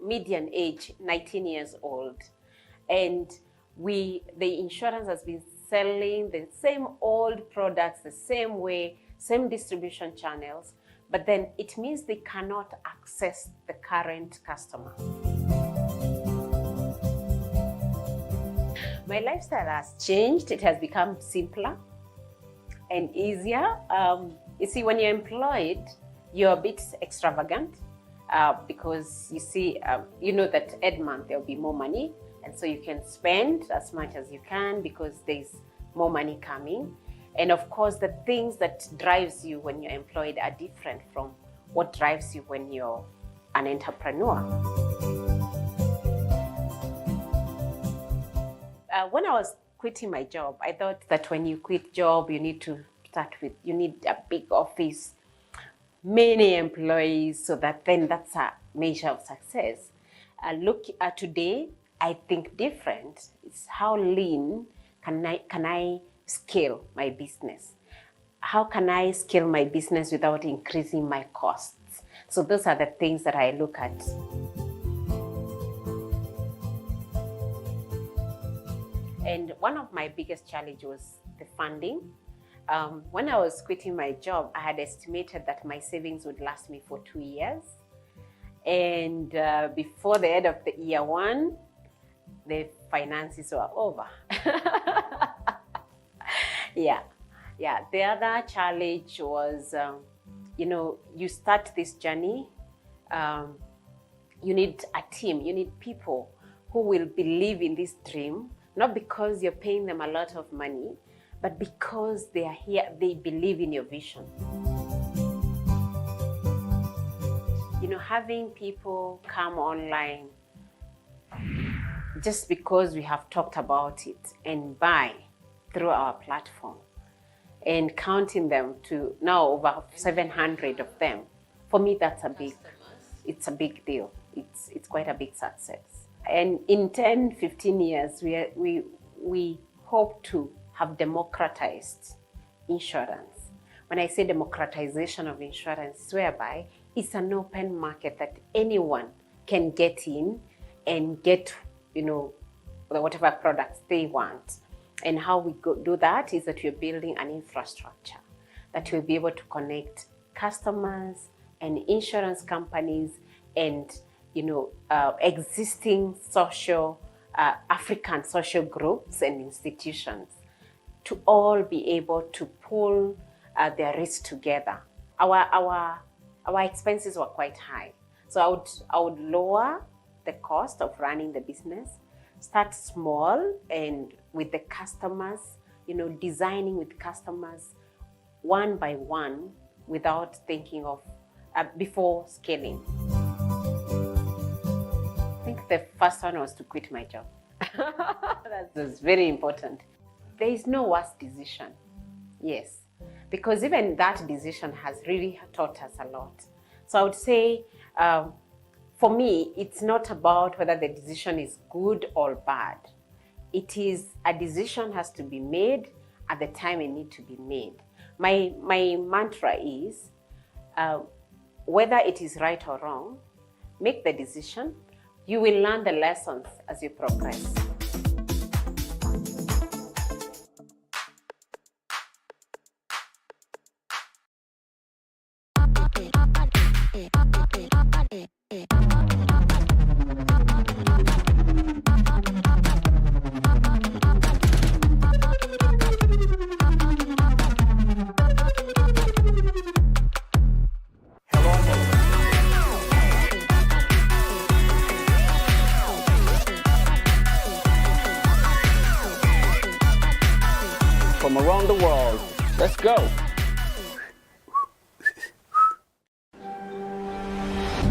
median age 19 years old, and the insurance has been selling the same old products the same way, same distribution channels, but then it means they cannot access the current customer. My lifestyle has changed. It has become simpler and easier. You see, when you're employed, you're a bit extravagant because you see, you know that every month there'll be more money, and so you can spend as much as you can because there's more money coming. And of course, the things that drives you when you're employed are different from what drives you when you're an entrepreneur. When I was quitting my job, I thought that when you quit job, you need a big office, many employees, so that then that's a measure of success. Look at today, I think different. It's how lean can I scale my business? How can I scale my business without increasing my costs? So those are the things that I look at. And one of my biggest challenges was the funding. When I was quitting my job, I had estimated that my savings would last me for 2 years. And before the end of the year one, the finances were over. Yeah. The other challenge was, you start this journey, you need a team, you need people who will believe in this dream, not because you're paying them a lot of money, but because they are here, they believe in your vision. Having people come online just because we have talked about it and buy through our platform, and counting them to now over 700 of them, for me it's a big deal. It's quite a big success. And in 10, 15 years, we hope to have democratized insurance. When I say democratization of insurance, whereby it's an open market that anyone can get in and get, whatever products they want. And how we do that is that we're building an infrastructure that will be able to connect customers and insurance companies and existing African social groups and institutions to all be able to pull their risks together. Our expenses were quite high, so I would lower the cost of running the business. Start small and with the customers, designing with customers one by one without thinking of before scaling. I think the first one was to quit my job. That's very important. There is no worse decision. Yes, because even that decision has really taught us a lot. So I would say, for me, it's not about whether the decision is good or bad. It is a decision has to be made at the time it needs to be made. My mantra is, whether it is right or wrong, make the decision. You will learn the lessons as you progress. From around the world. Let's go.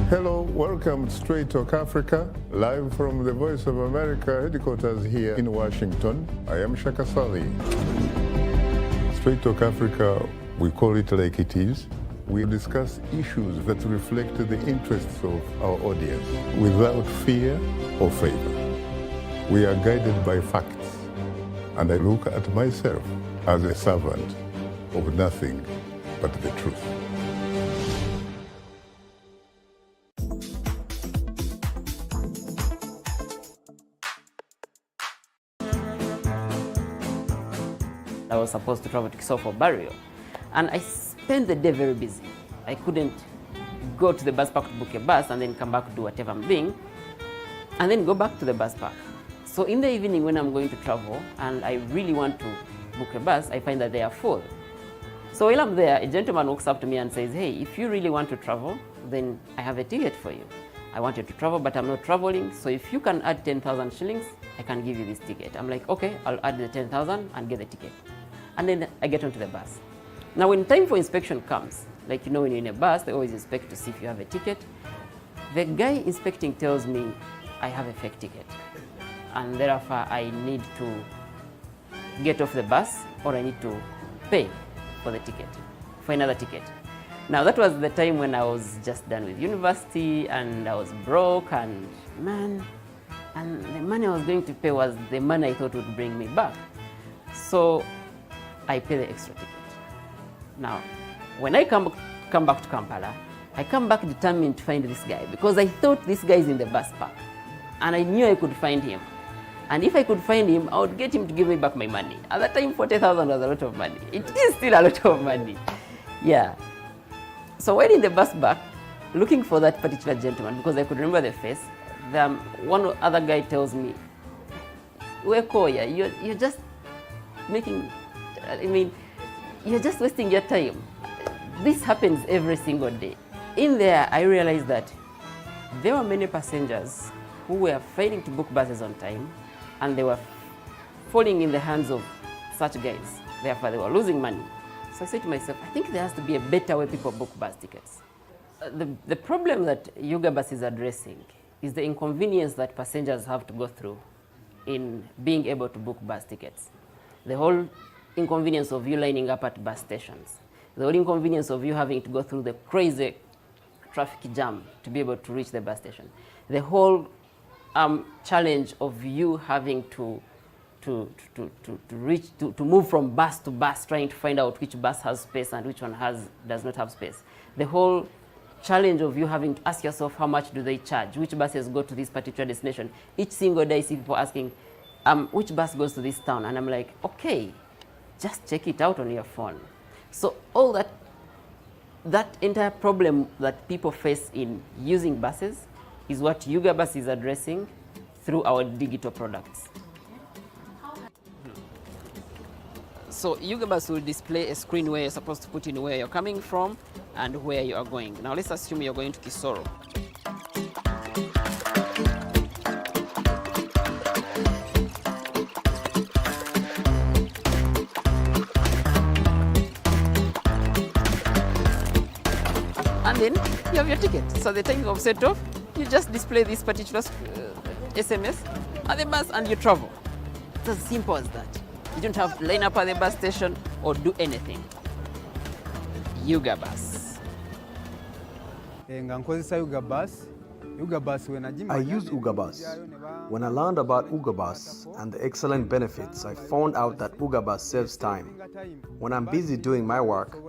Hello, welcome to Straight Talk Africa, live from the Voice of America headquarters here in Washington. I am Shaka Sali. Straight Talk Africa, we call it like it is. We discuss issues that reflect the interests of our audience without fear or favor. We are guided by facts, and I look at myself as a servant of nothing but the truth. I was supposed to travel to Kisoro for burial. And I spent the day very busy. I couldn't go to the bus park to book a bus and then come back to do whatever I'm doing, and then go back to the bus park. So in the evening when I'm going to travel and I really want to book a bus, I find that they are full. So while I'm there, a gentleman walks up to me and says, hey, if you really want to travel, then I have a ticket for you. I wanted to travel, but I'm not traveling, so if you can add 10,000 shillings, I can give you this ticket. I'm like, okay, I'll add the 10,000 and get the ticket. And then I get onto the bus. Now when time for inspection comes, like you know when you're in a bus, they always inspect to see if you have a ticket. The guy inspecting tells me I have a fake ticket, and therefore I need to get off the bus or I need to pay for the ticket, for another ticket. Now that was the time when I was just done with university and I was broke, and man, and the money I was going to pay was the money I thought would bring me back. So I pay the extra ticket. Now, when I come back to Kampala, I come back determined to find this guy because I thought this guy is in the bus park and I knew I could find him. And if I could find him, I would get him to give me back my money. At that time, 40,000 was a lot of money. It is still a lot of money. Yeah. So while in the bus back, looking for that particular gentleman, because I could remember the face, one other guy tells me, Wekoya, you're just making, you're just wasting your time. This happens every single day. In there, I realized that there were many passengers who were failing to book buses on time, and they were falling in the hands of such guys. Therefore, they were losing money. So I said to myself, I think there has to be a better way people book bus tickets. The problem that Yuga Bus is addressing is the inconvenience that passengers have to go through in being able to book bus tickets. The whole inconvenience of you lining up at bus stations. The whole inconvenience of you having to go through the crazy traffic jam to be able to reach the bus station. The whole challenge of you having to move from bus to bus, trying to find out which bus has space and which one does not have space. The whole challenge of you having to ask yourself how much do they charge, which buses go to this particular destination. Each single day I see people asking, which bus goes to this town? And I'm like, okay, just check it out on your phone. So all that entire problem that people face in using buses is what Yuga Bus is addressing through our digital products. So Yuga Bus will display a screen where you're supposed to put in where you're coming from and where you are going. Now let's assume you're going to Kisoro. And then you have your ticket. So at the time of set off, you just display this particular SMS at the bus and you travel. It's as simple as that. You don't have to line up at the bus station or do anything. Yuga Bus. I use Yuga Bus. When I learned about Yuga Bus and the excellent benefits, I found out that Yuga Bus saves time. When I'm busy doing my work,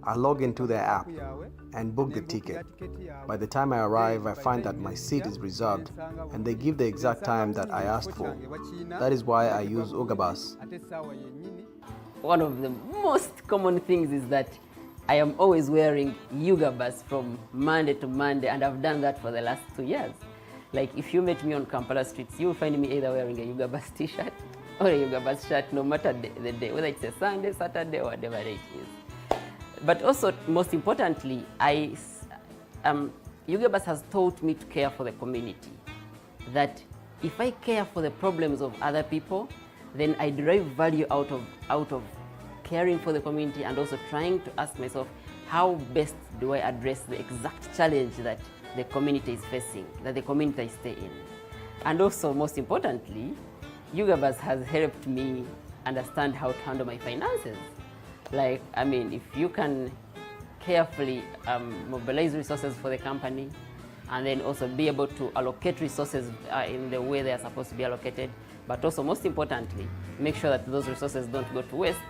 I log into their app and book the ticket. By the time I arrive, I find that my seat is reserved and they give the exact time that I asked for. That is why I use Yuga Bus. One of the most common things is that I am always wearing Yuga Bus from Monday to Monday, and I've done that for the last 2 years. Like if you met me on Kampala streets, you'll find me either wearing a Yuga Bus t-shirt or a Yuga Bus shirt, no matter the day, whether it's a Sunday, Saturday, or whatever it is. But also, most importantly, Yuga Bus has taught me to care for the community. That if I care for the problems of other people, then I derive value out of caring for the community and also trying to ask myself, how best do I address the exact challenge that the community is facing, that the community I stay in. And also, most importantly, Yuga Bus has helped me understand how to handle my finances. Like, if you can carefully mobilize resources for the company and then also be able to allocate resources in the way they are supposed to be allocated, but also, most importantly, make sure that those resources don't go to waste,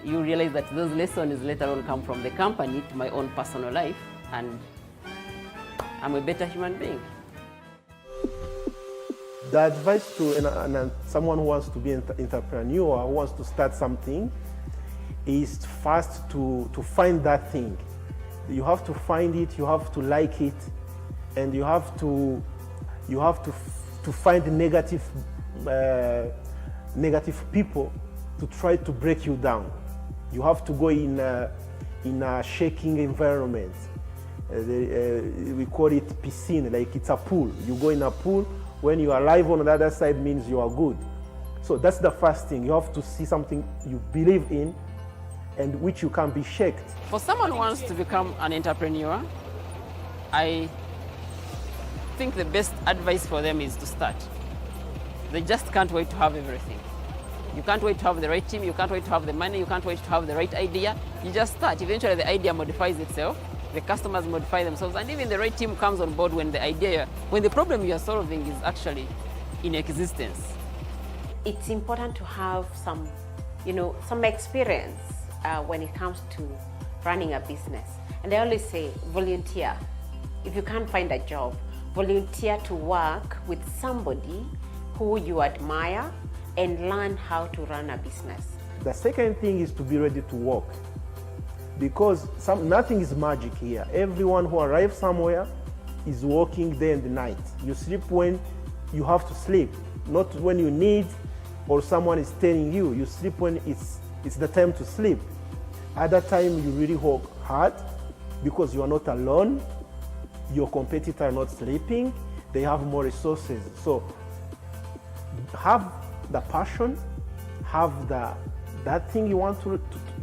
you realize that those lessons later on come from the company to my own personal life, and I'm a better human being. The advice to someone who wants to be an entrepreneur, who wants to start something, is first to find that thing. You have to find it, you have to like it, and you have to find negative people to try to break you down. You have to go in a shaking environment. We call it piscine, like it's a pool. You go in a pool, when you are alive on the other side means you are good. So that's the first thing. You have to see something you believe in and which you can be shaken. For someone who wants to become an entrepreneur, I think the best advice for them is to start. They just can't wait to have everything. You can't wait to have the right team, you can't wait to have the money, you can't wait to have the right idea. You just start. Eventually the idea modifies itself, the customers modify themselves, and even the right team comes on board when the problem you are solving is actually in existence. It's important to have some experience when it comes to running a business. And I always say, volunteer. If you can't find a job, volunteer to work with somebody who you admire and learn how to run a business. The second thing is to be ready to work, because nothing is magic here. Everyone who arrives somewhere is working day and night. You sleep when you have to sleep, not when you need or someone is telling you. You sleep when it's the time to sleep. Other time you really work hard because you are not alone. Your competitor are not sleeping. They have more resources. So have the passion, have that thing you want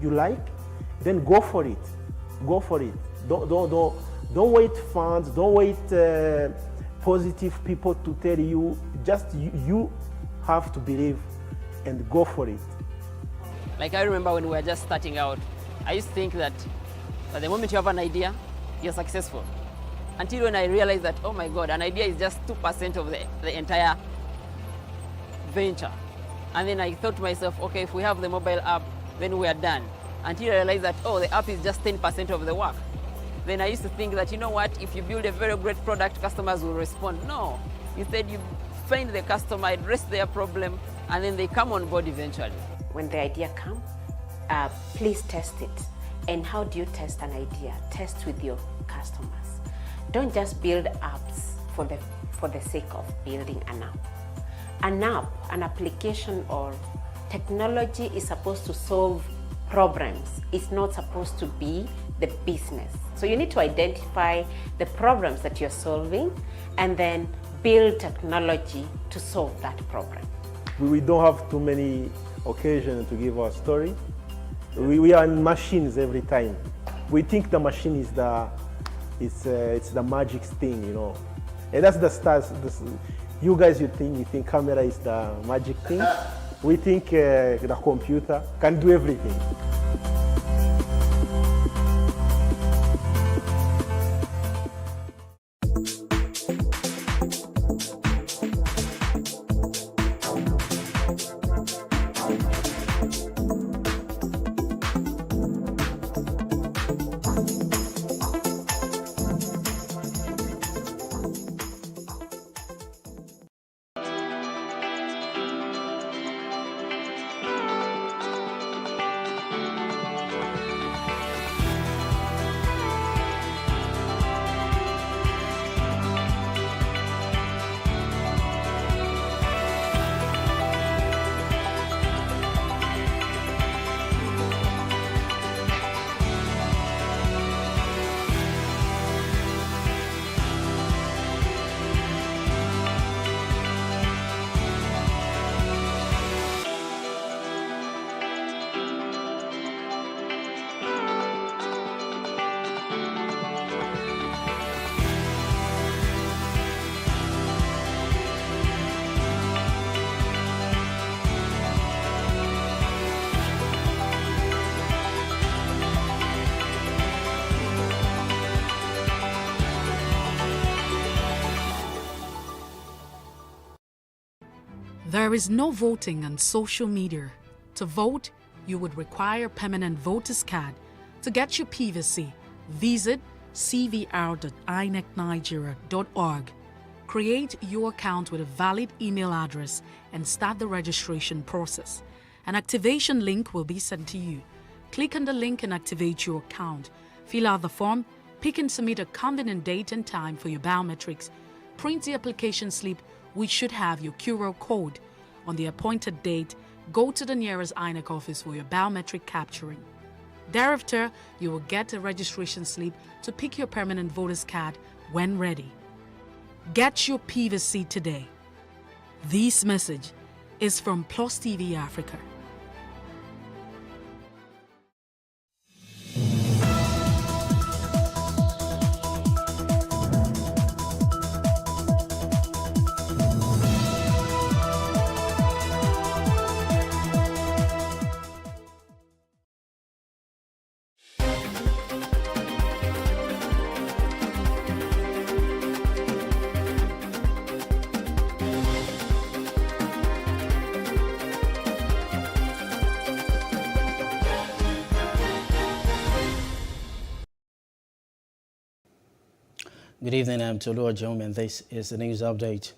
you like, then go for it. Go for it. Don't wait funds. Don't wait positive people to tell you. Just you have to believe and go for it. Like I remember when we were just starting out, I used to think that at the moment you have an idea, you're successful. Until when I realized that, oh my God, an idea is just 2% of the entire venture. And then I thought to myself, okay, if we have the mobile app, then we are done. Until I realized that, oh, the app is just 10% of the work. Then I used to think that, you know what, if you build a very great product, customers will respond. No, instead you find the customer, address their problem, and then they come on board eventually. When the idea comes, please test it. And how do you test an idea? Test with your customers. Don't just build apps for the sake of building an app. An app, an application or technology is supposed to solve problems. It's not supposed to be the business. So you need to identify the problems that you're solving and then build technology to solve that problem. We don't have too many occasions to give our story. We are in machines every time. We think the machine is it's the magic thing, you know. And that's the stars. You guys, you think camera is the magic thing. We think the computer can do everything. There is no voting on social media. To vote, you would require permanent voter's card. To get your PVC, visit cvr.inecnigeria.org. Create your account with a valid email address and start the registration process. An activation link will be sent to you. Click on the link and activate your account. Fill out the form, pick and submit a convenient date and time for your biometrics. Print the application slip, which should have your QR code. On the appointed date, go to the nearest INEC office for your biometric capturing. Thereafter, you will get a registration slip to pick your permanent voter's card when ready. Get your PVC today. This message is from PlusTvAfrica. Good evening, I'm Tolu Ajom, and this is the news update.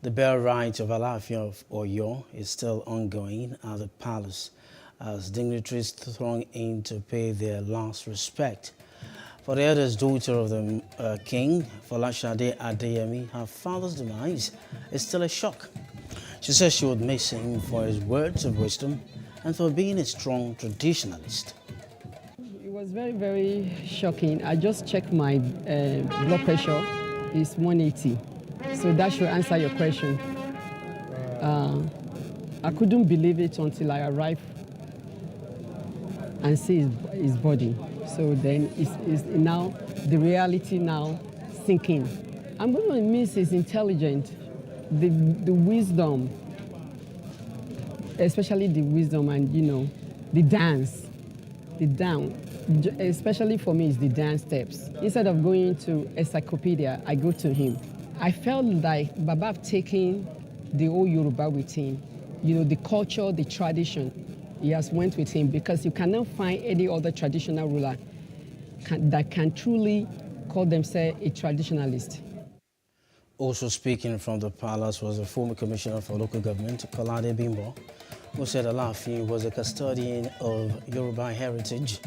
The burial rite of Alaafin of Oyo is still ongoing at the palace as dignitaries throng in to pay their last respect. For the eldest daughter of the king, Folashade Adeyemi, her father's demise is still a shock. She says she would miss him for his words of wisdom and for being a strong traditionalist. It was very, very shocking. I just checked my blood pressure. It's 180. So that should answer your question. I couldn't believe it until I arrived and see his body. So then it's now, the reality now sinking. I'm going to miss his intelligence, the wisdom, especially the wisdom and, the dance, especially for me, is the dance steps. Instead of going to encyclopedia, I go to him. I felt like Baba have taken the old Yoruba with him. The culture, the tradition, he has went with him because you cannot find any other traditional ruler that can truly call themselves a traditionalist. Also speaking from the palace was the former commissioner for local government, Kolade Bimbo, who said Alaafin was a custodian of Yoruba heritage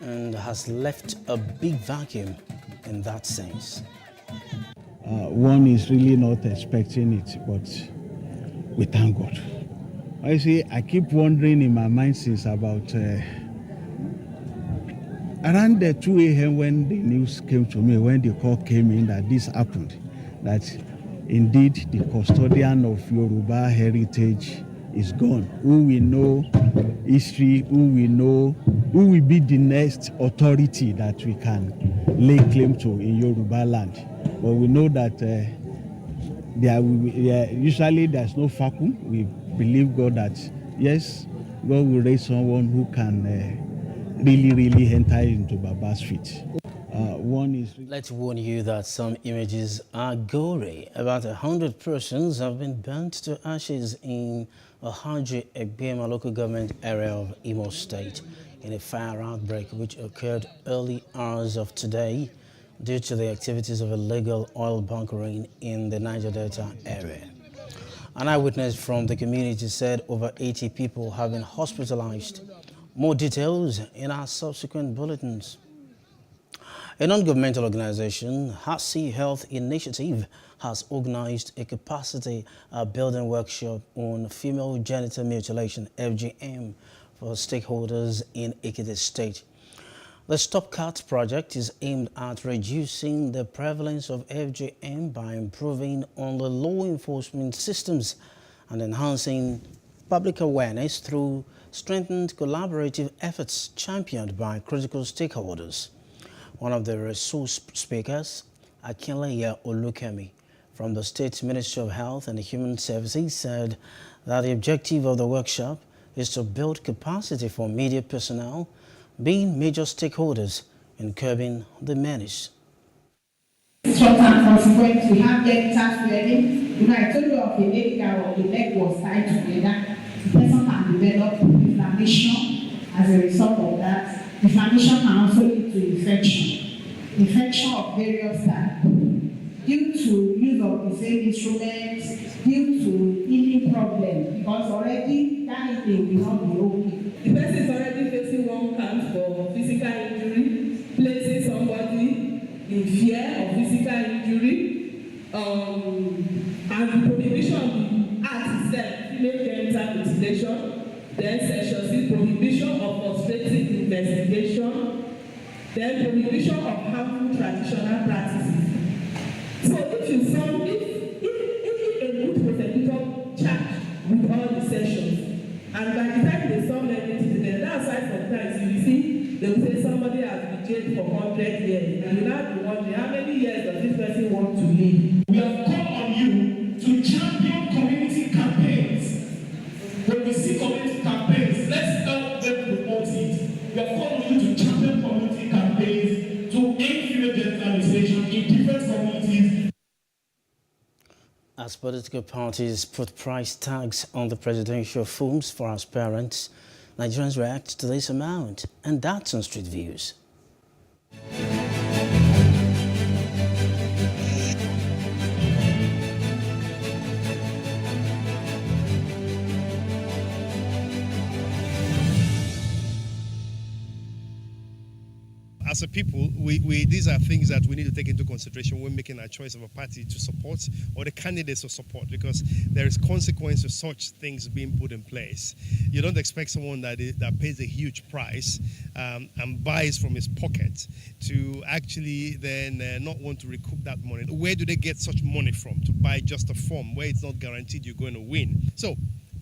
and has left a big vacuum in that sense. One is really not expecting it, but we thank God. I see, I keep wondering in my mind since about around the 2 a.m. when the news came to me, when the call came in that this happened, that indeed the custodian of Yoruba heritage is gone. Who will know history, who will be the next authority that we can lay claim to in Yoruba land. But we know that usually there's no vacuum. We believe God that, yes, God will raise someone who can really enter into Baba's feet. Let's warn you that some images are gory. About 100 persons have been burnt to ashes in Ohaji Egbema local government area of Imo State in a fire outbreak which occurred early hours of today due to the activities of illegal oil bunkering in the Niger Delta area. An eyewitness from the community said over 80 people have been hospitalized. More details in our subsequent bulletins. A non-governmental organization, Hasi Health Initiative, has organized a capacity building workshop on female genital mutilation, FGM, for stakeholders in Ekiti State. The Stop Cat project is aimed at reducing the prevalence of FGM by improving on the law enforcement systems and enhancing public awareness through strengthened collaborative efforts championed by critical stakeholders. One of the resource speakers, Akinleye Olukemi, from the State Ministry of Health and Human Services, said that the objective of the workshop is to build capacity for media personnel, being major stakeholders in curbing the menace. Short and consequent, we have genital flaring. I told you of a lady that the leg was tied together. The person can develop inflammation as a result of that. Inflammation can also lead to infection of various types. Due to use of of the same instruments due to healing problem because already that healing will not be okay. The person is already facing one count for physical injury, placing somebody in fear of physical injury, and the prohibition of the act itself, female genital mutilation, then section 6, prohibition of frustrated investigation, then prohibition of harmful traditional practices. So if a good prosecutor charged with all the sessions, and by the time they sum everything together, that's why sometimes you will see they will say somebody has been jailed for 100 years, and you now be wondering how many years does this person want to live? We have called on you to champion community campaigns. When we see community campaigns, let's help them promote it. We have called on you to champion community campaigns to end female genital mutilation in different communities. As political parties put price tags on the presidential forms for aspirants, Nigerians react to this amount, and that's on Street Views. As a people, these are things that we need to take into consideration when making our choice of a party to support or the candidates to support, because there is consequence to such things being put in place. You don't expect someone that pays a huge price and buys from his pocket to actually then not want to recoup that money. Where do they get such money from to buy just a form where it's not guaranteed you're going to win? So,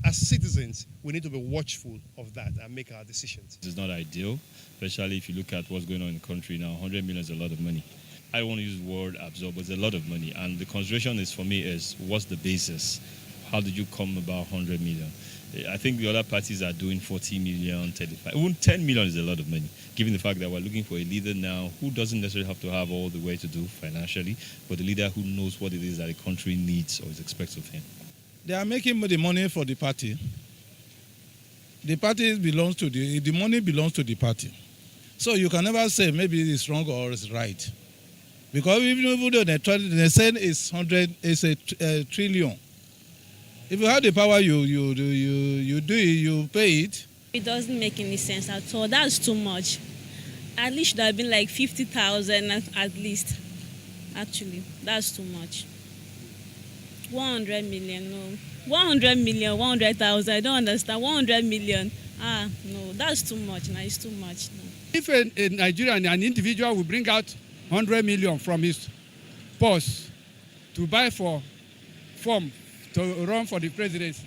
as citizens, we need to be watchful of that and make our decisions. It's not ideal, especially if you look at what's going on in the country now. 100 million is a lot of money. I don't want to use the word absorb, but it's a lot of money. And the consideration is, for me, is what's the basis? How did you come about 100 million? I think the other parties are doing 40 million, 35. Even 10 million is a lot of money, given the fact that we're looking for a leader now who doesn't necessarily have to have all the way to do financially, but a leader who knows what it is that the country needs or is expected of him. They are making the money for the party. The party belongs to the money belongs to the party. So you can never say maybe it's wrong or it's right. Because even though they say it's a trillion. If you have the power, you do it, you pay it. It doesn't make any sense at all. That's too much. At least should have been like 50,000 at least. Actually, that's too much. 100 million, no. 100 million, 100,000, I don't understand. 100 million, no, that's too much. No, it's too much. No. If a Nigerian, an individual will bring out 100 million from his purse to buy for form to run for the presidency,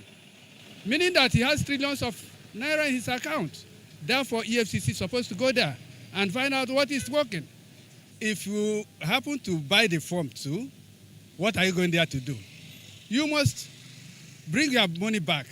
meaning that he has trillions of naira in his account. Therefore, EFCC is supposed to go there and find out what is working. If you happen to buy the form too, what are you going there to do? You must bring your money back,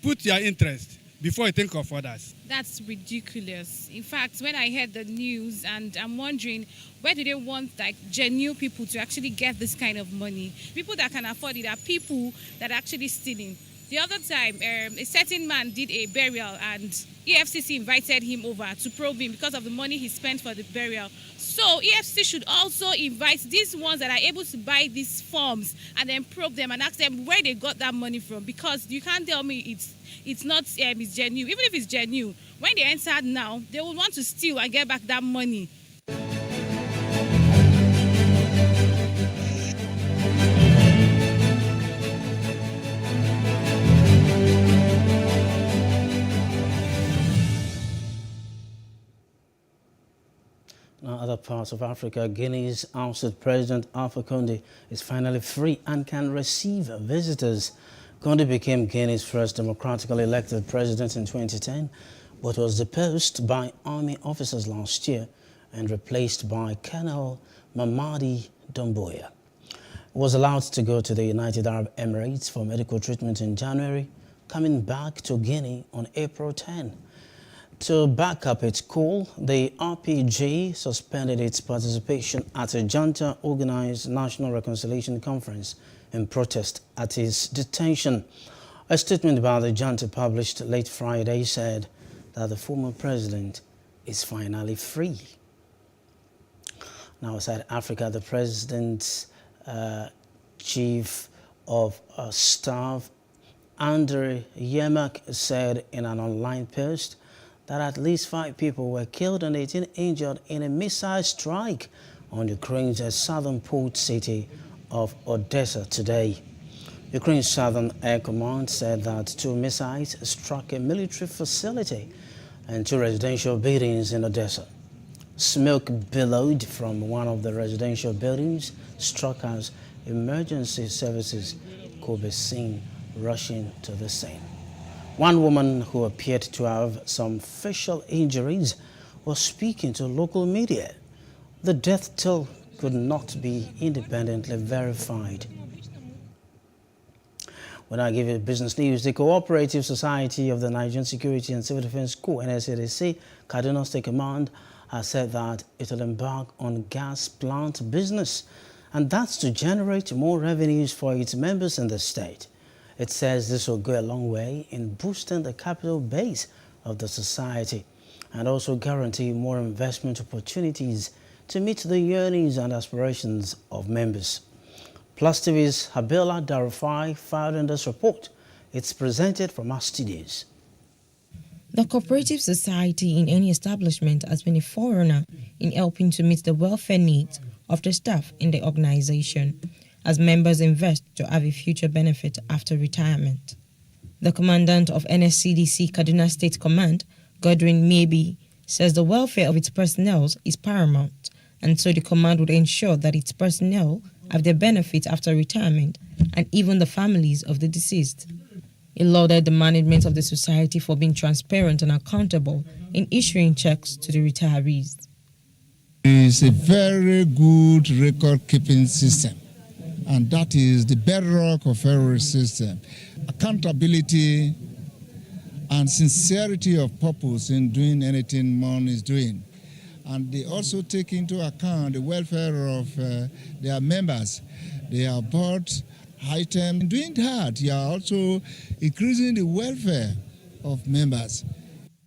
put your interest before you think of others. That's ridiculous. In fact, when I heard the news, and I'm wondering, where do they want like genuine people to actually get this kind of money? People that can afford it are people that are actually stealing. The other time, a certain man did a burial and EFCC invited him over to probe him because of the money he spent for the burial. So EFCC should also invite these ones that are able to buy these forms and then probe them and ask them where they got that money from, because you can't tell me it's not it's genuine. Even if it's genuine, when they enter now, they will want to steal and get back that money. Now, other parts of Africa, Guinea's ousted President Alpha Condé is finally free and can receive visitors. Condé became Guinea's first democratically elected president in 2010, but was deposed by army officers last year and replaced by Colonel Mamadi Doumbouya. He was allowed to go to the United Arab Emirates for medical treatment in January, coming back to Guinea on April 10. To back up its call, the RPG suspended its participation at a junta-organized National Reconciliation Conference in protest at his detention. A statement by the junta published late Friday said that the former president is finally free. Now, outside Africa, the president's Chief of Staff Andriy Yermak said in an online post that at least 5 people were killed and 18 injured in a missile strike on Ukraine's southern port city of Odessa today. Ukraine's Southern Air Command said that 2 missiles struck a military facility and 2 residential buildings in Odessa. Smoke billowed from one of the residential buildings, struck as emergency services could be seen rushing to the scene. One woman who appeared to have some facial injuries was speaking to local media. The death toll could not be independently verified. When I give you business news, the Cooperative Society of the Nigerian Security and Civil Defense Corps, NSCDC, Kaduna State Command, has said that it will embark on gas plant business, and that's to generate more revenues for its members in the state. It says this will go a long way in boosting the capital base of the society and also guarantee more investment opportunities to meet the yearnings and aspirations of members. PlusTv's Habila Darufai filed in this report. It's presented from our studios. The Cooperative Society in any establishment has been a forerunner in helping to meet the welfare needs of the staff in the organization, as members invest to have a future benefit after retirement. The commandant of NSCDC Kaduna State Command, Godwin Maybe, says the welfare of its personnel is paramount, and so the command would ensure that its personnel have their benefits after retirement and even the families of the deceased. He lauded the management of the society for being transparent and accountable in issuing checks to the retirees. It's a very good record-keeping system, and that is the bedrock of every system. Accountability and sincerity of purpose in doing anything one is doing. And they also take into account the welfare of their members. They have bought items. In doing that, you are also increasing the welfare of members.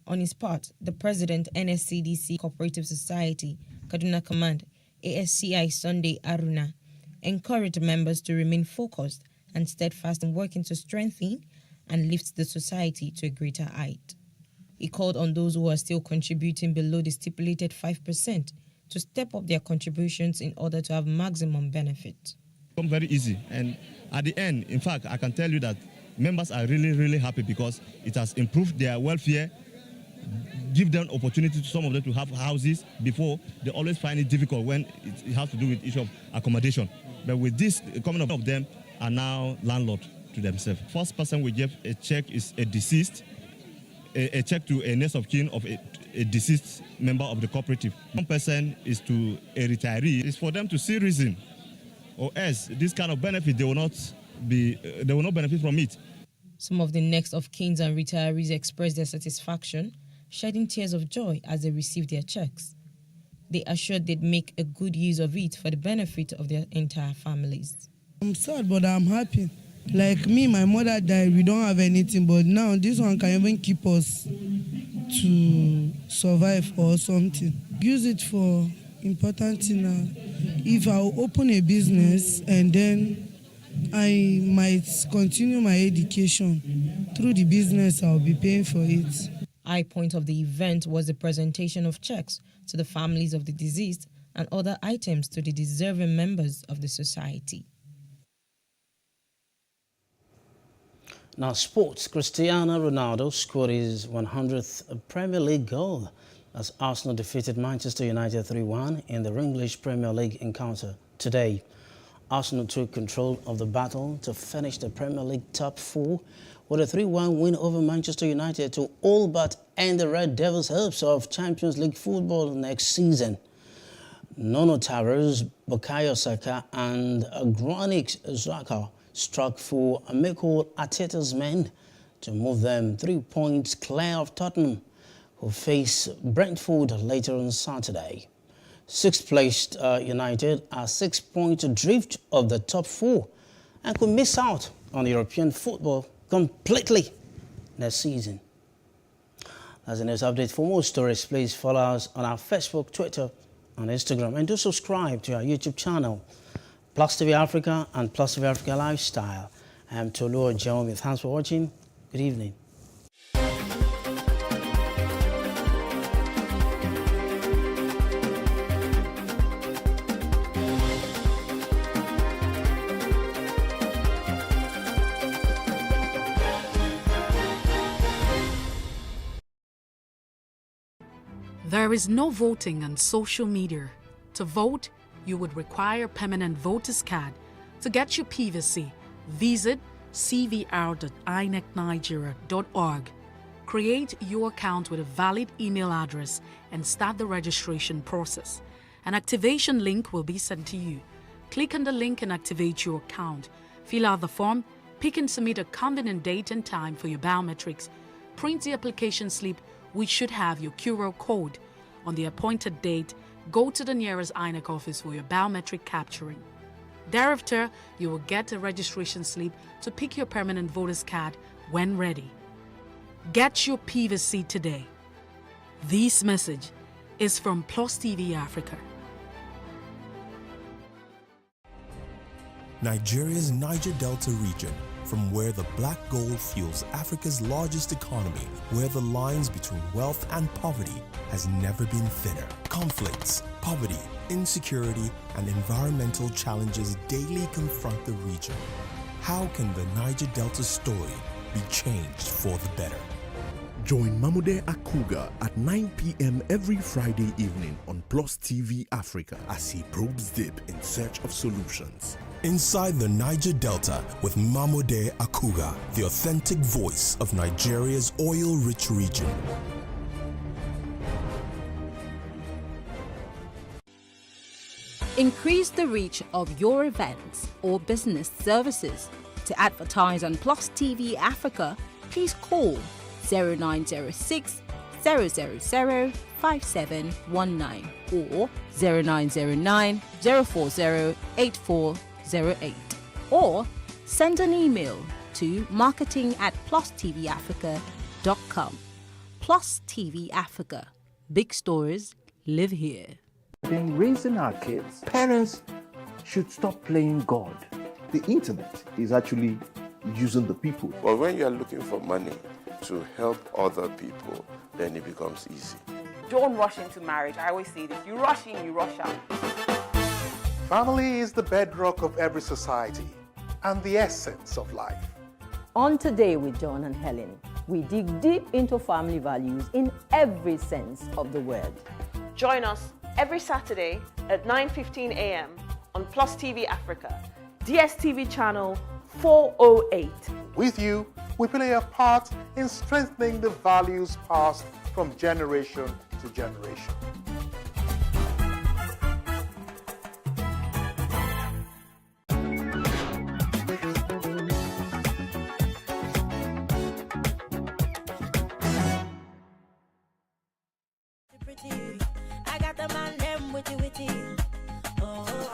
On his part, the president, NSCDC Cooperative Society, Kaduna Command, ASCI Sunday Aruna, encouraged members to remain focused and steadfast in working to strengthen and lift the society to a greater height. He called on those who are still contributing below the stipulated 5% to step up their contributions in order to have maximum benefit. It's very easy, and at the end, in fact, I can tell you that members are really, really happy because it has improved their welfare, give them opportunity to some of them to have houses. Before, they always find it difficult when it has to do with issue of accommodation. But with this, coming of them are now landlord to themselves. First person we give a check is a deceased, a check to a next of kin of a deceased member of the cooperative. One person is to a retiree. It's for them to see reason, or else this kind of benefit they will not benefit from it. Some of the next of kins and retirees expressed their satisfaction, shedding tears of joy as they received their checks. They assured they'd make a good use of it for the benefit of their entire families. I'm sad, but I'm happy. Like me, my mother died, we don't have anything, but now this one can even keep us to survive or something. Use it for important thing. If I open a business and then I might continue my education through the business, I'll be paying for it. High point of the event was the presentation of checks to the families of the deceased and other items to the deserving members of the society. Now, sports. Cristiano Ronaldo scored his 100th Premier League goal as Arsenal defeated Manchester United 3-1 in the English Premier League encounter today. Arsenal took control of the battle to finish the Premier League top 4 with a 3-1 win over Manchester United to all but end the Red Devils' hopes of Champions League football next season. Nuno Tavares, Bukayo Saka and Granit Xhaka struck for Mikel Arteta's men to move them 3 points clear of Tottenham, who face Brentford later on Saturday. Sixth-placed United are 6 points adrift of the top 4 and could miss out on European football completely next season. That's the news update. For more stories, please follow us on our Facebook, Twitter, and Instagram, and do subscribe to our YouTube channel. PlusTvAfrica and PlusTvAfrica Lifestyle. I am Tolu Ojomi. Thanks for watching. Good evening. There is no voting on social media. To vote, you would require a permanent voter's card. To get your PVC, visit cvr.inecnigeria.org. Create your account with a valid email address and start the registration process. An activation link will be sent to you. Click on the link and activate your account. Fill out the form, pick and submit a convenient date and time for your biometrics. Print the application slip, which should have your QR code. On the appointed date, go to the nearest INEC office for your biometric capturing. Thereafter, you will get a registration slip to pick your permanent voter's card when ready. Get your PVC today. This message is from PlusTvAfrica. Nigeria's Niger Delta region, from where the black gold fuels Africa's largest economy, where the lines between wealth and poverty has never been thinner. Conflicts, poverty, insecurity, and environmental challenges daily confront the region. How can the Niger Delta story be changed for the better? Join Mamude Akuga at 9 p.m. every Friday evening on PlusTvAfrica as he probes deep in search of solutions. Inside the Niger Delta with Mamude Akuga, the authentic voice of Nigeria's oil-rich region. Increase the reach of your events or business services. To advertise on PlusTvAfrica, please call 0906 000 5719 or 0909 040 8408, or send an email to marketing@plustvafrica.com. Plus TV Africa. Big stories live here. In raising our kids, parents should stop playing God. The internet is actually using the people. But when you are looking for money to help other people, then it becomes easy. Don't rush into marriage. I always say this. You rush in, you rush out. Family is the bedrock of every society and the essence of life. On Today with John and Helen, we dig deep into family values in every sense of the word. Join us every Saturday at 9:15 a.m. on PlusTvAfrica, DSTV channel 408. With you, we play a part in strengthening the values passed from generation to generation.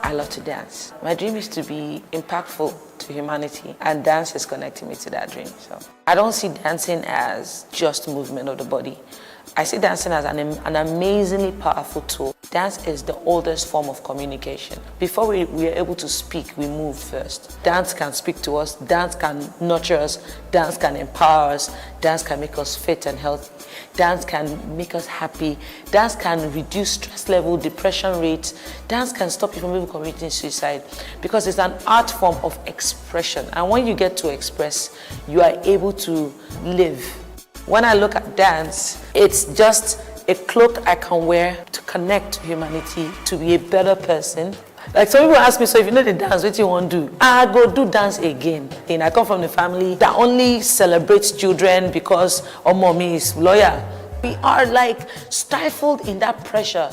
I love to dance. My dream is to be impactful to humanity, and dance is connecting me to that dream. So I don't see dancing as just movement of the body. I see dancing as an amazingly powerful tool. Dance is the oldest form of communication. Before we are able to speak, we move first. Dance can speak to us, dance can nurture us, dance can empower us, dance can make us fit and healthy, dance can make us happy, dance can reduce stress level, depression rates, dance can stop you from even committing suicide, because it's an art form of expression. And when you get to express, you are able to live. When I look at dance, it's just a cloak I can wear to connect to humanity, to be a better person. Like some people ask me, so if you know the dance, what you want to do? I go do dance again. And I come from a family that only celebrates children because mommy is lawyer. We are like stifled in that pressure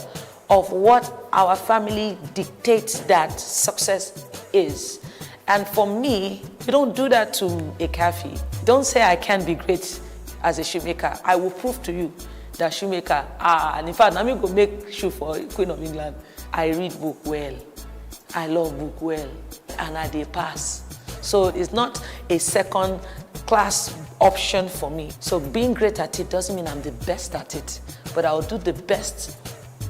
of what our family dictates that success is. And for me, you don't do that to a cafe. Don't say I can't be great as a shoemaker. I will prove to you that shoemaker, and in fact, I'm going to make shoe for Queen of England. I read book well, I love book well, and I dey pass. So it's not a second class option for me. So being great at it doesn't mean I'm the best at it, but I'll do the best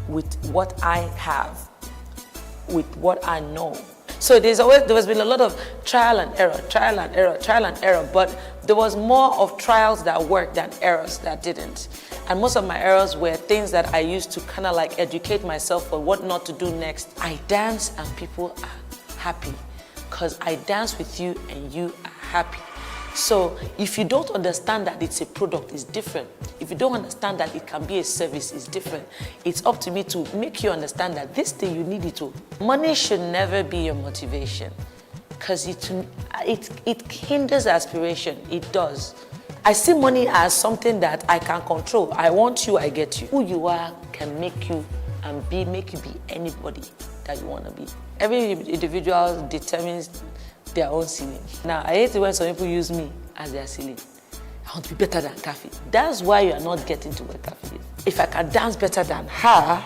with what I have, with what I know. So there has been a lot of trial and error, but there was more of trials that worked than errors that didn't. And most of my errors were things that I used to kind of like educate myself for what not to do next. I dance and people are happy because I dance with you and you are happy. So if you don't understand that it's a product, it's different. If you don't understand that it can be a service, it's different. It's up to me to make you understand that this thing you need it to. Money should never be your motivation because it hinders aspiration. It does. I see money as something that I can control. I want you, I get you. Who you are can make you make you be anybody that you want to be. Every individual determines their own ceiling. Now, I hate it when some people use me as their ceiling. I want to be better than Kafi. That's why you are not getting to where Kafi is. If I can dance better than her,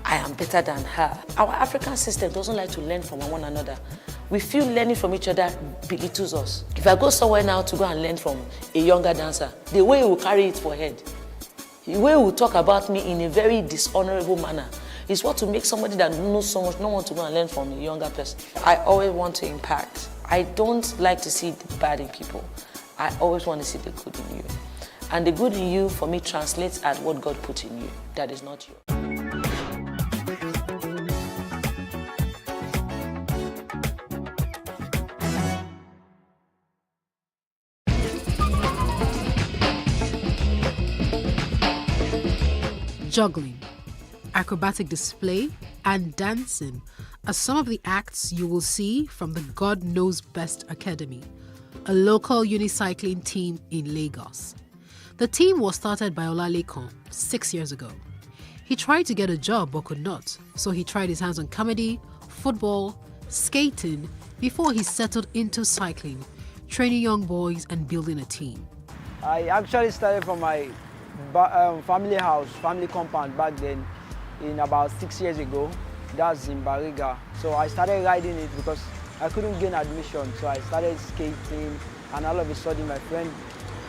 I am better than her. Our African system doesn't like to learn from one another. We feel learning from each other belittles us. If I go somewhere now to go and learn from a younger dancer, the way he will carry it for head, the way he will talk about me in a very dishonorable manner, is what to make somebody that knows so much not want to go and learn from a younger person. I always want to impact. I don't like to see the bad in people. I always want to see the good in you. And the good in you, for me, translates as what God put in you. That is not you. Juggling, acrobatic display, and dancing are some of the acts you will see from the God Knows Best Academy, a local unicycling team in Lagos. The team was started by Olalekan 6 years ago. He tried to get a job but could not, so he tried his hands on comedy, football, skating, before he settled into cycling, training young boys and building a team. I actually started from my family compound back then in about 6 years ago. That's in Bariga. So I started riding it because I couldn't gain admission. So I started skating and all of a sudden my friend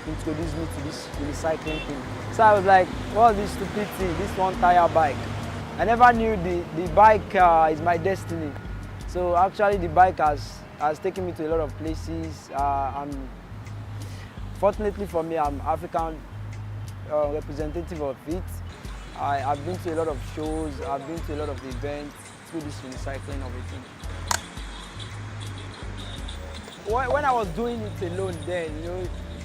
introduced me to this unicycling thing. So I was like, what's this stupid thing, this one tire bike? I never knew the bike is my destiny. So actually the bike has taken me to a lot of places. Fortunately for me, I'm African representative of it. I've been to a lot of shows, I've been to a lot of events through this unicycling of a thing. When I was doing it alone then,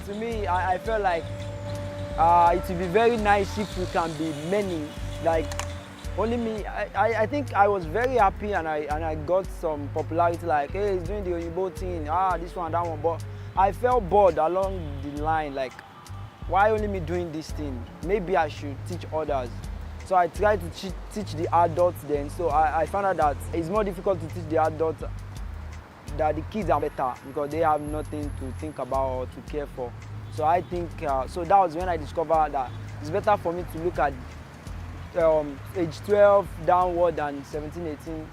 to me, I felt like it would be very nice if we can be many, like only me. I think I was very happy and I got some popularity, like, hey, he's doing the Oyibo thing, this one, that one, but I felt bored along the line, like, why only me doing this thing? Maybe I should teach others. So I tried to teach the adults then. So I found out that it's more difficult to teach the adults, that the kids are better because they have nothing to think about or to care for. So I think, so that was when I discovered that it's better for me to look at age 12 downward than 17, 18.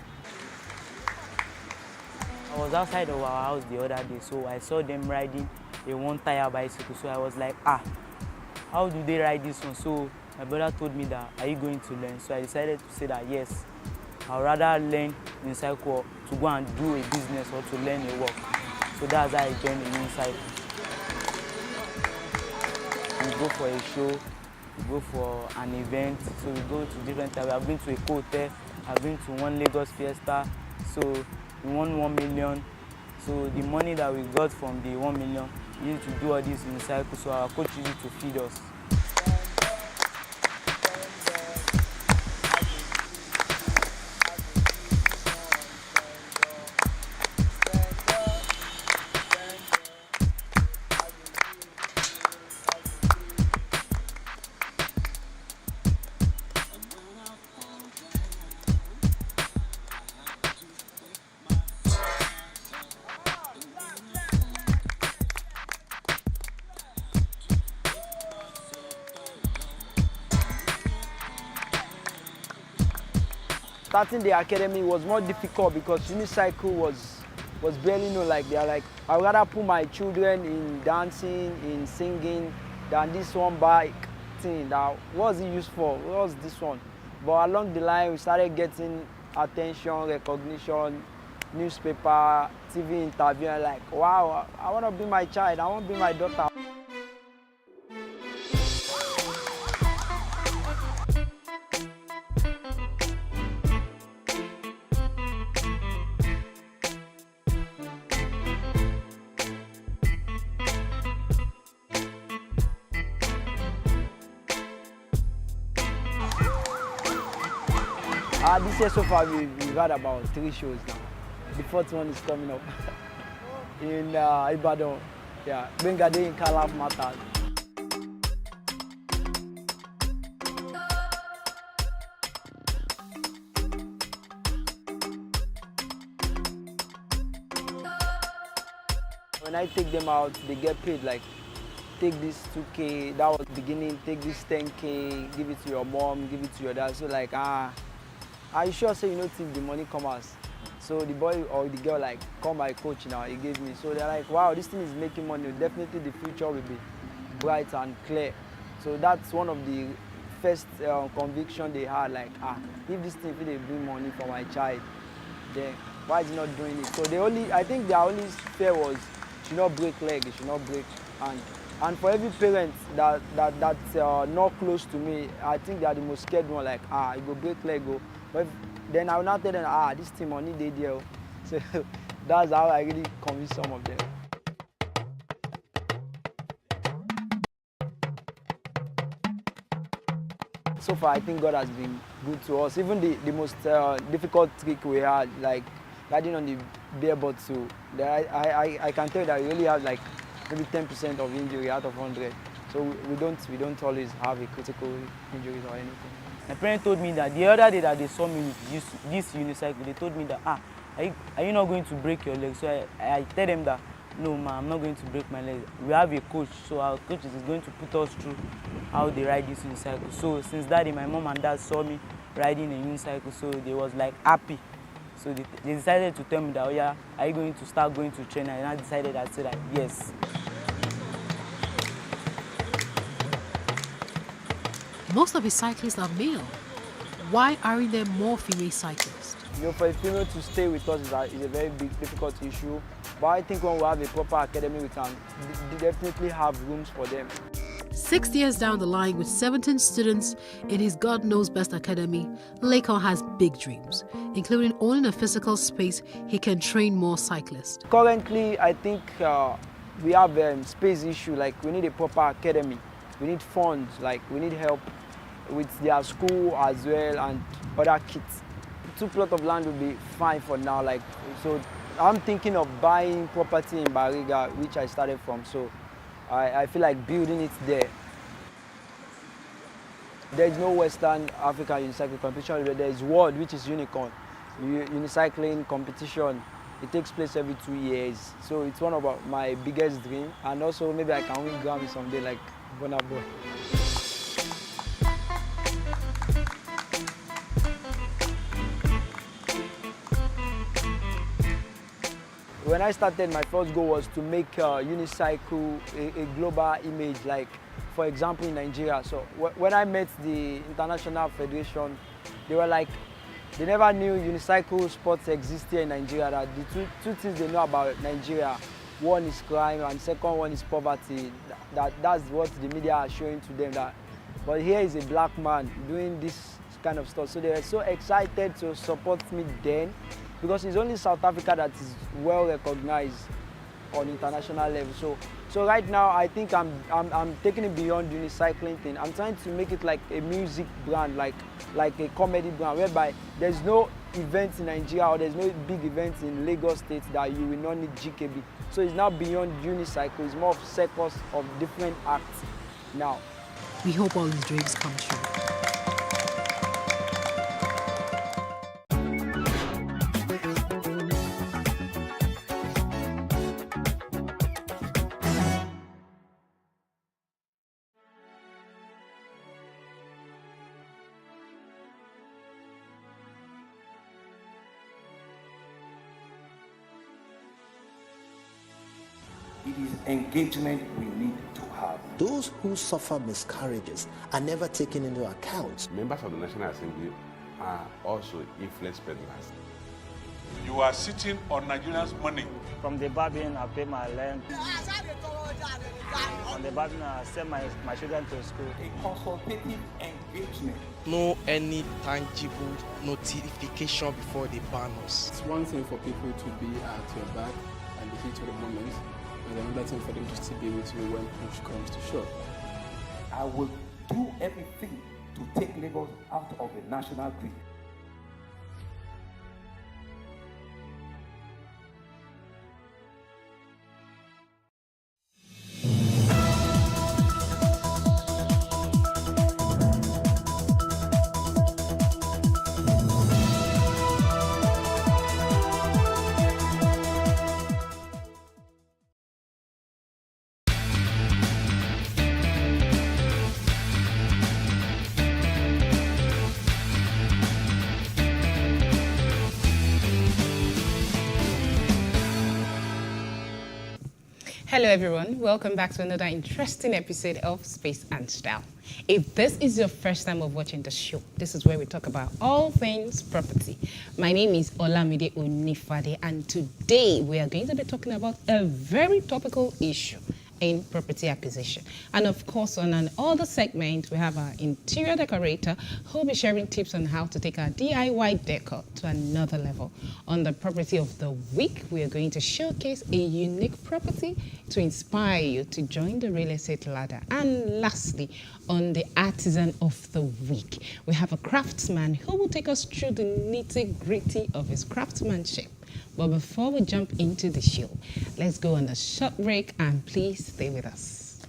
I was outside of our house the other day, so I saw them riding a one-tire bicycle. So I was like, how do they ride this one? So my brother told me that, are you going to learn? So I decided to say that yes, I'd rather learn unicycle to go and do a business or to learn a work. So that's how I joined the unicycle. We go for a show, we go for an event, so we go to different types. I've been to a hotel, I've been to one Lagos Fiesta, so we won 1 million. So the money that we got from the 1 million, we used to do all this in cycle, so our coach used to feed us. Starting the academy was more difficult because unicycle was barely known. Like they are like, I'd rather put my children in dancing, in singing, than this one bike thing. That what's it used for? What's this one? But along the line, we started getting attention, recognition, newspaper, TV interview, and like, wow, I want to be my child, I want to be my daughter. This year so far we've had about 3 shows now. The 4th one is coming up in Ibadan. Yeah, Bengade in Calaf Matters. When I take them out, they get paid like, take this 2K, that was the beginning, take this 10K, give it to your mom, give it to your dad. So like, are you sure say you know if the money come out? So the boy or the girl like, call my coach now, he gave me. So they're like, wow, this thing is making money. Definitely the future will be bright and clear. So that's one of the first conviction they had, like, if this thing they bring money for my child, then why is he not doing it? So I think their only fear was, he should not break leg, he should not break hand. And for every parent that's not close to me, I think they are the most scared one, like, you go break leg, go. But then I will not tell them, this team money they deal. So that's how I really convince some of them. So far, I think God has been good to us. Even the most difficult trick we had, like riding on the bare bottle, I can tell you that we really have like maybe 10% of injury out of 100. So we don't always have a critical injuries or anything. My parents told me that the other day that they saw me with this unicycle, they told me that, are you not going to break your leg? So I tell them that, no, ma, I'm not going to break my leg. We have a coach, so our coach is going to put us through how they ride this unicycle. So since that day, my mom and dad saw me riding a unicycle, so they was like happy. So they decided to tell me that, oh yeah, are you going to start going to train? And I decided, I said that, yes. Most of his cyclists are male. Why aren't there more female cyclists? You know, for a female to stay with us is a very big, difficult issue. But I think when we have a proper academy, we can definitely have rooms for them. 6 years down the line, with 17 students in his God Knows Best Academy, Lekon has big dreams, including owning a physical space he can train more cyclists. Currently, I think we have a space issue, like we need a proper academy. We need funds, like we need help with their school as well and other kits. 2 plots of land will be fine for now. Like, so I'm thinking of buying property in Bariga, which I started from. So I feel like building it there. There is no Western African unicycling competition. There is World, which is Unicorn. Unicycling competition. It takes place every 2 years. So it's one of my biggest dreams. And also maybe I can win Grammy someday like Burna Boy. When I started, my first goal was to make unicycle a global image, like, for example, in Nigeria. So when I met the International Federation, they were like, they never knew unicycle sports exist here in Nigeria. That the two things they know about Nigeria, one is crime and second one is poverty. That's what the media are showing to them. But here is a black man doing this kind of stuff. So they were so excited to support me then, because it's only South Africa that is well recognized on international level. So right now I think I'm taking it beyond unicycling thing. I'm trying to make it like a music brand, like a comedy brand, whereby there's no events in Nigeria or there's no big events in Lagos State that you will not need GKB. So it's now beyond unicycle. It's more of circus of different acts now. We hope all his dreams come true. It is engagement we need to have. Those who suffer miscarriages are never taken into account. Members of the National Assembly are also influence peddlers. You are sitting on Nigerians' money. From the barbing, I pay my rent. On the barbing, I send my children to school. A consultative engagement. No any tangible notification before they ban us. It's one thing for people to be at your back and the heat of the moment, and another thing for them to still be with you when push comes to shove. I will do everything to take Lagos out of the national grid. Hello everyone, welcome back to another interesting episode of Space and Style. If this is your first time of watching the show, this is where we talk about all things property. My name is Olamide Onifade, and today we are going to be talking about a very topical issue in property acquisition. And of course, on another segment, we have our interior decorator who will be sharing tips on how to take our DIY decor to another level. On the property of the week, we are going to showcase a unique property to inspire you to join the real estate ladder. And lastly, on the artisan of the week, we have a craftsman who will take us through the nitty-gritty of his craftsmanship. But before we jump into the show, let's go on a short break and please stay with us.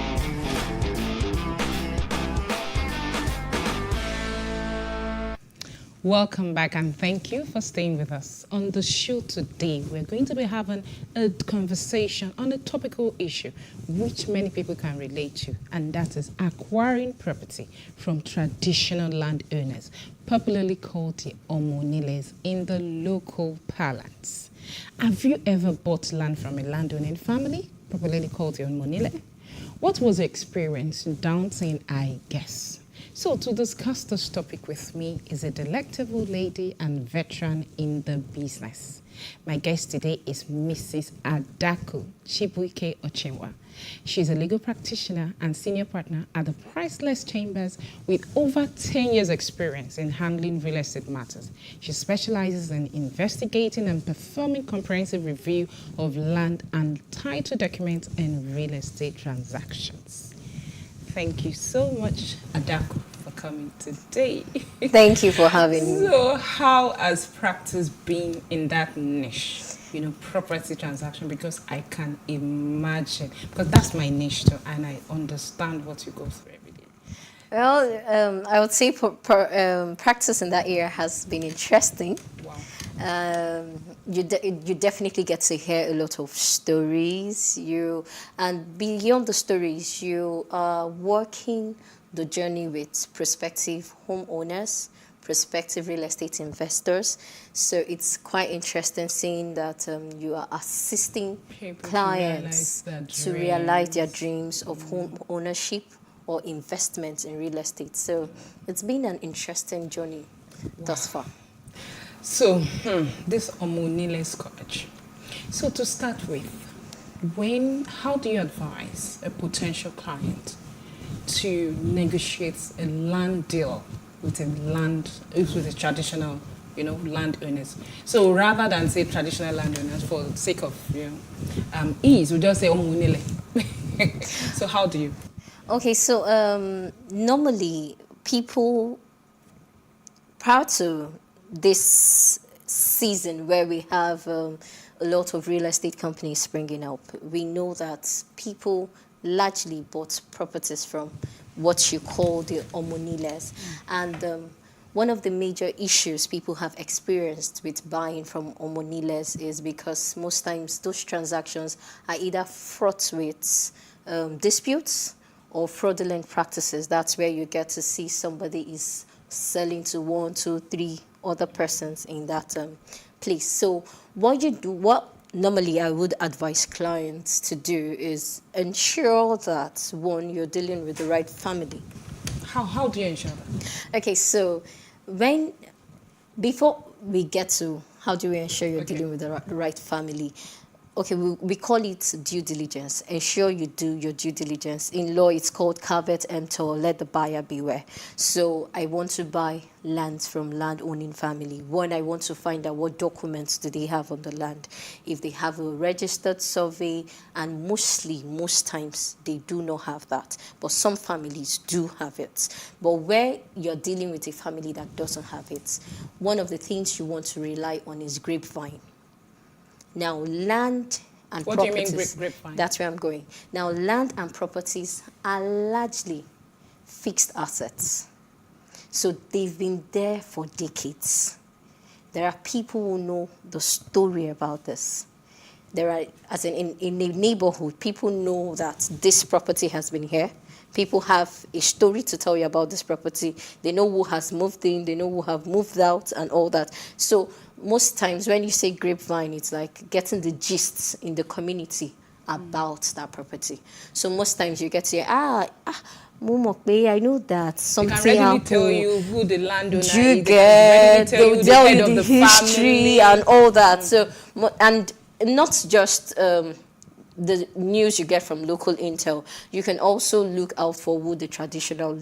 Welcome back and thank you for staying with us. On the show today, we're going to be having a conversation on a topical issue which many people can relate to, and that is acquiring property from traditional landowners, popularly called the Omoniles in the local parlance. Have you ever bought land from a landowning family, popularly called the Omonile? What was the experience? Daunting, I guess. So to discuss this topic with me is a delectable lady and veteran in the business. My guest today is Mrs. Adaku Chibuike Ochenwa. She's a legal practitioner and senior partner at the Priceless Chambers with over 10 years experience in handling real estate matters. She specializes in investigating and performing comprehensive review of land and title documents in real estate transactions. Thank you so much, Adaku, for coming today. Thank you for having me. So how has practice been in that niche? You know, property transaction, because I can imagine, because that's my niche too, and I understand what you go through every day. Well, I would say practice in that area has been interesting. Wow. You definitely get to hear a lot of stories. And beyond the stories, you are working the journey with prospective homeowners, prospective real estate investors. So it's quite interesting seeing that you are assisting people clients to realize their dreams of home ownership or investment in real estate. So it's been an interesting journey thus far. So this Omoniles College. So to start with, how do you advise a potential client to negotiate a land deal with a traditional, landowners? So rather than say traditional landowners for the sake of ease, we just say Omonile. So how do you? Okay, so normally people, prior to this season where we have a lot of real estate companies springing up, we know that people largely bought properties from what you call the Omoniles. And one of the major issues people have experienced with buying from Omoniles is because most times those transactions are either fraught with disputes or fraudulent practices. That's where you get to see somebody is selling to 1, 2, 3 other persons in that place. So what normally I would advise clients to do is ensure that, one, you're dealing with the right family. How do you ensure that? Okay, so before we get to How do we ensure you're dealing with the right family? Okay, we call it due diligence. Ensure you do your due diligence. In law, it's called caveat emptor, let the buyer beware. So I want to buy land from land-owning family. One, I want to find out what documents do they have on the land. If they have a registered survey, and most times, they do not have that. But some families do have it. But where you're dealing with a family that doesn't have it, one of the things you want to rely on is grapevine. Now, land and what properties. What do you mean grapevine? That's where I'm going. Now, land and properties are largely fixed assets. So they've been there for decades. There are people who know the story about this. There are, as in a neighborhood, people know that this property has been here. People have a story to tell you about this property. They know who has moved in, they know who have moved out and all that. So most times when you say grapevine, it's like getting the gists in the community about that property. So most times you get to say, Mumokbe, I know that something they can readily happened. tell you who the landowner is. You get, They'll tell you the history family. and all that. So, and not just the news you get from local intel, you can also look out for who the traditional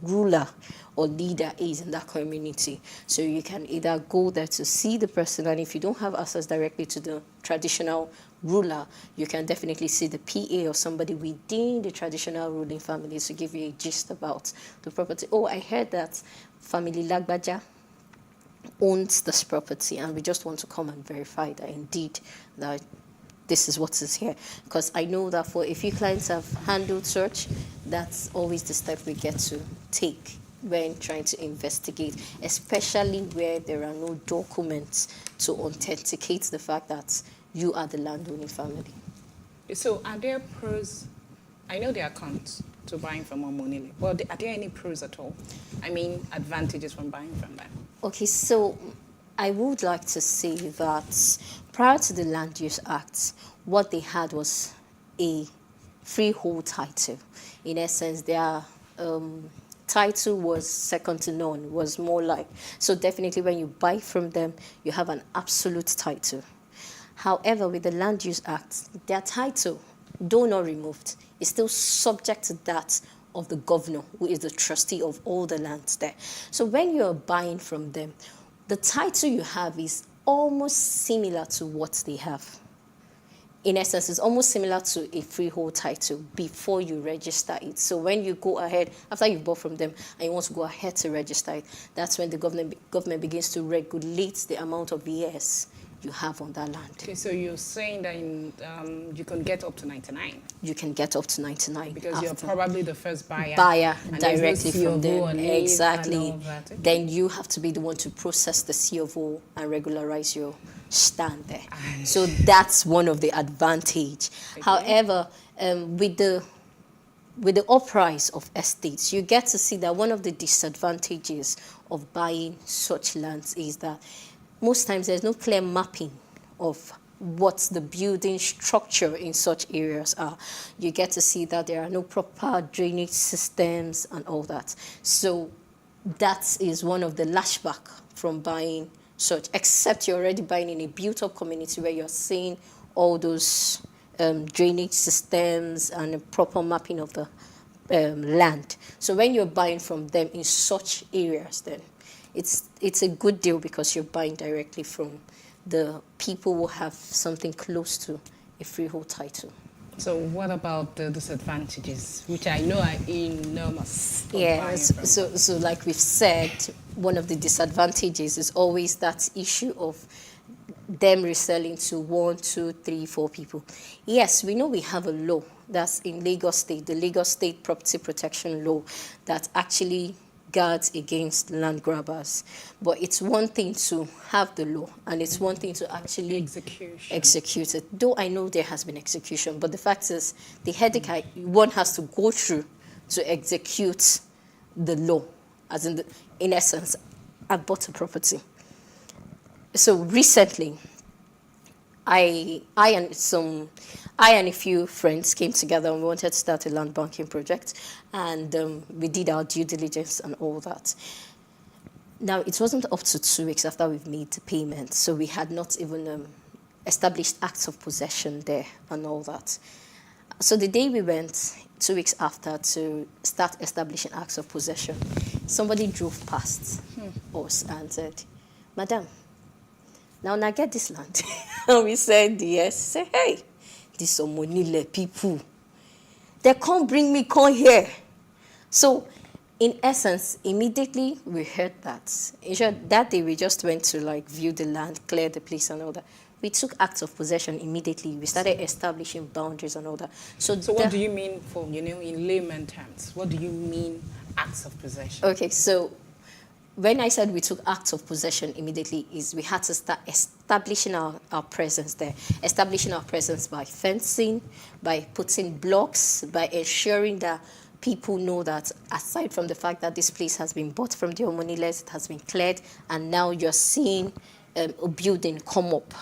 ruler or leader is in that community. So you can either go there to see the person, and if you don't have access directly to the traditional ruler, you can definitely see the PA or somebody within the traditional ruling family to give you a gist about the property. Oh, I heard that family Lagbaja owns this property, and we just want to come and verify that indeed that this is what is here. Because I know that for a few clients I've handled search, that's always the step we get to take when trying to investigate, especially where there are no documents to authenticate the fact that you are the landowning family. So are there pros? I know there are cons to buying from Omonile, but are there any pros at all? I mean, advantages from buying from them? Okay, so I would like to say that prior to the Land Use Act, what they had was a freehold title. In essence, their title was second to none, was more like, so definitely when you buy from them, you have an absolute title. However, with the Land Use Act, their title, though not removed, is still subject to that of the governor, who is the trustee of all the lands there. So when you're buying from them, the title you have is almost similar to what they have. In essence, it's almost similar to a freehold title before you register it. So when you go ahead, after you've bought from them and you want to go ahead to register it, that's when the government begins to regulate the amount of years you have on that land. Okay, so you're saying that you can get up to 99? You can get up to 99. Because you're probably the first buyer. Directly from them. Exactly. Okay. Then you have to be the one to process the C of O and regularize your stand there. So that's one of the advantage. Okay. However, with the uprise of estates, you get to see that one of the disadvantages of buying such lands is that most times there's no clear mapping of what the building structure in such areas are. You get to see that there are no proper drainage systems and all that. So that is one of the lashback from buying such, except you're already buying in a built-up community where you're seeing all those drainage systems and a proper mapping of the land. So when you're buying from them in such areas, then it's a good deal because you're buying directly from the people who have something close to a freehold title. So what about the disadvantages, which I know are enormous? Yes, so like we've said, one of the disadvantages is always that issue of them reselling to 1, 2, 3, 4 people. Yes, we know we have a law that's in Lagos State, the Lagos State Property Protection Law, that actually guards against land grabbers. But it's one thing to have the law, and it's one thing to actually execute it. Though I know there has been execution, but the fact is the headache one has to go through to execute the law, as in essence, I bought a property. So recently, I and a few friends came together and we wanted to start a land banking project, and we did our due diligence and all that. Now, it wasn't up to 2 weeks after we've made the payment, so we had not even established acts of possession there and all that. So the day we went, 2 weeks after, to start establishing acts of possession, somebody drove past us and said, "Madam, now get this land." And we said, "Yes." Say, "Hey, these Omonile people, they can't bring me, come here." So, in essence, immediately we heard that. In short, that day we just went to view the land, clear the place and all that. We took acts of possession immediately. We started establishing boundaries and all that. So what do you mean in layman terms? What do you mean acts of possession? Okay, so when I said we took acts of possession immediately, is we had to start establishing our presence there. Establishing our presence by fencing, by putting blocks, by ensuring that people know that aside from the fact that this place has been bought from the Omoniles, it has been cleared, and now you're seeing a building come up.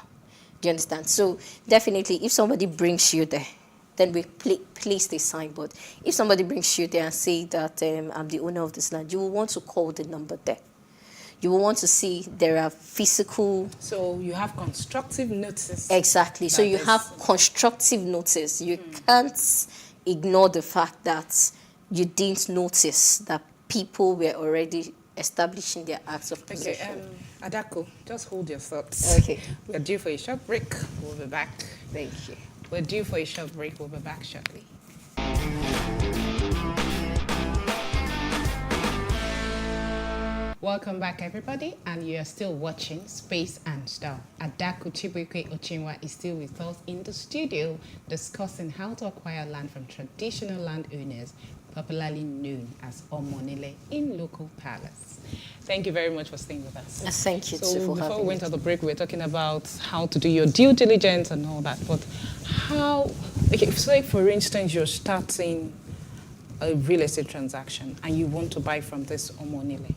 Do you understand? So definitely, if somebody brings you there, then we place the signboard. If somebody brings you there and say that I'm the owner of this land, you will want to call the number there. You will want to see there are physical... So you have constructive notice. Exactly. So you have constructive notice. You can't ignore the fact that you didn't notice that people were already establishing their acts of possession. Okay, Adako, just hold your thoughts. Okay. We're due for a short break. We'll be back. Thank you. We're due for a short break. We'll be back shortly. Welcome back, everybody, and you are still watching Space and Style. Adako Chibweke Ochinwa is still with us in the studio discussing how to acquire land from traditional landowners, popularly known as Omonile, in local palace. Thank you very much for staying with us. Thank you too for having me. Before we went on the break, we were talking about how to do your due diligence and all that, but say for instance, you're starting a real estate transaction and you want to buy from this Omonile.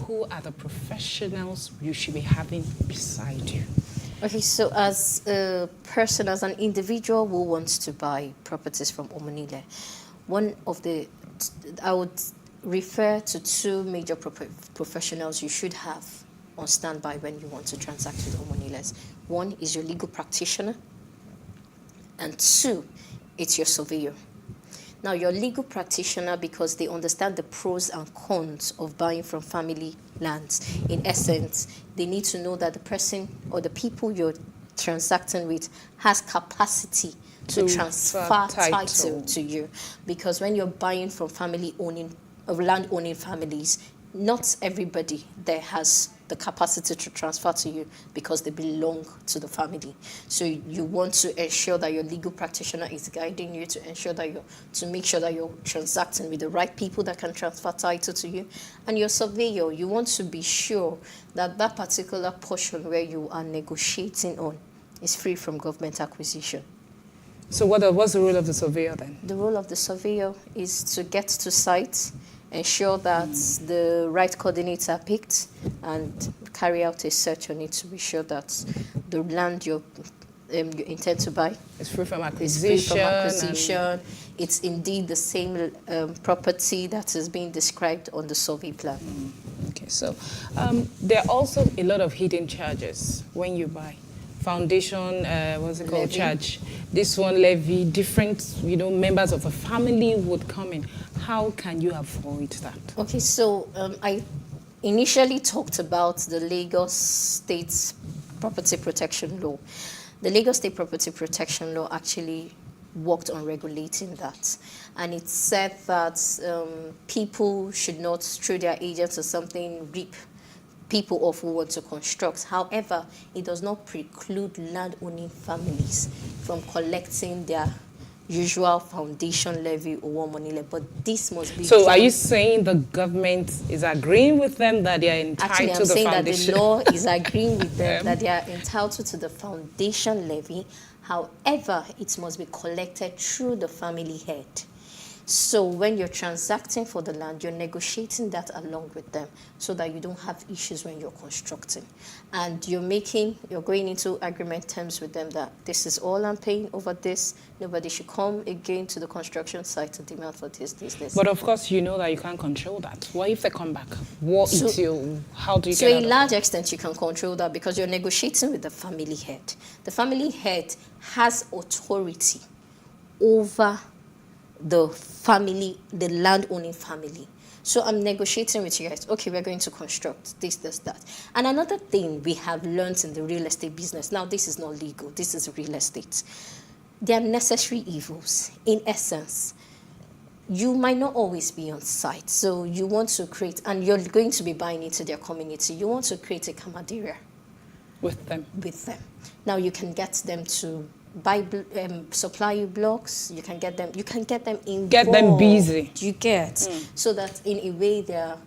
Who are the professionals you should be having beside you? Okay, so as a person, as an individual who wants to buy properties from Omonile, I would refer to 2 major professionals you should have on standby when you want to transact with Omoniles. 1 is your legal practitioner, and 2, it's your surveyor. Now, your legal practitioner, because they understand the pros and cons of buying from family lands. In essence, they need to know that the person or the people you're transacting with has capacity to transfer title to you. Because when you're buying from land-owning families, not everybody there has the capacity to transfer to you because they belong to the family. So you want to ensure that your legal practitioner is guiding you to make sure that you're transacting with the right people that can transfer title to you. And your surveyor, you want to be sure that that particular portion where you are negotiating on is free from government acquisition. So what's the role of the surveyor then? The role of the surveyor is to get to site, ensure that the right coordinates are picked, and carry out a search on it to be sure that the land you intend to buy is free from acquisition. It's indeed the same property that is being described on the survey plan. Okay, so there are also a lot of hidden charges when you buy. Foundation, charge. This one levy, different, members of a family would come in. How can you avoid that? Okay, so I initially talked about the Lagos State Property Protection Law. The Lagos State Property Protection Law actually worked on regulating that. And it said that people should not, through their agents or something, rip people off who want to construct. However, it does not preclude land-owning families from collecting their usual foundation levy or Omonile, but this must be... So are you saying the government is agreeing with them that they are entitled to the foundation? Actually, I'm saying that the law is agreeing with them that they are entitled to the foundation levy. However, it must be collected through the family head. So when you're transacting for the land, you're negotiating that along with them so that you don't have issues when you're constructing. And you're going into agreement terms with them that this is all I'm paying over this. Nobody should come again to the construction site to demand for this. But of course, you know that you can't control that. What if they come back? How do you So get out a of large extent, you can control that because you're negotiating with the family head. The family head has authority over the family, the land-owning family. So I'm negotiating with you guys. Okay, we're going to construct this, that. And another thing we have learned in the real estate business, now this is not legal, this is real estate. There are necessary evils. In essence, you might not always be on site. So you want to create, and you're going to be buying into their community, you want to create a camaraderie with them. Now you can get them to supply you blocks. You can get them involved. Get them busy. You get so that in a way they're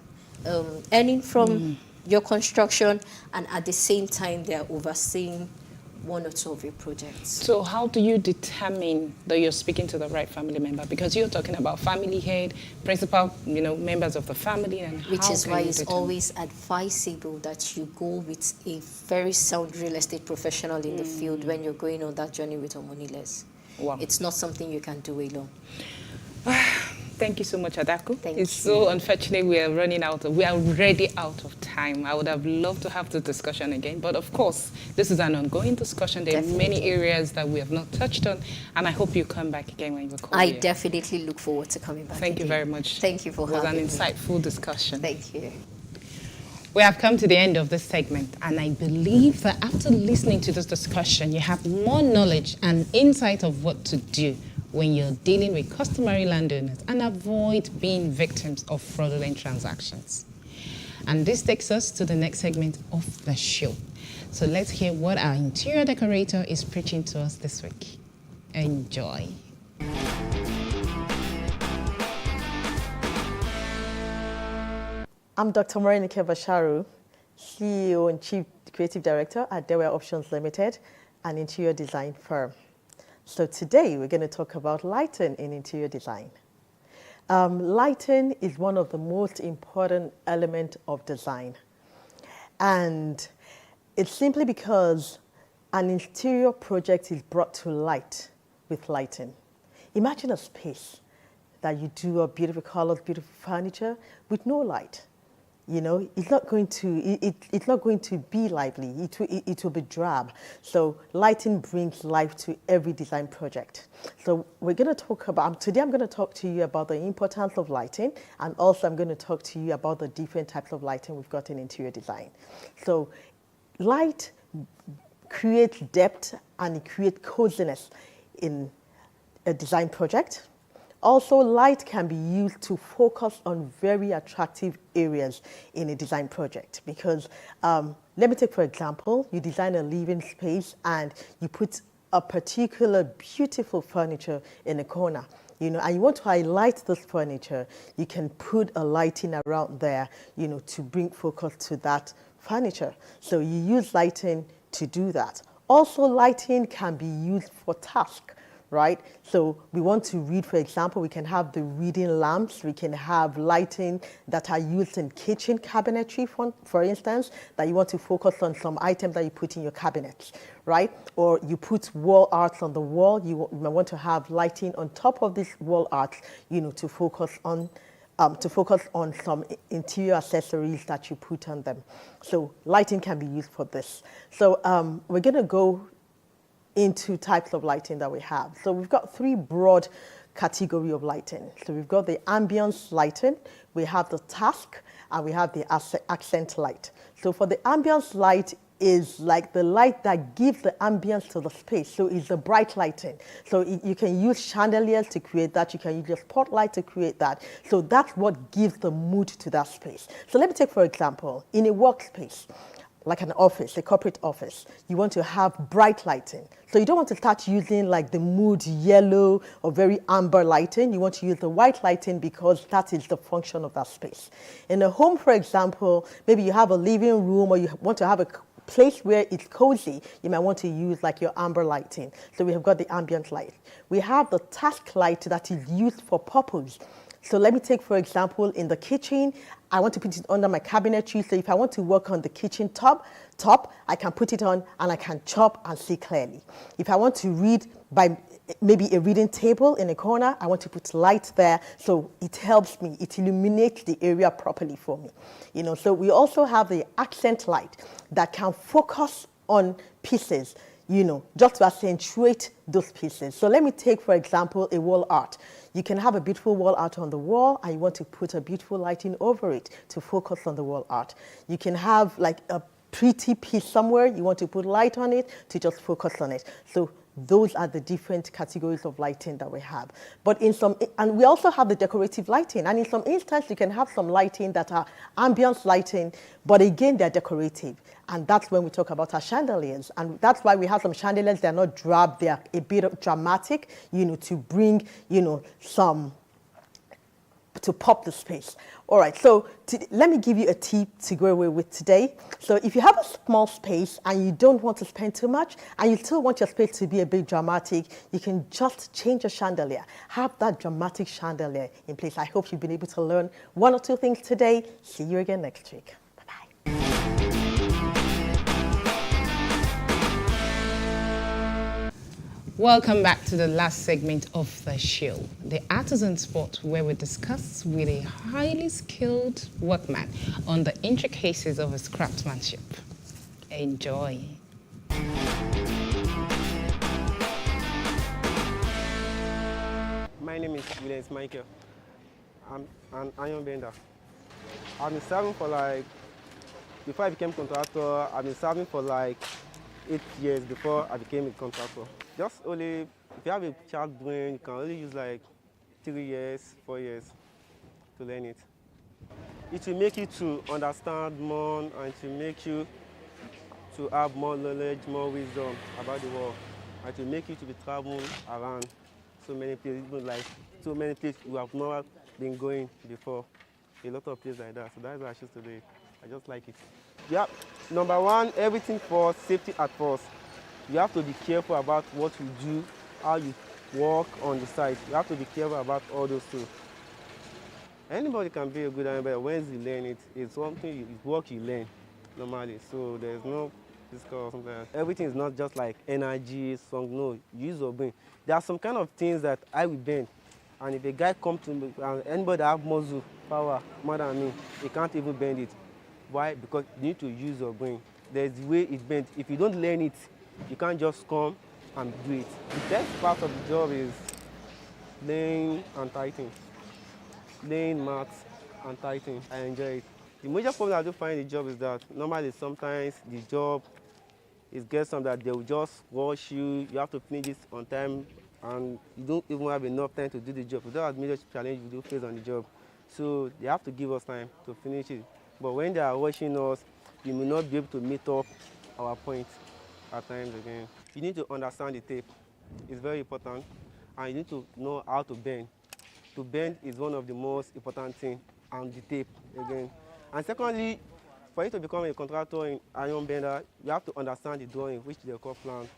earning from your construction, and at the same time they're overseeing one or two of your projects. So how do you determine that you're speaking to the right family member? Because you're talking about family head, principal, members of the family, and which is why it's always advisable that you go with a very sound real estate professional in the field when you're going on that journey with Omoniless. Wow. It's not something you can do alone. Thank you so much, Adaku. Thank it's you. so unfortunate we are already out of time. I would have loved to have the discussion again, but of course, this is an ongoing discussion. There are many areas that we have not touched on, and I hope you come back again when you call. I definitely look forward to coming back. Thank you very much. Thank you for having me. It was an insightful discussion. Thank you. We have come to the end of this segment, and I believe that after listening to this discussion, you have more knowledge and insight of what to do when you're dealing with customary landowners and avoid being victims of fraudulent transactions. And this takes us to the next segment of the show. So let's hear what our interior decorator is preaching to us this week. Enjoy. I'm Dr. Morenike Basharu, CEO and Chief Creative Director at Dewey Options Limited, an interior design firm. So today we're going to talk about lighting in interior design. Lighting is one of the most important elements of design. And it's simply because an interior project is brought to light with lighting. Imagine a space that you do a beautiful colors, beautiful furniture with no light. It's not going to be lively. It will be drab. So lighting brings life to every design project. So we're going to talk about, today I'm going to talk to you about the importance of lighting, and also I'm going to talk to you about the different types of lighting we've got in interior design. So light creates depth and it creates coziness in a design project. Also, light can be used to focus on very attractive areas in a design project because, let me take for example, you design a living space and you put a particular beautiful furniture in a corner, and you want to highlight this furniture, you can put a lighting around there, to bring focus to that furniture. So you use lighting to do that. Also, lighting can be used for tasks. Right? So we want to read, for example, we can have the reading lamps, we can have lighting that are used in kitchen cabinetry, for instance, that you want to focus on some items that you put in your cabinets, right? Or you put wall arts on the wall, you might want to have lighting on top of this wall art, to focus on some interior accessories that you put on them. So lighting can be used for this. So we're going to go into types of lighting that we have. So we've got three broad categories of lighting. So we've got the ambience lighting, we have the task, and we have the accent light. So for the ambience light is like the light that gives the ambience to the space. So it's a bright lighting. So you can use chandeliers to create that. You can use your spotlight to create that. So that's what gives the mood to that space. So let me take, for example, in a workspace, like an office, a corporate office, you want to have bright lighting. So you don't want to start using like the mood yellow or very amber lighting. You want to use the white lighting because that is the function of that space. In a home, for example, maybe you have a living room or you want to have a place where it's cozy, you might want to use like your amber lighting. So we have got the ambient light. We have the task light that is used for purpose. So let me take, for example, in the kitchen, I want to put it under my cabinetry. So if I want to work on the kitchen top, I can put it on and I can chop and see clearly. If I want to read by maybe a reading table in a corner, I want to put light there so it helps me, it illuminates the area properly for me. You know, so we also have the accent light that can focus on pieces, you know, just to accentuate those pieces. So let me take, for example, a wall art. You can have a beautiful wall art on the wall and you want to put a beautiful lighting over it to focus on the wall art. You can have like a pretty piece somewhere, you want to put light on it to just focus on it. So those are the different categories of lighting that we have. But and we also have the decorative lighting. And in some instances, you can have some lighting that are ambient lighting, but again, they're decorative. And that's when we talk about our chandeliers. And that's why we have some chandeliers, they're not drab, they're a bit dramatic, you know, to bring, you know, to pop the space. All right, so let me give you a tip to go away with today. So if you have a small space and you don't want to spend too much and you still want your space to be a bit dramatic, you can just change your chandelier. Have that dramatic chandelier in place. I hope you've been able to learn one or two things today. See you again next week. Welcome back to the last segment of the show, the artisan spot, where we discuss with a highly skilled workman on the intricacies of his craftsmanship. Enjoy. My name is Williams Michael. I'm an iron bender. I've been serving for before I became contractor, I've been serving for 8 years before I became a contractor. Just only, if you have a child brain, you can only use 3 years, 4 years to learn it. It will make you to understand more and to make you to have more knowledge, more wisdom about the world. And to make you to be traveling around so many places, even so many places you have not been going before. A lot of places like that. So that's why I choose to do it. I just like it. Yeah, number one, everything for safety at first. You have to be careful about what you do, how you work on the site. You have to be careful about all those things. Anybody can be a good iron bender once you learn it. It's something, it's work you learn normally. So there's no physical or something like that. Everything is not just like energy, song, no, use your brain. There are some kind of things that I will bend. And if a guy comes to me, and anybody that have muscle power more than me, he can't even bend it. Why? Because you need to use your brain. There's the way it's bent. If you don't learn it, you can't just come and do it. The best part of the job is laying and tightening. Laying mats and tightening. I enjoy it. The major problem I do find in the job is that normally sometimes the job is get some that they will just rush you. You have to finish it on time and you don't even have enough time to do the job. So that's a major challenge we do face on the job. So they have to give us time to finish it. But when they are rushing us, we may not be able to meet up our point at times again. You need to understand the tape. It's very important. And you need to know how to bend. To bend is one of the most important things, and the tape again. And secondly, for you to become a contractor in iron bender, you have to understand the drawing, which they call plan,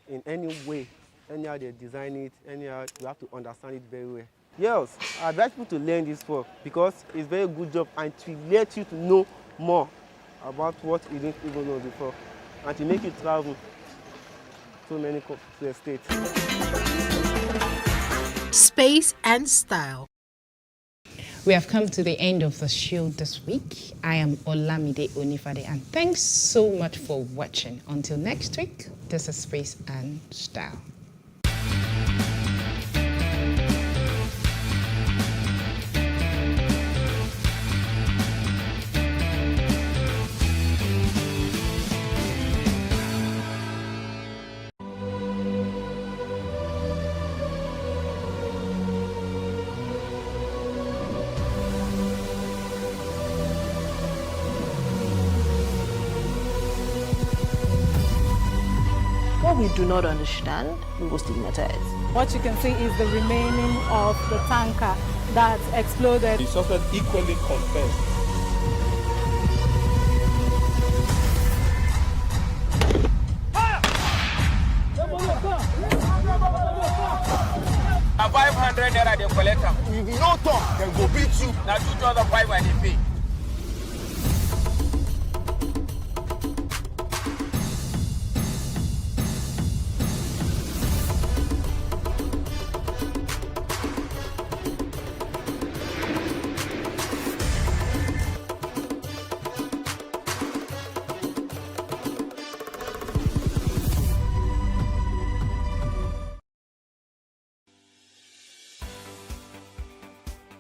in any way. Anyhow they design it, anyhow you have to understand it very well. Yes, I advise people to learn this work because it's a very good job and to let you to know more about what you didn't even know before and to make you travel to many states. Space and style. We have come to the end of the show this week. I am Olamide Onifade, and thanks so much for watching. Until next week, this is Space and Style. What we do not understand, we will stigmatize. What you can see is the remaining of the tanker that exploded. The suspect equally confessed. naira they collect them. If you don't talk, then go beat you. Now 2,500 when they pay.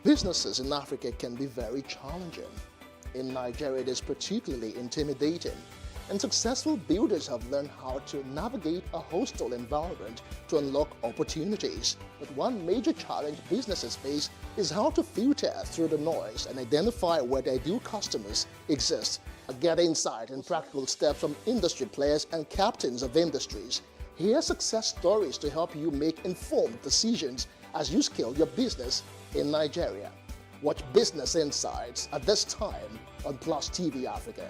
Businesses in Africa can be very challenging. In Nigeria, it is particularly intimidating, and successful builders have learned how to navigate a hostile environment to unlock opportunities. But one major challenge businesses face is how to filter through the noise and identify where their ideal customers exist. Get insight and practical steps from industry players and captains of industries. Hear success stories to help you make informed decisions as you scale your business in Nigeria. Watch Business Insights at this time on PlusTvAfrica.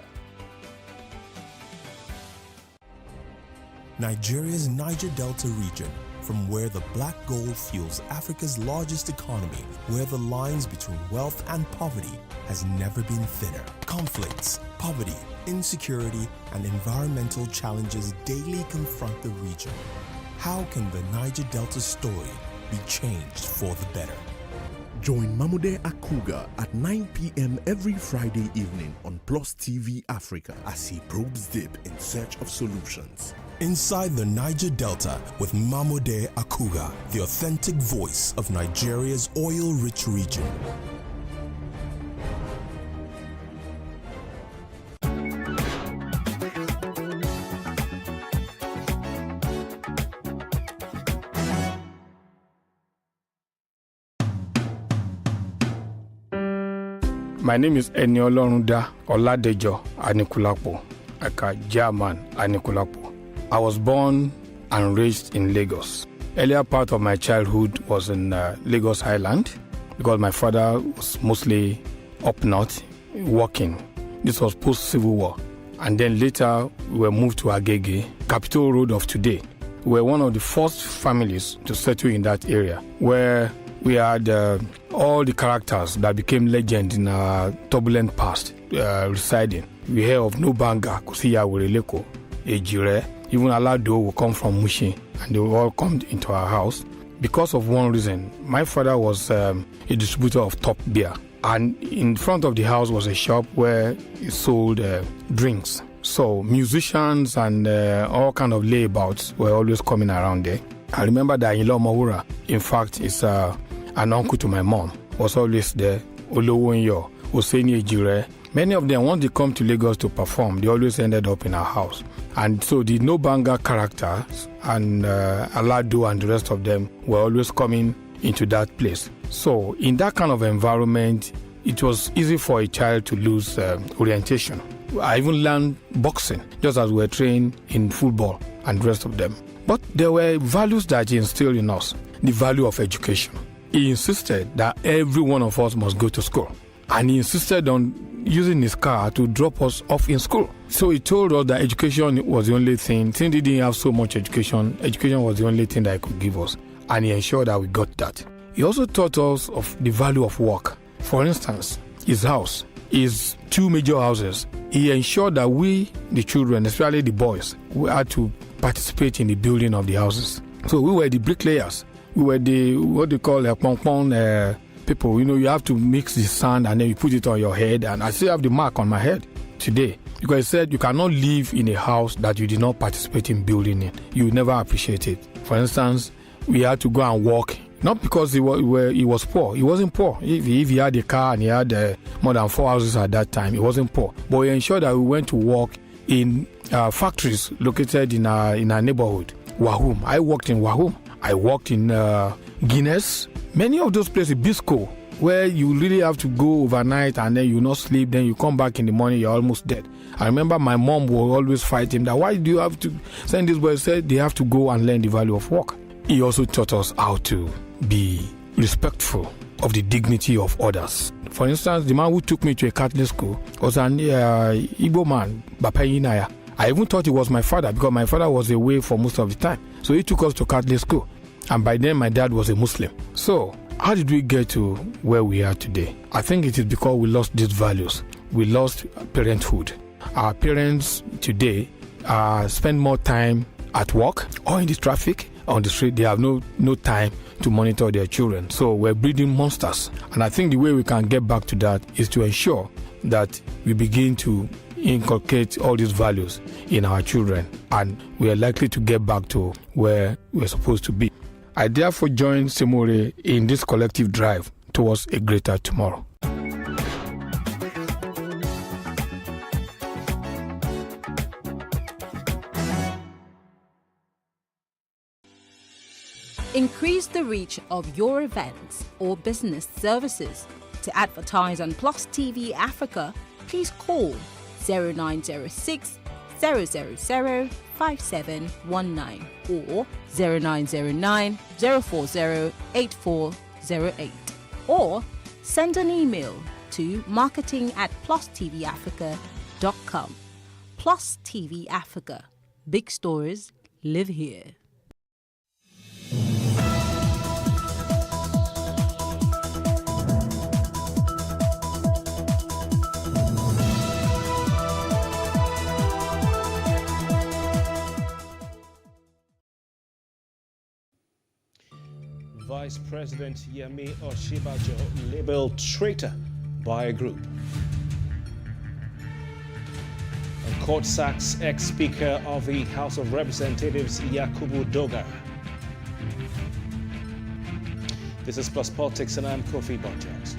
Nigeria's Niger Delta region, from where the black gold fuels Africa's largest economy, where the lines between wealth and poverty has never been thinner. Conflicts, poverty, insecurity, and environmental challenges daily confront the region. How can the Niger Delta story be changed for the better? Join Mamude Akuga at 9 p.m. every Friday evening on PlusTvAfrica as he probes deep in search of solutions. Inside the Niger Delta with Mamude Akuga, the authentic voice of Nigeria's oil-rich region. My name is Eniolorunda Oladejo Anikulapo, aka German Anikulapo. I was born and raised in Lagos. Earlier part of my childhood was in Lagos Highland because my father was mostly up north working. This was post-Civil War. And then later we were moved to Agege, Capital Road of today. We were one of the first families to settle in that area where we had all the characters that became legend in our turbulent past residing. We hear of Nubanga, Kusiya Wereleko, Ejire, even Alado will come from Mushin, and they will all come into our house. Because of one reason, my father was a distributor of top beer, and in front of the house was a shop where he sold drinks. So musicians and all kind of layabouts were always coming around there. I remember that Ilo Mawura, in fact, is an uncle to my mom, was always there. Olowonyo, Oseni Ejire. Many of them, once they come to Lagos to perform, they always ended up in our house. And so the Nobanga characters and Alado and the rest of them were always coming into that place. So in that kind of environment, it was easy for a child to lose orientation. I even learned boxing, just as we were trained in football and the rest of them. But there were values that he instilled in us, the value of education. He insisted that every one of us must go to school. And he insisted on using his car to drop us off in school. So he told us that education was the only thing. Since he didn't have so much education was the only thing that he could give us. And he ensured that we got that. He also taught us of the value of work. For instance, his house, his two major houses, he ensured that we, the children, especially the boys, we had to participate in the building of the houses. So we were the bricklayers. We were the, what they call pong people. You know, you have to mix the sand and then you put it on your head. And I still have the mark on my head today. Because he said you cannot live in a house that you did not participate in building it. You will never appreciate it. For instance, we had to go and walk. Not because he was poor. He wasn't poor. If he had a car and he had more than 4 houses at that time, he wasn't poor. But he ensured that we went to work in factories located in our neighborhood. Wahum. I worked in Wahum. I worked in Guinness. Many of those places, Bisco, where you really have to go overnight and then you not sleep, then you come back in the morning, you're almost dead. I remember my mom would always fight him that why do you have to send these boys? Said they have to go and learn the value of work. He also taught us how to be respectful of the dignity of others. For instance, the man who took me to a Catholic school was an Igbo man, Bapayinaya. I even thought he was my father because my father was away for most of the time. So he took us to Catholic school. And by then, my dad was a Muslim. So How did we get to where we are today? I think it is because we lost these values. We lost parenthood. Our parents today spend more time at work or in the traffic, on the street. They have no time to monitor their children. So we're breeding monsters. And I think the way we can get back to that is to ensure that we begin to inculcate all these values in our children, and we are likely to get back to where we're supposed to be. I therefore join Semore in this collective drive towards a greater tomorrow. Increase the reach of your events or business services. To advertise on Plus TV Africa, please call 0906 000 5719 or 0909 040 8408, or send an email to marketing@plustvafrica.com. Plus TV Africa. Big stories live here. Vice President Yemi Osinbajo labeled traitor by a group. And court sacks ex-Speaker of the House of Representatives Yakubu Dogara. This is Plus Politics, and I'm Kofi Bonjones.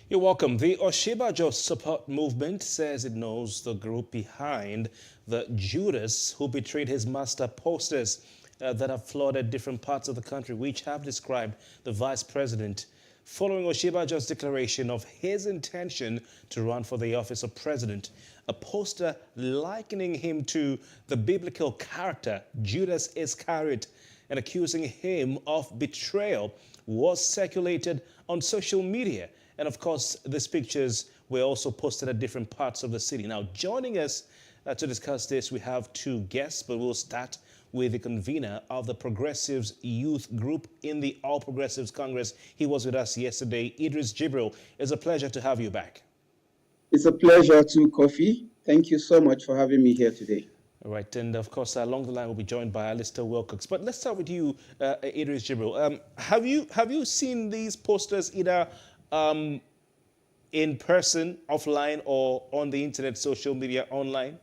You're welcome. The Osinbajo support movement says it knows the group behind the Judas who betrayed his master posters that have flooded different parts of the country, which have described the vice president following Osinbajo's declaration of his intention to run for the office of president. A poster likening him to the biblical character Judas Iscariot and accusing him of betrayal was circulated on social media. And of course, these pictures were also posted at different parts of the city. Now, joining us to discuss this, we have two guests, but we'll start with the convener of the Progressives Youth Group in the All Progressives Congress. He was with us yesterday. Idris Jibril, it's a pleasure to have you back. It's a pleasure too, Kofi. Thank you so much for having me here today. All right, and of course, along the line, we'll be joined by Alistair Wilcox. But let's start with you, Idris Jibril. Have you seen these posters either in person, offline, or on the internet, social media, online?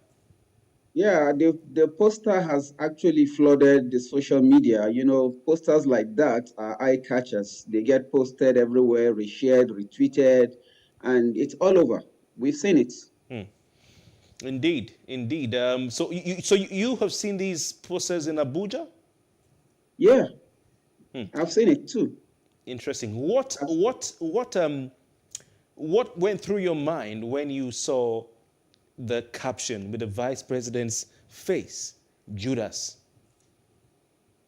Yeah, the poster has actually flooded the social media. You know, posters like that are eye catchers. They get posted everywhere, reshared, retweeted, and it's all over. We've seen it. Indeed, indeed. So you have seen these posters in Abuja? Yeah, I've seen it too. Interesting. What went through your mind when you saw the caption with the vice president's face, Judas?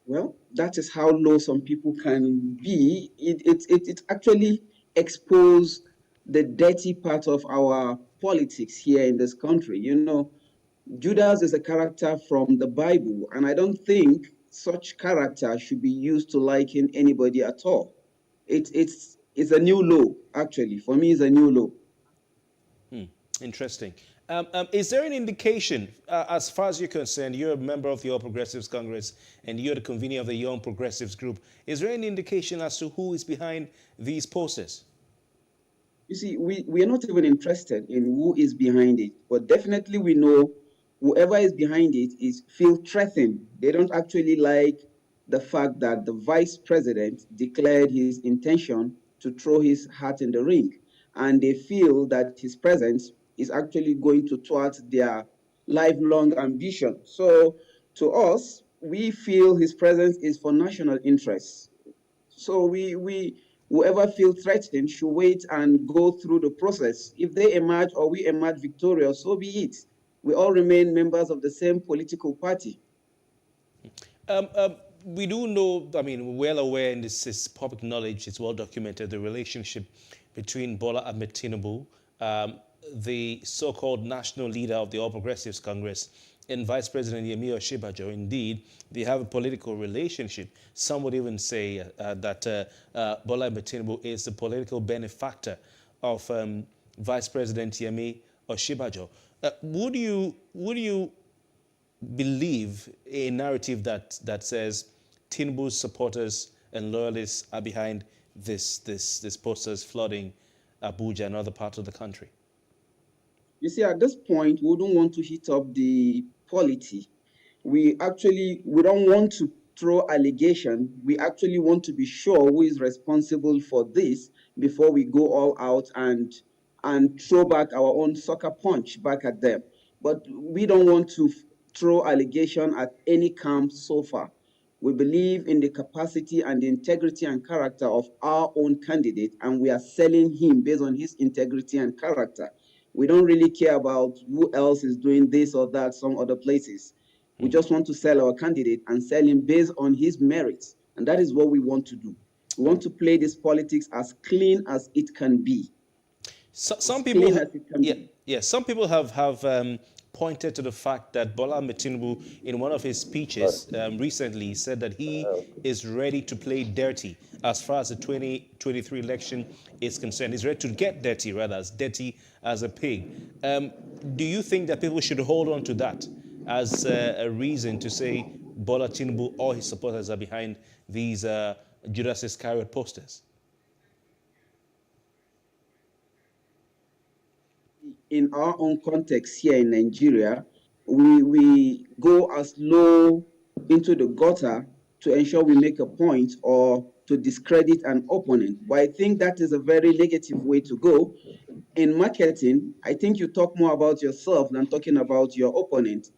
Well, that is how low some people can be. It actually exposed the dirty part of our politics here in this country. You know, Judas is a character from the Bible, and I don't think such character should be used to liken anybody at all. It's a new low, actually. For me, it's a new low. Interesting. Is there an indication, as far as you're concerned, you're a member of the All Progressives Congress and you're the convener of the Young Progressives Group, is there any indication as to who is behind these posters? You see, we are not even interested in who is behind it, but definitely we know whoever is behind it feel threatened. They don't actually like the fact that the vice president declared his intention to throw his hat in the ring, and they feel that his presence is actually going to thwart their lifelong ambition. So to us, we feel his presence is for national interests. So whoever feels threatened should wait and go through the process. If they emerge or we emerge victorious, so be it. We all remain members of the same political party. We do know, I mean, we're well aware, and this is public knowledge, it's well documented, the relationship between Bola Ahmed Tinubu, the so-called national leader of the All Progressives Congress, and Vice President Yemi Osinbajo. Indeed, they have a political relationship. Some would even say that Bola Ahmed Tinubu is the political benefactor of Vice President Yemi Osinbajo. Would you believe a narrative that says Tinubu's supporters and loyalists are behind this posters flooding Abuja and other parts of the country? You see, at this point, we don't want to heat up the polity. We don't want to throw allegation. We actually want to be sure who is responsible for this before we go all out and throw back our own sucker punch back at them. But we don't want to throw allegation at any camp so far. We believe in the capacity and the integrity and character of our own candidate, and we are selling him based on his integrity and character. We don't really care about who else is doing this or that some other places. We just want to sell our candidate and sell him based on his merits. And that is what we want to do. We want to play this politics as clean as it can be. Some people have pointed to the fact that Bola Ahmed Tinubu, in one of his speeches recently, said that he is ready to play dirty as far as the 2023 election is concerned. He's ready to get dirty, rather, as dirty as a pig. Do you think that people should hold on to that as a reason to say Bola Tinubu or his supporters are behind these Judas Iscariot posters? In our own context here in Nigeria, we go as low into the gutter to ensure we make a point or to discredit an opponent. But I think that is a very negative way to go. In marketing, I think you talk more about yourself than talking about your opponent.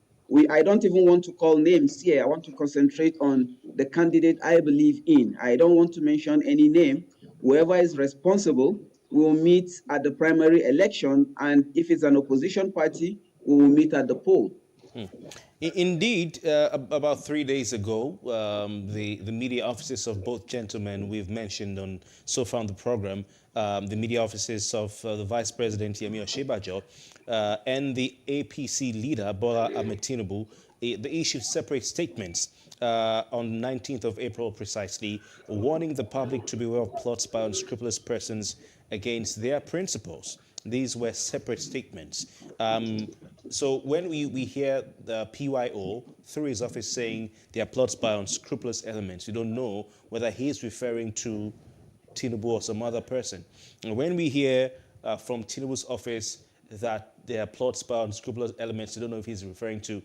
I don't even want to call names here. I want to concentrate on the candidate I believe in. I don't want to mention any name. Whoever is responsible, we will meet at the primary election, and if it's an opposition party, we will meet at the poll. Indeed, about 3 days ago, the media offices of both gentlemen we've mentioned so far on the program, the media offices of the Vice President Yemi Osinbajo and the APC leader Bola Ahmed Tinubu, they issued separate statements on 19th of April precisely, warning the public to beware of plots by unscrupulous persons against their principles. These were separate statements. So when we hear the PYO through his office saying there are plots by unscrupulous elements, we don't know whether he's referring to Tinubu or some other person. And when we hear from Tinubu's office that there are plots by unscrupulous elements, we don't know if he's referring to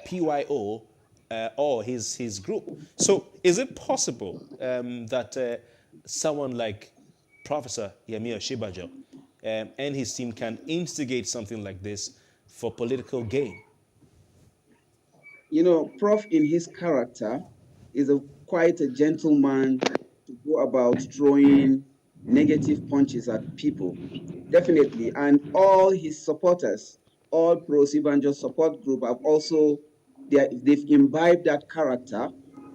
PYO or his group. So is it possible that someone like Professor Yemi Osinbajo and his team can instigate something like this for political gain? You know, Prof in his character is quite a gentleman to go about throwing negative punches at people. Definitely. And all his supporters, all pro-Osinbajo support group have also, they've imbibed that character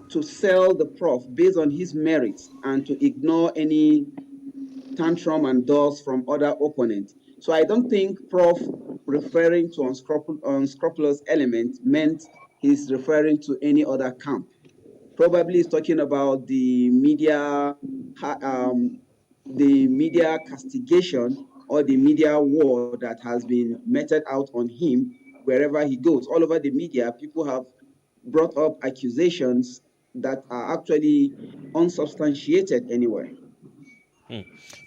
to sell the Prof based on his merits and to ignore any tantrum and dulls from other opponents. So I don't think Prof referring to unscrupulous element meant he's referring to any other camp. Probably he's talking about the media castigation or the media war that has been meted out on him wherever he goes. All over the media, people have brought up accusations that are actually unsubstantiated anywhere.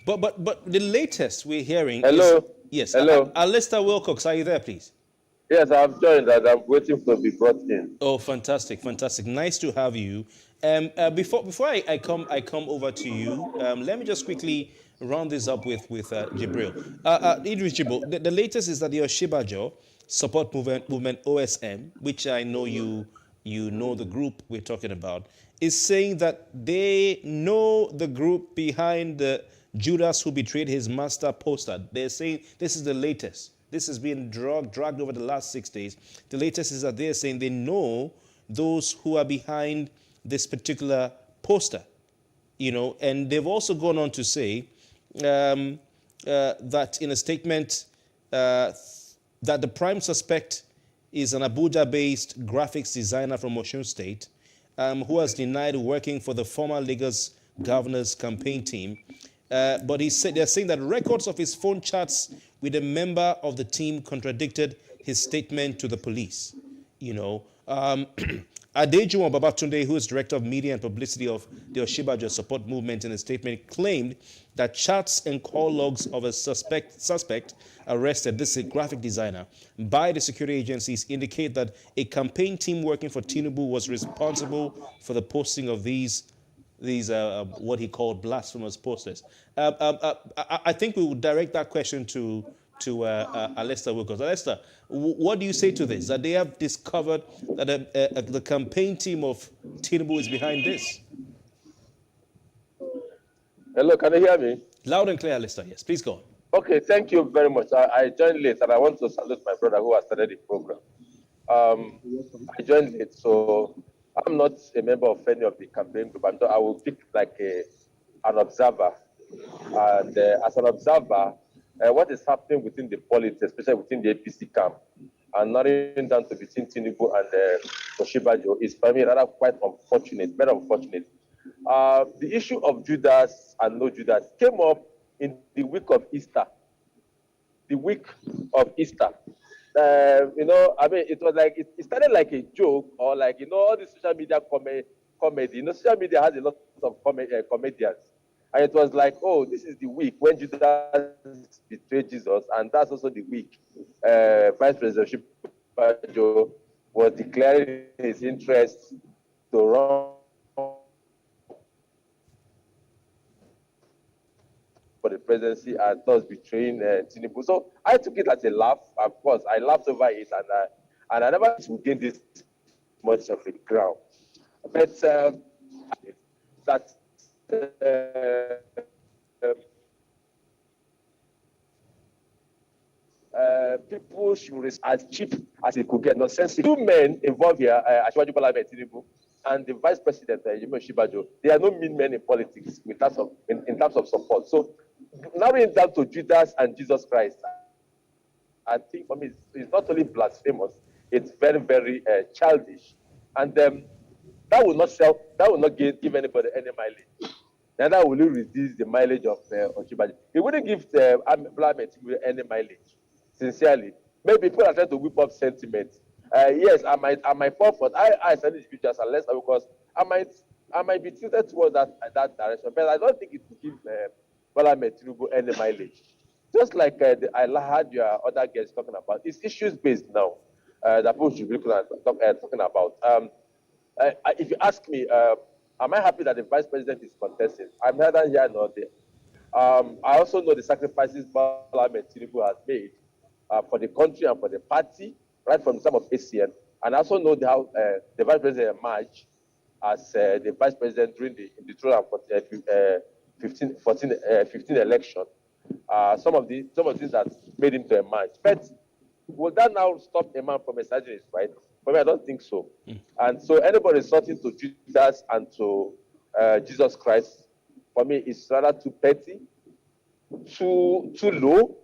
But the latest we're hearing Hello? is... Yes. Hello? Alistair Wilcox, are you there, please? Yes, I've joined and I'm waiting to be brought in. Oh, fantastic, fantastic. Nice to have you. Before I come over to you, let me just quickly round this up with Jibril. Idris Jibril, the latest is that the Osinbajo support movement OSM, which I know you know the group we're talking about, is saying that they know the group behind the Judas who betrayed his master poster. They're saying this is the latest this has been dragged over the last 6 days. The latest is that they're saying they know those who are behind this particular poster, and they've also gone on to say that in a statement that the prime suspect is an Abuja-based graphics designer from Osun State who has denied working for the former Lagos governor's campaign team. But they're saying that records of his phone chats with a member of the team contradicted his statement to the police. Adejuwon Babatunde, who is director of media and publicity of the Oshibajo support movement, in a statement claimed that chats and call logs of a suspect arrested, this is a graphic designer, by the security agencies indicate that a campaign team working for Tinubu was responsible for the posting of these what he called blasphemous posters. I think we will direct that question to Alester Wilcox. Alester, what do you say to this? That they have discovered that the campaign team of Tinubu is behind this? Hello, can you hear me? Loud and clear, Alester. Yes, please go on. Okay, thank you very much. I joined late, and I want to salute my brother who has started the program. I joined late, so I'm not a member of any of the campaign group. I will pick like an observer. And as an observer, what is happening within the politics, especially within the APC camp, and narrowing down to between Tinubu and Oshibajo is, for me, rather quite unfortunate, very unfortunate. The issue of Judas and no Judas came up in the week of Easter. The week of Easter. It was like, it started like a joke, or like, all the social media comedy. Social media has a lot of comedians. And it was like, oh, this is the week when Judas betrayed Jesus, and that's also the week Vice President Oshibajo was declaring his interest to run for the presidency and thus betraying Tinubu. So I took it as a laugh. Of course, I laughed over it, and I never gained this much of the ground. But that people should risk as cheap as it could get. Nonsense. Two men involved here, Asiwaju Bola Ahmed Tinubu and the Vice President, Yemi Oshibajo. They are no mean men in politics in terms of support. So narrowing down to Judas and Jesus Christ, I think for me it's not only blasphemous, it's very, very childish, and that will not give anybody any mileage. Neither will it reduce the mileage of Oshibajo. It wouldn't give Bola Ahmed Tinubu any mileage. Sincerely, maybe people are trying to whip up sentiment. Yes, I might fall for it. I study scriptures unless because I might be tilted towards that direction, but I don't think it will give Bola Ahmed Tinubu any mileage. Just like I heard your other guests talking about, it's issues based now that people should be talking about. If you ask me, am I happy that the Vice President is contesting? I'm neither here nor there. I also know the sacrifices Bola Ahmed Tinubu has made for the country and for the party, right from the time of ACN. And I also know how the Vice President emerged as the Vice President during the 2015 election. Some of the things that made him to emerge. But will that now stop a man from exercising his right? For me, I don't think so. And so anybody sorting to Judas and to Jesus Christ, for me, it's rather too petty, too low,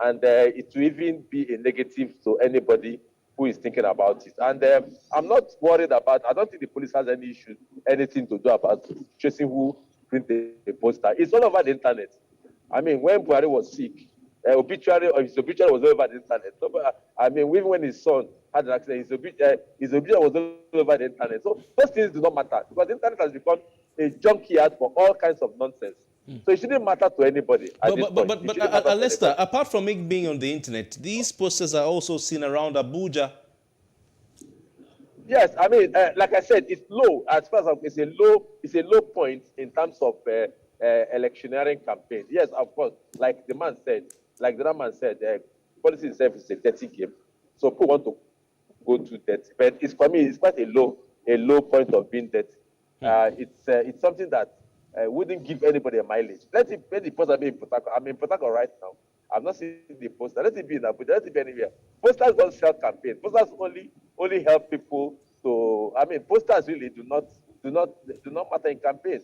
and it will even be a negative to anybody who is thinking about it. And I'm not worried about, I don't think the police has anything to do about tracing who printed the poster. It's all over the internet. I mean, when Buhari was sick, his obituary was all over the internet. So, even when his son had an accident, his obituary was all over the internet. So those things do not matter because the internet has become a junkyard for all kinds of nonsense. So it shouldn't matter to anybody. But Alester, apart from it being on the internet, these posters are also seen around Abuja. Yes, like I said, it's low. As far as it's a low point in terms of electioneering campaign. Yes, of course, like the other man said, policy itself is a dirty game. So people want to go to dirty. But for me, it's quite a low point of being dirty. It's something that wouldn't give anybody a mileage. Let the poster be in Port Harcourt. I'm in Port Harcourt right now. I've not seen the poster. Let it be in Abuja. Let it be anywhere. Posters don't sell campaign. Posters only help people to. I mean, posters really do not matter in campaign.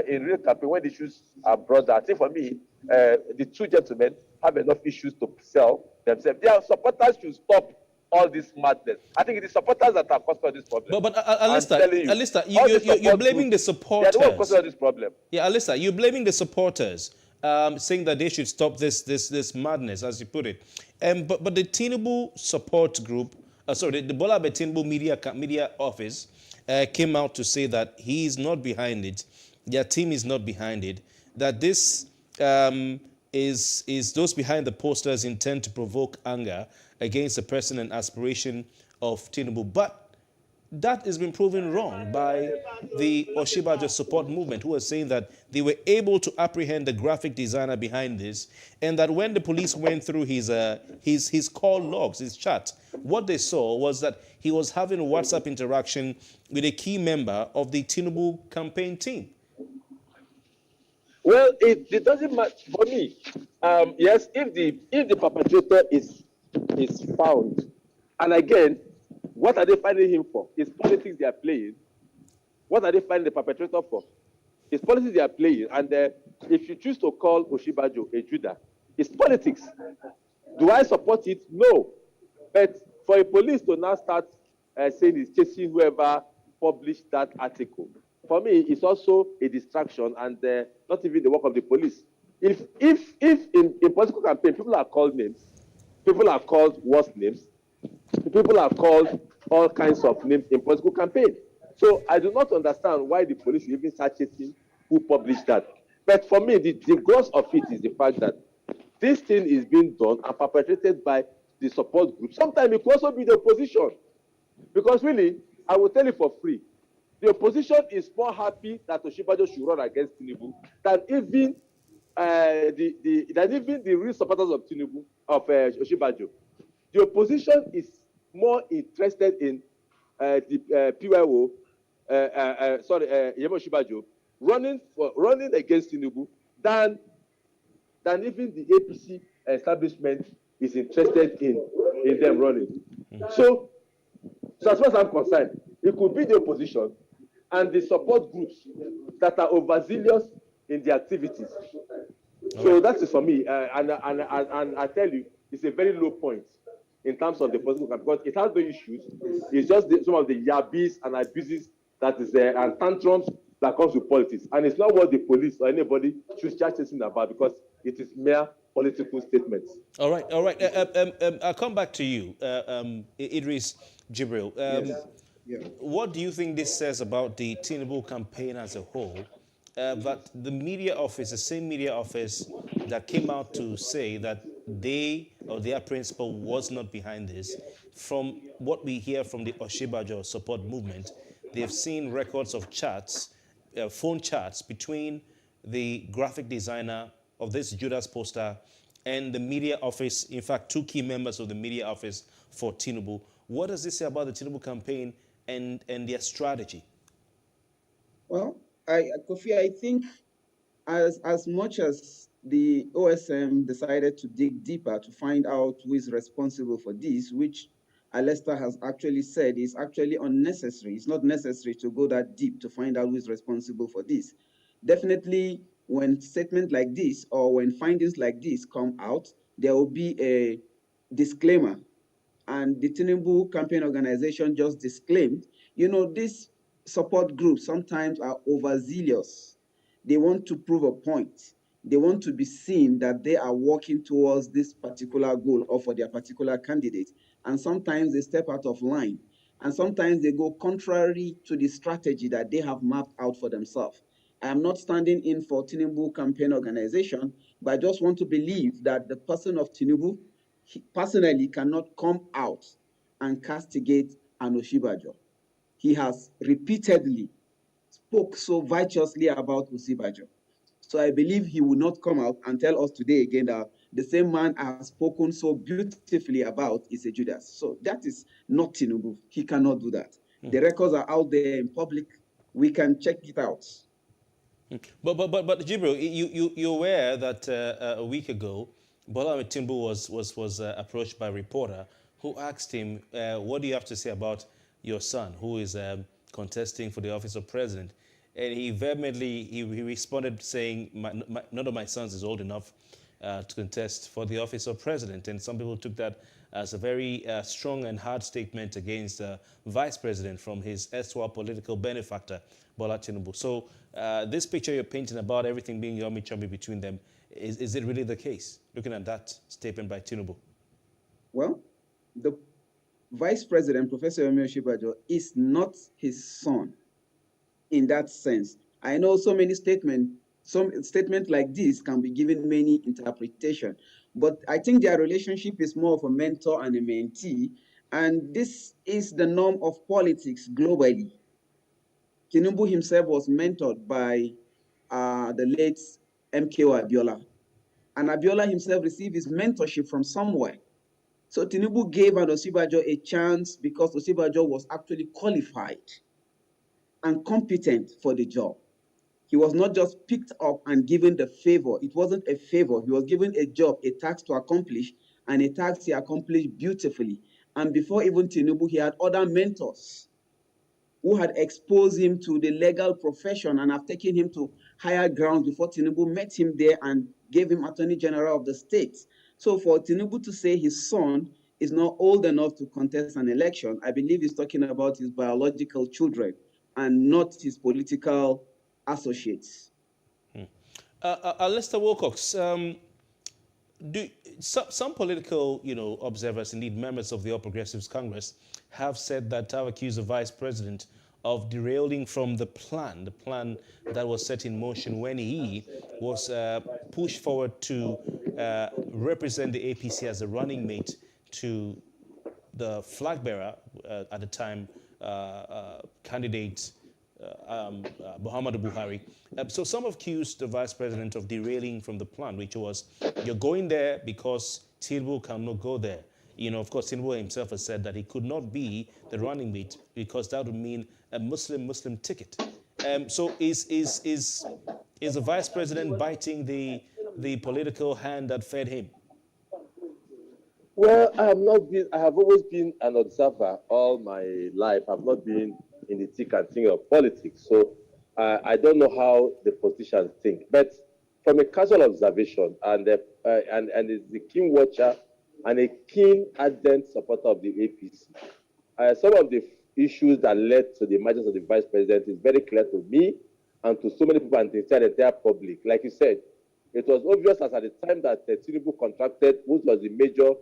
In real campaign, when the issues are brought down, I think for me, the two gentlemen have enough issues to sell themselves. Their supporters should stop all this madness. I think it is supporters that are causing this problem. But Alista, you're blaming the supporters. They are the ones causing this problem. Yeah, Alista, you're blaming the supporters, saying that they should stop this madness, as you put it. But the Tinubu support group, the Bola Tinubu media office came out to say that he is not behind it. Their team is not behind it. That this is those behind the posters intend to provoke anger against the person and aspiration of Tinubu. But that has been proven wrong by the Oshibajo support movement, who are saying that they were able to apprehend the graphic designer behind this, and that when the police went through his call logs, his chat, what they saw was that he was having a WhatsApp interaction with a key member of the Tinubu campaign team. Well, it doesn't matter for me. Yes, if the perpetrator is found, and again, what are they finding him for? It's politics they are playing. What are they finding the perpetrator for? It's politics they are playing. And if you choose to call Oshibajo a Judah, it's politics. Do I support it? No. But for a police to now start saying he's chasing whoever published that article, for me, it's also a distraction and not even the work of the police. If in political campaign, people are called names, people are called worse names, people are called all kinds of names in political campaign. So I do not understand why the police even start chasing who published that. But for me, the gross of it is the fact that this thing is being done and perpetrated by the support group. Sometimes it could also be the opposition. Because really, I will tell you for free, the opposition is more happy that Oshibajo should run against Tinubu than even the real supporters of Tinubu, of Oshibajo. The opposition is more interested in the PYO, Yemo Oshibajo, running against Tinubu than even the APC establishment is interested in them running. So as far as I'm concerned, it could be the opposition and the support groups that are overzealous in their activities. So that is for me, and I tell you, it's a very low point in terms of the political campaign because it has no issues. It's just some of the yabbies and abuses that is there and tantrums that comes with politics, and it's not what the police or anybody should start chasing about because it is mere political statements. All right. I'll come back to you, Idris Jibril. Yes. Yeah. What do you think this says about the Tinubu campaign as a whole? That the media office, the same media office that came out to say that they or their principal was not behind this, from what we hear from the Oshibajo support movement, they've seen records of chats, phone chats between the graphic designer of this Judas poster and the media office, in fact, two key members of the media office for Tinubu. What does this say about the Tinubu campaign and their strategy? Well, Kofi, I think as much as the OSM decided to dig deeper to find out who is responsible for this, which Alesta has actually said is actually unnecessary. It's not necessary to go that deep to find out who is responsible for this. Definitely, when statements like this or when findings like this come out, there will be a disclaimer. And the Tinubu campaign organization just disclaimed, these support groups sometimes are overzealous. They want to prove a point. They want to be seen that they are working towards this particular goal or for their particular candidate. And sometimes they step out of line. And sometimes they go contrary to the strategy that they have mapped out for themselves. I am not standing in for Tinubu campaign organization, but I just want to believe that the person of Tinubu personally cannot come out and castigate an Oshibajo. He has repeatedly spoke so virtuously about Oshibajo. So I believe he will not come out and tell us today again that the same man I have spoken so beautifully about is a Judas. So that is not Tinubu. He cannot do that. The records are out there in public. We can check it out. But Jibril, you're aware that a week ago, Bola Ahmed Tinubu was approached by a reporter who asked him, what do you have to say about your son who is contesting for the office of president? And he vehemently, he responded saying, none of my sons is old enough to contest for the office of president. And some people took that as a very strong and hard statement against the vice president from his erstwhile political benefactor, Bola Tinubu. So this picture you're painting about everything being yummy-chummy between them, is it really the case, looking at that statement by Tinubu? Well, the vice president, Professor Yemi Osinbajo, is not his son in that sense. I know some statements like this can be given many interpretations, but I think their relationship is more of a mentor and a mentee, and this is the norm of politics globally. Tinubu himself was mentored by the late MKO Abiola, and Abiola himself received his mentorship from somewhere. So Tinubu gave Osinbajo a chance because Osinbajo was actually qualified and competent for the job. He was not just picked up and given the favor. It wasn't a favor. He was given a job, a task to accomplish, and a task he accomplished beautifully. And before even Tinubu, he had other mentors who had exposed him to the legal profession and have taken him to higher grounds before Tinubu met him there and gave him Attorney General of the state. So for Tinubu to say his son is not old enough to contest an election, I believe he's talking about his biological children and not his political associates. Lester Wilcox, some political, observers, indeed members of the All Progressives Congress, have said that have accused the vice president of derailing from the plan that was set in motion when he was pushed forward to represent the APC as a running mate to the flag bearer at the time, candidate Muhammadu Buhari. So some have accused the vice president of derailing from the plan, which was, you're going there because Tinubu cannot go there. Of course, Tinubu himself has said that he could not be the running mate because that would mean a Muslim ticket. So is the vice president biting the political hand that fed him? Well, I have always been an observer all my life. I've not been in the thick and thin of politics. So I don't know how the politicians think. But from a casual observation, and is the keen watcher and a keen ardent supporter of the APC, some of the issues that led to the emergence of the vice president is very clear to me and to so many people and the entire public. Like you said, it was obvious as at the time that Tinubu contracted, which was the major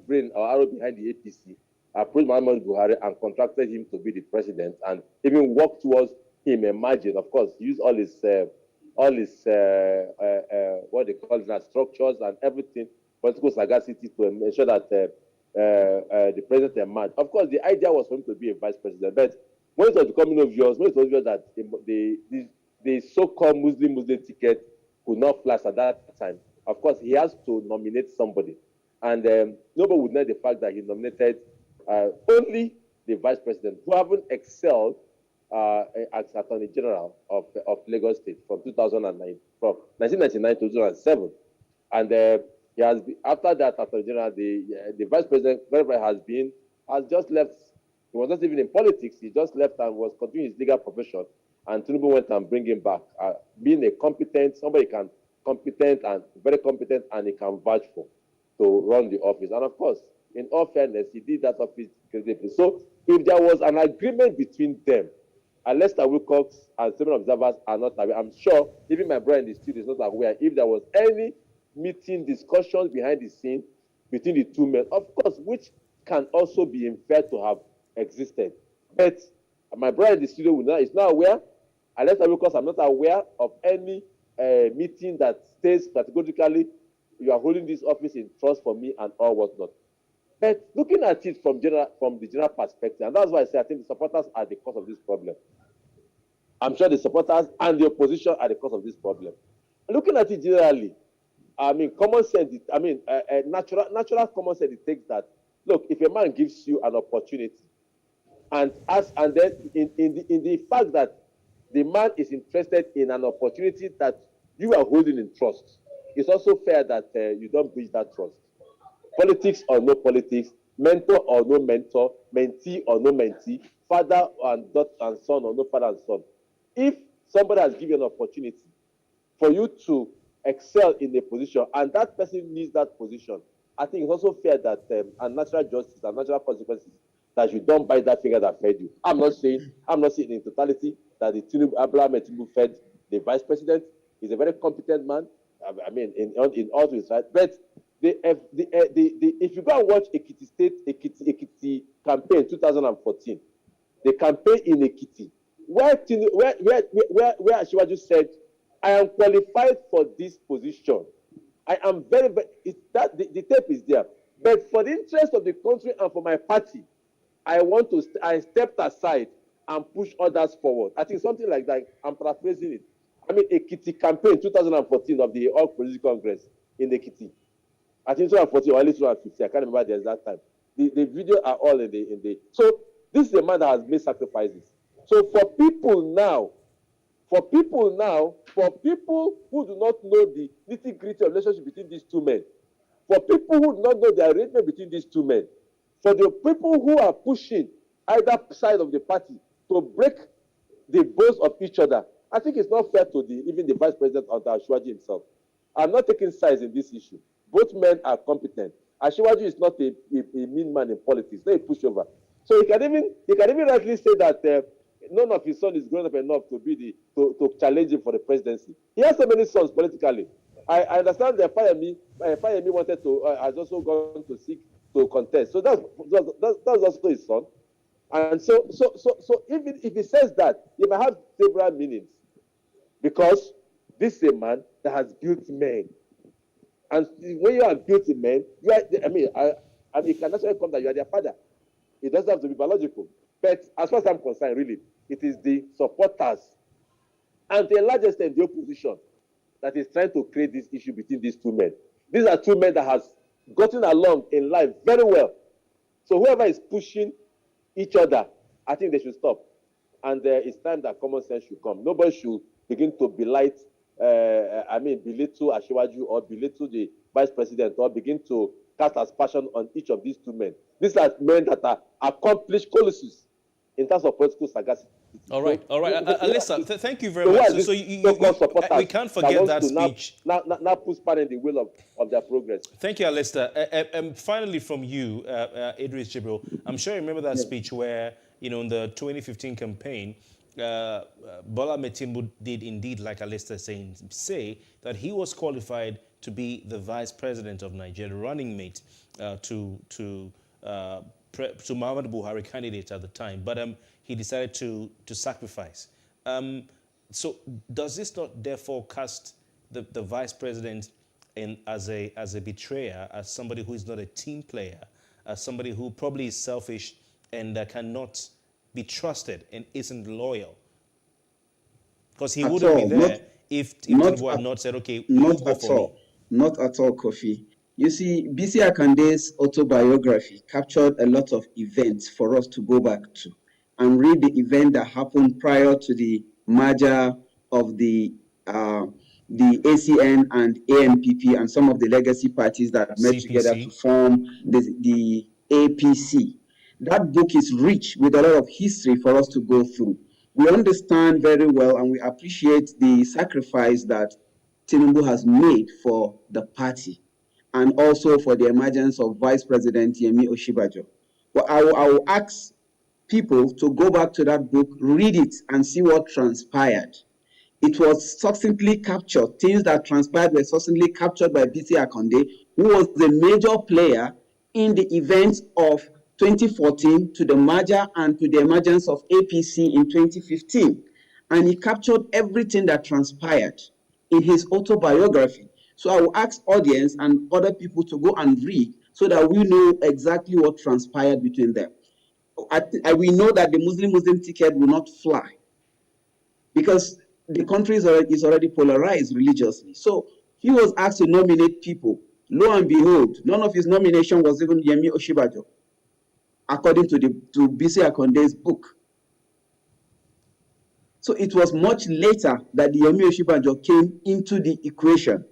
brain or arrow behind the APC, approached Muhammadu Buhari and contracted him to be the president and even worked towards him emerging. Of course, use all his what they call that structures and everything, political sagacity to ensure that the president emerged. Of course, the idea was for him to be a vice president, but when it was becoming obvious, that the so-called Muslim ticket could not flash at that time, of course, he has to nominate somebody. And nobody would know the fact that he nominated only the vice president, who haven't excelled as Attorney General of Lagos State from 2009, from 1999 to 2007. And he has been, after that Attorney General, the vice president has just left. He was not even in politics. He just left and was continuing his legal profession. And Tinubu went and bring him back, being a competent, competent and very competent, and he can vouch for to run the office. And of course, in all fairness, he did that office credibly. So if there was an agreement between them, and Lester Wilcox and several observers are not aware, I'm sure even my brother in the studio is not aware, if there was any meeting, discussions behind the scene between the two men, of course, which can also be inferred to have existed. But my brother in the studio is not aware, and Lester Wilcox, I'm not aware of any meeting that states categorically, you are holding this office in trust for me and all whatnot. But looking at it from the general perspective, and that's why I say I think the supporters are the cause of this problem. I'm sure the supporters and the opposition are the cause of this problem. Looking at it generally, I mean, common sense. I mean, natural common sense dictates that. Look, if a man gives you an opportunity, and then in the fact that the man is interested in an opportunity that you are holding in trust, it's also fair that you don't breach that trust. Politics or no politics, mentor or no mentor, mentee or no mentee, father and daughter and son or no father and son. If somebody has given an opportunity for you to excel in a position and that person needs that position, I think it's also fair that and natural justice and natural consequences that you don't bite that finger that fed you. I'm not saying in totality that the Tinubu fed the vice president. He's a very competent man. I mean, in all his right. But if you go and watch Ekiti campaign 2014, the campaign in Ekiti, where Asiwaju said, "I am qualified for this position. I am very the tape is there. But for the interest of the country and for my party, I stepped aside and pushed others forward." I think something like that. I'm paraphrasing it. I mean, Ekiti campaign 2014 of the All Political Congress in Ekiti. I think 2014 or early 2015. I can't remember the exact time. The video are all in the. So this is a man that has made sacrifices. So for people who do not know the nitty-gritty of relationship between these two men, for people who do not know the arrangement between these two men, for the people who are pushing either side of the party to break the bones of each other, I think it's not fair to even the vice president of Asiwaju himself. I'm not taking sides in this issue. Both men are competent. Asiwaju is not a mean man in politics, not a pushover. So he can even rightly say that none of his sons is grown up enough to challenge him for the presidency. He has so many sons politically. I understand that Fayemi wanted to has also gone to seek to contest. So that's also his son. And so even if he says that, he might have several meanings, because this is a man that has built men. And when you are built men, you can actually come that you are their father. It doesn't have to be biological. But as far as I'm concerned, really, it is the supporters and to a large extent the opposition that is trying to create this issue between these two men. These are two men that has gotten along in life very well. So whoever is pushing each other, I think they should stop. And it's time that common sense should come. Nobody should begin to belittle Asiwaju or belittle the vice president or begin to cast aspersion on each of these two men. These are men that are accomplished colossus in terms of political sagacity. All right. Alissa, thank you very much. We can't forget that speech. Now put span in the wheel of their progress. Thank you, Alissa. Finally, from you, Idris Jibril, I'm sure you remember that speech where, in the 2015 campaign, Bola Tinubu did indeed, like Alissa say that he was qualified to be the vice president of Nigeria, running mate to Muhammadu Buhari candidate at the time, but he decided to sacrifice. So does this not therefore cast the vice president in as a betrayer, as somebody who is not a team player, as somebody who probably is selfish and cannot be trusted and isn't loyal? Because he wouldn't be there if Tinubu had not said, okay, not go for me. Not at all, Kofi. You see, B.C. Akande's autobiography captured a lot of events for us to go back to and read the event that happened prior to the merger of the ACN and ANPP and some of the legacy parties that met together to form the APC. That book is rich with a lot of history for us to go through. We understand very well and we appreciate the sacrifice that Tinubu has made for the party and also for the emergence of Vice President Yemi Osinbajo. But I will ask people to go back to that book, read it, and see what transpired. It was succinctly captured. Things that transpired were succinctly captured by B.C. Akande, who was the major player in the events of 2014 to the merger and to the emergence of APC in 2015. And he captured everything that transpired in his autobiography. So I will ask audience and other people to go and read so that we know exactly what transpired between them. We know that the Muslim ticket will not fly because the country is already polarized religiously. So he was asked to nominate people. Lo and behold, none of his nomination was even Yemi Osinbajo, according to B.C. Akande's book. So it was much later that the Yemi Osinbajo came into the equation.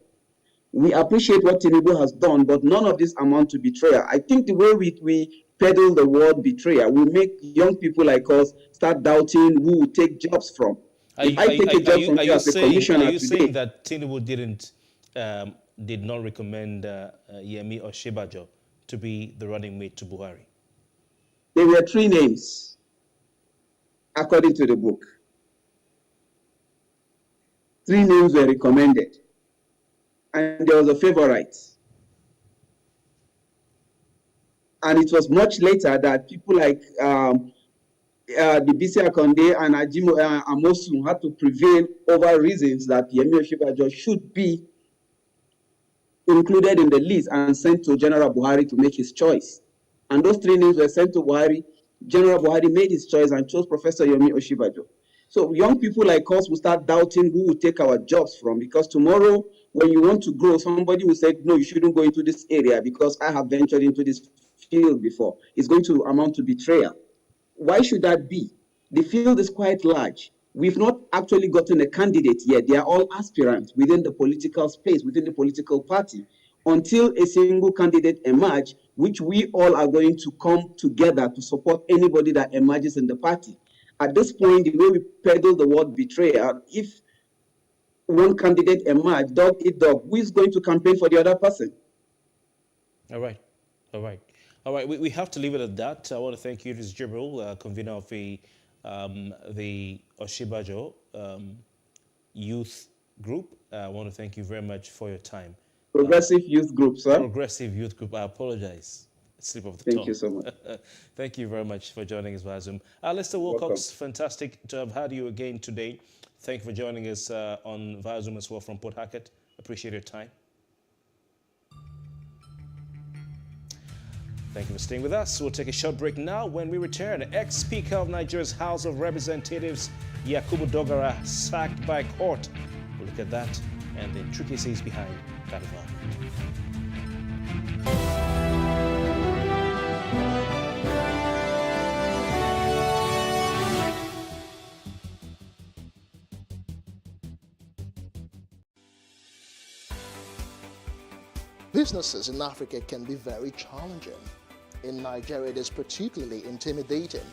We appreciate what Tinubu has done, but none of this amount to betrayal. I think the way we peddle the word betrayal will make young people like us start doubting who will take jobs from. If I take a job from you as a commissioner saying today, that Tinubu did not recommend Yemi Oshibajo to be the running mate to Buhari? there were 3 names, according to the book. 3 names were recommended, and there was a favorite. And it was much later that people like the Bisi Akonde and Amosu had to prevail over reasons that Yemi Oshibajo should be included in the list and sent to General Buhari to make his choice. And those 3 names were sent to Buhari. General Buhari made his choice and chose Professor Yemi Oshibajo. So young people like us will start doubting who will take our jobs from, because tomorrow when you want to grow, somebody will say, no, you shouldn't go into this area because I have ventured into this field before. It's going to amount to betrayal. Why should that be? The field is quite large. We've not actually gotten a candidate yet. They are all aspirants within the political space, within the political party, until a single candidate emerges, which we all are going to come together to support anybody that emerges in the party. At this point, the way we peddle the word betrayal, if one candidate emerges, dog eat dog, who is going to campaign for the other person? All right. We have to leave it at that. I want to thank you, Idris Jibril, convener of the Oshibajo Youth Group. I want to thank you very much for your time. Progressive Youth Group, sir. Progressive Youth Group. I apologize. Slip of the tongue. Thank you so much. Thank you very much for joining us via Zoom. Lester Wilcox, fantastic to have had you again today. Thank you for joining us on via Zoom as well from Port Harcourt. Appreciate your time. Thank you for staying with us. We'll take a short break now. When we return, ex-Speaker of Nigeria's House of Representatives, Yakubu Dogara, sacked by court. We'll look at that and the intricacies behind that as well. Businesses in Africa can be very challenging. In Nigeria, it is particularly intimidating,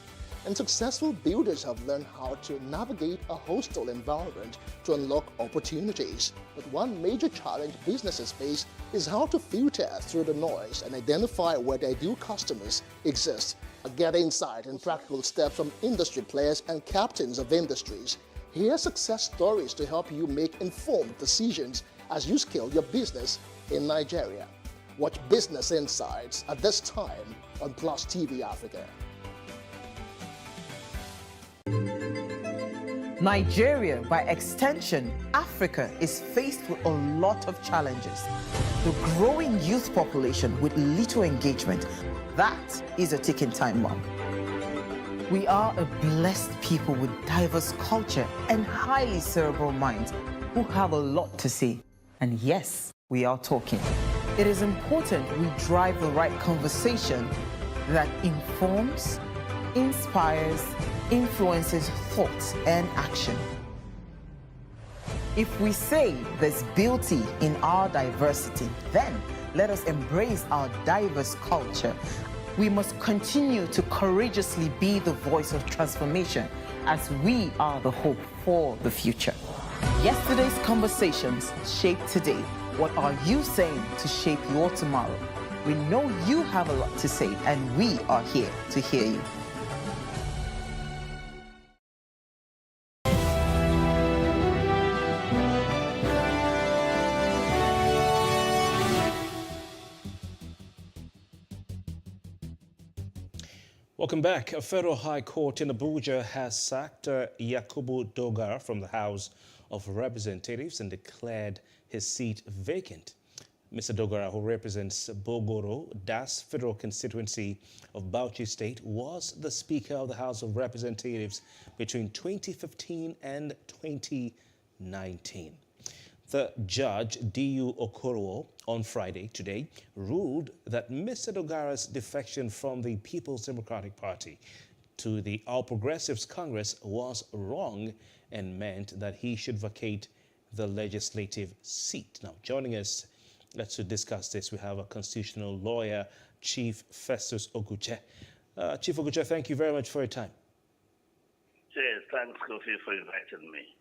and successful builders have learned how to navigate a hostile environment to unlock opportunities. But one major challenge businesses face is how to filter through the noise and identify where their ideal customers exist. Get insight and practical steps from industry players and captains of industries. Hear success stories to help you make informed decisions as you scale your business in Nigeria. Watch Business Insights at this time on PlusTvAfrica. Nigeria, by extension, Africa, is faced with a lot of challenges. The growing youth population with little engagement, that is a ticking time bomb. We are a blessed people with diverse culture and highly cerebral minds who have a lot to say. And yes, we are talking. It is important we drive the right conversation that informs, inspires, influences thoughts and action. If we say there's beauty in our diversity, then let us embrace our diverse culture. We must continue to courageously be the voice of transformation as we are the hope for the future. Yesterday's conversations shape today. What are you saying to shape your tomorrow? We know you have a lot to say, and we are here to hear you. Welcome back. A federal high court in Abuja has sacked Yakubu Dogara from the House of Representatives and declared his seat vacant. Mr. Dogara, who represents Bogoro, Das Federal Constituency of Bauchi State, was the Speaker of the House of Representatives between 2015 and 2019. The judge, D.U. Okorowo, on Friday, today, ruled that Mr. Dogara's defection from the People's Democratic Party to the All Progressives Congress was wrong and meant that he should vacate the legislative seat. Now, joining us To discuss this, we have a constitutional lawyer, Chief Festus Oguche. Chief Oguche, thank you very much for your time. Yes, thanks, Kofi, for inviting me.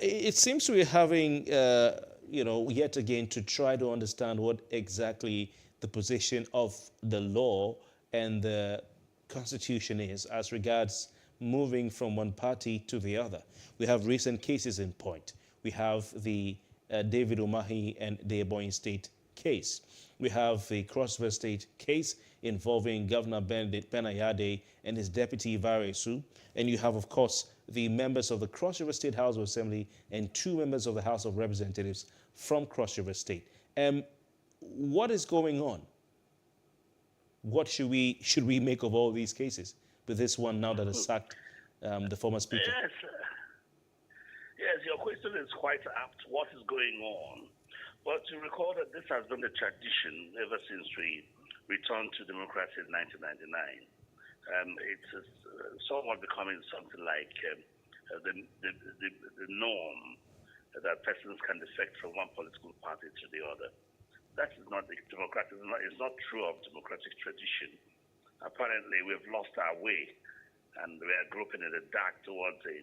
It seems we're having, yet again to try to understand what exactly the position of the law and the Constitution is as regards moving from one party to the other. We have recent cases in point. We have the David Umahi and the Ebonyi State case. We have the Cross River State case involving Governor Benedict Benayade and his deputy Varesu. And you have, of course, the members of the Cross River State House of Assembly and 2 members of the House of Representatives from Cross River State. What is going on? What should we make of all these cases with this one now that has sacked the former speaker? Yes, your question is quite apt. What is going on? But you recall that this has been the tradition ever since we returned to democracy in 1999. It's somewhat becoming something like the norm that persons can defect from one political party to the other. That is not democratic. It's not true of democratic tradition. Apparently, we've lost our way, and we are groping in the dark towards a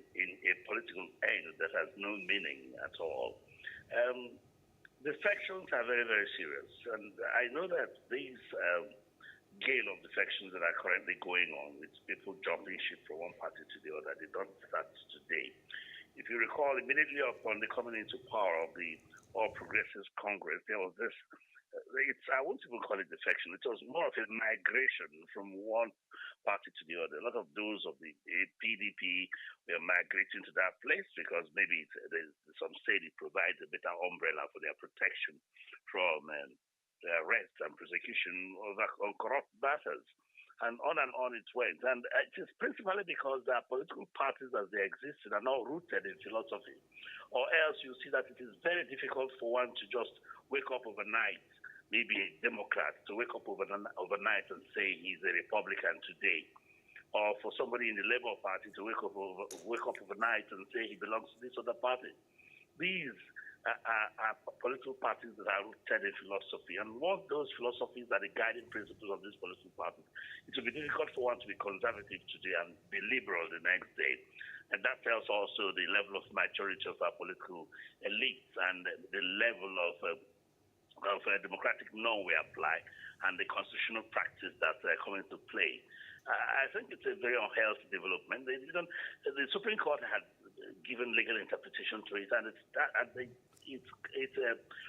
political end that has no meaning at all. Defections are very, very serious, and I know that these gale of defections that are currently going on with people jumping ship from one party to the other, they don't start today. If you recall, immediately upon the coming into power of the All Progressives Congress, there was this, I won't even call it defection, it was more of a migration from one party to the other. A lot of those of the PDP were migrating to that place because maybe some say it provides a better umbrella for their protection from arrest and prosecution on corrupt matters. And on it went. And it is principally because the political parties as they exist are not rooted in philosophy. Or else you see that it is very difficult for one to just wake up overnight, maybe a Democrat, to wake up overnight and say he's a Republican today. Or for somebody in the Labour Party to wake up overnight and say he belongs to this other party. These are political parties that are rooted in philosophy. And once those philosophies are the guiding principles of these political parties, it will be difficult for one to be conservative today and be liberal the next day. And that tells also the level of maturity of our political elites and the level of democratic norm we apply and the constitutional practice that come into play. I think it's a very unhealthy development. The Supreme Court had given legal interpretation to it, and it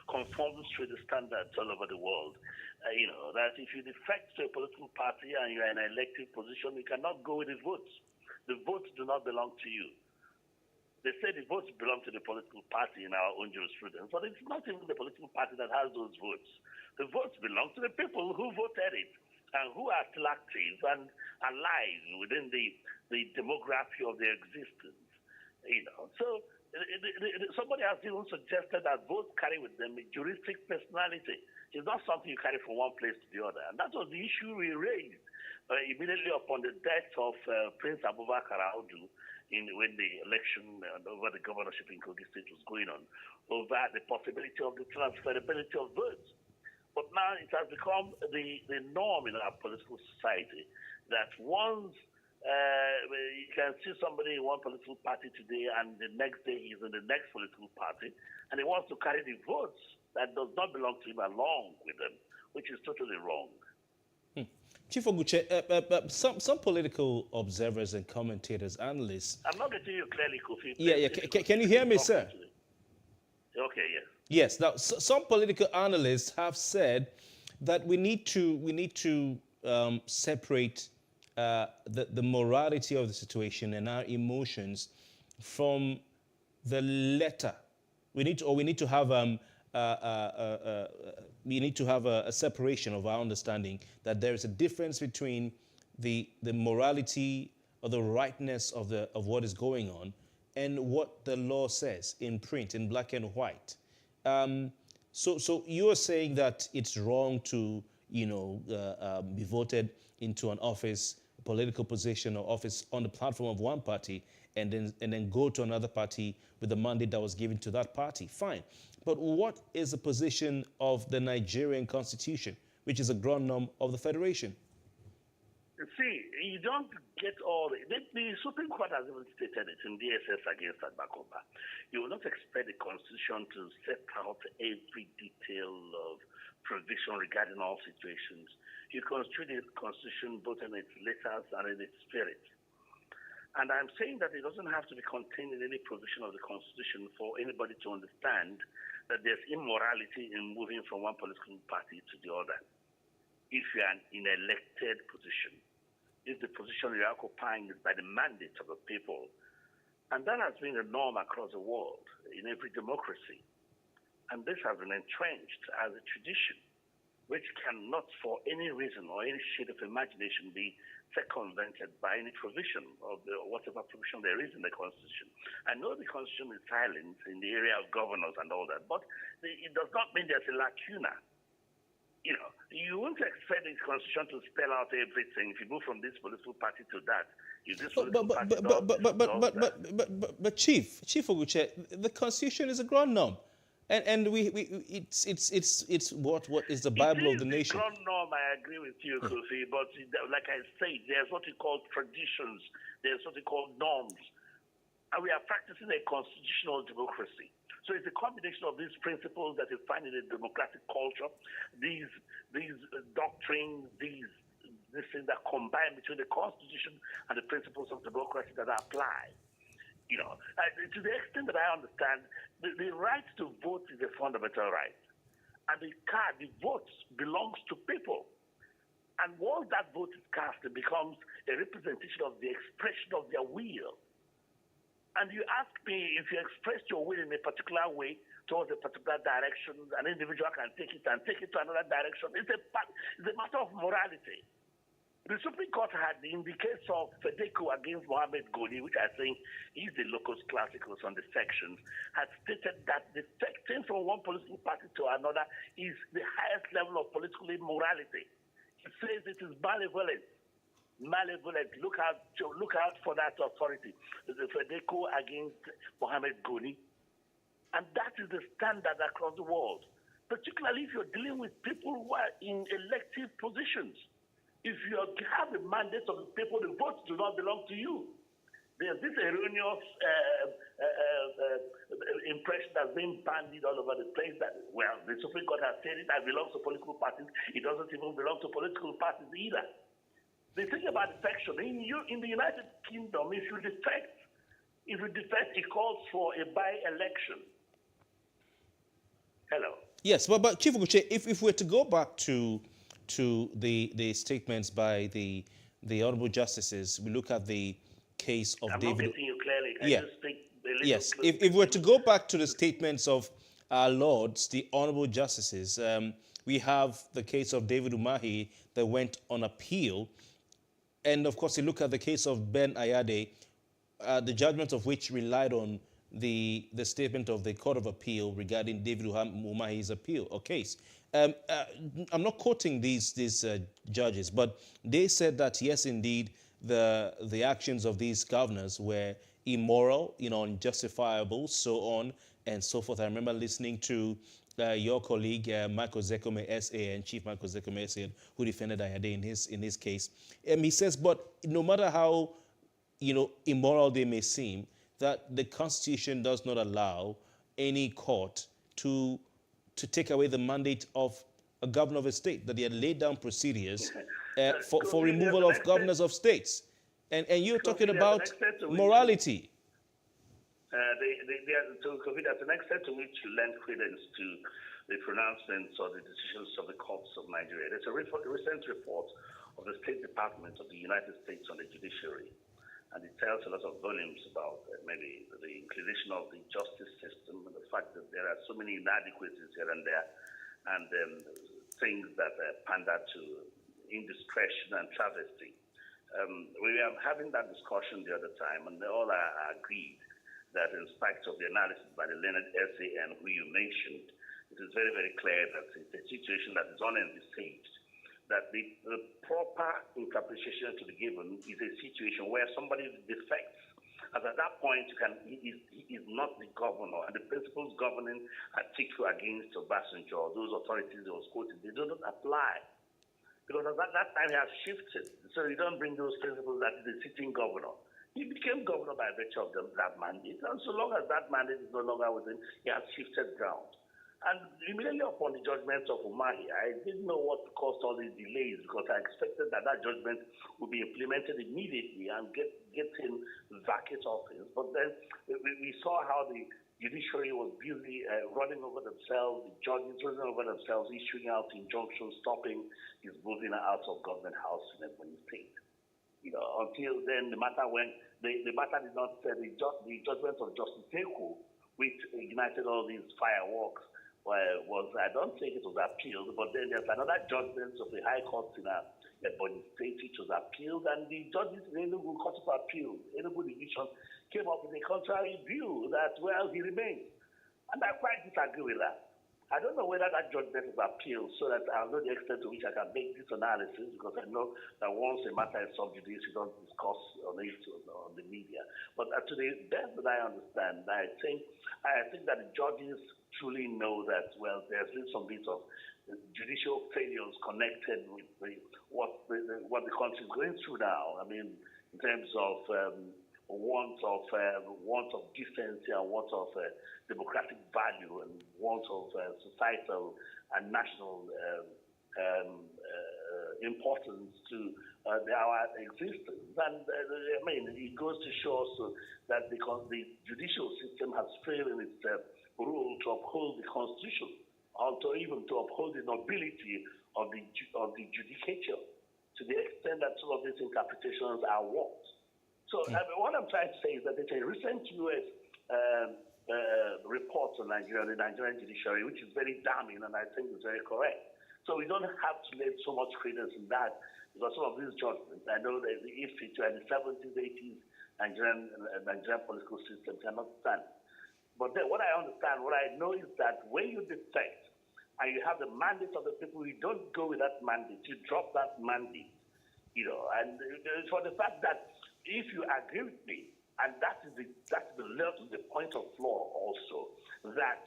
conforms to the standards all over the world. That if you defect to a political party and you're in an elective position, you cannot go with the votes. The votes do not belong to you. They say the votes belong to the political party in our own jurisprudence, but it's not even the political party that has those votes. The votes belong to the people who voted it and who are still active and alive within the demography of their existence. So somebody has even suggested that votes carry with them a juristic personality. It's not something you carry from one place to the other. And that was the issue we raised immediately upon the death of Prince Abubakar Audu when the election over the governorship in Kogi State was going on, over the possibility of the transferability of votes. But now it has become the norm in our political society that once you can see somebody in one political party today and the next day he's in the next political party and he wants to carry the votes that does not belong to him along with them, which is totally wrong. Chief Oguche, some political observers and commentators, analysts... I'm not getting you clearly, Kofi. Yeah. Can you hear me, sir? Okay, yes. Yes. Now, some political analysts have said that we need to separate the morality of the situation and our emotions from the letter. We need to have a separation of our understanding that there is a difference between the morality or the rightness of what is going on and what the law says in print, in black and white. So you are saying that it's wrong to be voted into an office, a political position or office on the platform of one party and then go to another party with the mandate that was given to that party. Fine. But what is the position of the Nigerian constitution, which is a ground norm of the federation? See, you don't get all the Supreme Court has even stated it in DSS against Adbakoba. You will not expect the Constitution to set out every detail of provision regarding all situations. You construe the Constitution both in its letters and in its spirit. And I'm saying that it doesn't have to be contained in any provision of the Constitution for anybody to understand that there's immorality in moving from one political party to the other. If you're in an elected position, if the position you're occupying is by the mandate of the people, and that has been the norm across the world in every democracy. And this has been entrenched as a tradition, which cannot for any reason or any shade of imagination be circumvented by any provision of whatever provision there is in the Constitution. I know the Constitution is silent in the area of governors and all that, but it does not mean there's a lacuna. You know, you won't expect the Constitution to spell out everything. If you move from this political party to that, if this political party but Chief Oguche, the Constitution is a ground norm, and it's what is the Bible of the nation. Ground norm, I agree with you, Kofi. But like I said, there's what we call traditions. There's what we call norms, and we are practicing a constitutional democracy. So it's a combination of these principles that you find in a democratic culture, these doctrines, these things that combine between the Constitution and the principles of democracy that apply. You know, to the extent that I understand, the right to vote is a fundamental right. And the vote belongs to people. And once that vote is cast, it becomes a representation of the expression of their will. And you ask me if you expressed your will in a particular way towards a particular direction, an individual can take it and take it to another direction. It's a matter of morality. The Supreme Court had, in the case of Fedeco against Mohammed Goni, which I think is the locus classicus on the sections, had stated that defecting from one political party to another is the highest level of political immorality. It says it is malevolent. Look out for that authority. The Fedeco against Mohammed Goni. And that is the standard across the world, particularly if you're dealing with people who are in elective positions. If you have the mandate of the people, the votes do not belong to you. There's this erroneous impression that's been bandied all over the place that, well, the Supreme Court has said it belongs to political parties. It doesn't even belong to political parties either. The thing about defection, in the United Kingdom, if you defect, it calls for a by-election. Hello? Yes, but Chief Oguche, if we're to go back to the statements by the Honorable Justices, we look at the case of David... I'm not getting you clearly. Can you speak a little Yes, closer? if we're to go back to the statements of our Lords, the Honorable Justices, we have the case of David Umahi that went on appeal. And of course, you look at the case of Ben Ayade, the judgment of which relied on the statement of the Court of Appeal regarding David Umahi's appeal or case. I'm not quoting these judges, but they said that yes, indeed, the actions of these governors were immoral, unjustifiable, so on and so forth. I remember listening to your colleague Michael Zekome SA and Chief Michael Zekome SA, who defended Ayade in his case. He says, but no matter how immoral they may seem, that the Constitution does not allow any court to take away the mandate of a governor of a state, that they had laid down procedures for removal of governors of states. And you're talking about morality. There's an extent to which you lend credence to the pronouncements or the decisions of the courts of Nigeria. There's a recent report of the State Department of the United States on the judiciary, and it tells a lot of volumes about maybe the inclination of the justice system and the fact that there are so many inadequacies here and there, and things that pander to indiscretion and travesty. We were having that discussion the other time, and they all are agreed that in spite of the analysis by the learned SAN who you mentioned, it is very, very clear that it's a situation that is unenvisaged, that the proper interpretation to be given is a situation where somebody defects As at that point, he is not the governor, and the principles governing Atiku against Obasanjo, those authorities that was quoted, they do not apply. Because at that time he has shifted. So you don't bring those principles that is the sitting governor. He became governor by virtue of that mandate. And so long as that mandate is no longer with him, he has shifted ground. And immediately upon the judgment of Umahi, I didn't know what caused all these delays because I expected that judgment would be implemented immediately and get him vacate office. But then we saw how the judiciary was busy running over themselves, the judges running over themselves, issuing out injunctions, stopping his moving out of government house in Ebonyi State. Until then, the matter did not the judgment of Justice Teku, which ignited all these fireworks, I don't think it was appealed, but then there's another judgment of the High Court in Ebonyi State which was appealed, and the judges in Enugu Court of Appeal, Enugu Division, came up with a contrary view that, well, he remains. And I quite disagree with that. I don't know whether that judgment is appealed so that I'll know the extent to which I can make this analysis, because I know that once a matter is sub judice, you don't discuss on it on the media. But to the best that I understand, I think that the judges truly know that, well, there's been some bit of judicial failures connected with what the country is going through now. I mean, in terms of want of decency and want of democratic value and want of societal and national importance to our existence. And I mean, it goes to show also that because the judicial system has failed in its role to uphold the Constitution, or even to uphold the nobility of the judicature, to the extent that some of these interpretations are warped. So what I'm trying to say is that there's a recent U.S. report on Nigeria, the Nigerian judiciary, which is very damning and I think is very correct. So we don't have to lay so much credence in that, because some of these judgments, I know that if it were in the 70s, 80s, Nigerian political system cannot stand. But then what I understand, what I know is that when you defect and you have the mandate of the people, you don't go with that mandate, you drop that mandate, and for the fact that if you agree with me, and that's the point of flaw also, that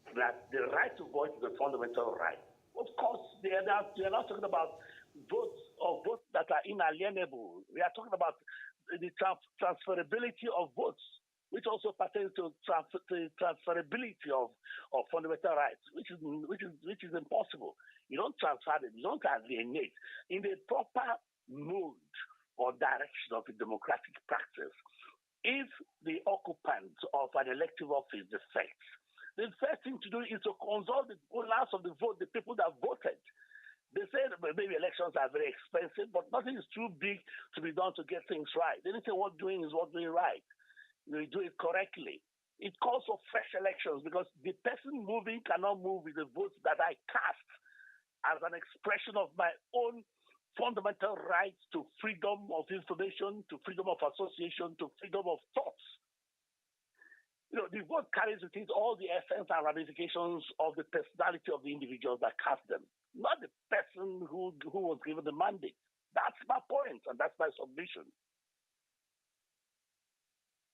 the right to vote is a fundamental right. Of course, they are not talking about votes that are inalienable. We are talking about the transferability of votes, which also pertains to the transferability of fundamental rights, which is impossible. You don't transfer them, you don't alienate. In the proper mode or direction of a democratic practice, if the occupant of an elective office defects, the first thing to do is to consult the owners of the vote, the people that voted. They say that maybe elections are very expensive, but nothing is too big to be done to get things right. They say what's doing is what's doing right. You do it correctly. It calls for fresh elections because the person moving cannot move with the votes that I cast as an expression of my own fundamental rights to freedom of information, to freedom of association, to freedom of thoughts. The vote carries with it all the essence and ramifications of the personality of the individuals that cast them, not the person who was given the mandate. That's my point, and that's my submission.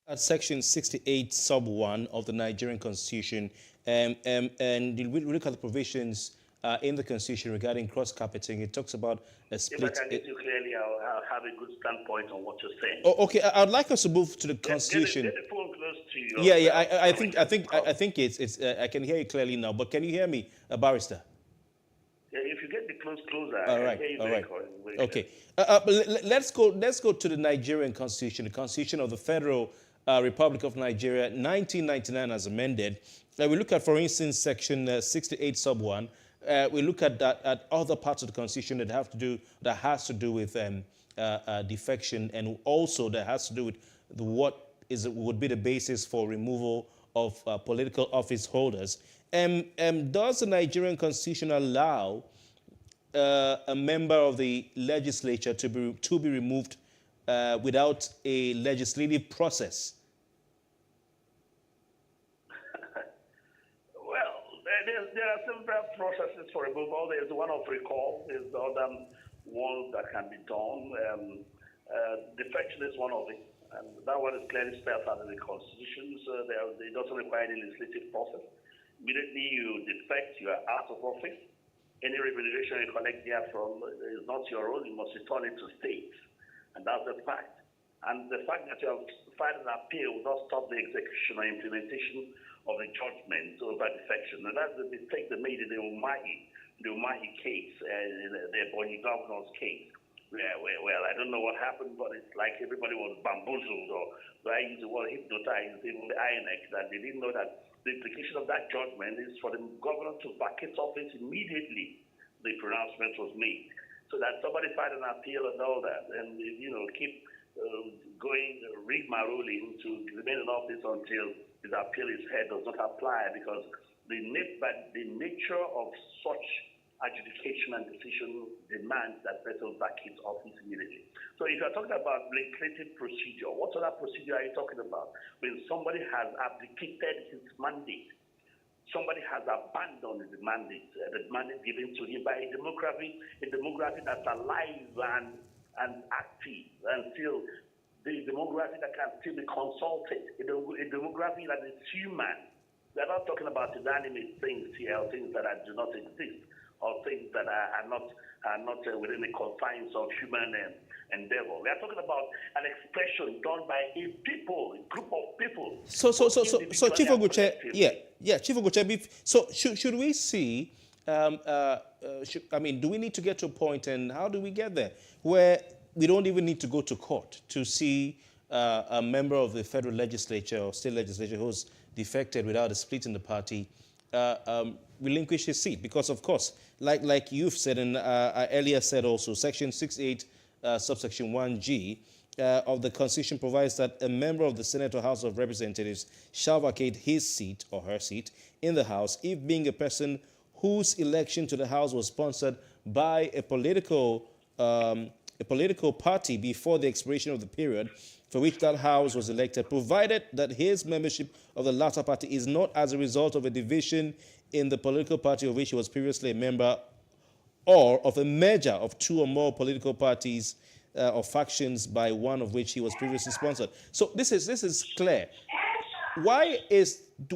At Section 68, Sub 1 of the Nigerian Constitution, and we look at the provisions in the Constitution regarding cross-carpeting. It talks about a split. If I can get you clearly, I'll have a good standpoint on what you're saying. Oh, okay, I'd like us to move to the Constitution. Get the phone close to you. I think it's. I can hear you clearly now. But can you hear me, Barrister? Yeah, if you get the closer, all right, I can hear you all very right. Okay. Let's go to the Nigerian Constitution, the Constitution of the Federal Republic of Nigeria, 1999, as amended. We look at, for instance, Section 68, Sub 1. We look at other parts of the Constitution that has to do with defection, and also that has to do with what would be the basis for removal of political office holders. Does the Nigerian Constitution allow a member of the legislature to be removed without a legislative process? There are several processes for removal. There's one of recall. There's the other one that can be done. Defection is one of it. And that one is clearly spelled out in the Constitution, so it doesn't require any legislative process. Immediately you defect, you are out of office. Any remuneration you collect therefrom is not your own, you must return it to state. And that's the fact. And the fact that you have filed an appeal will not stop the execution or implementation of the judgment over defection. And that's the mistake they made in the Umahi case, the Ebonyi governor's case. Well, I don't know what happened, but it's like everybody was bamboozled, or I use the word hypnotized, even the INEC, that they didn't know that the implication of that judgment is for the governor to vacate office immediately the pronouncement was made. So that somebody filed an appeal and all that, and keep going rigmarole to remain in office until his appeal is heard does not apply, because the nature of such adjudication and decision demands that person vacate office immediately. So if you're talking about legislative procedure, what other procedure are you talking about? When somebody has abdicated his mandate, somebody has abandoned the mandate given to him by a demography that's alive and active, and still the demography that can still be consulted, a demography that is human. We're not talking about inanimate things here, or things that do not exist, or things that are not within the confines of human endeavor. We are talking about an expression done by a group of people. So Chief Oguche, Chief Oguche, so should we see, do we need to get to a point, and how do we get there, where we don't even need to go to court to see a member of the federal legislature or state legislature who's defected without a split in the party relinquish his seat? Because, of course, like you've said and I earlier said also, Section 68, subsection 1G of the Constitution provides that a member of the Senate or House of Representatives shall vacate his seat or her seat in the House if being a person whose election to the House was sponsored by a political party before the expiration of the period for which that House was elected, provided that his membership of the latter party is not as a result of a division in the political party of which he was previously a member, or of a merger of two or more political parties or factions by one of which he was previously sponsored. So this is clear. Why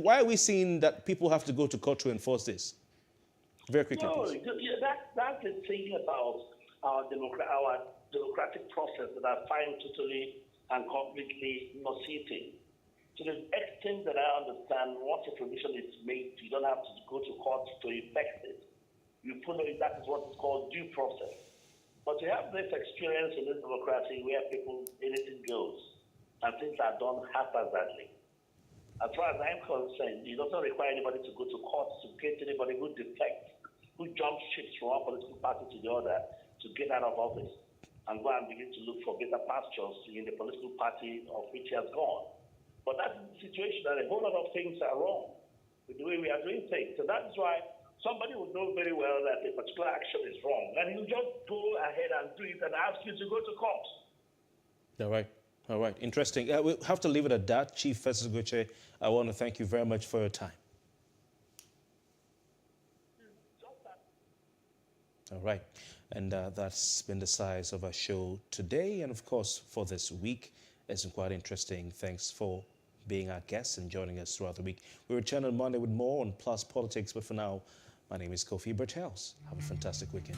are we seeing that people have to go to court to enforce this? Very quickly, please. That's the thing about our democratic process that I find totally and completely nauseating. To the extent that I understand, once a provision is made, you don't have to go to court to effect it. You follow it, that is what is called due process. But you have this experience in this democracy where anything goes, and things are done haphazardly. As far as I'm concerned, it doesn't require anybody to go to court to get anybody who defects, who jumps ships from one political party to the other to get out of office and go and begin to look for better pastures in the political party of which he has gone. But that's the situation, that a whole lot of things are wrong with the way we are doing things. So that's why somebody would know very well that a particular action is wrong, and he'll just go ahead and do it and ask you to go to court. All right. Interesting. We'll have to leave it at that. Chief Festus Oguche, I want to thank you very much for your time. All right. And that's been the size of our show today, and of course for this week. It's been quite interesting. Thanks for being our guest and joining us throughout the week. We return on Monday with more on Plus Politics, but for now, my name is Kofi Bertels. Have a fantastic weekend.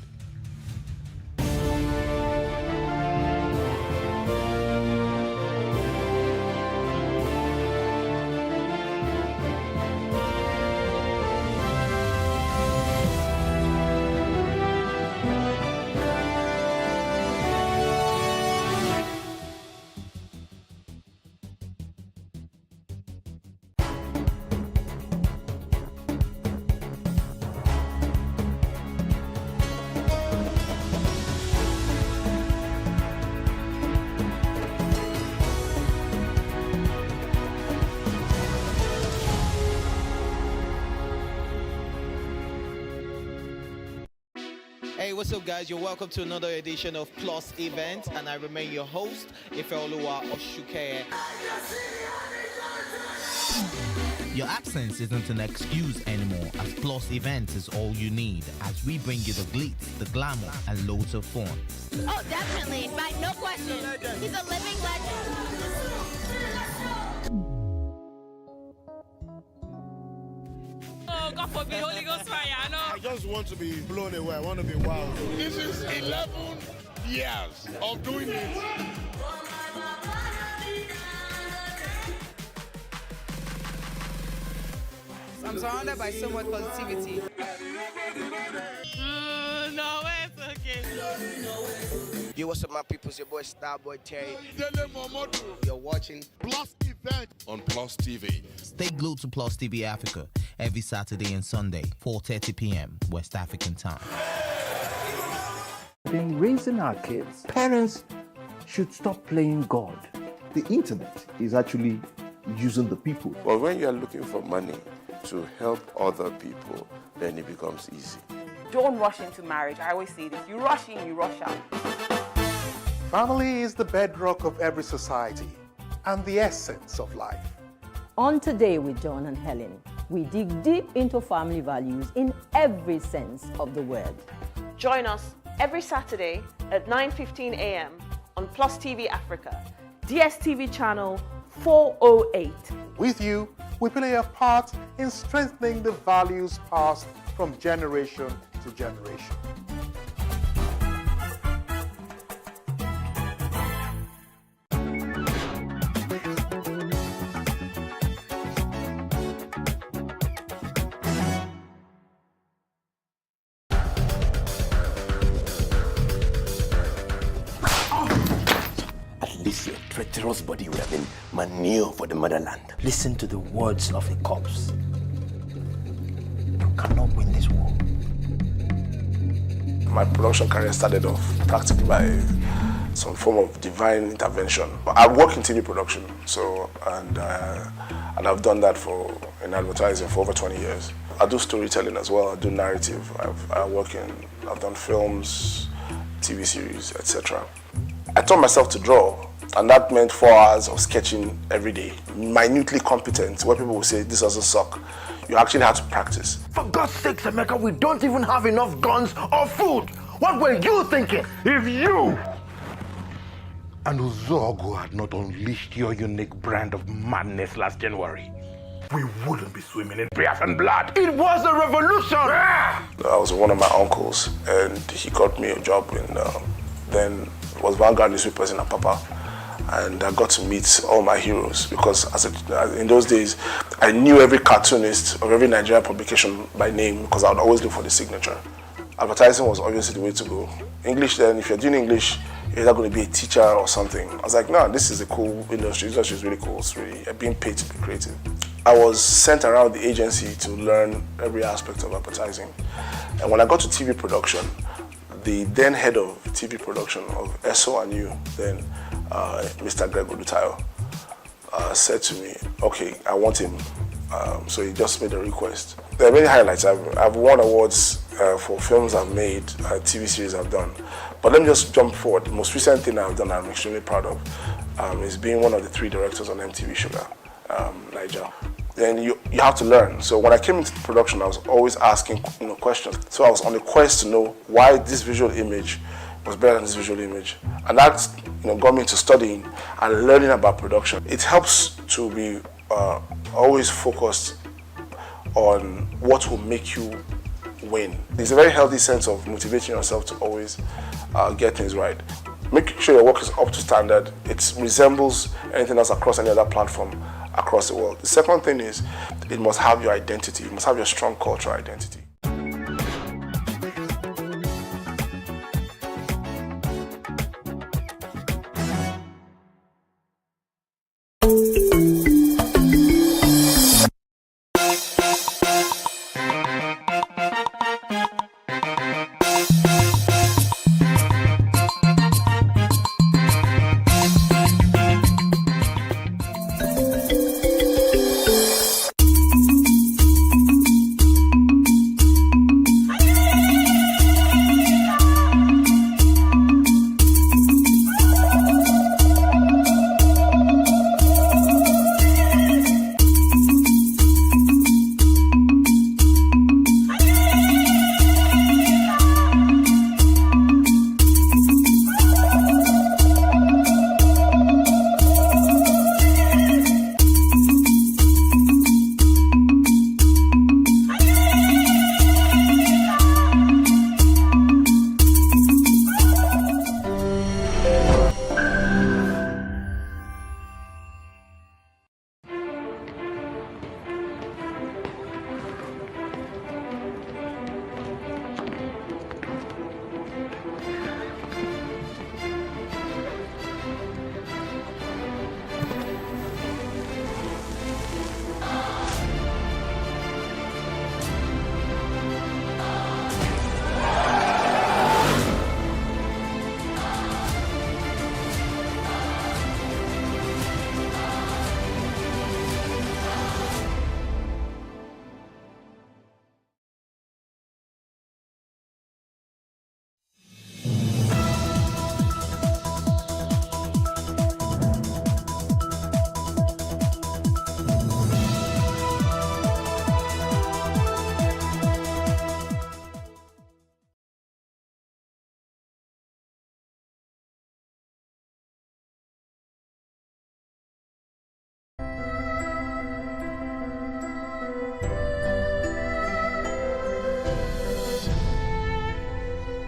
Hey, what's up, guys? You're welcome to another edition of Plus Events, and I remain your host, Ifeoluwa Oshuke. Your absence isn't an excuse anymore, as Plus Events is all you need, as we bring you the glitz, the glamour, and loads of fun. Oh, definitely. Right, no question. He's a living legend. God forbid, Holy Ghost fire, I know. I just want to be blown away. I want to be wild. This is 11 years of doing it. I'm surrounded by so much positivity. No, it's okay. Yo, what's up, my people? It's your boy Starboy Terry. You're watching Plus Event on Plus TV. Stay glued to Plus TV Africa every Saturday and Sunday, 4:30 p.m. West African time. In raising our kids, parents should stop playing God. The internet is actually using the people. But when you are looking for money to help other people, then it becomes easy. Don't rush into marriage. I always say this. You rush in, you rush out. Family is the bedrock of every society and the essence of life. On Today with John and Helen, we dig deep into family values in every sense of the word. Join us every Saturday at 9:15 a.m. on Plus TV Africa, DSTV channel 408. With you, we play a part in strengthening the values passed from generation to generation. At least your treacherous body would have been manure for the motherland. Listen to the words of a corpse. You cannot win this war. My production career started off practically by some form of divine intervention. I work in TV production, and I've done that in advertising for over 20 years. I do storytelling as well. I do narrative. I've done films, TV series, etc. I taught myself to draw, and that meant 4 hours of sketching every day, minutely competent, where people will say, this doesn't suck. You actually have to practice. For God's sake, Emeka, we don't even have enough guns or food. What were you thinking? If you and Uzogo had not unleashed your unique brand of madness last January, we wouldn't be swimming in prayers and blood. It was a revolution! I was one of my uncles, and he got me a job in, then it was Vanguard newspapers in Apapa. And I got to meet all my heroes because in those days, I knew every cartoonist of every Nigerian publication by name because I would always look for the signature. Advertising was obviously the way to go. English then, if you're doing English, you're either going to be a teacher or something. I was like, no, this is a cool industry. This industry is really cool. It's really being paid to be creative. I was sent around the agency to learn every aspect of advertising. And when I got to TV production, the then head of TV production of ESO and you, then Mr. Greg Odutayo, said to me, okay, I want him. So he just made a request. There are many highlights. I've won awards for films I've made, TV series I've done. But let me just jump forward. The most recent thing I've done I'm extremely proud of is being one of the 3 directors on MTV Sugar, Niger. Then you have to learn. So when I came into production, I was always asking questions. So I was on a quest to know why this visual image was better than this visual image. And that got me into studying and learning about production. It helps to be always focused on what will make you win. There's a very healthy sense of motivating yourself to always get things right. Make sure your work is up to standard. It resembles anything else across any other platform across the world. The second thing is it must have your identity. It must have your strong cultural identity.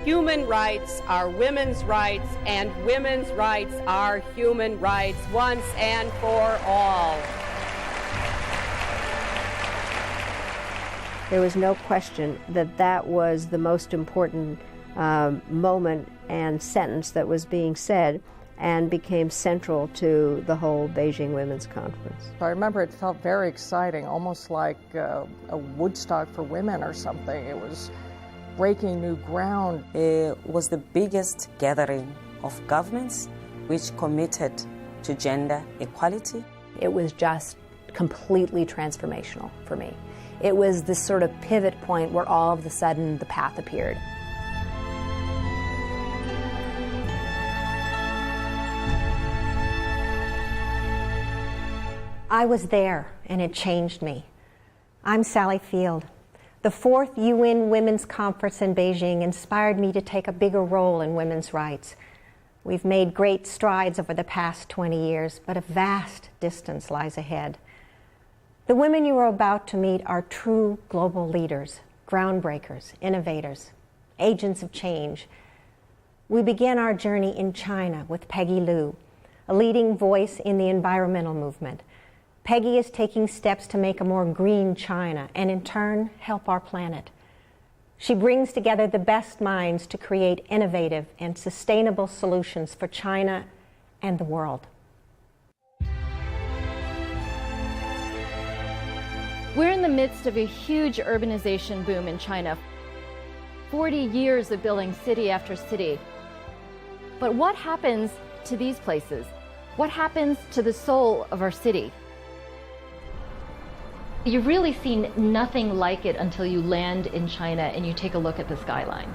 human rights are women's rights, and women's rights are human rights once and for all. There was no question that that was the most important moment and sentence that was being said and became central to the whole Beijing Women's Conference. I remember it felt very exciting, almost like a Woodstock for women or something. It was breaking new ground. It was the biggest gathering of governments which committed to gender equality. It was just completely transformational for me. It was this sort of pivot point where all of a sudden the path appeared. I was there, and it changed me. I'm Sally Field. The 4th UN Women's Conference in Beijing inspired me to take a bigger role in women's rights. We've made great strides over the past 20 years, but a vast distance lies ahead. The women you are about to meet are true global leaders, groundbreakers, innovators, agents of change. We began our journey in China with Peggy Liu, a leading voice in the environmental movement. Peggy is taking steps to make a more green China and in turn help our planet. She brings together the best minds to create innovative and sustainable solutions for China and the world. We're in the midst of a huge urbanization boom in China. 40 years of building city after city. But what happens to these places? What happens to the soul of our city? You've really seen nothing like it until you land in China and you take a look at the skyline.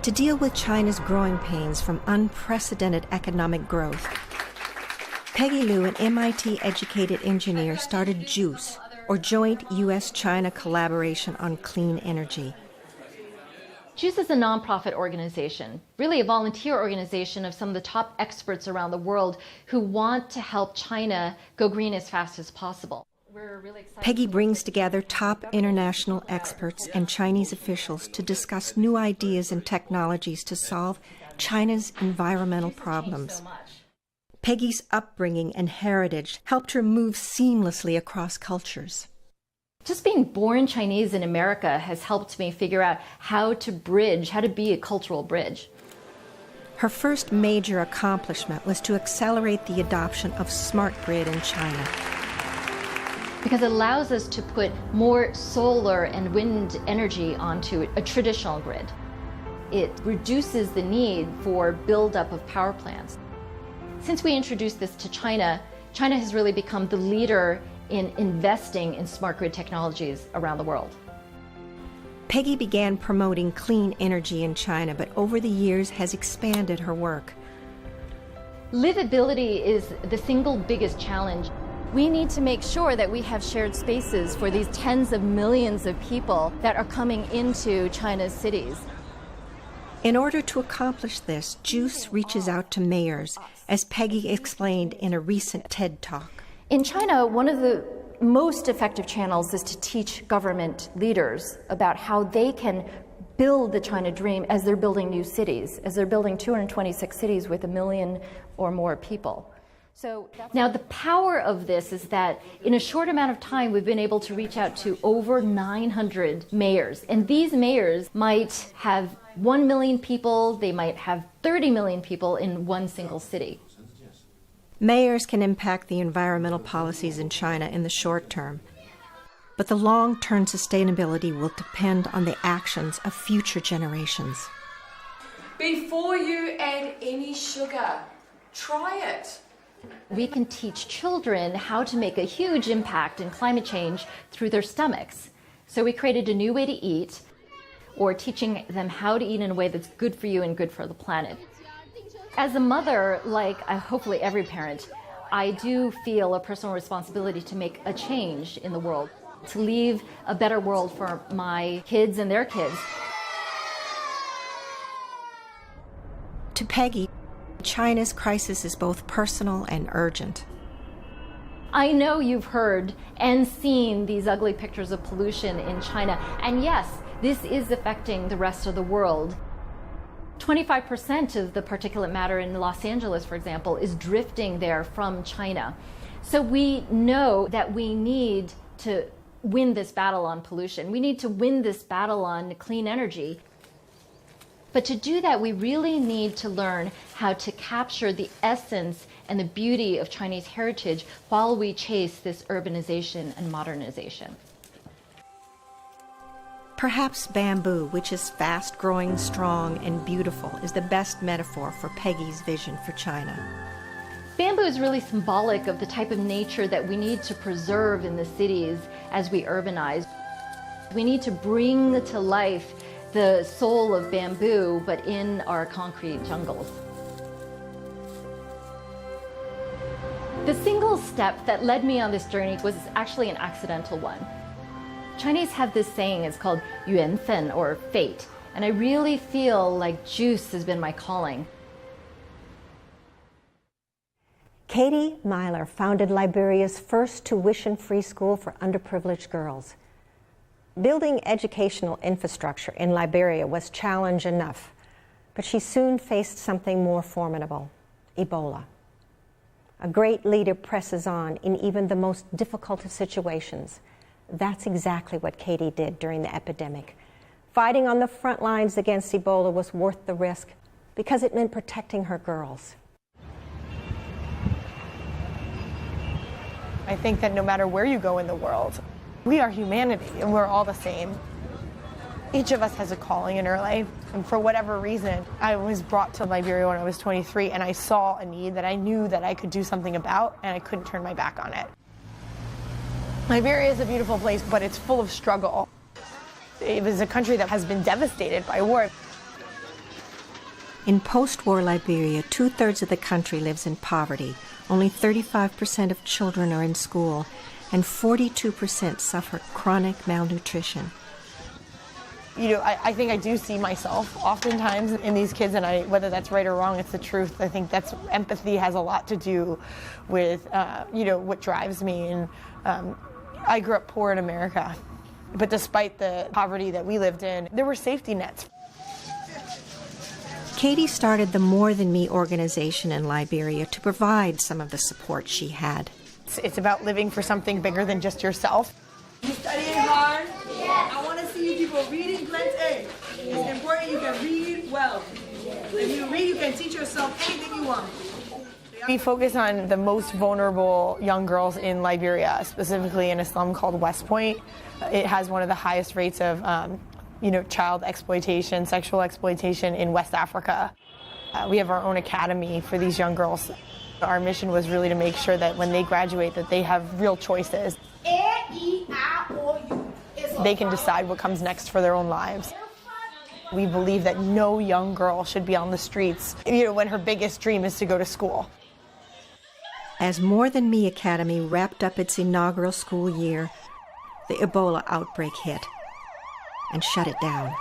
To deal with China's growing pains from unprecedented economic growth, Peggy Liu, an MIT-educated engineer, started JUICE, or Joint U.S.-China Collaboration on Clean Energy. JUICE is a nonprofit organization, really a volunteer organization of some of the top experts around the world who want to help China go green as fast as possible. Peggy brings together top international experts and Chinese officials to discuss new ideas and technologies to solve China's environmental problems. Peggy's upbringing and heritage helped her move seamlessly across cultures. Just being born Chinese in America has helped me figure out how to be a cultural bridge. Her first major accomplishment was to accelerate the adoption of smart grid in China. Because it allows us to put more solar and wind energy onto a traditional grid. It reduces the need for buildup of power plants. Since we introduced this to China, China has really become the leader in investing in smart grid technologies around the world. Peggy began promoting clean energy in China, but over the years has expanded her work. Livability is the single biggest challenge. We need to make sure that we have shared spaces for these tens of millions of people that are coming into China's cities. In order to accomplish this, JUICE reaches out to mayors, as Peggy explained in a recent TED Talk. In China, one of the most effective channels is to teach government leaders about how they can build the China dream as they're building new cities, as they're building 226 cities with 1 million or more people. Now, the power of this is that in a short amount of time, we've been able to reach out to over 900 mayors. And these mayors might have 1 million people, they might have 30 million people in one single city. Mayors can impact the environmental policies in China in the short term, but the long-term sustainability will depend on the actions of future generations. Before you add any sugar, try it. We can teach children how to make a huge impact in climate change through their stomachs. So we created a new way to eat, or teaching them how to eat in a way that's good for you and good for the planet. As a mother, like hopefully every parent, I do feel a personal responsibility to make a change in the world, to leave a better world for my kids and their kids. To Peggy, China's crisis is both personal and urgent. I know you've heard and seen these ugly pictures of pollution in China, and yes, this is affecting the rest of the world. 25% of the particulate matter in Los Angeles, for example, is drifting there from China. So we know that we need to win this battle on pollution. We need to win this battle on clean energy. But to do that, we really need to learn how to capture the essence and the beauty of Chinese heritage while we chase this urbanization and modernization. Perhaps bamboo, which is fast growing, strong, and beautiful, is the best metaphor for Peggy's vision for China. Bamboo is really symbolic of the type of nature that we need to preserve in the cities as we urbanize. We need to bring to life the soul of bamboo, but in our concrete jungles. The single step that led me on this journey was actually an accidental one. Chinese have this saying, it's called 缘分, or fate, and I really feel like juice has been my calling. Katie Myler founded Liberia's first tuition-free school for underprivileged girls. Building educational infrastructure in Liberia was challenge enough, but she soon faced something more formidable: Ebola. A great leader presses on in even the most difficult of situations. That's exactly what Katie did during the epidemic. Fighting on the front lines against Ebola was worth the risk because it meant protecting her girls. I think that no matter where you go in the world, we are humanity and we're all the same. Each of us has a calling in our life, and for whatever reason, I was brought to Liberia when I was 23 and I saw a need that I knew that I could do something about, and I couldn't turn my back on it. Liberia is a beautiful place, but it's full of struggle. It was a country that has been devastated by war. In post-war Liberia, 2/3 of the country lives in poverty. Only 35% of children are in school, and 42% suffer chronic malnutrition. You know, I think I do see myself oftentimes in these kids, and whether that's right or wrong, it's the truth. I think that's empathy has a lot to do with, what drives me. And I grew up poor in America, but despite the poverty that we lived in, there were safety nets. Katie started the More Than Me organization in Liberia to provide some of the support she had. It's about living for something bigger than just yourself. You studying hard? Yes. I want to see you people reading plenty. It's important you can read well. If you read, you can teach yourself anything you want. We focus on the most vulnerable young girls in Liberia, specifically in a slum called West Point. It has one of the highest rates of child exploitation, sexual exploitation in West Africa. We have our own academy for these young girls. Our mission was really to make sure that when they graduate that they have real choices. They can decide what comes next for their own lives. We believe that no young girl should be on the streets, when her biggest dream is to go to school. As More Than Me Academy wrapped up its inaugural school year, the Ebola outbreak hit and shut it down.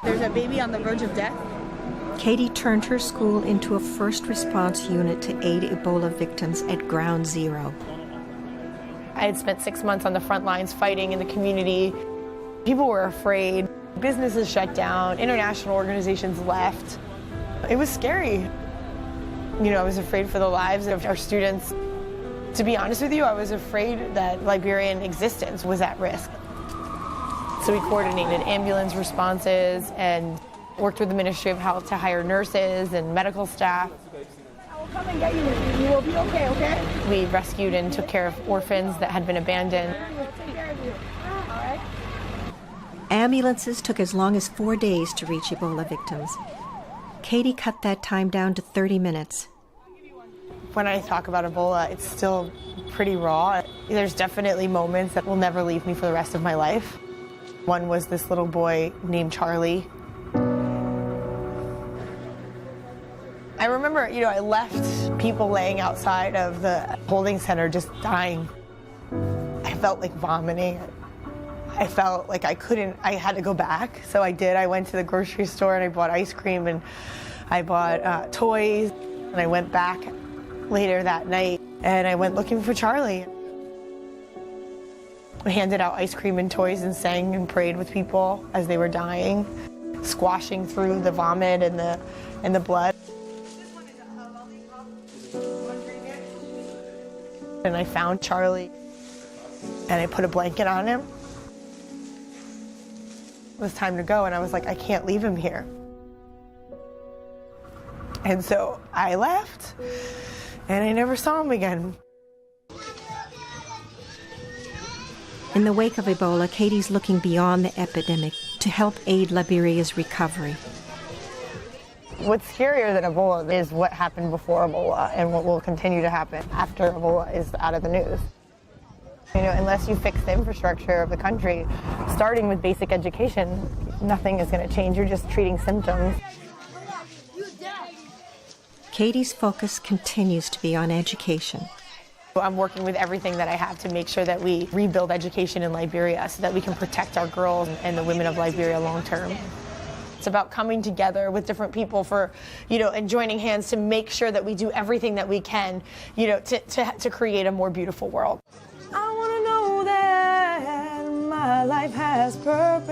There's a baby on the verge of death. Katie turned her school into a first response unit to aid Ebola victims at ground zero. I had spent 6 months on the front lines fighting in the community. People were afraid. Businesses shut down. International organizations left. It was scary. I was afraid for the lives of our students. To be honest with you, I was afraid that Liberian existence was at risk. So we coordinated ambulance responses and worked with the Ministry of Health to hire nurses and medical staff. I will come and get you. You will be okay, okay? We rescued and took care of orphans that had been abandoned. Take care of you. All right? Ambulances took as long as 4 days to reach Ebola victims. Katie cut that time down to 30 minutes. When I talk about Ebola, it's still pretty raw. There's definitely moments that will never leave me for the rest of my life. One was this little boy named Charlie. I remember, I left people laying outside of the holding center just dying. I felt like vomiting. I felt like I had to go back, so I did. I went to the grocery store and I bought ice cream and I bought toys, and I went back later that night and I went looking for Charlie. We handed out ice cream and toys and sang and prayed with people as they were dying, squashing through the vomit and the blood. And I found Charlie and I put a blanket on him. It was time to go, and I was like, I can't leave him here. And so I left, and I never saw him again. In the wake of Ebola, Katie's looking beyond the epidemic to help aid Liberia's recovery. What's scarier than Ebola is what happened before Ebola and what will continue to happen after Ebola is out of the news. You know, unless you fix the infrastructure of the country, starting with basic education, nothing is going to change. You're just treating symptoms. Katie's focus continues to be on education. I'm working with everything that I have to make sure that we rebuild education in Liberia so that we can protect our girls and the women of Liberia long term. It's about coming together with different people for, and joining hands to make sure that we do everything that we can, to create a more beautiful world. I want to know that my life has purpose.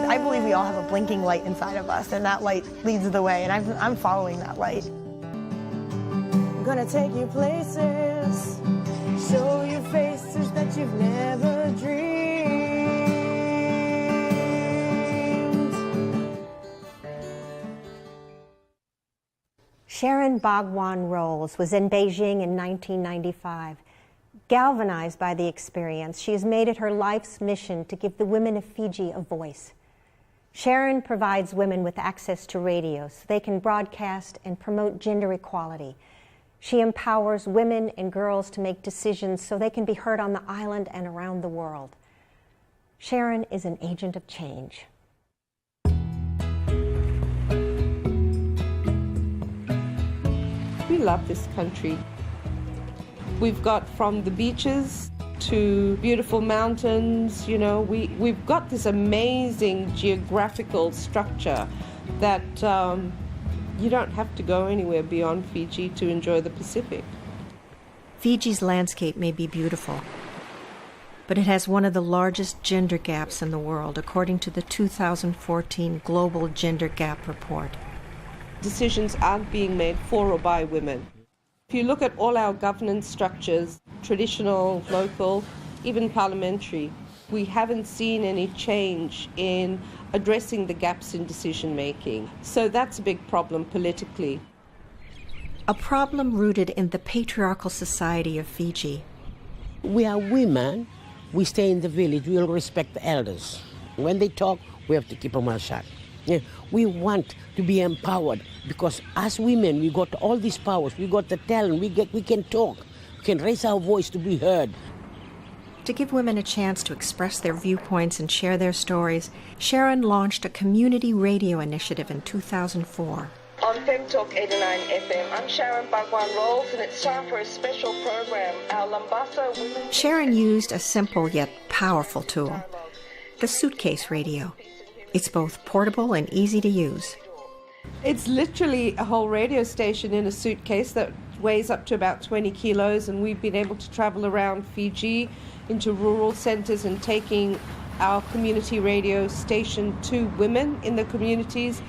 I believe we all have a blinking light inside of us, and that light leads the way, and I'm following that light. I'm gonna take you places, show you faces that you've never dreamed. Sharon Bhagwan Rolls was in Beijing in 1995. Galvanized by the experience, she has made it her life's mission to give the women of Fiji a voice. Sharon provides women with access to radio so they can broadcast and promote gender equality. She empowers women and girls to make decisions so they can be heard on the island and around the world. Sharon is an agent of change. We love this country. We've got from the beaches to beautiful mountains, we've got this amazing geographical structure that you don't have to go anywhere beyond Fiji to enjoy the Pacific. Fiji's landscape may be beautiful, but it has one of the largest gender gaps in the world, according to the 2014 Global Gender Gap Report. Decisions aren't being made for or by women. If you look at all our governance structures, traditional, local, even parliamentary, we haven't seen any change in addressing the gaps in decision making. So that's a big problem politically. A problem rooted in the patriarchal society of Fiji. We are women. We stay in the village. We will respect the elders. When they talk, we have to keep our mouth shut. Yeah, we want to be empowered because as women, we got all these powers. We got the talent. We can talk. We can raise our voice to be heard. To give women a chance to express their viewpoints and share their stories, Sharon launched a community radio initiative in 2004. On Fem Talk 89 FM, I'm Sharon Bhagwan Rolls, and it's time for a special program, our Lambasa Women... Sharon used a simple yet powerful tool, the suitcase radio. It's both portable and easy to use. It's literally a whole radio station in a suitcase that weighs up to about 20 kilos, and we've been able to travel around Fiji into rural centers and taking our community radio station to women in the communities.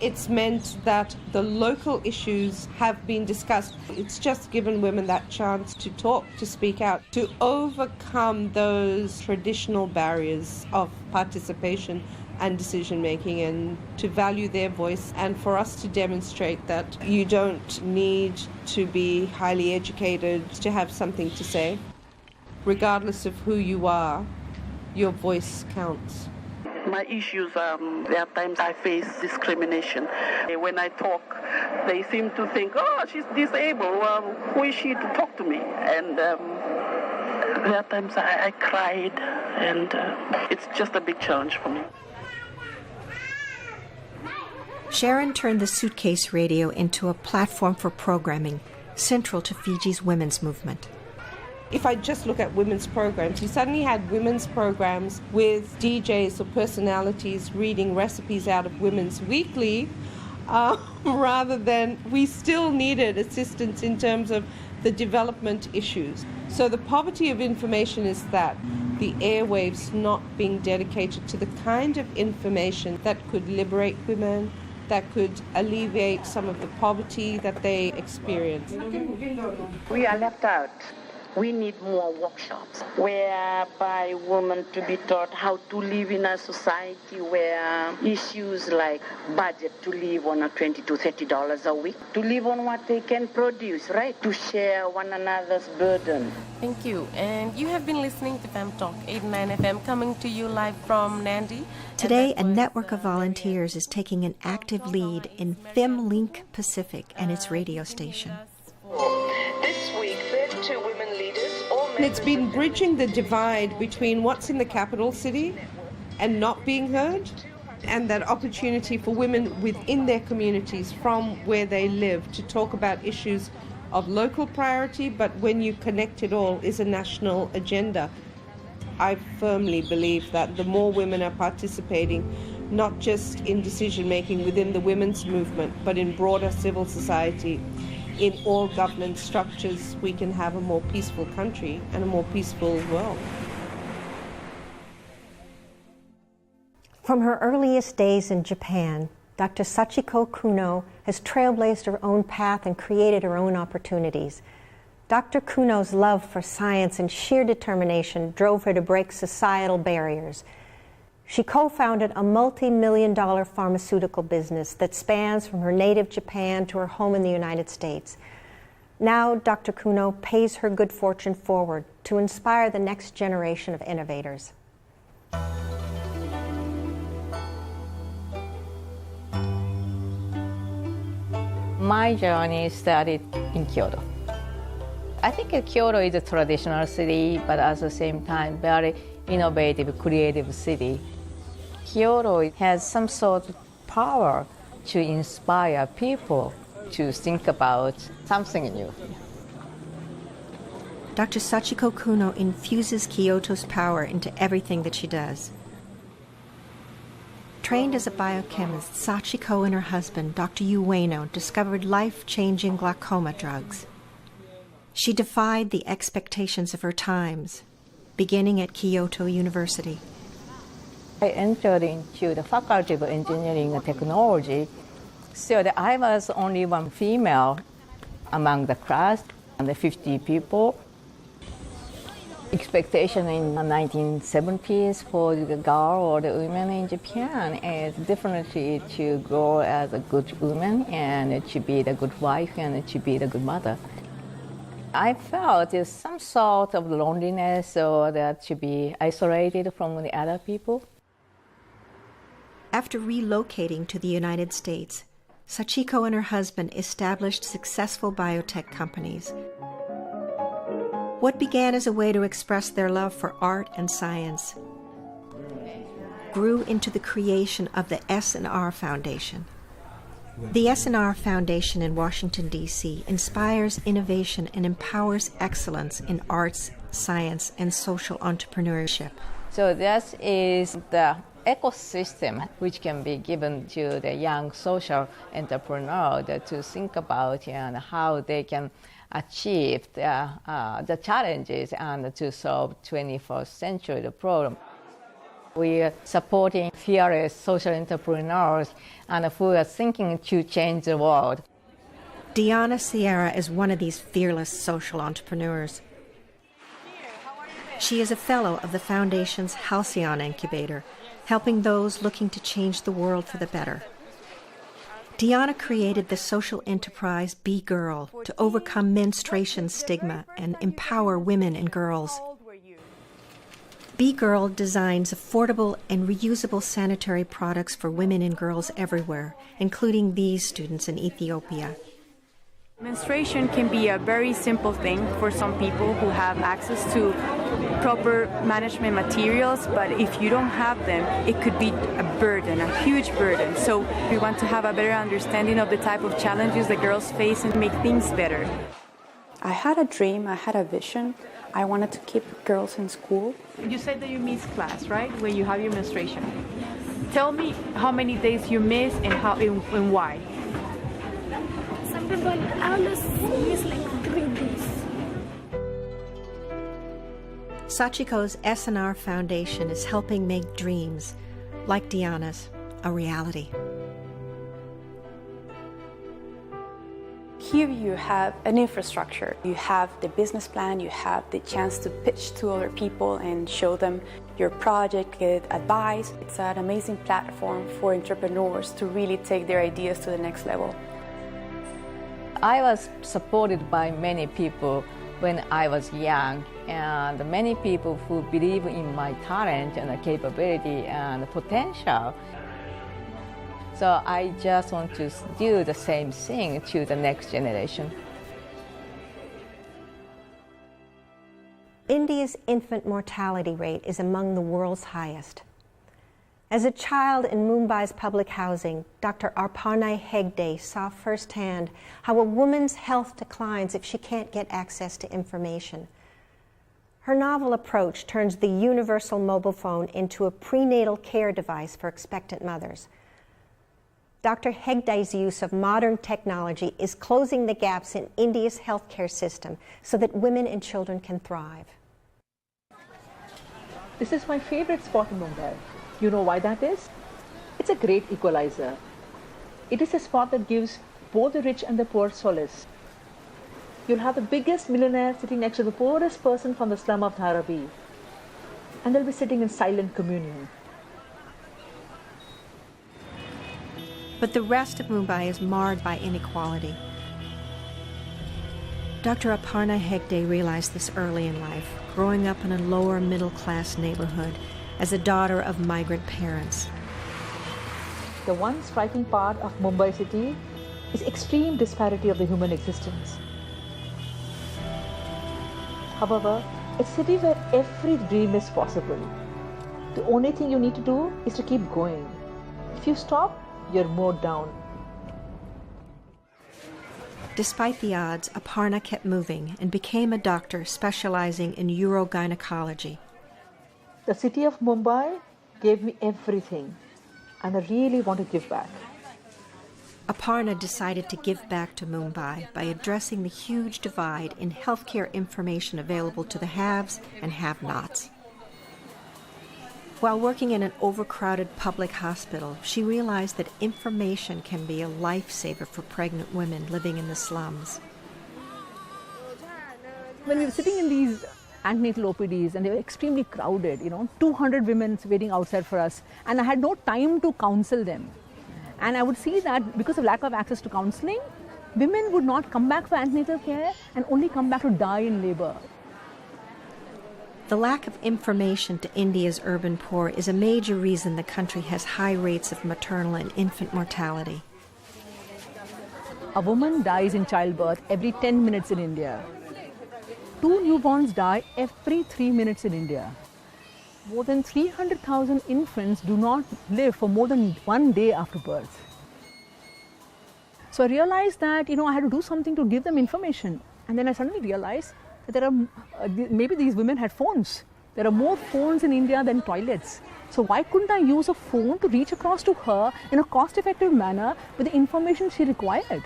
It's meant that the local issues have been discussed. It's just given women that chance to talk, to speak out, to overcome those traditional barriers of participation and decision making, and to value their voice, and for us to demonstrate that you don't need to be highly educated to have something to say. Regardless of who you are, your voice counts. My issues, there are times I face discrimination. When I talk, they seem to think, oh, she's disabled, who is she to talk to me? And there are times I cried, and it's just a big challenge for me. Sharon turned the suitcase radio into a platform for programming central to Fiji's women's movement. If I just look at women's programs, you suddenly had women's programs with DJs or personalities reading recipes out of Women's Weekly rather than we still needed assistance in terms of the development issues. So the poverty of information is that the airwaves not being dedicated to the kind of information that could liberate women, that could alleviate some of the poverty that they experience. We are left out. We need more workshops whereby women to be taught how to live in a society where issues like budget to live on a $20 to $30 a week, to live on what they can produce, right? To share one another's burden. Thank you. And you have been listening to Fem Talk 89 FM coming to you live from Nandi. Today, a network of volunteers is taking an active lead in FemLink Pacific and its radio station. This week, 32 women leaders. It's been bridging the divide between what's in the capital city and not being heard, and that opportunity for women within their communities from where they live to talk about issues of local priority, but when you connect it all, is a national agenda. I firmly believe that the more women are participating, not just in decision making within the women's movement, but in broader civil society, in all governance structures, we can have a more peaceful country and a more peaceful world. From her earliest days in Japan, Dr. Sachiko Kuno has trailblazed her own path and created her own opportunities. Dr. Kuno's love for science and sheer determination drove her to break societal barriers. She co-founded a multi-million-dollar pharmaceutical business that spans from her native Japan to her home in the United States. Now, Dr. Kuno pays her good fortune forward to inspire the next generation of innovators. My journey started in Kyoto. I think Kyoto is a traditional city, but at the same time, very innovative, creative city. Kyoto has some sort of power to inspire people to think about something new. Dr. Sachiko Kuno infuses Kyoto's power into everything that she does. Trained as a biochemist, Sachiko and her husband, Dr. Ueno, discovered life-changing glaucoma drugs. She defied the expectations of her times, beginning at Kyoto University. I entered into the Faculty of Engineering and Technology, so that I was only one female among the class, and the 50 people. Expectation in the 1970s for the girl or the women in Japan is definitely to grow as a good woman and to be the good wife and to be the good mother. I felt there's some sort of loneliness or that to be isolated from the other people. After relocating to the United States, Sachiko and her husband established successful biotech companies. What began as a way to express their love for art and science grew into the creation of the S&R Foundation. The S&R Foundation in Washington, D.C. inspires innovation and empowers excellence in arts, science, and social entrepreneurship. So this is the ecosystem which can be given to the young social entrepreneur to think about and how they can achieve the challenges and to solve 21st century problem. We are supporting fearless social entrepreneurs and who are thinking to change the world. Diana Sierra is one of these fearless social entrepreneurs. She is a fellow of the Foundation's Halcyon Incubator, helping those looking to change the world for the better. Diana created the social enterprise Be Girl to overcome menstruation stigma and empower women and girls. Be Girl designs affordable and reusable sanitary products for women and girls everywhere, including these students in Ethiopia. Menstruation can be a very simple thing for some people who have access to proper management materials, but if you don't have them, it could be a burden, a huge burden. So we want to have a better understanding of the type of challenges that girls face and make things better. I had a dream, I had a vision. I wanted to keep girls in school. You said that you miss class, right, when you have your menstruation. Tell me how many days you miss and how and why. But I was missed like 3 days. Sachiko's S&R Foundation is helping make dreams, like Diana's, a reality. Here you have an infrastructure, you have the business plan, you have the chance to pitch to other people and show them your project, get advice. It's an amazing platform for entrepreneurs to really take their ideas to the next level. I was supported by many people when I was young, and many people who believe in my talent and capability and potential. So I just want to do the same thing to the next generation. India's infant mortality rate is among the world's highest. As a child in Mumbai's public housing, Dr. Aparna Hegde saw firsthand how a woman's health declines if she can't get access to information. Her novel approach turns the universal mobile phone into a prenatal care device for expectant mothers. Dr. Hegde's use of modern technology is closing the gaps in India's healthcare system so that women and children can thrive. This is my favorite spot in Mumbai. You know why that is? It's a great equalizer. It is a spot that gives both the rich and the poor solace. You'll have the biggest millionaire sitting next to the poorest person from the slum of Dharavi, and they'll be sitting in silent communion. But the rest of Mumbai is marred by inequality. Dr. Aparna Hegde realized this early in life, growing up in a lower middle-class neighborhood as a daughter of migrant parents. The one striking part of Mumbai city is extreme disparity of the human existence. However, it's a city where every dream is possible. The only thing you need to do is to keep going. If you stop, you're mowed down. Despite the odds, Aparna kept moving and became a doctor specializing in urogynecology. The city of Mumbai gave me everything, and I really want to give back. Aparna decided to give back to Mumbai by addressing the huge divide in healthcare information available to the haves and have-nots. While working in an overcrowded public hospital, she realized that information can be a lifesaver for pregnant women living in the slums. When we were sitting in these antenatal OPDs and they were extremely crowded, 200 women waiting outside for us, and I had no time to counsel them. And I would see that because of lack of access to counseling, women would not come back for antenatal care and only come back to die in labor. The lack of information to India's urban poor is a major reason the country has high rates of maternal and infant mortality. A woman dies in childbirth every 10 minutes in India. 2 newborns die every 3 minutes in India. More than 300,000 infants do not live for more than 1 day after birth. So I realized that, I had to do something to give them information. And then I suddenly realized that there are, maybe these women had phones. There are more phones in India than toilets. So why couldn't I use a phone to reach across to her in a cost-effective manner with the information she required?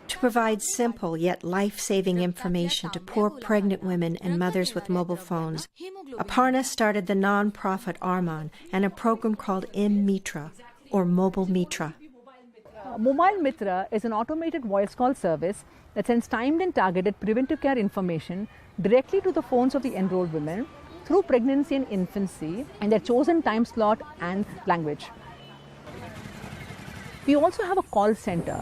To provide simple yet life-saving information to poor pregnant women and mothers with mobile phones, Aparna started the non-profit Arman and a program called M-Mitra, or Mobile Mitra. Mobile Mitra is an automated voice call service that sends timed and targeted preventive care information directly to the phones of the enrolled women through pregnancy and infancy and their chosen time slot and language. We also have a call center.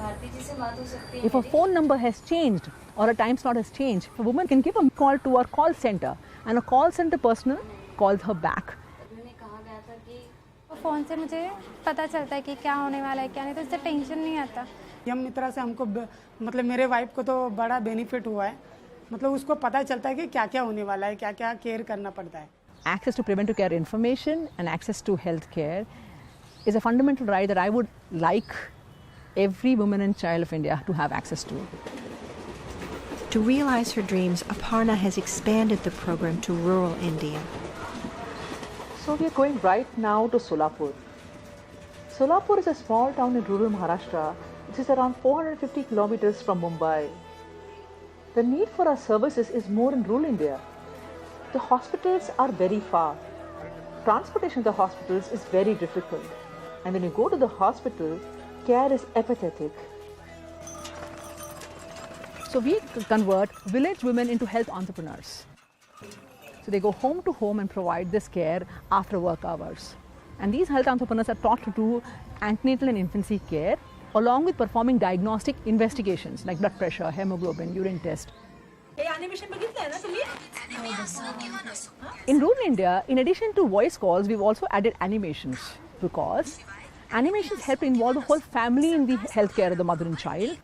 If a phone number has changed or a time slot has changed, a woman can give a call to our call center and a call center personnel calls her back. Phone से मुझे पता चलता है कि क्या होने वाला है क्या नहीं तो इससे टेंशन नहीं आता यम मित्रा से हमको मतलब मेरे वाइफ को तो बड़ा बेनिफिट हुआ है मतलब उसको पता चलता है कि क्या-क्या होने वाला है क्या-क्या केयर करना पड़ता है Access to preventive care information and access to health care is a fundamental right that I would like every woman and child of India to have access to. To realize her dreams, Aparna has expanded the program to rural India. So we are going right now to Solapur. Solapur is a small town in rural Maharashtra This is around 450 kilometers from Mumbai. The need for our services is more in rural India. The hospitals are very far. Transportation to the hospitals is very difficult. And when you go to the hospital, care is apathetic. So we convert village women into health entrepreneurs. So they go home to home and provide this care after work hours. And these health entrepreneurs are taught to do antenatal and infancy care, along with performing diagnostic investigations like blood pressure, hemoglobin, urine test. In rural India, in addition to voice calls, we've also added animations because animations help involve the whole family in the healthcare of the mother and child.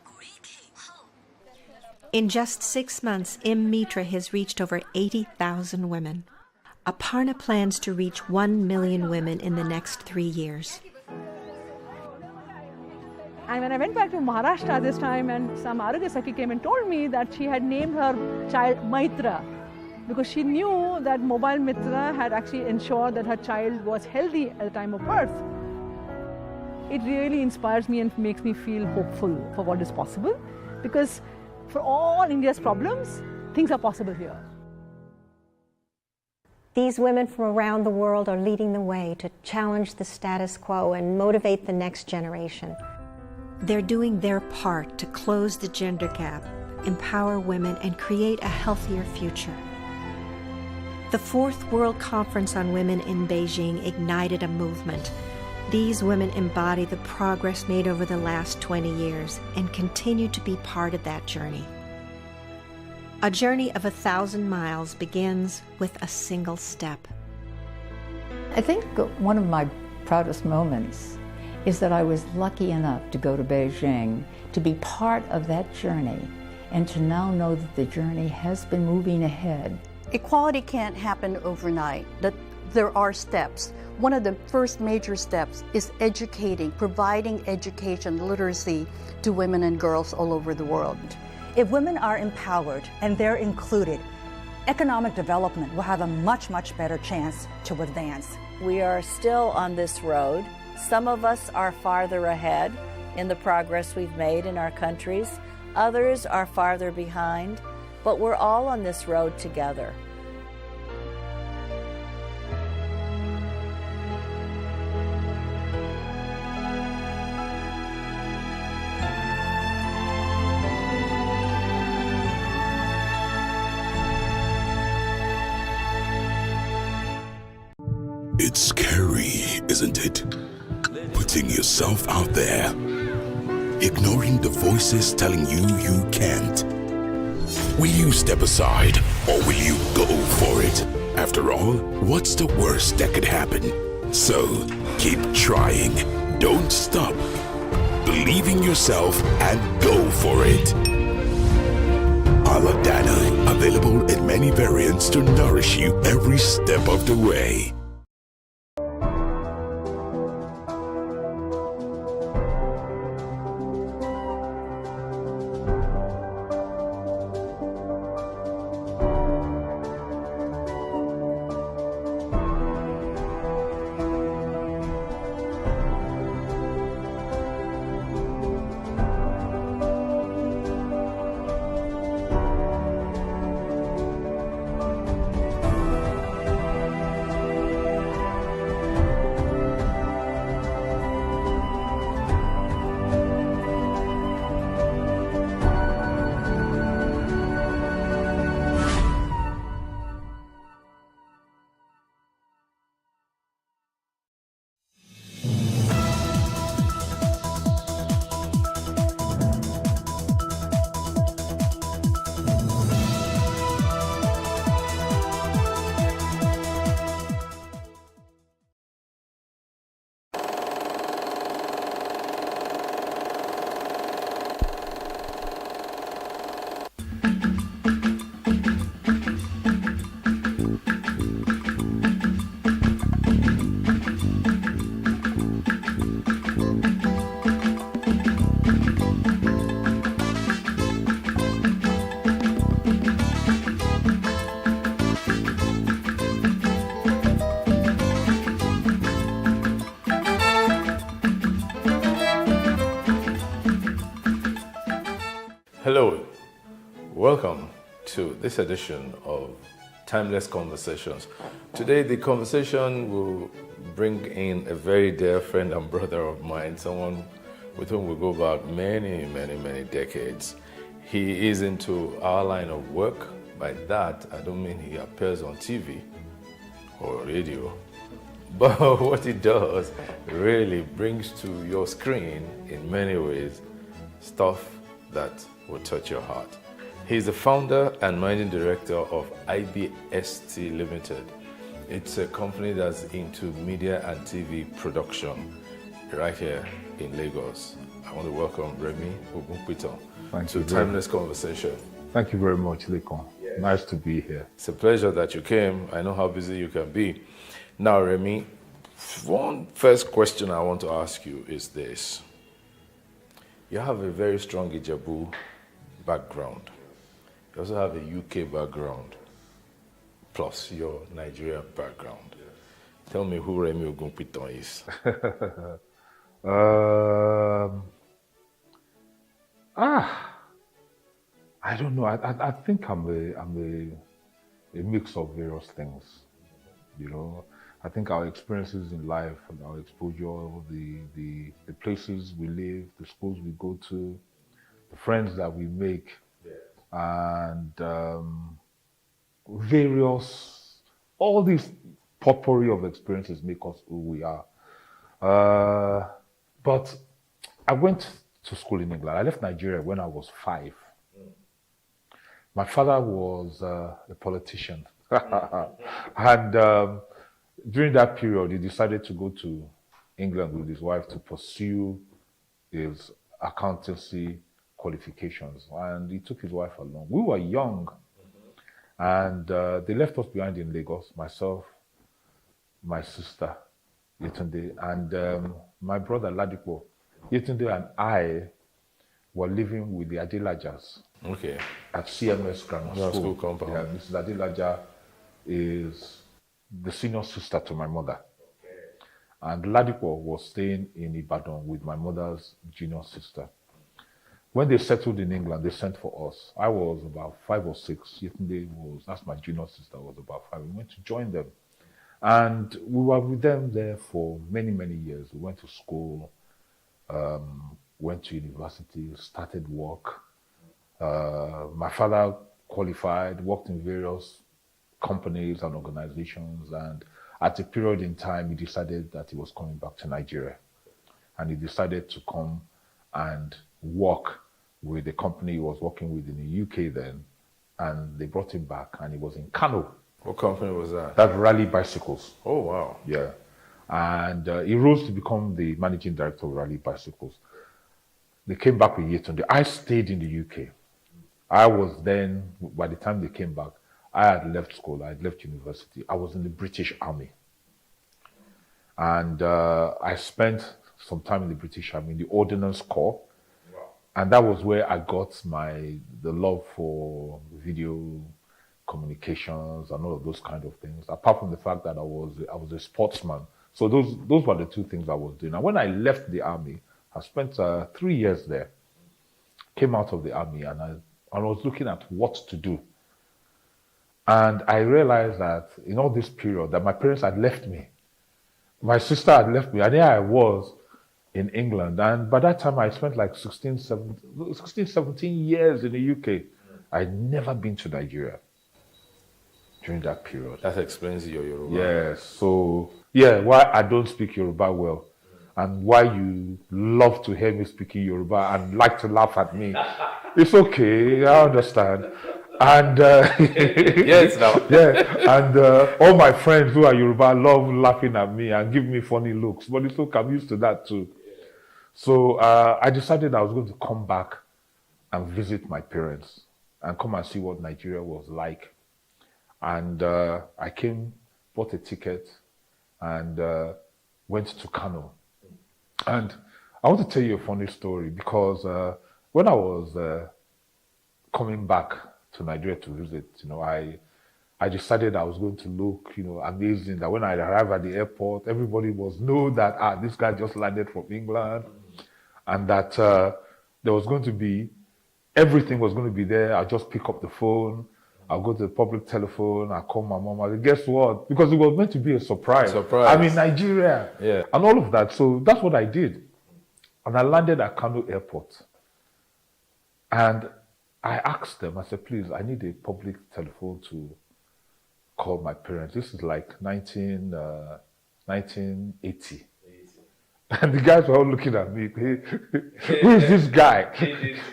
In just 6 months, Mitra has reached over 80,000 women. Aparna plans to reach 1 million women in the next 3 years. And when I went back to Maharashtra this time, and some Arogya Sakhi came and told me that she had named her child Maitra because she knew that Mobile Mitra had actually ensured that her child was healthy at the time of birth. It really inspires me and makes me feel hopeful for what is possible, because for all India's problems, things are possible here. These women from around the world are leading the way to challenge the status quo and motivate the next generation. They're doing their part to close the gender gap, empower women, and create a healthier future. The 4th World Conference on Women in Beijing ignited a movement. These women embody the progress made over the last 20 years and continue to be part of that journey. A journey of 1,000 miles begins with a single step. I think one of my proudest moments is that I was lucky enough to go to Beijing, to be part of that journey, and to now know that the journey has been moving ahead. Equality can't happen overnight. There are steps. One of the first major steps is educating, providing education, literacy to women and girls all over the world. If women are empowered and they're included, economic development will have a much, much better chance to advance. We are still on this road. Some of us are farther ahead in the progress we've made in our countries. Others are farther behind, but we're all on this road together. It's scary, isn't it? Putting yourself out there, ignoring the voices telling you you can't. Will you step aside, or will you go for it? After all, what's the worst that could happen? So, keep trying. Don't stop. Believe in yourself and go for it. Aladana, available in many variants to nourish you every step of the way. Hello, welcome to this edition of Timeless Conversations. Today the conversation will bring in a very dear friend and brother of mine, someone with whom we go back many, many, many decades. He is into our line of work. By that, I don't mean he appears on TV or radio, but what he does really brings to your screen in many ways stuff that will touch your heart. He's the founder and managing director of IBST Limited. It's a company that's into media and TV production right here in Lagos. I want to welcome Remy Ogunpiton to Timeless Conversation. Thank you very much, Lekon. Yes. Nice to be here. It's a pleasure that you came. I know how busy you can be. Now, Remy, one first question I want to ask you is this. You have a very strong Ijebu background. You also have a UK background, plus your Nigerian background. Tell me who Remy Ogunpiton is. I don't know. I think I'm a mix of various things. You know, I think our experiences in life and our exposure, the places we live, the schools we go to, the friends that we make, and all these potpourri of experiences make us who we are. But I went to school in England. I left Nigeria when I was 5. My father was a politician. And during that period, he decided to go to England with his wife to pursue his accountancy qualifications. And he took his wife along. We were young. And they left us behind in Lagos, myself, my sister, Yetunde, and my brother, Ladipo. Yetunde and I were living with the Adelajas. Okay. At CMS Grammar School compound. Yeah, Mrs. Adelaja is the senior sister to my mother. Okay. And Ladipo was staying in Ibadan with my mother's junior sister. When they settled in England, they sent for us. I was about 5 or 6. Yetunde that's my junior sister, was about 5. We went to join them. And we were with them there for many, many years. We went to school, went to university, started work. My father qualified, worked in various companies and organizations, and at a period in time, he decided that he was coming back to Nigeria. And he decided to come and work with the company he was working with in the UK then, and they brought him back, and he was in Kano. What company was that? That Rally Bicycles. Oh, wow. Yeah. And he rose to become the managing director of Rally Bicycles. They came back with Yetunde. I stayed in the UK. I was then, by the time they came back, I had left school, I had left university. I was in the British Army. And I spent some time in the British Army, in the Ordnance Corps. Wow. And that was where I got the love for video communications and all of those kind of things, apart from the fact that I was a sportsman. So those were the two things I was doing. And when I left the army, I spent 3 years there, came out of the army, and I was looking at what to do. And I realized that in all this period that my parents had left me. My sister had left me, and here I was in England. And by that time, I spent like 16, 17 years in the UK. I'd never been to Nigeria during that period. That explains your Yoruba. Yes. So, yeah, why I don't speak Yoruba well, and why you love to hear me speaking Yoruba and like to laugh at me. It's okay, I understand. And yes, now. Yeah, and all my friends who are Yoruba love laughing at me and give me funny looks, but it's okay, I'm used to that too. So I decided I was going to come back and visit my parents and come and see what Nigeria was like. And I came, bought a ticket, and went to Kano. And I want to tell you a funny story, because when I was coming back to Nigeria to visit, I decided I was going to look, amazing. That when I arrived at the airport, everybody was know that this guy just landed from England, and that there was going to be everything was going to be there. I'll just pick up the phone. I'll go to the public telephone. I'll call my mom. I'll say, guess what? Because it was meant to be a surprise. I'm in Nigeria. Yeah. And all of that. So that's what I did. And I landed at Kano Airport. And I asked them, I said, please, I need a public telephone to call my parents. This is like 1980. And the guys were all looking at me. Who is this guy?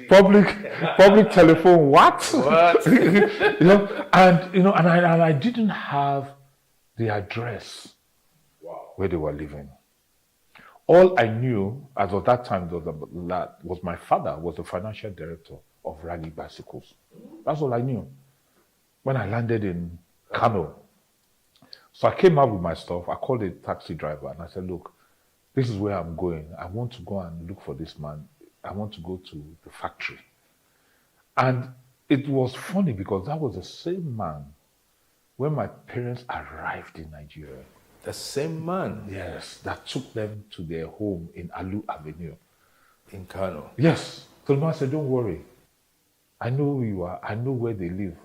public telephone, what? What? And I didn't have the address where they were living. All I knew as of that time was my father was the financial director of Rally Bicycles. That's all I knew. When I landed in Kano. So I came out with my stuff. I called a taxi driver and I said, look, this is where I'm going. I want to go and look for this man. I want to go to the factory. And it was funny because that was the same man when my parents arrived in Nigeria. The same man? Yes, that took them to their home in Alu Avenue. In Kano? Yes. So the man said, don't worry. I know who you are. I know where they live.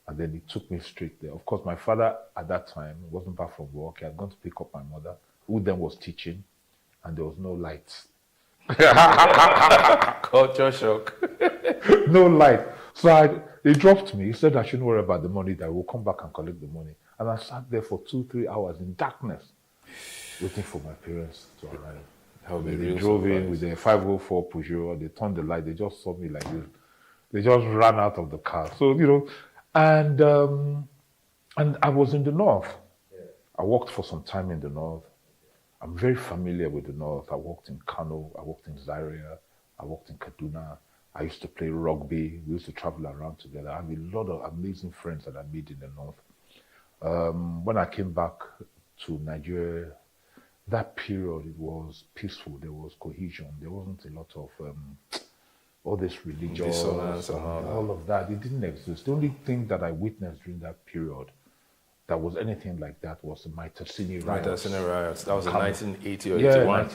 And then he took me straight there. Of course, my father at that time wasn't back from work. He had gone to pick up my mother, who then was teaching, and there was no lights. Culture shock. No light. So he dropped me. He said I shouldn't worry about the money, that I will come back and collect the money. And I sat there for 2-3 hours in darkness, waiting for my parents to arrive. They drove in with their 504 Peugeot. They turned the light. They just saw me like this. They just ran out of the car. So, and I was in the north. I worked for some time in the north. I'm very familiar with the north. I worked in Kano. I worked in Zaria. I worked in Kaduna. I used to play rugby. We used to travel around together. I have a lot of amazing friends that I made in the north. When I came back to Nigeria, that period, it was peaceful. There was cohesion. There wasn't a lot of all this religion, dissonance and all of that. It didn't exist. The only thing that I witnessed during that period that was anything like that was the Maitasini riots. Maitasini riots. That was in 1980 or 81.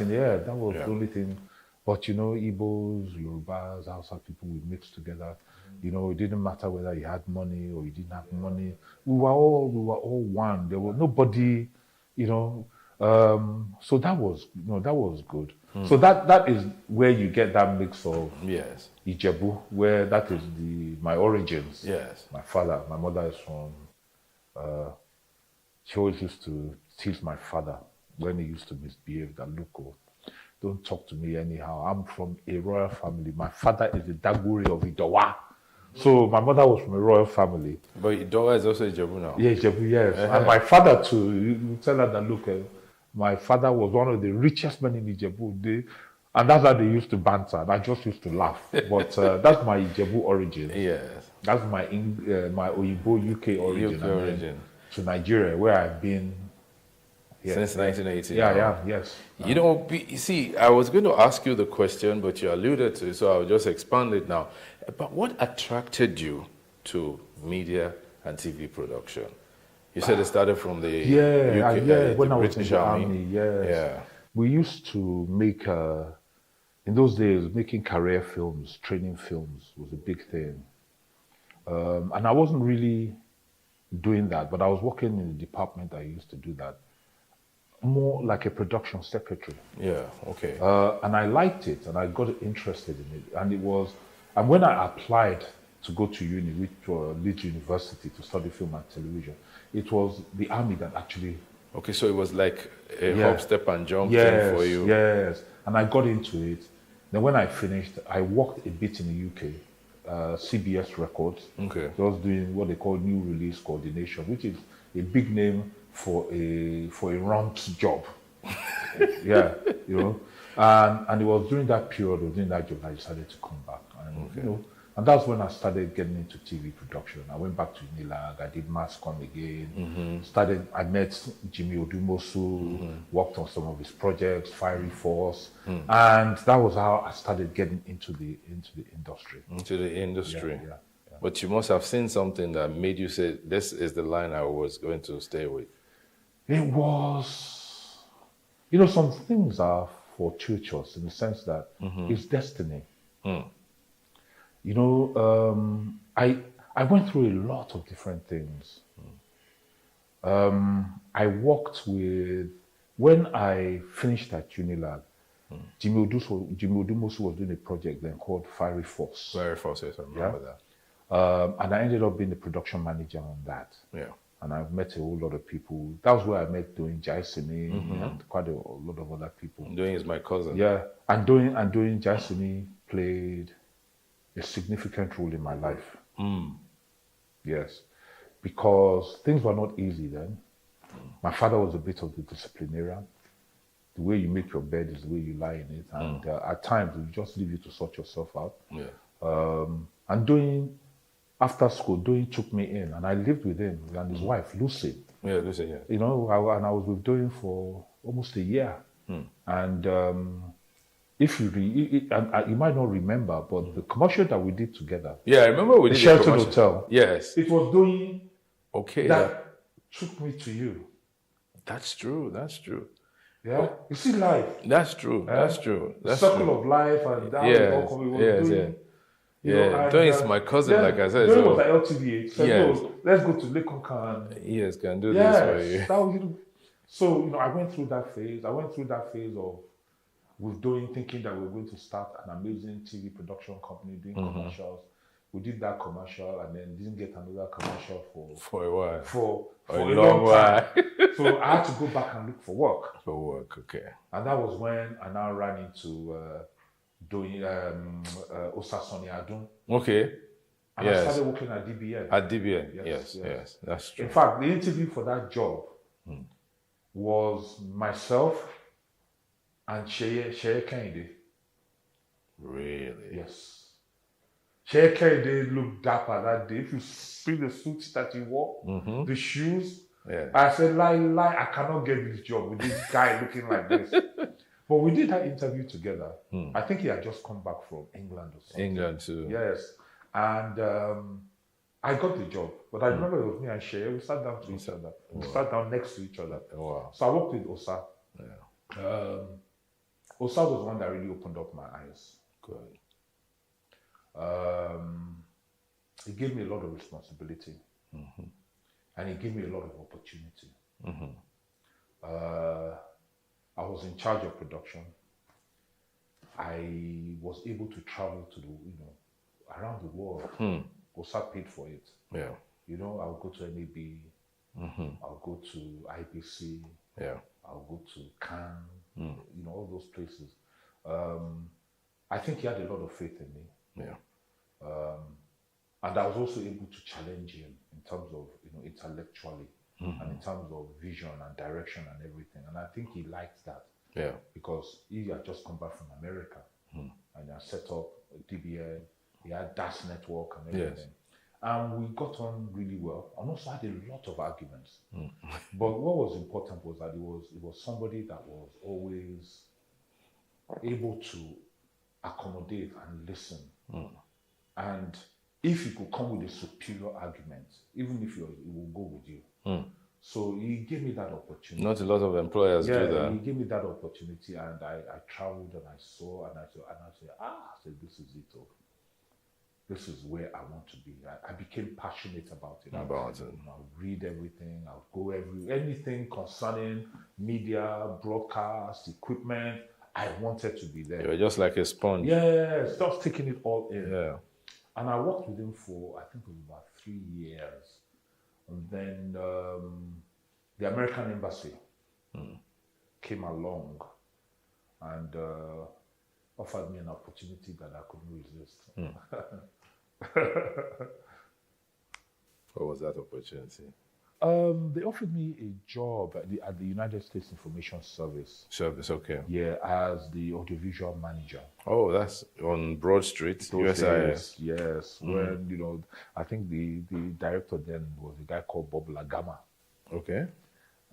That was the only thing. But Igbos, Yorubas, Hausa people, we mixed together. It didn't matter whether you had money or you didn't have money. We were all one. There was nobody, So that was good. So that is where you get that mix of Ijebu, where that is my origins. Yes. My mother is from. She always used to tease my father when he used to misbehave. That look, don't talk to me anyhow. I'm from a royal family. My father is the Daguri of Idowa. So my mother was from a royal family. But Idowa is also Ijebu now. Yeah, Ijebu, yes. And my father too. You tell her that look, my father was one of the richest men in Ijebu. And that's how they used to banter. And I just used to laugh. But that's my Ijebu origin. Yes. That's my Oyibo UK origin. To Nigeria, where I've been since 1980. Yes. You see, I was going to ask you the question, but you alluded to it, so I'll just expand it now. But what attracted you to media and TV production? You said it started from the UK, when the I was British in the Army. Army, yes. Yeah. We used to make, in those days, making career films, training films was a big thing. And I wasn't really doing that, but I was working in the department that used to do that. More like a production secretary. Yeah, okay. And I liked it, and I got interested in it. And and when I applied to go to uni, which was Leeds University, to study film and television, it was the Army that actually... Okay, so it was like a hop, step, and jump thing for you. Yes, and I got into it. Then when I finished, I worked a bit in the UK, CBS Records. Okay. I was doing what they call new release coordination, which is a big name for a runt job. And it was during that period, during that job, I decided to come back. And, and that's when I started getting into TV production. I went back to Unilag, I did Mascom again, I met Jimmy Odumosu, worked on some of his projects, Fiery Force, and that was how I started getting into the industry. Into the industry. Yeah. But you must have seen something that made you say, this is the line I was going to stay with. It was, some things are fortuitous in the sense that it's destiny. You know, I went through a lot of different things. I worked with, when I finished at Unilab, Jimmy Odumosu was doing a project then called Fiery Force. Fiery Force, yes, I remember that. And I ended up being the production manager on that. Yeah. And I've met a whole lot of people. That was where I met doing Jaisini and quite a lot of other people. Doing is my cousin. Yeah, and doing Jaisini played a significant role in my life. Yes, because things were not easy then. My father was a bit of the disciplinarian. The way you make your bed is the way you lie in it, and at times we just leave you to sort yourself out. Yeah. And doing, after school, Doing took me in, and I lived with him and his wife, Lucy. Yeah, Lucy, yeah. You know, and I was with Doing for almost a year. And if you you might not remember, but the commercial that we did together. Yeah, I remember we did the Sheraton Hotel. Yes. It was Doing that that took me to you. That's true. That's true. Yeah, you see life. That's true. That's true. That's circle true. of life, and that Yes, was all yes, Doing. yeah. You know, Doing is my cousin, like I said. Doing So, was at LTVH. So yes. Let's go to Lekonkan. Yes, can do Yes, this for you. that was, so, you know, I went through that phase. I went through that phase of with Doing, thinking that we were going to start an amazing TV production company doing commercials. We did that commercial and then didn't get another commercial for a while. For a a long while. So I had to go back and look for work. For work, okay. And that was when I now ran into Doing Osasoni Adun. Okay. And I started working at DBN. At DBN, yes, that's true. In fact, the interview for that job was myself and Sheye Kehinde. Really? Yes. Sheye Kehinde looked dapper that day. If you see the suit that he wore, the shoes, I said, lie, I cannot get this job with this guy looking like this. But we did that interview together. I think he had just come back from England or something. England too. Yes. And I got the job. But I remember it was me and Sheye. We sat down to each other. We sat down next to each other. Wow. So I worked with Osa. Osa was the one that really opened up my eyes. Good. He gave me a lot of responsibility. And he gave me a lot of opportunity. I was in charge of production. I was able to travel to around the world. Osa paid for it. Yeah. You know, I'll go to NAB. I'll go to IBC. Yeah. I'll go to Cannes. You know, all those places. I think he had a lot of faith in me. Yeah. And I was also able to challenge him in terms of, intellectually and in terms of vision and direction and everything. And I think he liked that. Yeah. Because he had just come back from America and he had set up a DBN. He had DAS network and everything. Yes. And we got on really well. And also had a lot of arguments. But what was important was that it was somebody that was always able to accommodate and listen. And if you could come with a superior argument, even if he will go with you. So he gave me that opportunity. Not a lot of employers do that. He gave me that opportunity, and I traveled and I saw and I said, I said, this is it. This is where I want to be. I became passionate about it. I'll read everything. I'll go anything concerning media, broadcast, equipment. I wanted to be there. You were just like a sponge. Yes, just taking it all in. Yeah. And I worked with him for, I think it was about 3 years. And then the American Embassy came along and offered me an opportunity that I couldn't resist. What was that opportunity? They offered me a job at the United States Information Service. Okay. Yeah, as the audiovisual manager. Oh, that's on Broad Street, USIS. Yes, when, I think the director then was a guy called Bob Lagama. Okay.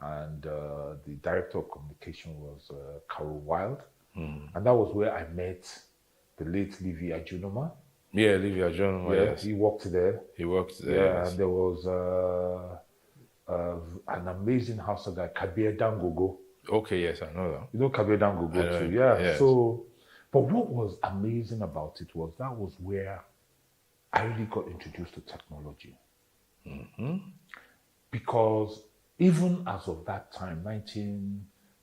And the director of communication was Carol Wild. And that was where I met the late Livy Ajunoma. Yeah, Livy Ajunoma, yes. He worked there. Yeah, and there was an amazing house guy, Kabir Dangogo. Okay, yes, I know that. You know Kabir Dangogo too, yeah. Yes. So, but what was amazing about it was that was where I really got introduced to technology. Because even as of that time,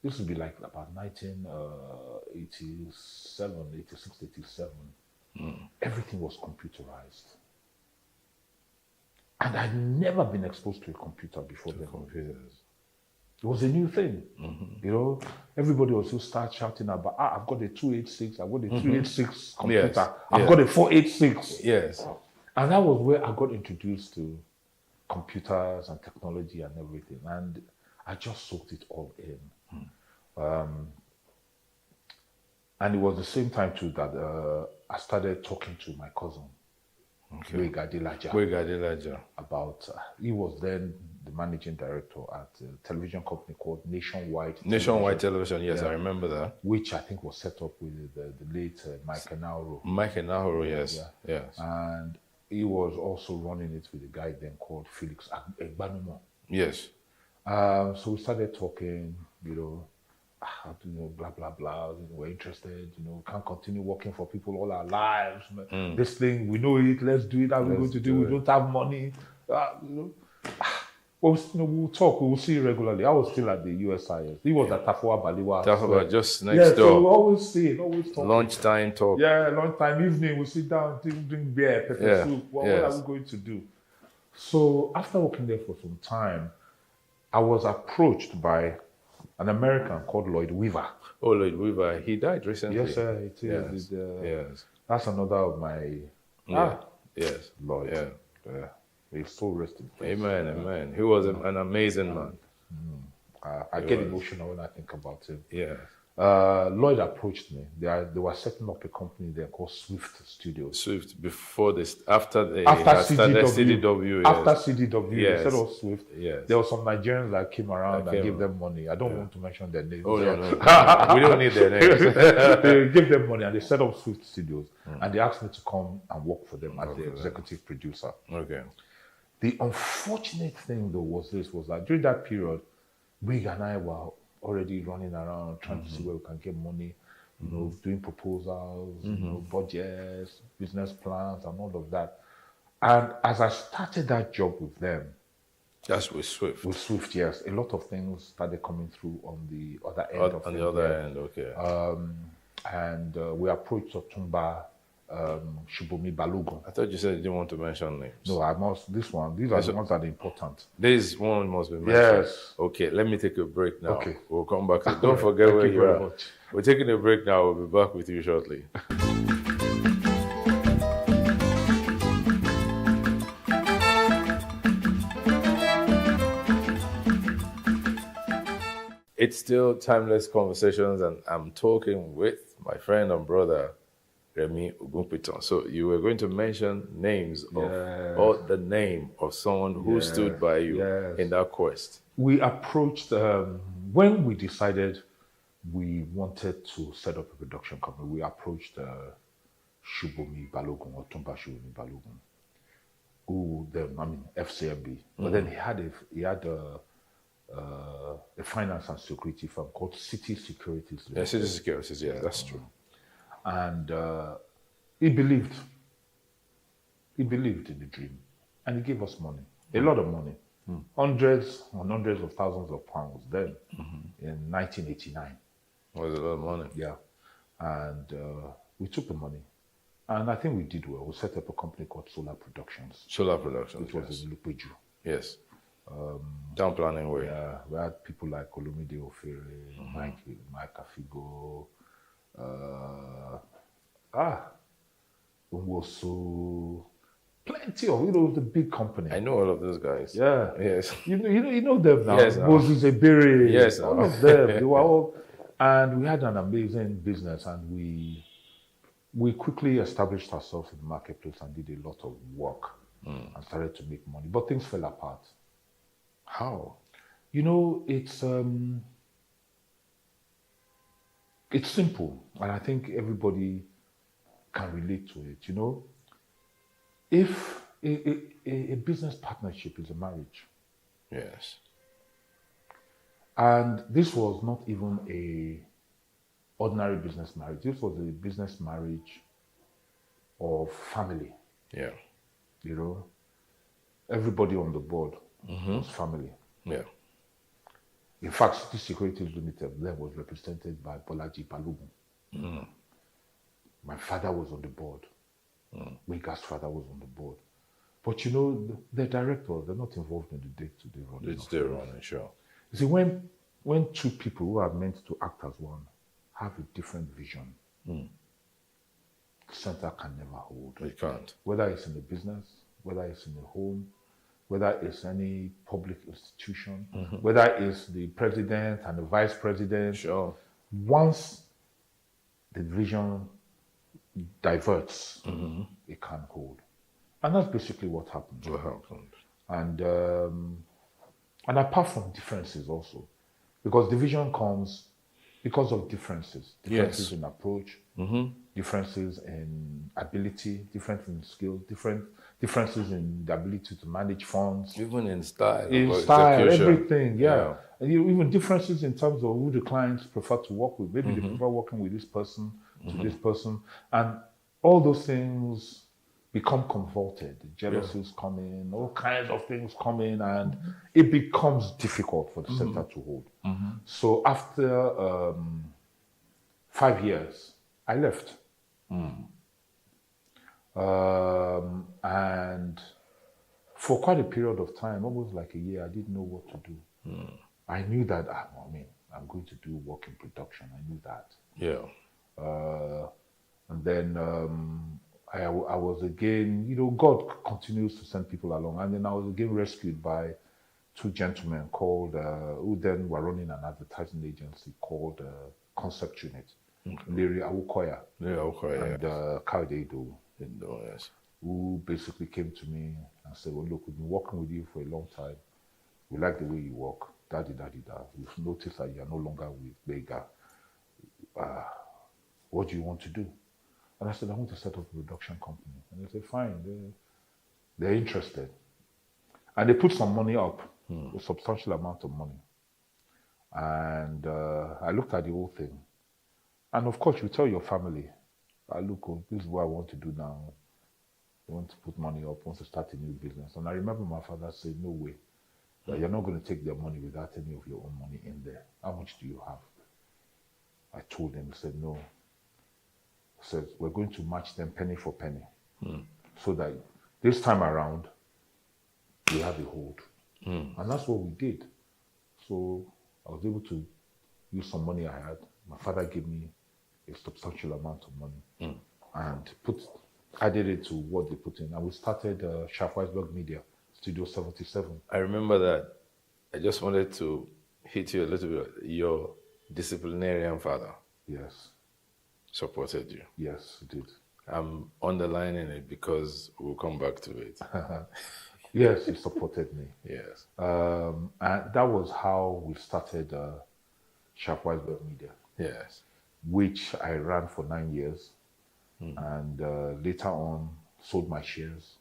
this would be like about 1987, 86, 87, everything was computerized. And I'd never been exposed to a computer before then. Computers. It was a new thing. You know, everybody was just start shouting about, I've got a 286, I've got a 386 computer, Yes. I've got a 486. Yes. And that was where I got introduced to computers and technology and everything. And I just soaked it all in. And it was the same time too that I started talking to my cousin, Wegadilaja. about, he was then the managing director at a television company called Nationwide Television, yes, I remember that. Which I think was set up with the late Mike Enauro. Mike Enauro, yes. Yeah. Yes. And he was also running it with a guy then called Felix Egbanumo. Yes. So we started talking, blah, blah, blah. We're interested, can't continue working for people all our lives. This thing, we know it, let's do it. How are we going to do it? We don't have money. We'll talk, we'll see regularly. I was still at the USIS. He was at Tafawa Balewa. Tafawa, just next door. So we always see, always talk. Lunchtime talk. Yeah, lunchtime, evening, we sit down, drink beer, pepper soup. What are we going to do? So after working there for some time, I was approached by an American called Lloyd Weaver. Oh, Lloyd Weaver. He died recently. Yes, sir, it is. Yes. That's another of my... Yes. Lloyd. Yeah. He's so rested. Amen, amen. He was an amazing man. I get emotional when I think about him. Yeah. Lloyd approached me. They were setting up a company there called Swift Studios. Swift before this, after CDW. Yes. After CDW, yes. They set up Swift. Yes. There were some Nigerians that came around and gave them money. I don't want to mention their names. Oh, no. We don't need their names. They gave them money and they set up Swift Studios. And they asked me to come and work for them as the executive producer. Okay. The unfortunate thing though was that during that period, Wig and I were already running around trying to see where we can get money, doing proposals, budgets, business plans, and all of that. And as I started that job with them, that's with Swift. With Swift, yes, a lot of things started coming through on the other end of it. On the other end, okay. And we approached Otumba Shubomi Balogun. I thought you said you didn't want to mention names. No, I must. These are the ones that are important. This one must be mentioned. Yes. Okay, let me take a break now. Okay. We'll come back. Don't forget where you are. Much. We're taking a break now. We'll be back with you shortly. It's still Timeless Conversations, and I'm talking with my friend and brother, Remy Ogunpiton. So you were going to mention names of, or the name of someone who stood by you in that quest. We approached, when we decided we wanted to set up a production company, we approached Shubomi Balogun, or Otumba Shubomi Balogun, who then, FCMB. But then he had a finance and security firm called City Securities. Yeah, City Securities, yeah, that's true. And he believed in the dream, and he gave us money, a lot of money, hundreds and hundreds of thousands of pounds then in 1989. It was a lot of money. Yeah, and we took the money, and I think we did well. We set up a company called Solar Productions. Solar Productions, which was in Lupeju. Yes. Down Planning Way. Yeah, we had people like Olumide Ofere, Mike Afigo, Unwosu, plenty of the big company. I know all of those guys. Yeah. Yes. You know them now. Yes. Moses Ebere. Yes. All of them. They were all, and we had an amazing business, and we quickly established ourselves in the marketplace and did a lot of work and started to make money. But things fell apart. How? It's simple, and I think everybody can relate to it. If a business partnership is a marriage. Yes. And this was not even a ordinary business marriage. This was a business marriage of family. Yeah. You know, everybody on the board was family. Yeah. In fact, City Securities Limited then was represented by Bolaji Balogun. My father was on the board. Wiga's father was on the board. But you know, the directors, they're not involved in the day-to-day running. It's their running show. You see, when two people who are meant to act as one have a different vision, the center can never hold. It can't. Whether it's in a business, whether it's in a home, whether it's any public institution, whether it's the president and the vice president. Sure. Once the vision diverts, it can't hold. And that's basically what happened. What happened? And apart from differences also, because division comes because of differences Yes. in approach, differences in ability, differences in skill, differences in the ability to manage funds. Even in style. In or style, execution. everything, yeah. And even differences in terms of who the clients prefer to work with. Maybe they prefer working with this person to this person. And all those things become convoluted. Jealousies come in, all kinds of things come in, and it becomes difficult for the center to hold. So after 5 years, I left. And for quite a period of time, almost like a year, I didn't know what to do. I knew that, I'm going to do work in production. I knew that. Yeah. And then I was again, you know, God continues to send people along. And then I was again rescued by two gentlemen called, who then were running an advertising agency called Concept Unit. Larry Awukoya. And Kaide Ido. Yes. Who basically came to me and said, well, look, we've been working with you for a long time. We like the way you work. Da-di-da-di-da. We've noticed that you're no longer with Bega. What do you want to do? And I said, I want to set up a production company. And they said, fine. They're interested. And they put some money up, a substantial amount of money. And I looked at the whole thing. And of course, you tell your family, look, this is what I want to do now. I want to put money up, I want to start a new business. And I remember my father said, no way. That you're not going to take their money without any of your own money in there. How much do you have? I told him, he said, no. He said, we're going to match them penny for penny. So that this time around, we have a hold. And that's what we did. So I was able to use some money I had. My father gave me a substantial amount of money and added it to what they put in. And we started Schaff-Weisberg Media, Studio 77. I remember that. I just wanted to hit you a little bit. Your disciplinarian father. Yes. Supported you. Yes, he did. I'm underlining it because we'll come back to it. Yes, he supported me. Yes. And that was how we started Schaff-Weisberg Media. Yes. Which I ran for 9 years. And later on sold my shares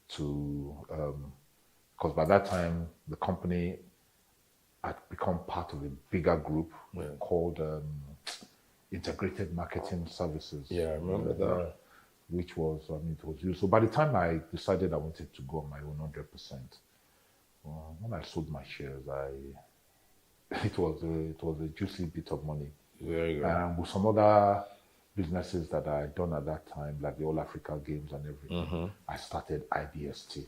to, because by that time the company had become part of a bigger group called Integrated Marketing Services. Yeah, I remember that. Which was, it was used. So by the time I decided I wanted to go on my own 100%, when I sold my shares, it was a juicy bit of money. Very good. And with some other businesses that I had done at that time, like the All Africa Games and everything, I started IBST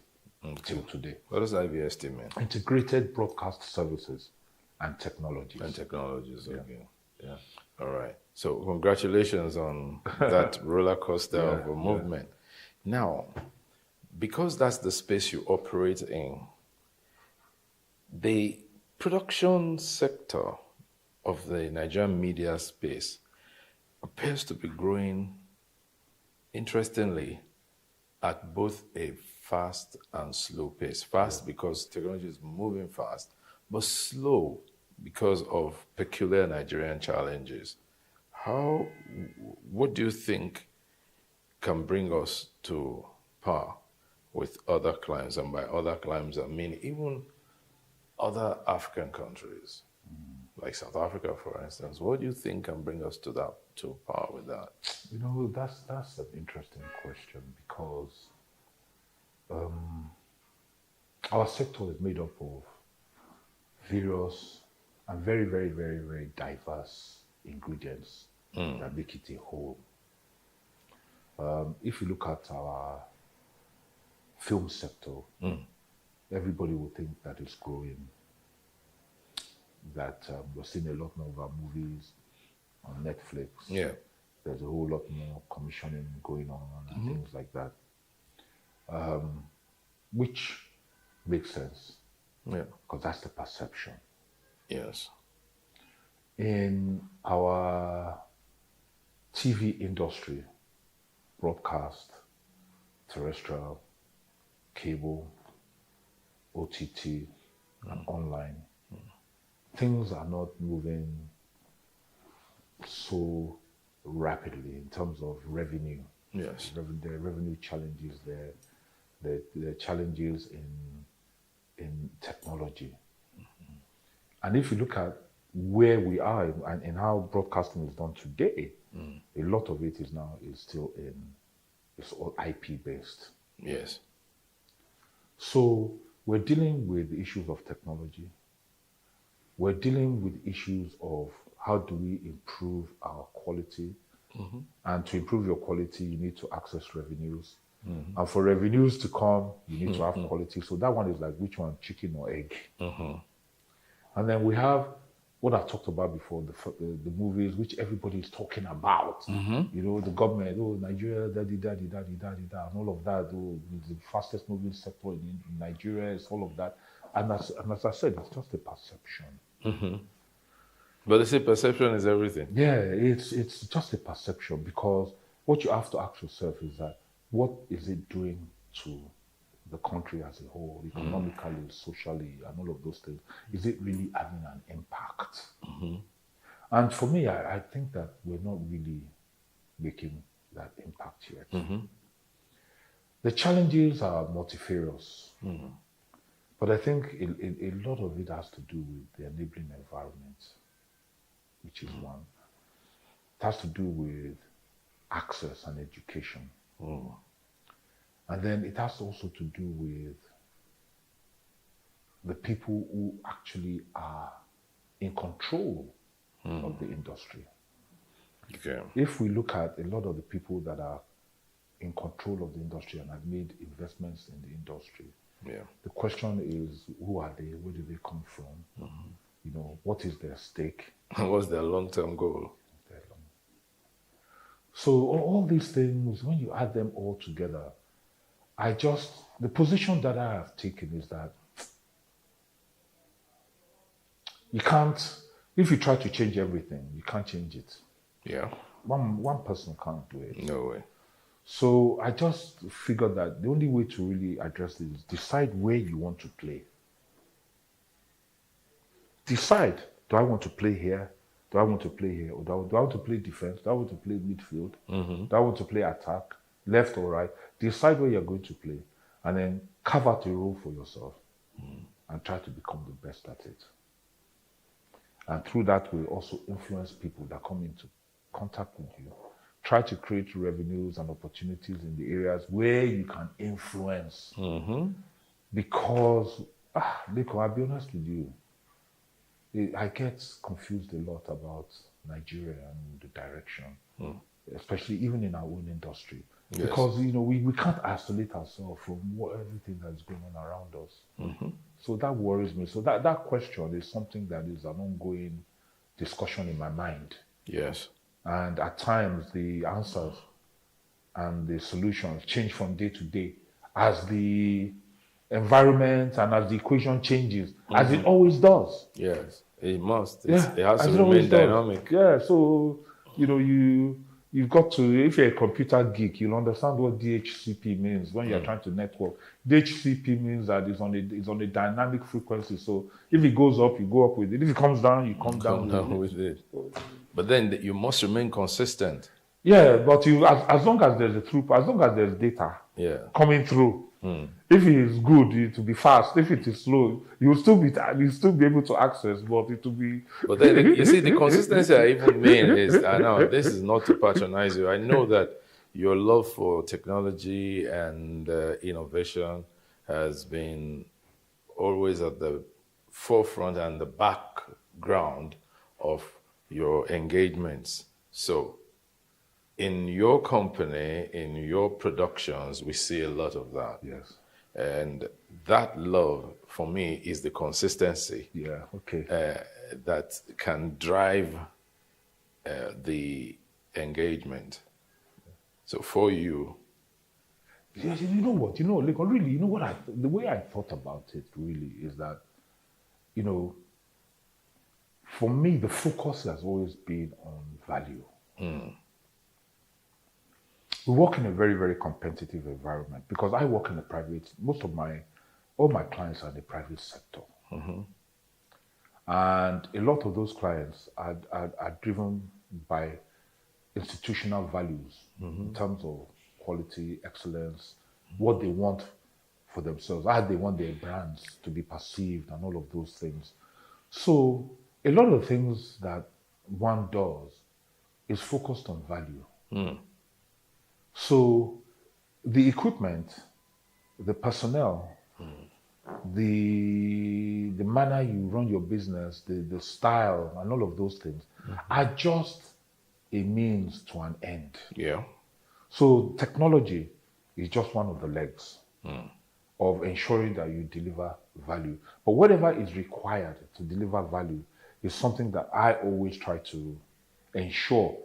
till today. What does IBST mean? Integrated Broadcast Services and Technologies. And Technologies, okay. Yeah. All right. So congratulations on that roller coaster of a movement. Now, because that's the space you operate in, the production sector of the Nigerian media space appears to be growing, interestingly, at both a fast and slow pace. Fast because technology is moving fast, but slow because of peculiar Nigerian challenges. What do you think can bring us to par with other clients? And by other clients, I mean even other African countries, like South Africa, for instance. What do you think can bring us to par with that? You know, that's an interesting question because our sector is made up of various and very, very, very, very diverse ingredients that make it a whole. If you look at our film sector, everybody will think that it's growing, that we're seeing a lot more of our movies on Netflix. Yeah. There's a whole lot more commissioning going on and things like that, which makes sense. Yeah. Because that's the perception. Yes. In our TV industry, broadcast, terrestrial, cable, OTT, and online, things are not moving so rapidly in terms of revenue. Yes. There are revenue challenges there. There are challenges in technology. And if you look at where we are and how broadcasting is done today, a lot of it is still it's all IP based. Yes. So we're dealing with issues of technology. We're dealing with issues of how do we improve our quality. And to improve your quality, you need to access revenues. And for revenues to come, you need to have quality. So that one is like, which one, chicken or egg? And then we have what I talked about before, the movies, which everybody is talking about. You know, the government, Nigeria, and all of that. The fastest moving sector in Nigeria is all of that. And as I said, it's just a perception. But they say perception is everything. Yeah, it's just a perception, because what you have to ask yourself is that, what is it doing to the country as a whole, economically, socially, and all of those things? Is it really having an impact? And for me, I think that we're not really making that impact yet. The challenges are multifarious, but I think a lot of it has to do with the enabling environment, which is one. It has to do with access and education. And then it has also to do with the people who actually are in control of the industry. Okay. If we look at a lot of the people that are in control of the industry and have made investments in the industry, the question is, who are they? Where do they come from? You know, what is their stake? What's their long-term goal? So all these things, when you add them all together, the position that I have taken is that you can't, if you try to change everything, you can't change it. Yeah. One person can't do it. No way. So I just figured that the only way to really address this is decide where you want to play. Decide, do I want to play here? Do I want to play here? Or do I want to play defense? Do I want to play midfield? Do I want to play attack, left or right? Decide where you're going to play, and then carve out a role for yourself and try to become the best at it. And through that way, also influence people that come into contact with you. Try to create revenues and opportunities in the areas where you can influence. Because, Nico, I'll be honest with you, I get confused a lot about Nigeria and the direction, especially even in our own industry. Yes. Because, you know, we can't isolate ourselves from everything that's going on around us. So that worries me. So that question is something that is an ongoing discussion in my mind. Yes. And at times the answers and the solutions change from day to day as the environment and as the equation changes, as it always does. Yes, it must. It has to remain dynamic. Yeah, so, you know, you've got to, if you're a computer geek, you'll understand what DHCP means when you're trying to network. DHCP means that it's on a dynamic frequency. So if it goes up, you go up with it. If it comes down, you come down with it. But then you must remain consistent. Yeah, but as long as there's a throughput, as long as there's data coming through, if it is good, it will be fast. If it is slow, you'll still be able to access, but it will be. But then you see, the consistency I even mean is, I know this is not to patronize you. I know that your love for technology and innovation has been always at the forefront and the background of your engagements. So in your company, in your productions, we see a lot of that. Yes. And that love, for me, is the consistency. Yeah, okay. That can drive the engagement. So for you... Yeah, you know what? You know, like, really, you know what? The way I thought about it really is that, you know, for me, the focus has always been on value. We work in a very, very competitive environment because I work in the private, all my clients are in the private sector. And a lot of those clients are driven by institutional values in terms of quality, excellence, what they want for themselves, how they want their brands to be perceived and all of those things. So a lot of things that one does is focused on value. So the equipment, the personnel, the manner you run your business, the style and all of those things are just a means to an end. Yeah. So technology is just one of the legs of ensuring that you deliver value. But whatever is required to deliver value is something that I always try to ensure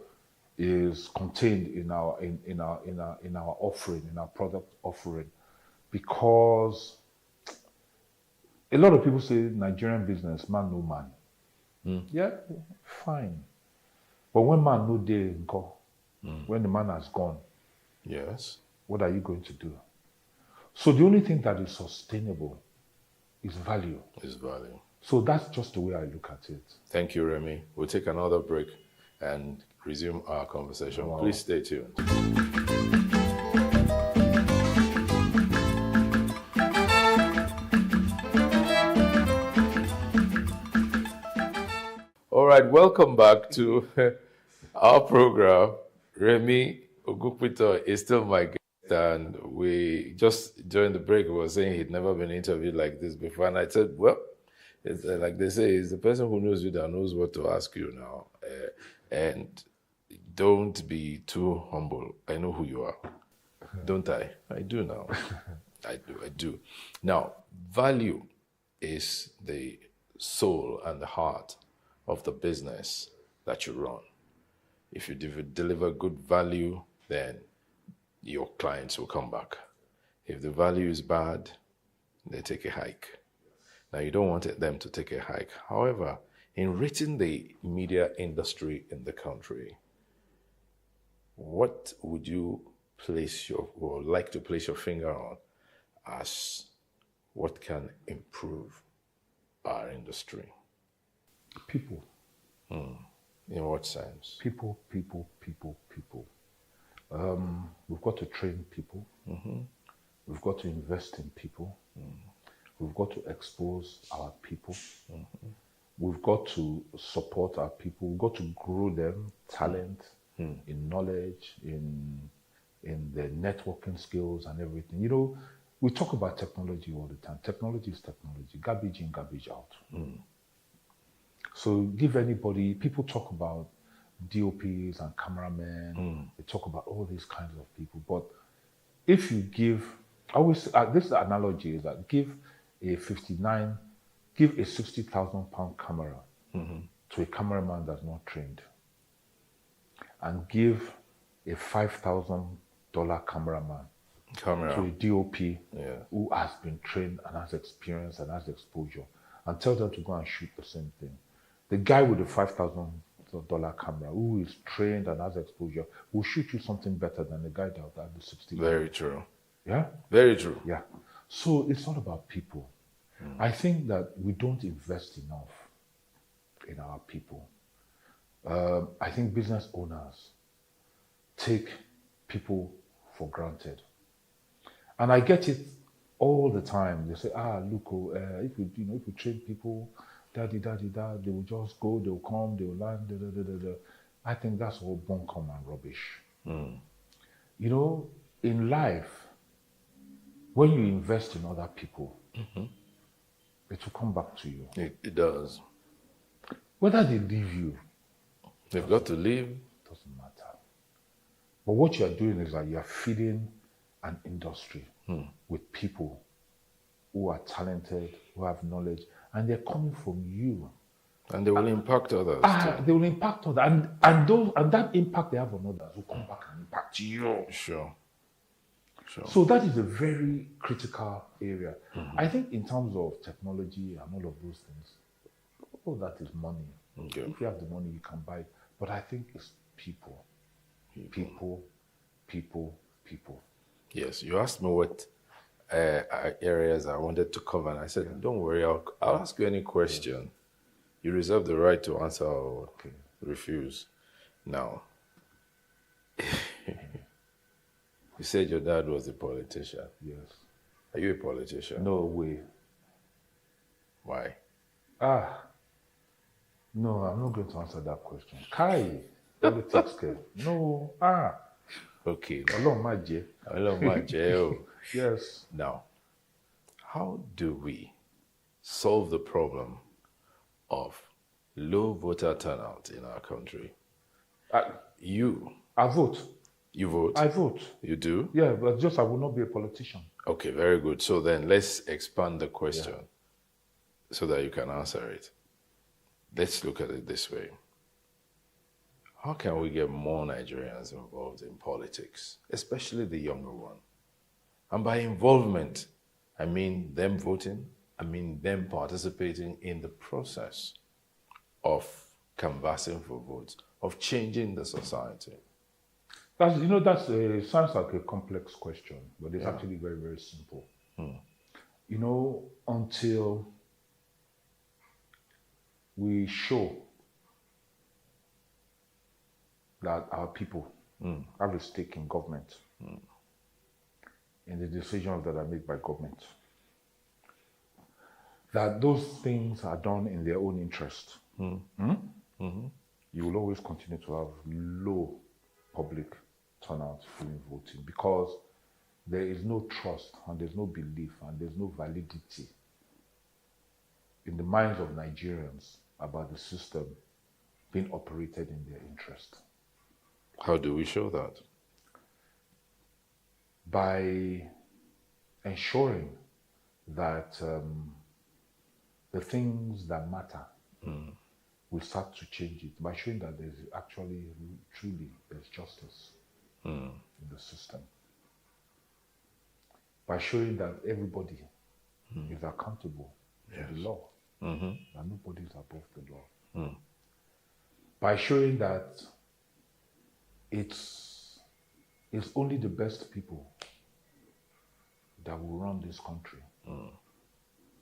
is contained in our offering, in our product offering, because a lot of people say Nigerian business, man no man. Yeah, fine. But when man no dey nko, when the man has gone, yes, what are you going to do? So the only thing that is sustainable is value. Is value. So that's just the way I look at it. Thank you, Remy. We'll take another break and resume our conversation. Wow. Please stay tuned. All right, welcome back to our program. Remy Ogukpito is still my guest, and we just during the break we were saying he'd never been interviewed like this before, and I said, well, it's, like they say, it's the person who knows you that knows what to ask you now, and don't be too humble. I know who you are, don't I? I do now. I do. Now, value is the soul and the heart of the business that you run. If you deliver good value, then your clients will come back. If the value is bad, they take a hike. Now, you don't want them to take a hike. However, in rating the media industry in the country, what would you like to place your finger on as what can improve our industry? People. In what sense? People. We've got to train people. We've got to invest in people. We've got to expose our people. We've got to support our people. We've got to grow them, talent, in knowledge, in their networking skills and everything. You know, we talk about technology all the time. Technology is technology. Garbage in, garbage out. So people talk about DOPs and cameramen. They talk about all these kinds of people. But if you this analogy is that give a 60,000 pound camera to a cameraman that's not trained, and give a $5,000 cameraman to a DOP who has been trained and has experience and has exposure, and tell them to go and shoot the same thing. The guy with the $5,000 camera who is trained and has exposure will shoot you something better than the guy that had the 60. Very true. Yeah? Very true. Yeah. So it's all about people. I think that we don't invest enough in our people. I think business owners take people for granted. And I get it all the time. They say, look, if we train people, they will just go, they will come, they will land, I think that's all bunkum and rubbish. You know, in life, when you invest in other people, it will come back to you. It does. Whether they leave you, they've got to leave. Doesn't matter. But what you are doing is that you are feeding an industry with people who are talented, who have knowledge, and they're coming from you. And they will impact others too. They will impact others. And that impact they have on others will come back and impact you. Sure. So that is a very critical area. I think in terms of technology and all of those things, all that is money. Okay. If you have the money, you can buy it. But I think it's people. People. Yes, you asked me what areas I wanted to cover, and I said, don't worry, I'll ask you any question. You reserve the right to answer or refuse. Now, you said your dad was a politician. Yes. Are you a politician? No way. Why? No, I'm not going to answer that question. Kai, politics, no. Okay. Ọlọ́run má jẹ́. Ọlọ́run má jẹ́ o. Yes. Now, how do we solve the problem of low voter turnout in our country? I vote. You vote? I vote. You do? Yeah, but just I will not be a politician. Okay, very good. So then let's expand the question so that you can answer it. Let's look at it this way. How can we get more Nigerians involved in politics, especially the younger one? And by involvement, I mean them voting, I mean them participating in the process of canvassing for votes, of changing the society. That sounds like a complex question, but it's actually very, very simple. You know, until we show that our people have a stake in government, in the decisions that are made by government, that those things are done in their own interest, you will always continue to have low public turnout during voting because there is no trust and there's no belief and there's no validity in the minds of Nigerians about the system being operated in their interest. How do we show that? By ensuring that the things that matter will start to change it, by showing that there's actually, truly, there's justice in the system. By showing that everybody is accountable to the law, that nobody is above the law. By showing that it's only the best people that will run this country.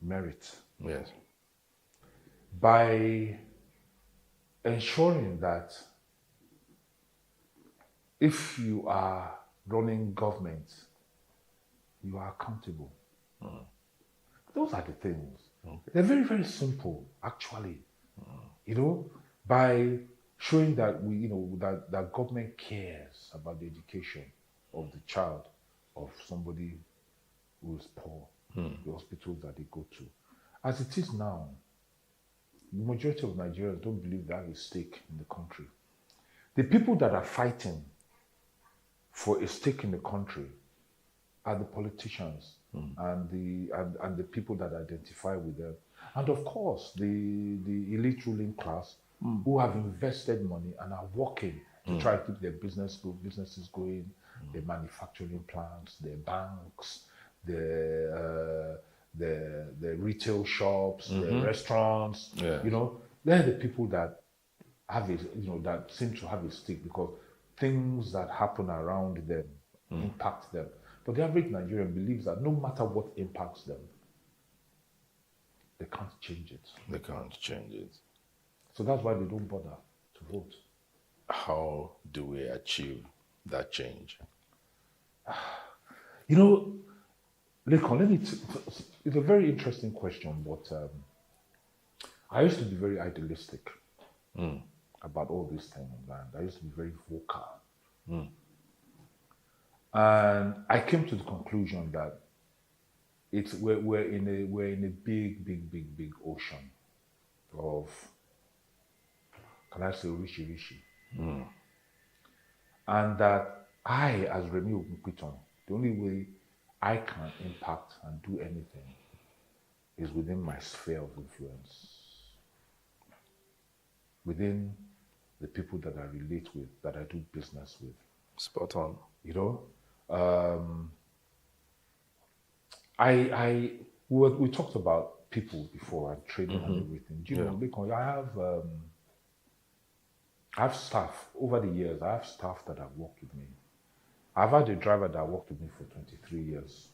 Merit. Yes. By ensuring that if you are running government, you are accountable. Those are the things. They're very, very simple, actually. You know, by showing that that government cares about the education of the child of somebody who is poor, the hospitals that they go to. As it is now, the majority of Nigerians don't believe they have a stake in the country. The people that are fighting for a stake in the country are the politicians and the people that identify with them. And of course, the elite ruling class who have invested money and are working to try to keep their businesses going, their manufacturing plants, their banks, the retail shops, the restaurants. You know, they're the people that have that seem to have a stake because things that happen around them impact them. But the average Nigerian believes that no matter what impacts them, they can't change it. They can't change it. So that's why they don't bother to vote. How do we achieve that change? You know, Lekon, it's a very interesting question, but I used to be very idealistic about all these things, and I used to be very vocal. And I came to the conclusion that we're in a big ocean of, can I say, rishi. And that I, as Remy Ogunpiton, the only way I can impact and do anything is within my sphere of influence, within the people that I relate with, that I do business with. Spot on. You know, we talked about people before and training and everything. Do you know, because I have staff over the years. I have staff that have worked with me. I've had a driver that worked with me for 23 years.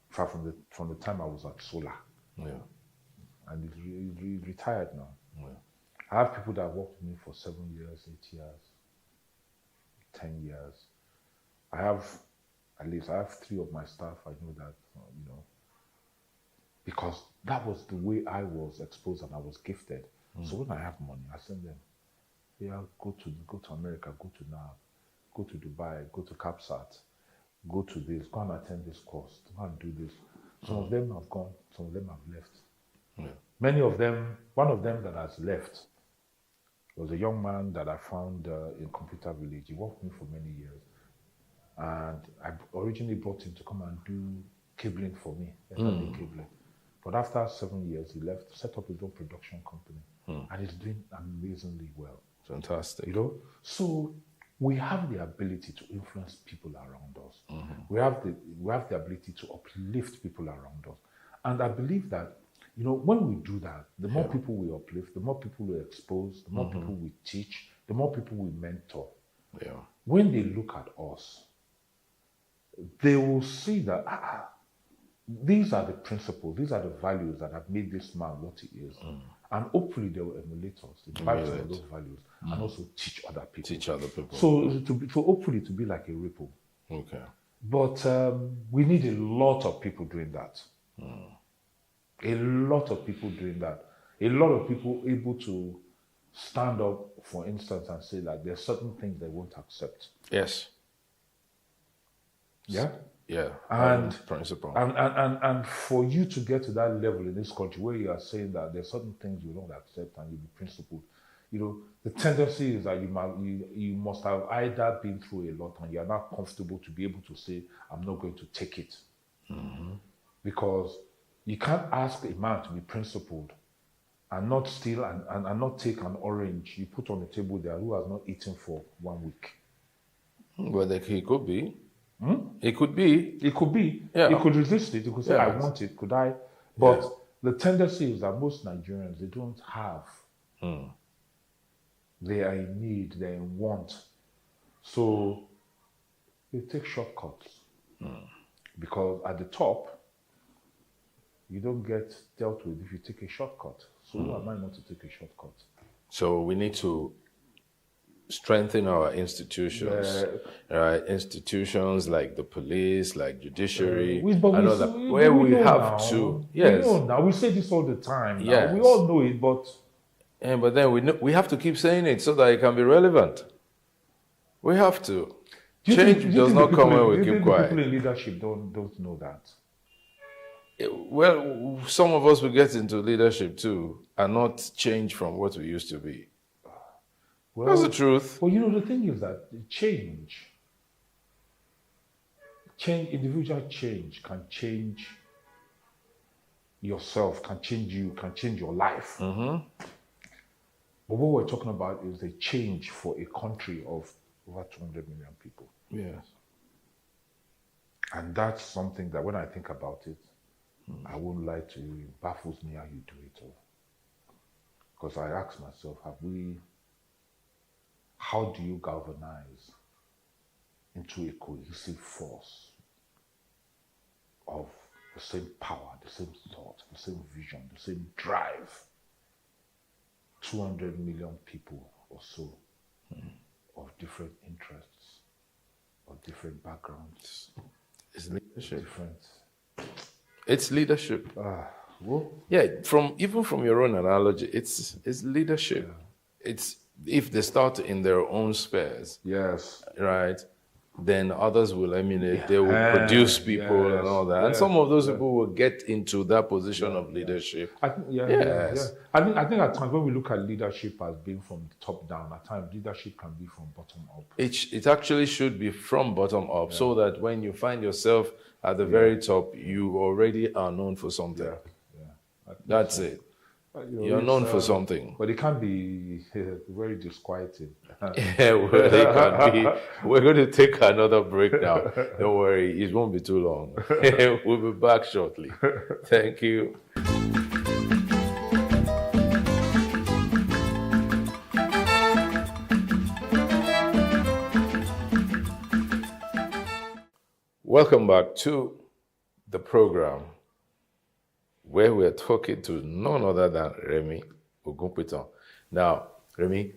From the time I was at Solar. Yeah. And he's retired now. Yeah. I have people that worked with me for 7 years, 8 years, 10 years. I have 3 of my staff. I know that, you know, because that was the way I was exposed and I was gifted. So when I have money, I send them, yeah, go to America, go to NAB, go to Dubai, go to CAPSAT, go to this, go and attend this course, go and do this. Some of them have gone, some of them have left. Yeah. Many of them, one of them that has left was a young man that I found in Computer Village. He worked with me for many years. And I originally brought him to come and do cabling for me, cabling. But after 7 years, he left, set up his own production company. And he's doing amazingly well. Fantastic. You know? So we have the ability to influence people around us. We have the ability to uplift people around us. And I believe that, you know, when we do that, the more people we uplift, the more people we expose, the more people we teach, the more people we mentor. Yeah. When they look at us, they will see that these are the principles, these are the values that have made this man what he is. And hopefully they will emulate us, imbibe some of those values, and also teach other people. Teach other people. So hopefully to be like a ripple. Okay. But we need a lot of people doing that. A lot of people doing that. A lot of people able to stand up, for instance, and say that there are certain things they won't accept. Yes. Yeah? Yeah. And principle. And for you to get to that level in this country where you are saying that there are certain things you don't accept and you be principled, you know, the tendency is that you must have either been through a lot and you are not comfortable to be able to say, I'm not going to take it. Because you can't ask a man to be principled and not steal and not take an orange you put on the table there who has not eaten for 1 week. Well, he could be. It could be. It could be. Yeah. He could resist it. He could say, I want it. Could I? But the tendency is that most Nigerians, they don't have. They are in need. They are in want. So they take shortcuts. Because at the top, you don't get dealt with if you take a shortcut. So who am I not to take a shortcut? So we need to strengthen our institutions, right? Institutions like the police, like judiciary, we have to. Yes, we know now. We say this all the time. Now. Yes. We all know it, but then we have to keep saying it so that it can be relevant. We have to. Change does not come when we keep quiet. People in leadership don't know that. Well, some of us will get into leadership too and not change from what we used to be. Well, that's the truth. Well, you know, the thing is that change, individual change can change yourself, can change you, can change your life. But what we're talking about is a change for a country of over 200 million people. Yes. And that's something that when I think about it, I won't lie to you, it baffles me how you do it all. Because I ask myself, how do you galvanize into a cohesive force of the same power, the same thought, the same vision, the same drive? 200 million people or so of different interests, of different backgrounds. It's leadership. Different. It's leadership. Well, yeah, even from your own analogy, it's leadership. Yeah. It's if they start in their own spheres. Yes. Right. then others will emulate. They will produce people and all that. And some of those people will get into that position of leadership. I think, I think at times when we look at leadership as being from the top down, at times leadership can be from bottom up. It actually should be from bottom up, so that when you find yourself at the very top, you already are known for something. That's it. You're known for something. But it can be very disquieting. Yeah, well, it can be. We're going to take another break now. Don't worry, it won't be too long. We'll be back shortly. Thank you. Welcome back to the program, where we're talking to none other than Remy Ogunpitan. Now, Remy,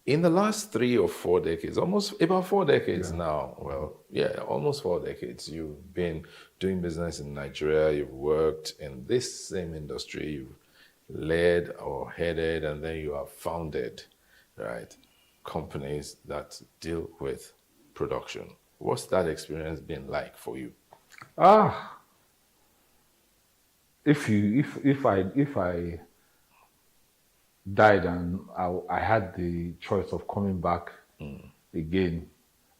in the last 3 or 4 decades, almost about 4 decades now, almost 4 decades, you've been doing business in Nigeria, you've worked in this same industry, you've led or headed, and then you have founded, right, companies that deal with production. What's that experience been like for you? If I died and I had the choice of coming back again,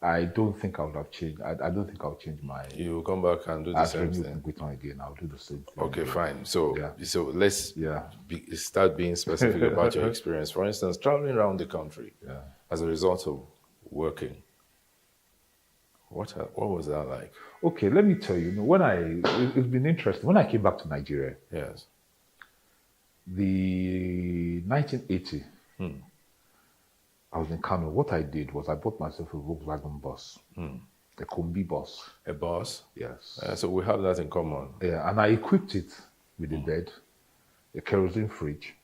I don't think I would have changed. I don't think I'll change my. You will come back and do the same thing. Again, I'll do the same thing. Okay, fine. So let's start being specific about your experience. For instance, traveling around the country as a result of working. What was that like? Okay, let me tell you. It's been interesting. When I came back to Nigeria, the 1980, I was in Kano. What I did was I bought myself a Volkswagen bus, a Kombi bus. A bus? Yes. So we have that in common. Yeah, and I equipped it with a bed, a kerosene fridge,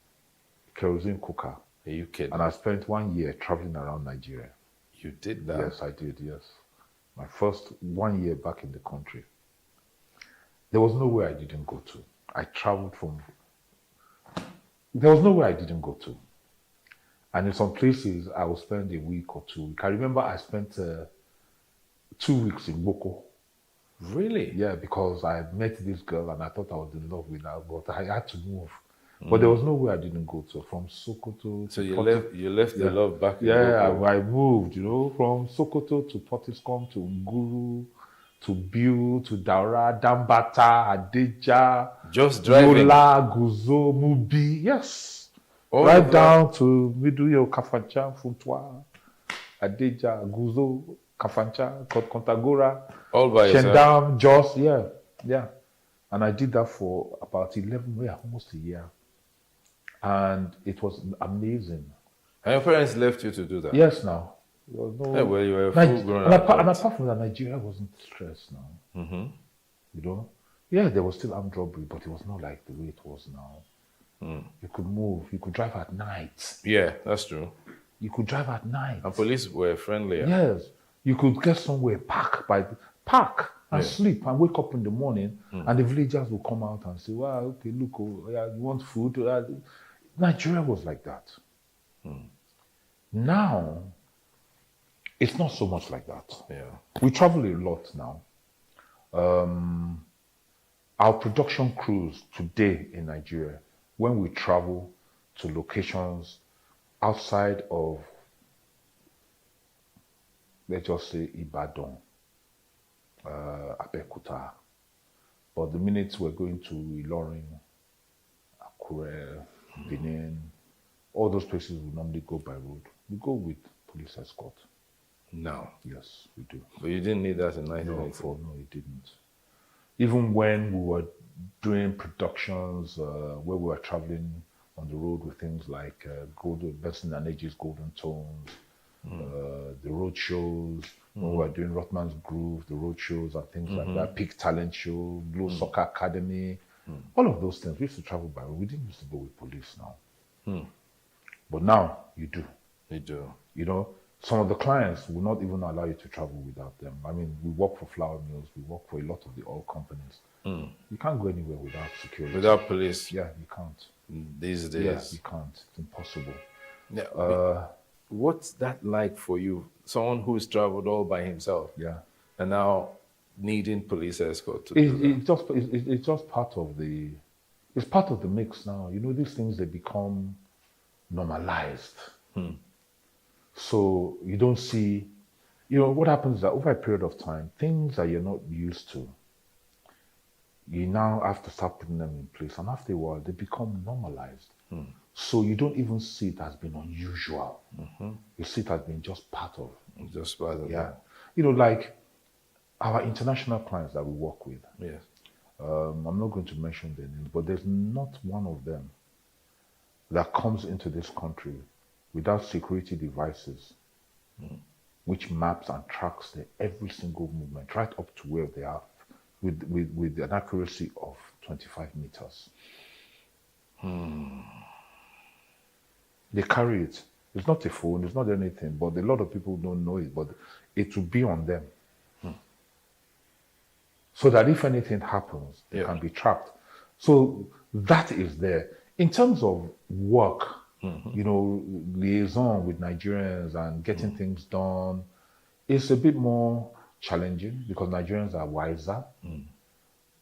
a kerosene cooker. Are you kidding? And I spent 1 year traveling around Nigeria. You did that? Yes, I did, yes. My first 1 year back in the country. There was nowhere I didn't go to. I traveled from... There was nowhere I didn't go to. And in some places, I would spend a week or 2 weeks. I remember I spent 2 weeks in Boko. Really? Yeah, because I had met this girl and I thought I was in love with her, but I had to move. But there was nowhere I didn't go to. From Sokoto so to you left the love back in Boko. I moved, from Sokoto to Potiskum to Nguru to Biu to Daura, Dambata, Adeja, just driving. Yola, Guzo, Mubi, yes. All down to Miduyo, Kafancha, Funtwa, Adeja, Guzo, Kafancha, Kontagora, all by yourself. Shendam, Jos, yeah. And I did that for about 11 years, almost a year. And it was amazing. And your parents left you to do that? Yes, now. There was no... Yeah, well, you were a full-grown and apart from that, Nigeria wasn't stressed now. Mm-hmm. Yeah, there was still armed robbery, but it was not like the way it was now. You could move. You could drive at night. Yeah, that's true. You could drive at night. And police were friendlier. Yes. You could get somewhere, park and sleep and wake up in the morning, and the villagers will come out and say, well, okay, look, you want food? Nigeria was like that. Now, it's not so much like that. Yeah. We travel a lot now. Our production crews today in Nigeria, when we travel to locations outside of, let's just say, Ibadan, Abeokuta, but the minute we're going to Ilorin, Akure, Benin, all those places we normally go by road. We go with police escort. No. Yes, we do. But you didn't need that in 1980? No, you didn't. Even when we were doing productions where we were traveling on the road with things like Benson and Age's Golden Tones, the road shows, when we were doing Rothman's Groove, the road shows and things like that, Peak Talent Show, Blue Soccer Academy, all of those things. We used to travel by road. We didn't used to go with police now. But now you do. You do. You know, some of the clients will not even allow you to travel without them. I mean, we work for flour mills, we work for a lot of the oil companies. You can't go anywhere without security. Without police? Yeah, you can't. These days? Yeah, you can't. It's impossible. Yeah. what's that like for you? Someone who's traveled all by himself. Yeah. And now needing police escort to do that. It's just part of the, it's part of the mix now. You know, these things, they become normalized. So you don't see, you know, what happens is that over a period of time, things that you're not used to, you now have to start putting them in place. And after a while, they become normalized. So you don't even see it as being unusual. You see it as being just part of. Just part of. Yeah. You know, like our international clients that we work with. Yes. I'm not going to mention their names, but there's not one of them that comes into this country without security devices, which maps and tracks their every single movement right up to where they are with an accuracy of 25 meters. They carry it. It's not a phone, it's not anything, but a lot of people don't know it, but it will be on them. So that if anything happens, they can be tracked. So that is there. In terms of work, you know, liaison with Nigerians and getting things done, it's a bit more challenging because Nigerians are wiser.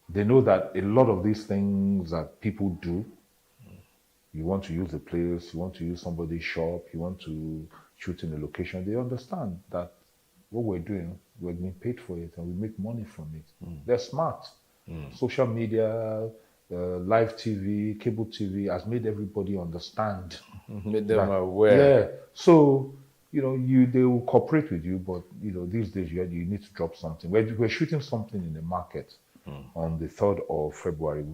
They know that a lot of these things that people do, you want to use a place, you want to use somebody's shop, you want to shoot in a location, they understand that what we're doing, we're being paid for it and we make money from it. They're smart. Social media, live TV, cable TV has made everybody understand. Made them aware. Yeah. So, you know, they will cooperate with you, but, you know, these days you need to drop something. We're shooting something in the market on the 3rd of February.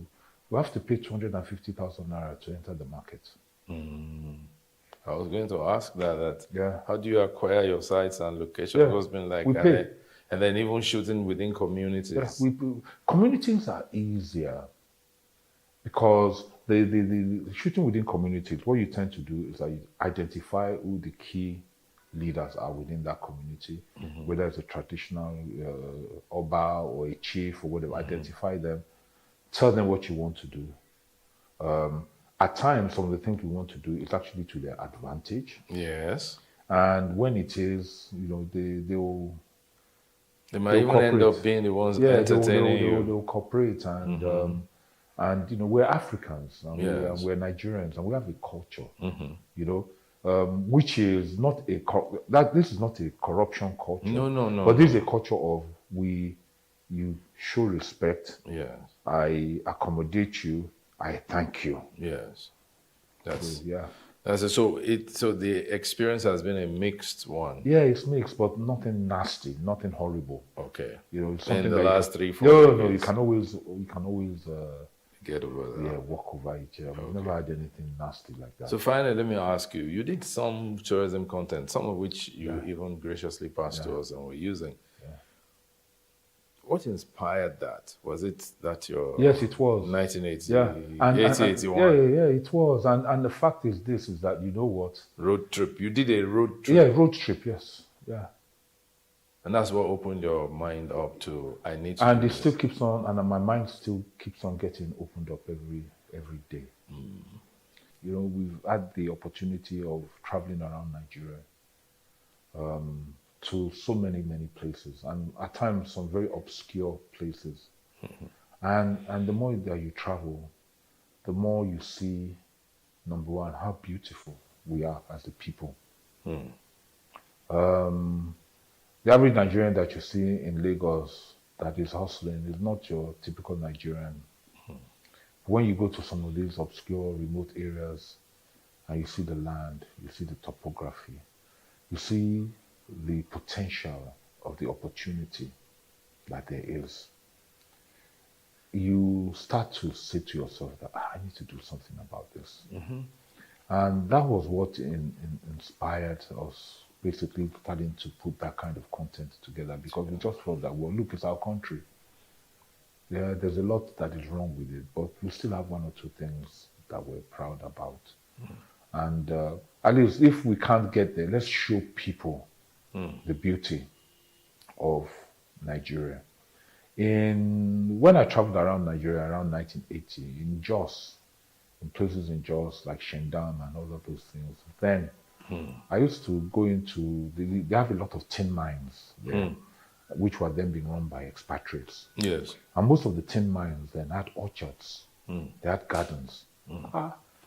We have to pay 250,000 naira to enter the market. I was going to ask that how do you acquire your sites and locations? Yeah. What's been like We pay. And then even shooting within communities. Yeah, communities are easier because the shooting within communities, what you tend to do is that you identify who the key leaders are within that community, whether it's a traditional Oba or a chief or whatever, identify them, tell them what you want to do. At times, some of the things we want to do is actually to their advantage. Yes. And when it is, you know, they might even end up being the ones entertaining you. They'll cooperate and you know, we're Africans and we're Nigerians and we have a culture, you know, which is not this is not a corruption culture. No. But this is a culture of you show respect. Yes. I accommodate you. I thank you. Yes. That's so so the experience has been a mixed one. Yeah, it's mixed, but nothing nasty, nothing horrible. Okay. You know, in the last 3-4 No, years. you can always get over that. Yeah, walk over it. Yeah. We've never had anything nasty like that. So finally, let me ask you, you did some tourism content, some of which you even graciously passed to us and we're using. What inspired that? Was it that your... Yes, it was. 1980, yeah. 1881? Yeah, it was. And the fact is this, is that, you know what? Road trip. You did a road trip. Yeah, road trip, yes. Yeah. And that's what opened your mind up to, I need to... And it still keeps on, and my mind still keeps on getting opened up every day. You know, we've had the opportunity of traveling around Nigeria. To so many places, and at times some very obscure places. And the more that you travel, the more you see, number one, how beautiful we are as a people. The average Nigerian that you see in Lagos that is hustling is not your typical Nigerian. When you go to some of these obscure, remote areas, and you see the land, you see the topography, you see the potential of the opportunity that there is, you start to say to yourself that I need to do something about this. And that was what inspired us basically starting to put that kind of content together, because we just felt that, well, look, it's our country. Yeah, there's a lot that is wrong with it, but we still have one or two things that we're proud about. And at least if we can't get there, let's show people the beauty of Nigeria. When I traveled around Nigeria around 1980, in Jos, in places in Jos like Shendam and all of those things, then I used to go into, they have a lot of tin mines there, which were then being run by expatriates. Yes. And most of the tin mines then had orchards. They had gardens.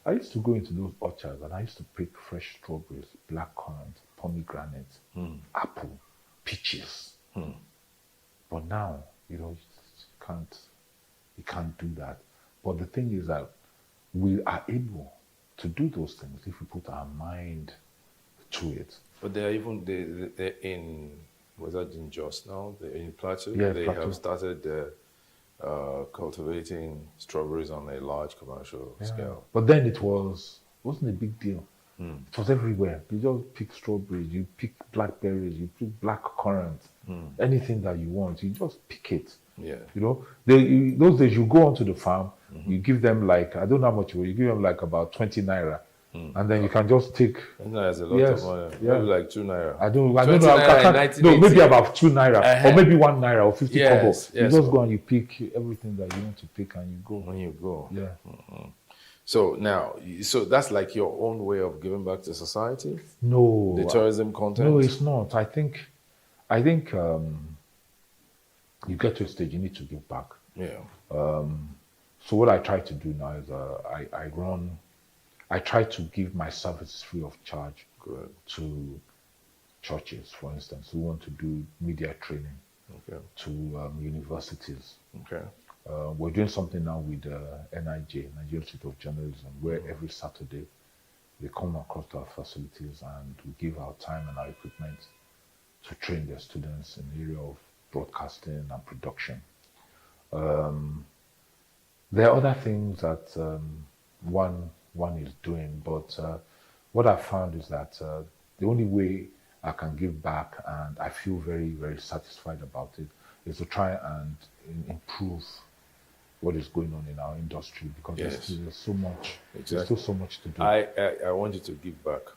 I used to go into those orchards and I used to pick fresh strawberries, blackcurrant, pomegranate, apple, peaches. But now, you can't do that. But the thing is that we are able to do those things if we put our mind to it. But they're in, was that in Jos now? They're in Plateau. Yeah, they Plateau. have started cultivating strawberries on a large commercial scale. But then it wasn't a big deal. It was everywhere. You just pick strawberries, you pick blackberries, you pick black currant, anything that you want, you just pick it. Yeah. Those days you go onto the farm, you give them like, I don't know how much you give them like about 20 naira. And then you can just take. That's a lot of money. Maybe like 2 naira. I don't know. Maybe about 2 naira, or maybe 1 naira or 50 kobo. You just go and you pick everything that you want to pick, and you go. When you go. Yeah. So now, that's like your own way of giving back to society? No. The tourism content? No, it's not. I think you get to a stage you need to give back. Yeah. So what I try to do now is I try to give my services free of charge to churches, for instance, who want to do media training, to universities. Okay. We're doing something now with NIJ, Nigerian Institute of Journalism, where every Saturday they come across to our facilities and we give our time and our equipment to train their students in the area of broadcasting and production. There are other things that one is doing, but what I found is that the only way I can give back, and I feel very, very satisfied about it, is to try and improve what is going on in our industry, because there's so much. Exactly. There's still so much to do. I want you to give back.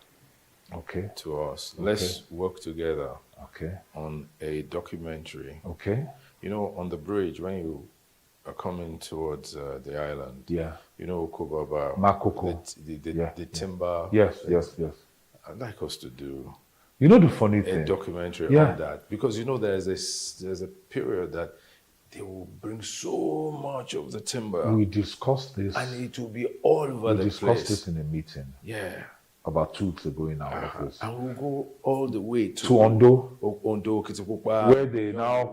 Okay. To us. Let's work together. Okay. On a documentary. Okay. On the bridge when you are coming towards the island. Yeah. Okobaba. Makoko. The timber. Yes. I'd like us to do. The funny thing. A documentary on that, because there's a period that they will bring so much of the timber. We discussed this. And it will be all over the place. We discussed this in a meeting. Yeah. About 2 weeks ago in our office. And we'll go all the way to Ondo. Kitipupa. Where they now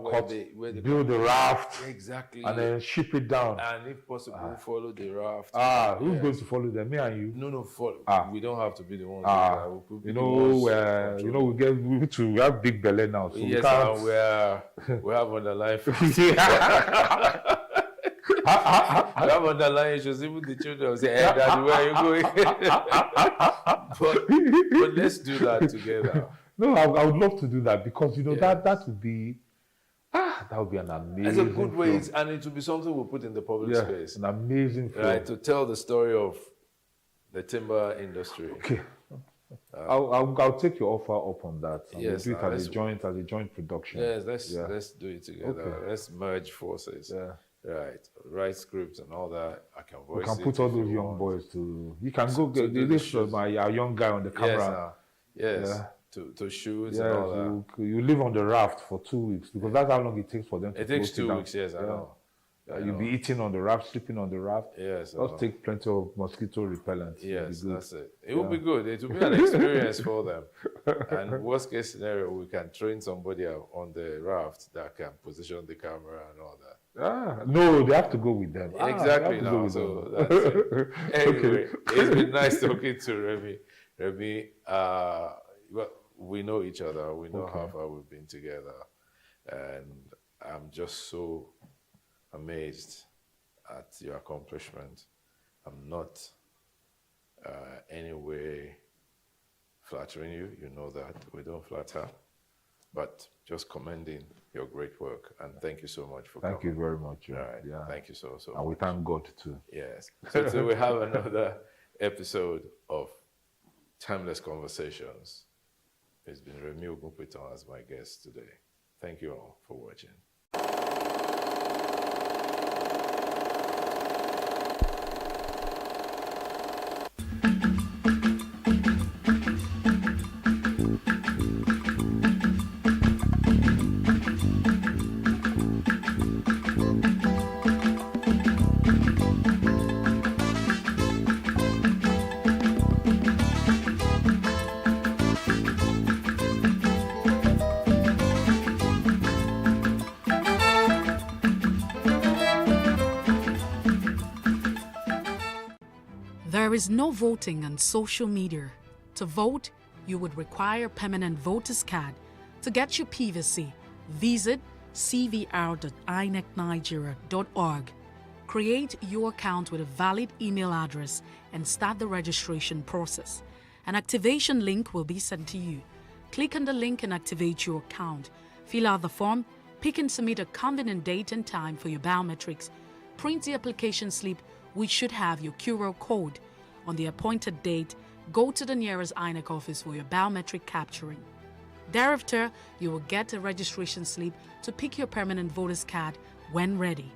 build the raft. Exactly. And then ship it down. And if possible, follow the raft. Who's going to follow them? Me and you? No, follow. We don't have to be the ones. We have big belly now. So yes, we have underlying. I have underlying issues. Even the children will say, "Hey, Daddy, where are you going?" but let's do that together. No, I would love to do that, because that would be an amazing. It's a good way, and it will be something we'll put in the public space. An amazing film. Right, to tell the story of the timber industry. Okay. I'll take your offer up on that. Yes, we'll do it as a joint production. Yes, let's do it together. Okay. Let's merge forces. Yeah. Right, write scripts and all that. I can voice. We can put all those young boys to. You can go get this our young guy on the camera. Yes. To shoot and all that. You live on the raft for 2 weeks, because that's how long it takes for them to. It takes 2 weeks. Yes, I know. You'll be eating on the raft, sleeping on the raft. Yes. Just take plenty of mosquito repellent. Yes, that's it. It will be good. It will be an experience for them. And worst case scenario, we can train somebody on the raft that can position the camera and all that. No, they have to go with them. Exactly. So that's it. Anyway, it's been nice talking to Remy. Remy, we know each other. We know how far we've been together. And I'm just so amazed at your accomplishment. I'm not any way flattering you. You know that. We don't flatter. But just commending your great work. And thank you so much for coming. Thank you very much. All right. Yeah. Thank you so And we thank God too. Yes. So we have another episode of Timeless Conversations. It's been Remy Ogunpiton as my guest today. Thank you all for watching. There is no voting on social media. To vote, you would require a permanent voter's card. To get your PVC, visit cvr.inecnigeria.org. Create your account with a valid email address and start the registration process. An activation link will be sent to you. Click on the link and activate your account. Fill out the form, pick and submit a convenient date and time for your biometrics. Print the application slip, which should have your QR code. On the appointed date, go to the nearest INEC office for your biometric capturing. Thereafter, you will get a registration slip to pick your permanent voter's card when ready.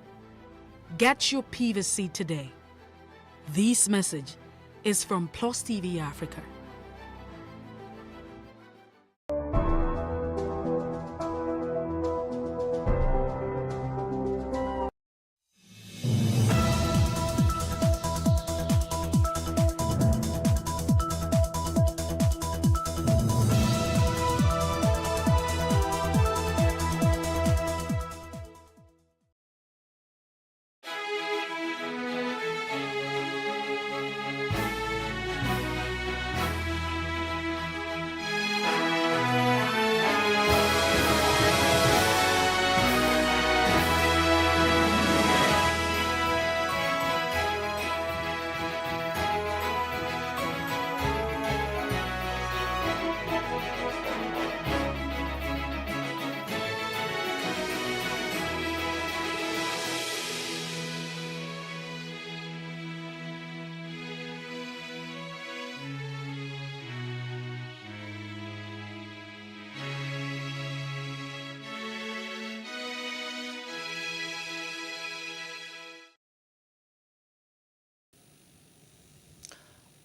Get your PVC today. This message is from PlusTvAfrica.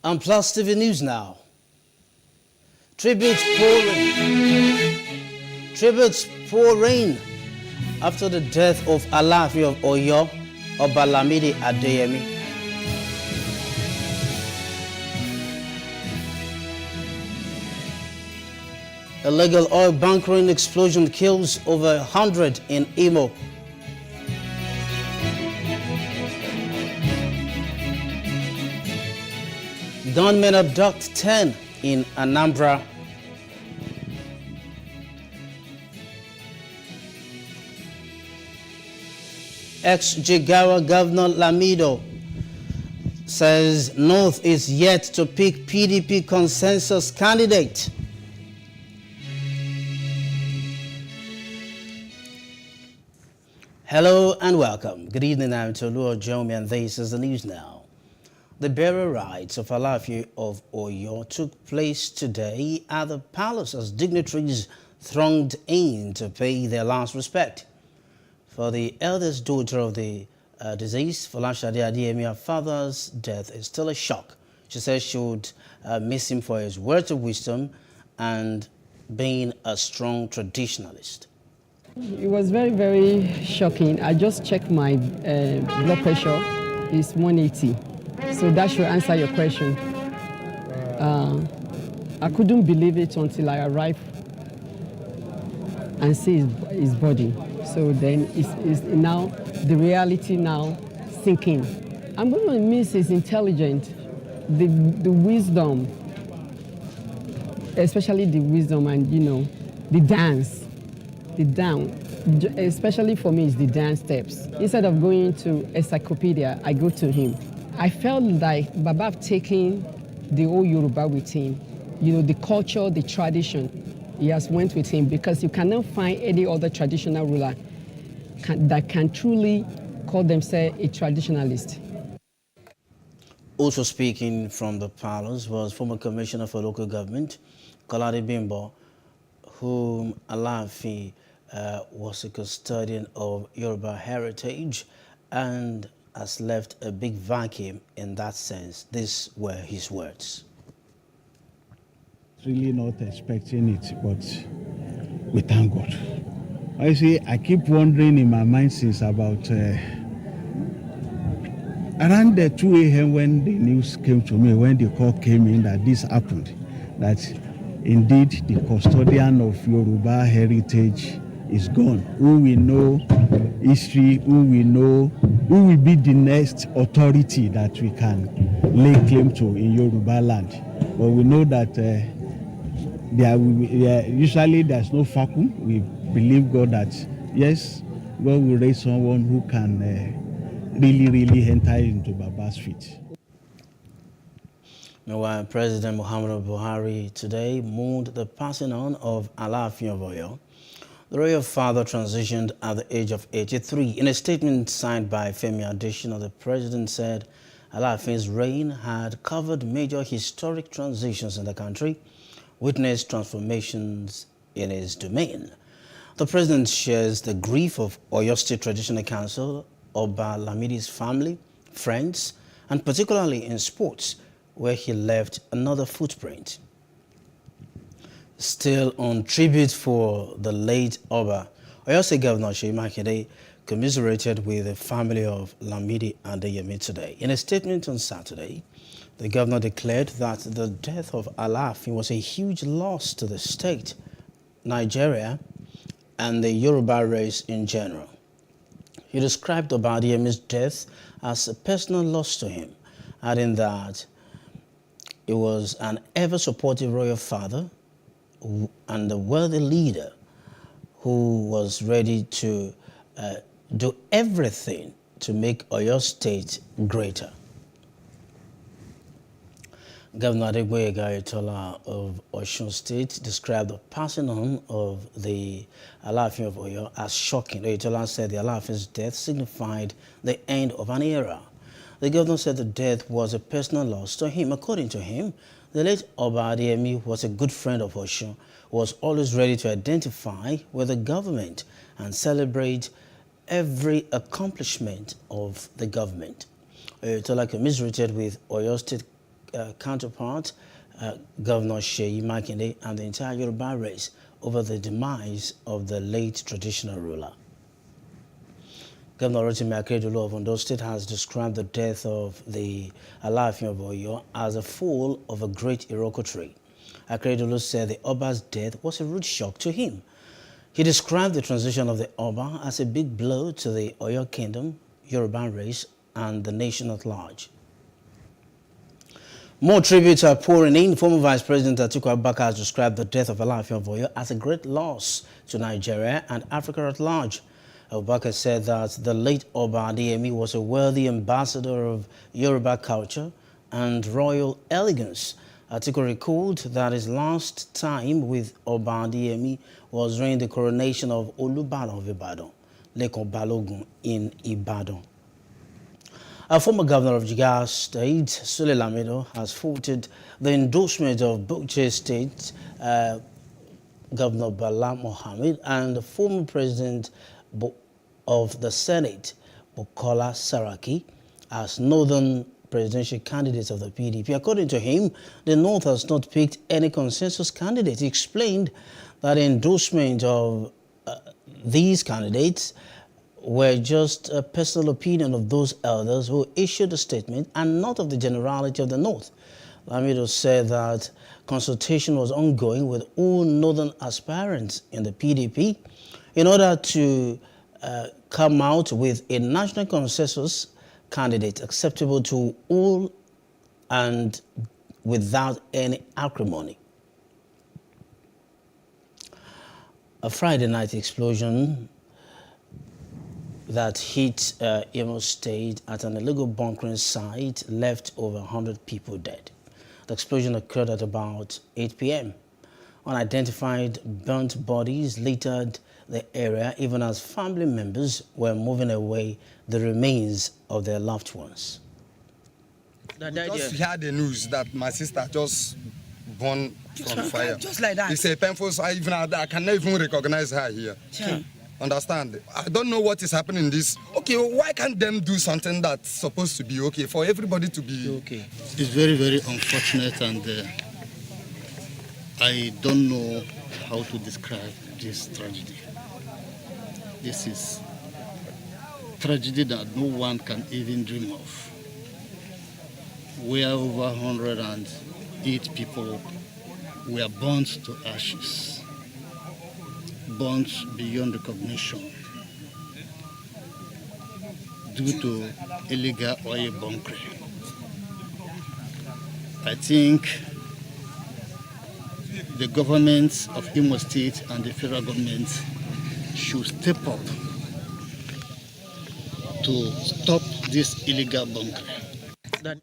On Plus TV News now. Tributes pour rain after the death of Alaafin of Oyo, Obalamide Adeyemi. Illegal oil bunkering explosion kills over 100 in Imo. Gunmen abduct 10 in Anambra. Ex-Jigawa Governor Lamido says North is yet to pick PDP consensus candidate. Hello and welcome. Good evening, I'm Tolu Ojomi and this is the news now. The burial rites of Alaafin of Oyo took place today at the palace as dignitaries thronged in to pay their last respect. For the eldest daughter of the deceased, Folashade Adeyemi, her father's death is still a shock. She says she would miss him for his words of wisdom and being a strong traditionalist. It was very, very shocking. I just checked my blood pressure. It's 180. So that should answer your question. I couldn't believe it until I arrived and see his body. So then it's now the reality now sinking. I'm going to miss his intelligence, the wisdom, especially the wisdom and the dance, especially for me is the dance steps. Instead of going to encyclopedia, I go to him. I felt like Baba have taken the old Yoruba with him, the culture, the tradition. He has went with him because you cannot find any other traditional ruler that can truly call themselves a traditionalist. Also speaking from the palace was former Commissioner for Local Government, Kolade Bimbo, whom Alaafin was a custodian of Yoruba heritage and has left a big vacuum in that sense. These were his words. Really not expecting it, but we thank God. I see, I keep wondering in my mind since about around the 2 a.m. when the news came to me, when the call came in that this happened, that indeed the custodian of Yoruba heritage is gone. Who we know history, who we know, who will be the next authority that we can lay claim to in Yoruba land. But we know that usually there's no vacuum. We believe God that, yes, God will raise someone who can really enter into Baba's feet. Meanwhile, President Muhammadu Buhari today mourned the passing on of Alaafin of Oyo. The royal father transitioned at the age of 83. In a statement signed by Femi Adesina, the president said Alaafin's reign had covered major historic transitions in the country, witnessed transformations in his domain. The president shares the grief of Oyo State Traditional Council, Oba Lamidi's family, friends, and particularly in sports, where he left another footprint. Still on tribute for the late Oba, Oyo State Governor Seyi Makinde commiserated with the family of Lamidi Adeyemi today. In a statement on Saturday, the governor declared that the death of Alaafin was a huge loss to the state, Nigeria, and the Yoruba race in general. He described Oba Adeyemi's death as a personal loss to him, adding that he was an ever-supportive royal father and a worthy leader who was ready to do everything to make Oyo State greater. Governor Adegboyega Ayetola of Osun State described the passing on of the Alaafin of Oyo as shocking. Ayetola said the Alaafin's death signified the end of an era. The governor said the death was a personal loss to him. According to him, the late Oba Adeyemi was a good friend of Osun, who was always ready to identify with the government and celebrate every accomplishment of the government. Ayetola commiserated with Oyo State counterpart, Governor Seyi Makinde, and the entire Yoruba race over the demise of the late traditional ruler. Governor Rotimi Akeredolu of Ondo State has described the death of the Alaafin of Oyo as a fall of a great Iroko tree. Akeredolu said the Oba's death was a rude shock to him. He described the transition of the Oba as a big blow to the Oyo Kingdom, Yoruba race, and the nation at large. More tributes are pouring in. Former Vice President Atiku Abubakar has described the death of Alaafin of Oyo as a great loss to Nigeria and Africa at large. Abubakar said that the late Oba Adeyemi was a worthy ambassador of Yoruba culture and royal elegance. Atiku recalled that his last time with Oba Adeyemi was during the coronation of Olubadan of Ibadan, Lekan Balogun in Ibadan. A former governor of Jigawa State, Sule Lamido, has faulted the endorsement of Bauchi State Governor Bala Mohammed and the former president of the Senate, Bukola Saraki, as northern presidential candidates of the PDP. According to him, the North has not picked any consensus candidate. He explained that the endorsement of these candidates were just a personal opinion of those elders who issued the statement and not of the generality of the North. Lamido said that consultation was ongoing with all northern aspirants in the PDP in order to come out with a national consensus candidate acceptable to all and without any acrimony. A Friday night explosion that hit Imo State at an illegal bunkering site left over 100 people dead. The explosion occurred at about 8 p.m. Unidentified burnt bodies littered the area even as family members were moving away the remains of their loved ones. We just heard the news that my sister just burned from fire. Just like that. It's a painful, I cannot even recognize her here. Sure. Understand? I don't know what is happening in this. Okay, why can't them do something that's supposed to be okay for everybody to be okay? It's very, very unfortunate, and I don't know how to describe this tragedy. This is tragedy that no one can even dream of. Where over 108 people were burnt to ashes. Burnt beyond recognition due to illegal oil bunkering. I think the government of Imo State and the federal government should step up to stop this illegal bunkering.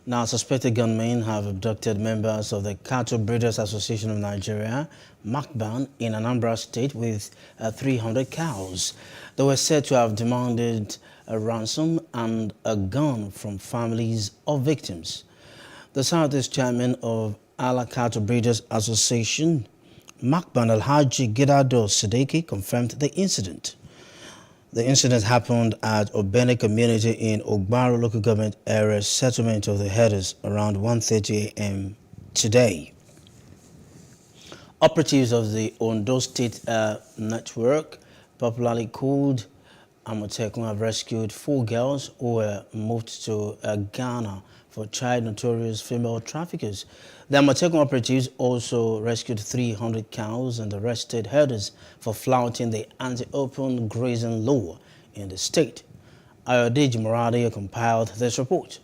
Now, suspected gunmen have abducted members of the Cattle Breeders Association of Nigeria, MACBAN, in Anambra State with 300 cows. They were said to have demanded a ransom and a gun from families of victims. The Southeast chairman of Allah Cattle Breeders Association, MACBAN Alhaji Gidado Siddiqui, confirmed the incident. The incident happened at Obene community in Ogbaro local government area settlement of the headers around 1:30 a.m. today. Operatives of the Ondo State Network, popularly called Amotekun, have rescued 4 girls who were moved to Ghana for child notorious female traffickers. The Amotekun operatives also rescued 300 cows and arrested herders for flouting the anti-open grazing law in the state. Ayodeji Moradi compiled this report.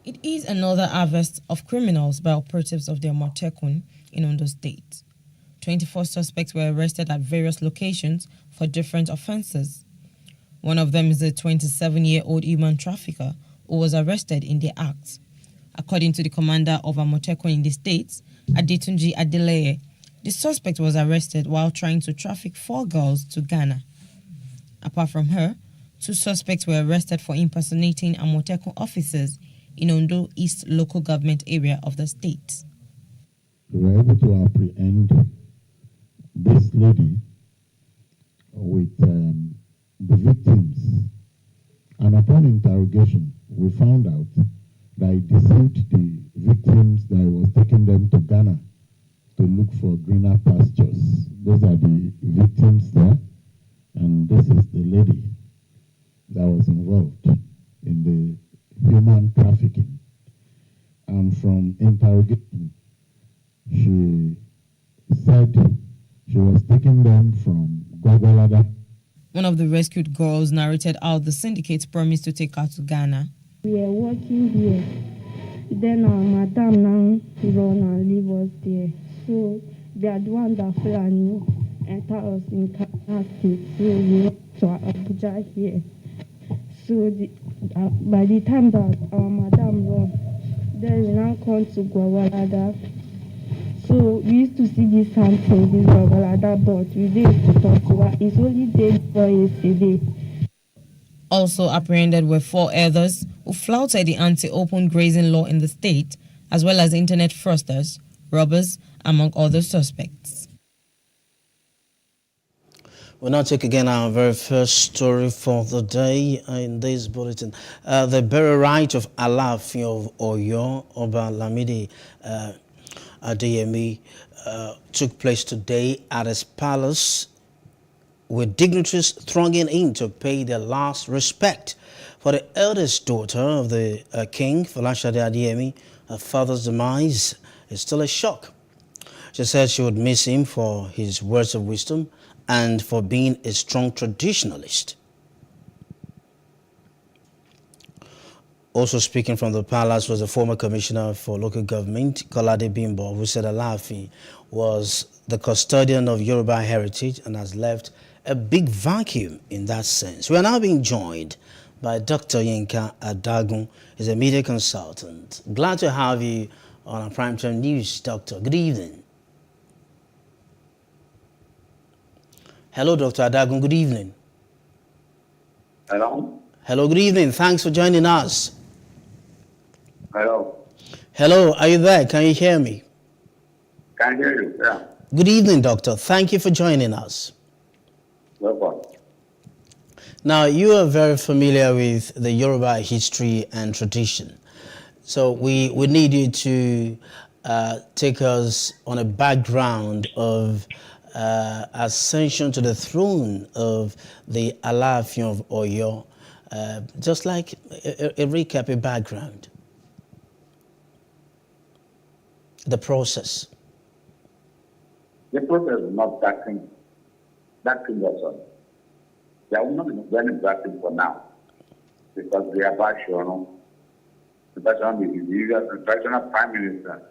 It is another harvest of criminals by operatives of the Amotekun in Ondo State. 24 suspects were arrested at various locations for different offences. One of them is a 27-year-old human trafficker who was arrested in the act. According to the commander of Amotekun in the state, Adetunji Adeleye, the suspect was arrested while trying to traffic 4 girls to Ghana. Apart from her, 2 suspects were arrested for impersonating Amotekun officers in Ondo East local government area of the state. We were able to apprehend this lady with the victims, and upon interrogation, we found out that he deceived the victims that he was taking them to Ghana to look for greener pastures. Those are the victims there, and this is the lady that was involved in the human trafficking. And from interrogation, she said she was taking them from Gwagwalada. One of the rescued girls narrated how the syndicates promised to take her to Ghana. We are working here. Then our madam now run and leave us there. So they are the one that Fulani enter us in Ghana State. So we went to Abuja here. So by the time that our madam run, then we now come to Gwagwalada. So we used to see this something, this Gwagwalada, but we didn't to talk to her. It's only day before yesterday. Also apprehended were 4 others who flouted the anti-open grazing law in the state, as well as internet fraudsters, robbers, among other suspects. We'll now take again our very first story for the day in this bulletin. The burial rite of Alaafin of Oyo, Oba Lamidi Adeyemi, took place today at his palace, with dignitaries thronging in to pay their last respect for the eldest daughter of the king, Folashade Adeyemi. Her father's demise is still a shock. She said she would miss him for his words of wisdom and for being a strong traditionalist. Also speaking from the palace was the former commissioner for local government, Kolade Bimbo, who said Alaafin was the custodian of Yoruba heritage and has left a big vacuum in that sense. We are now being joined by Dr. Yinka Adagun. He's a media consultant. Glad to have you on our Primetime News, Doctor. Good evening. Hello, Dr. Adagun. Good evening. Hello. Hello, good evening. Thanks for joining us. Hello. Hello, are you there? Can you hear me? Can hear you, yeah. Good evening, Doctor. Thank you for joining us. Welcome. Now, you are very familiar with the Yoruba history and tradition. So we need you to take us on a background of ascension to the throne of the Alaafin of Oyo, just like a recap, a background. The process. The process is not that cumbersome. They are not very drastic for now because they are back, the traditional prime minister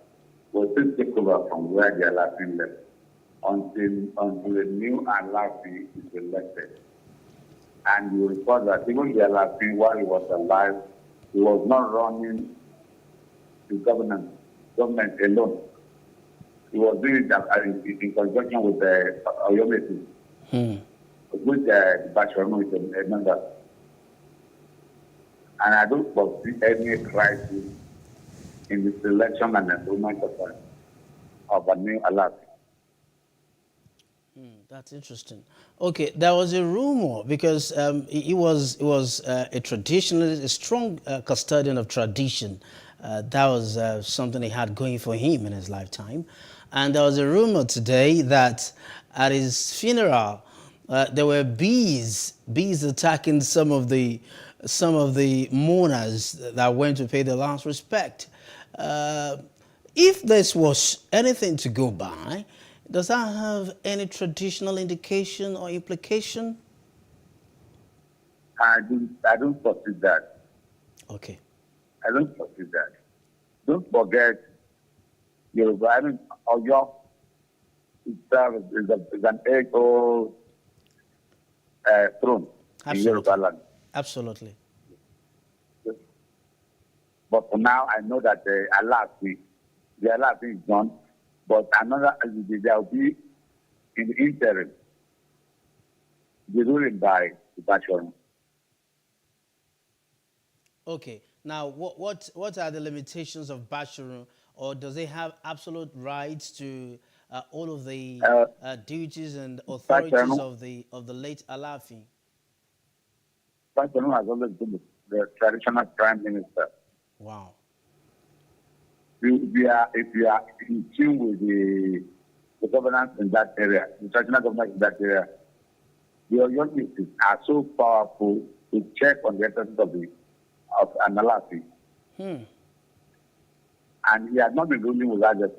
will still take over from where the Alafin left until a new Alafin is elected. And you recall that even the Alafin, while he was alive, he was not running the government alone. He was doing it in conjunction with the Oyomesi, with the Bashorno is a member. And I don't foresee any crisis in the selection and enrollment of a new Alafin. That's interesting. Okay, there was a rumor because he was a traditionalist, a strong custodian of tradition. That was something he had going for him in his lifetime. And there was a rumor today that at his funeral, there were bees attacking some of the mourners that went to pay their last respect. If this was anything to go by, does that have any traditional indication or implication? I don't foresee that. Okay. I don't foresee that. Don't forget, Yoruba, Oyo itself is an age-old throne in Yoruba land. Absolutely. But for now, I know that the Alafin is gone. But another, there will be in the interim, the ruling by the Bashorno. Okay. Now, what are the limitations of Bashorno, or does it have absolute rights to all of the duties and authorities of the late Alafin? Bashorno has always been the traditional prime minister. Wow. If you are in tune with the governance in that area, the traditional governance in that area, the authorities are so powerful to check on the essence of an Alafin. And he has not been ruling without it.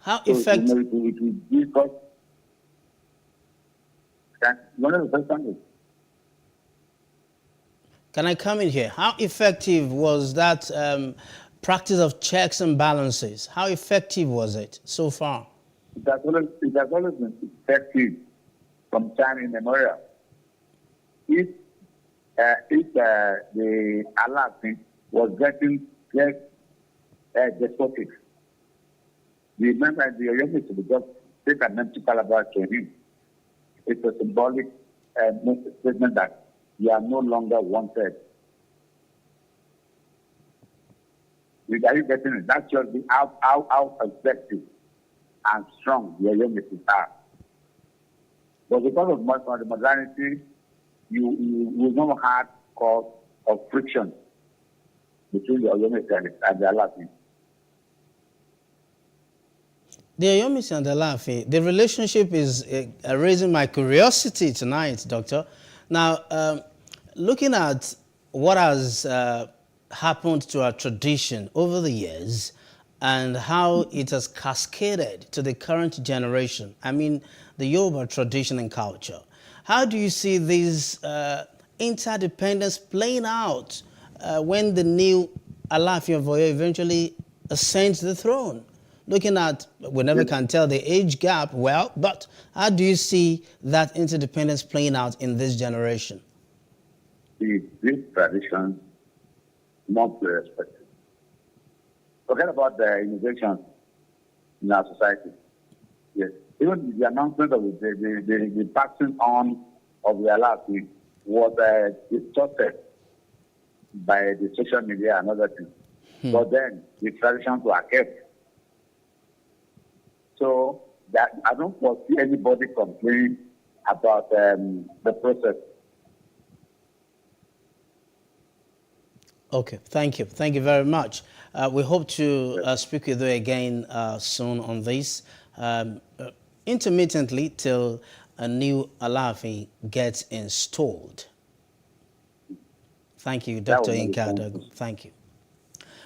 How effective? It will be because one of the first things. Can I come in here? How effective was that practice of checks and balances? How effective was it so far? It has always been effective from time immemorial. If the Alafin was getting despotic, remember the Oyomesi would just take an empty calabash to him. It's a symbolic statement that you are no longer wanted. Are you getting it? That's just how effective and strong the Oyomesi are. But because of the modernity, you will not have cause of friction between the Oyomesi and the Alafin. The Oyomesi and the Alafin, the relationship is raising my curiosity tonight, Doctor. Now, looking at what has happened to our tradition over the years and how it has cascaded to the current generation, I mean, the Yoruba tradition and culture, how do you see this interdependence playing out when the new Alafin of Oyo eventually ascends the throne? Looking at, we never can tell the age gap well, but how do you see that interdependence playing out in this generation? These traditions must be respected. Forget about the innovations in our society. Yes. Even the announcement of the passing on of the Alafin was distorted by the social media and other things. But then the traditions were kept. So that I don't foresee anybody complaining about the process. Okay, thank you. Thank you very much. We hope to speak with you again soon on this, intermittently till a new Alafin gets installed. Thank you, Dr. Inka. Thank you.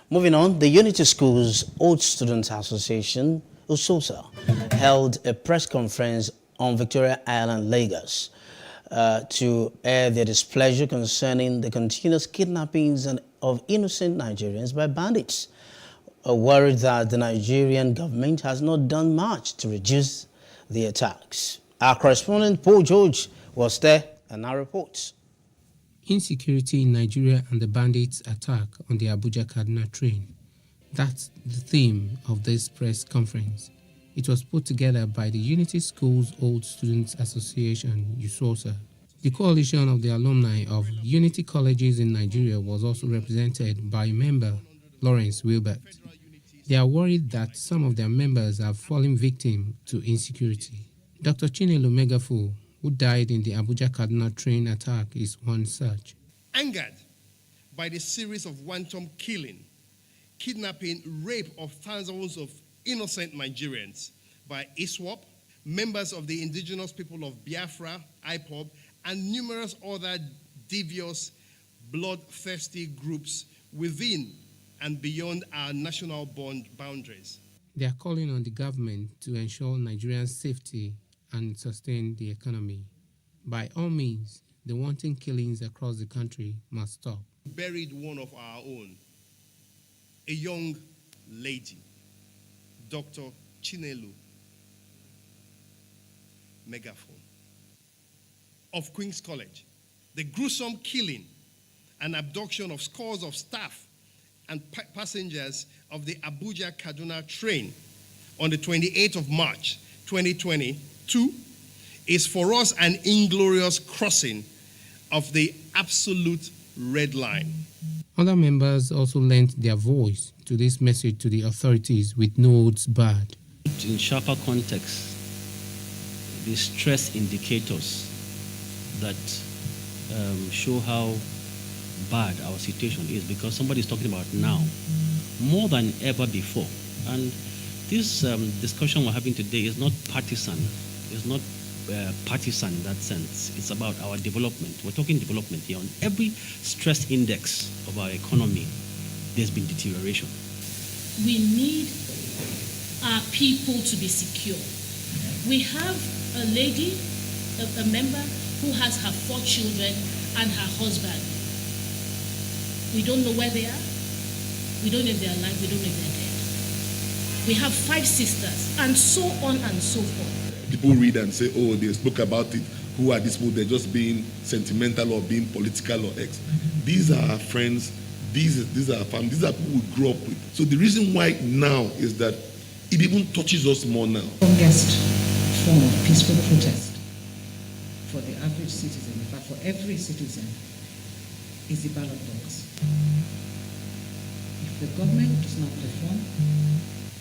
Moving on, the Unity Schools Old Students Association, USOSA, held a press conference on Victoria Island, Lagos. to air their displeasure concerning the continuous kidnappings of innocent Nigerians by bandits, worried that the Nigerian government has not done much to reduce the attacks. Our correspondent Paul George was there and now reports. Insecurity in Nigeria and the bandits' attack on the Abuja-Kaduna train. That's the theme of this press conference. It was put together by the Unity Schools Old Students Association, USOSA. The coalition of the alumni of Unity Colleges in Nigeria was also represented by member Lawrence Wilbert. They are worried that some of their members have fallen victim to insecurity. Dr. Chinelo Megafu, who died in the Abuja-Kaduna train attack, is one such. Angered by the series of wanton killing, kidnapping, rape of thousands of innocent Nigerians by ISWAP, members of the indigenous people of Biafra, IPOB, and numerous other devious, bloodthirsty groups within and beyond our national boundaries. They are calling on the government to ensure Nigerians' safety and sustain the economy. By all means, the wanton killings across the country must stop. Buried one of our own, a young lady, Dr. Chinelo Megaphone of Queen's College. The gruesome killing and abduction of scores of staff and passengers of the Abuja-Kaduna train on the 28th of March, 2022 is for us an inglorious crossing of the absolute red line. Other members also lent their voice to this message to the authorities with no holds barred. In sharper context, the stress indicators that show how bad our situation is, because somebody is talking about now more than ever before. And this discussion we're having today is not partisan. It's not partisan in that sense. It's about our development. We're talking development here. On every stress index of our economy, there's been deterioration. We need our people to be secure. We have a lady, a member, who has her 4 children and her husband. We don't know where they are. We don't know if they're alive. We don't know if they're dead. We have 5 sisters, and so on and so forth. People read and say, oh, they spoke about it. Who are these people? They're just being sentimental or being political or X. These are our friends. These are our family. These are people we grew up with. So the reason why now is that it even touches us more now. Strongest form of peaceful protest for the average citizen, in fact for every citizen, is the ballot box. If the government does not perform,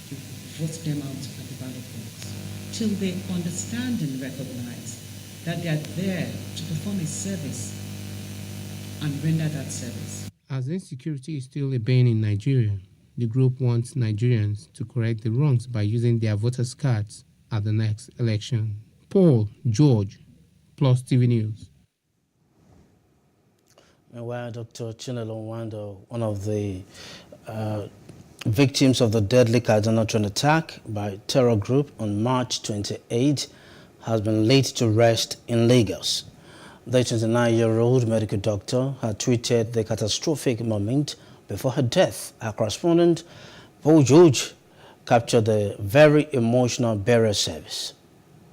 you vote them out at the ballot box till they understand and recognize that they are there to perform a service and render that service. As insecurity is still a bane in Nigeria, the group wants Nigerians to correct the wrongs by using their voters' cards at the next election. Paul George, Plus TV News. Meanwhile, Dr. Chinelo Nwando, one of the victims of the deadly Kaduna train attack by terror group on March 28, has been laid to rest in Lagos. The 29-year-old medical doctor had tweeted the catastrophic moment before her death. Our correspondent, Paul George, captured the very emotional burial service.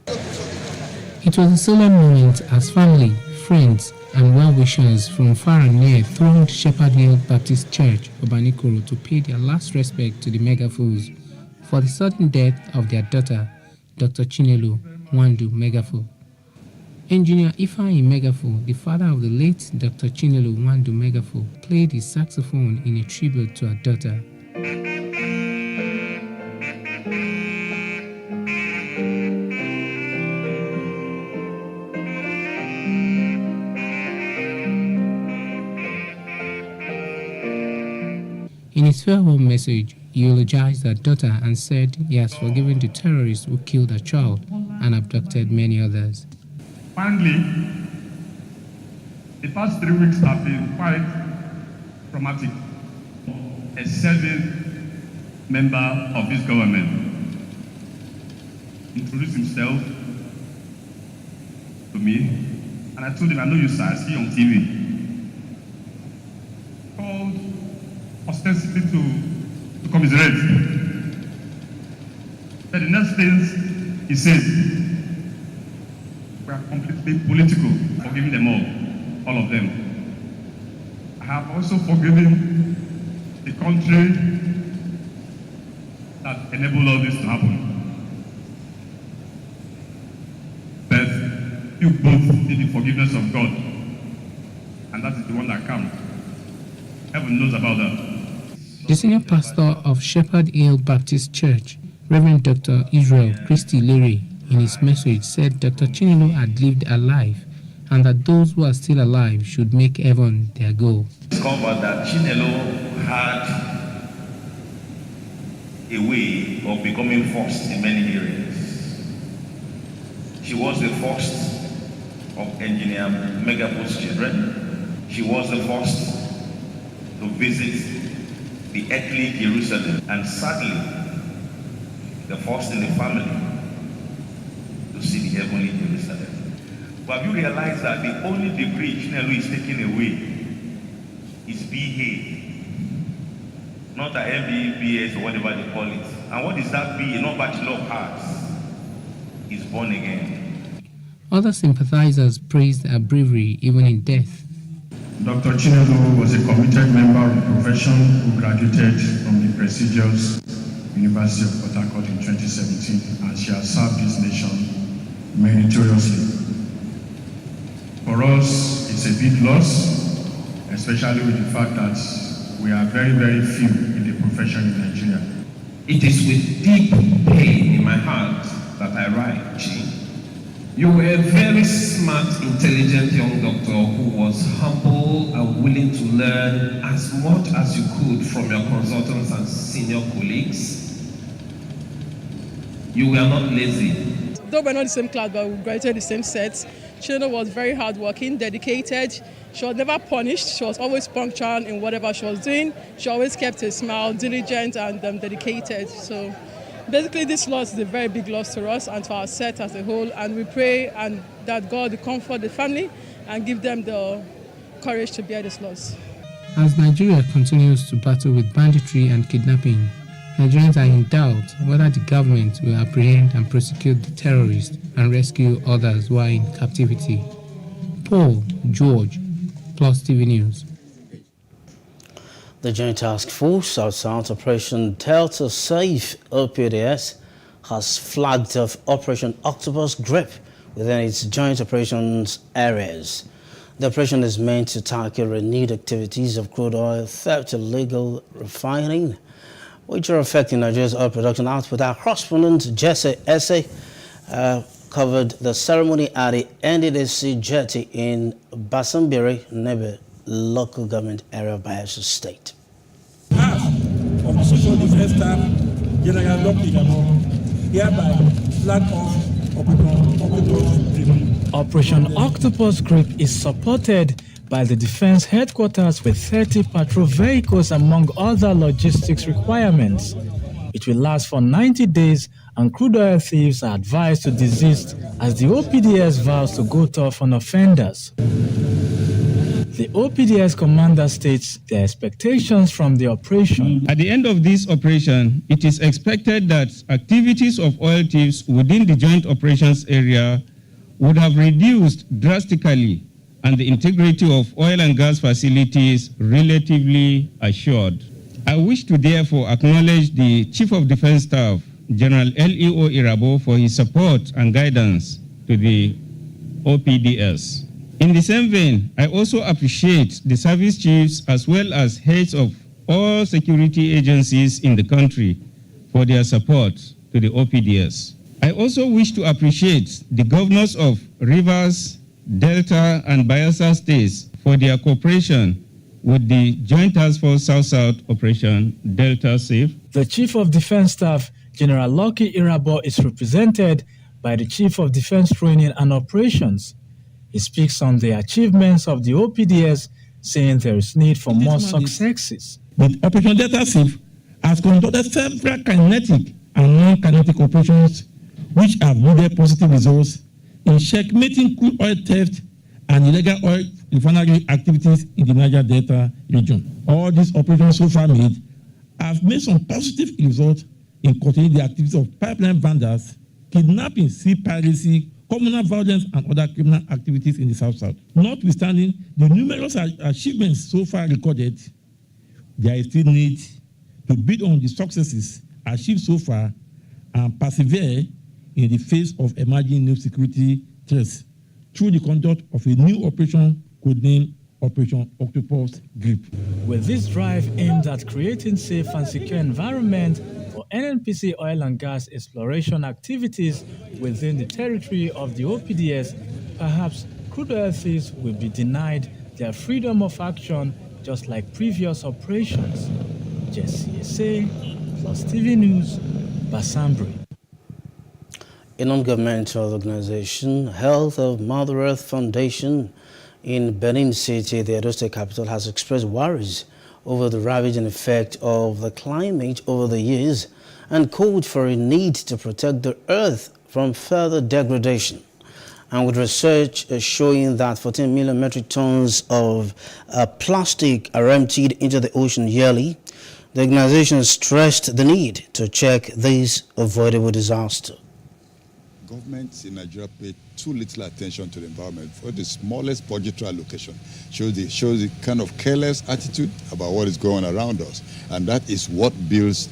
It was a solemn moment as family, friends, and well-wishers from far and near thronged Shepherd Hill Baptist Church, Obanikoro, to pay their last respect to the Megafools for the sudden death of their daughter, Dr. Chinelo Nwando Megafu. Engineer Ifeanyi Megafu, the father of the late Dr. Chinelo Nwando Megafu, played his saxophone in a tribute to her daughter. In his farewell message, he eulogized her daughter and said he has forgiven the terrorists who killed her child and abducted many others. Finally, the past 3 weeks have been quite traumatic. A serving member of this government introduced himself to me and I told him, I know you, sir, I see you on TV. Called ostensibly to commiserate. But the next thing he says, we are completely political, forgiving them all of them. I have also forgiven the country that enabled all this to happen. But you both need the forgiveness of God, and that is the one that counts. Heaven knows about that. The senior pastor of Shepherd Hill Baptist Church, Reverend Dr. Israel Christy Leary, in his message said Dr. Chinelo had lived a life and that those who are still alive should make heaven their goal. Discovered that Chinelo had a way of becoming first in many areas. She was the first of Engineer Megapo's children. She was the first to visit the earthly Jerusalem, and sadly, the first in the family to see the heavenly Jerusalem. But have you realized that the only degree Chinelo is taking away is BA, not a MBA, BS, or whatever they call it. And what is that BA? Not Bachelor of Arts. Is born again. Other sympathizers praised her bravery even in death. Dr. Chinelo was a committed member of the profession who graduated from the prestigious University of Port Harcourt in 2017, and she has served this nation meritoriously. For us, it's a big loss, especially with the fact that we are very, very few in the profession in Nigeria. It is with deep pain in my heart that I write, Chi. You were a very smart, intelligent young doctor who was humble and willing to learn as much as you could from your consultants and senior colleagues. You were not lazy. Though we're not the same class, but we graduated the same set. Chinelo was very hardworking, dedicated. She was never punished. She was always punctual in whatever she was doing. She always kept a smile, diligent and dedicated. So basically, this loss is a very big loss to us and to our set as a whole. And we pray and that God will comfort the family and give them the courage to bear this loss. As Nigeria continues to battle with banditry and kidnapping, Nigerians are in doubt whether the government will apprehend and prosecute the terrorists and rescue others who are in captivity. Paul George, PlusTV News. The Joint Task Force outside Operation Delta Safe OPDS has flagged off Operation Octopus Grip within its joint operations areas. The operation is meant to tackle renewed activities of crude oil theft, illegal refining, which are affecting Nigeria's oil production output. Our correspondent Jesse Esse covered the ceremony at the NDDC jetty in Basambiri, Nebe local government area of Bayelsa State. Half of the social defense staff, General Lockigamo, hereby flag off Operation Octopus Grip is supported by the Defense Headquarters with 30 patrol vehicles among other logistics requirements. It will last for 90 days and crude oil thieves are advised to desist as the OPDS vows to go tough on offenders. The OPDS commander states their expectations from the operation. At the end of this operation, it is expected that activities of oil thieves within the joint operations area would have reduced drastically and the integrity of oil and gas facilities relatively assured. I wish to therefore acknowledge the Chief of Defense Staff, General L.E.O. Irabo, for his support and guidance to the OPDS. In the same vein, I also appreciate the service chiefs as well as heads of all security agencies in the country for their support to the OPDS. I also wish to appreciate the governors of Rivers, Delta, and Bayelsa states for their cooperation with the Joint Task Force South-South Operation Delta Safe. The Chief of Defense Staff, General Lucky Irabo, is represented by the Chief of Defense Training and Operations. He speaks on the achievements of the OPDS, saying there is need for more successes. But Operation Delta Safe has conducted several kinetic and non-kinetic operations which have yielded positive results in checkmating crude oil theft and illegal oil refinery activities in the Niger Delta region. All these operations so far made have made some positive results in containing the activities of pipeline vendors, kidnapping, sea piracy, communal violence, and other criminal activities in the South-South. Notwithstanding the numerous achievements so far recorded, there is still need to build on the successes achieved so far and persevere in the face of emerging new security threats through the conduct of a new operation codenamed Operation Octopus Grip. With this drive aimed at creating safe and secure environment for NNPC oil and gas exploration activities within the territory of the OPDS, perhaps crude oil thieves will be denied their freedom of action just like previous operations. Jesse Ese, Plus TV News, Basambri. A non-governmental organization, Health of Mother Earth Foundation in Benin City, the Edo State capital, has expressed worries over the ravaging effect of the climate over the years and called for a need to protect the earth from further degradation. And with research showing that 14 million metric tons of plastic are emptied into the ocean yearly, the organization stressed the need to check this avoidable disaster. Governments in Nigeria pay too little attention to the environment. For the smallest budgetary allocation shows the kind of careless attitude about what is going on around us. And that is what builds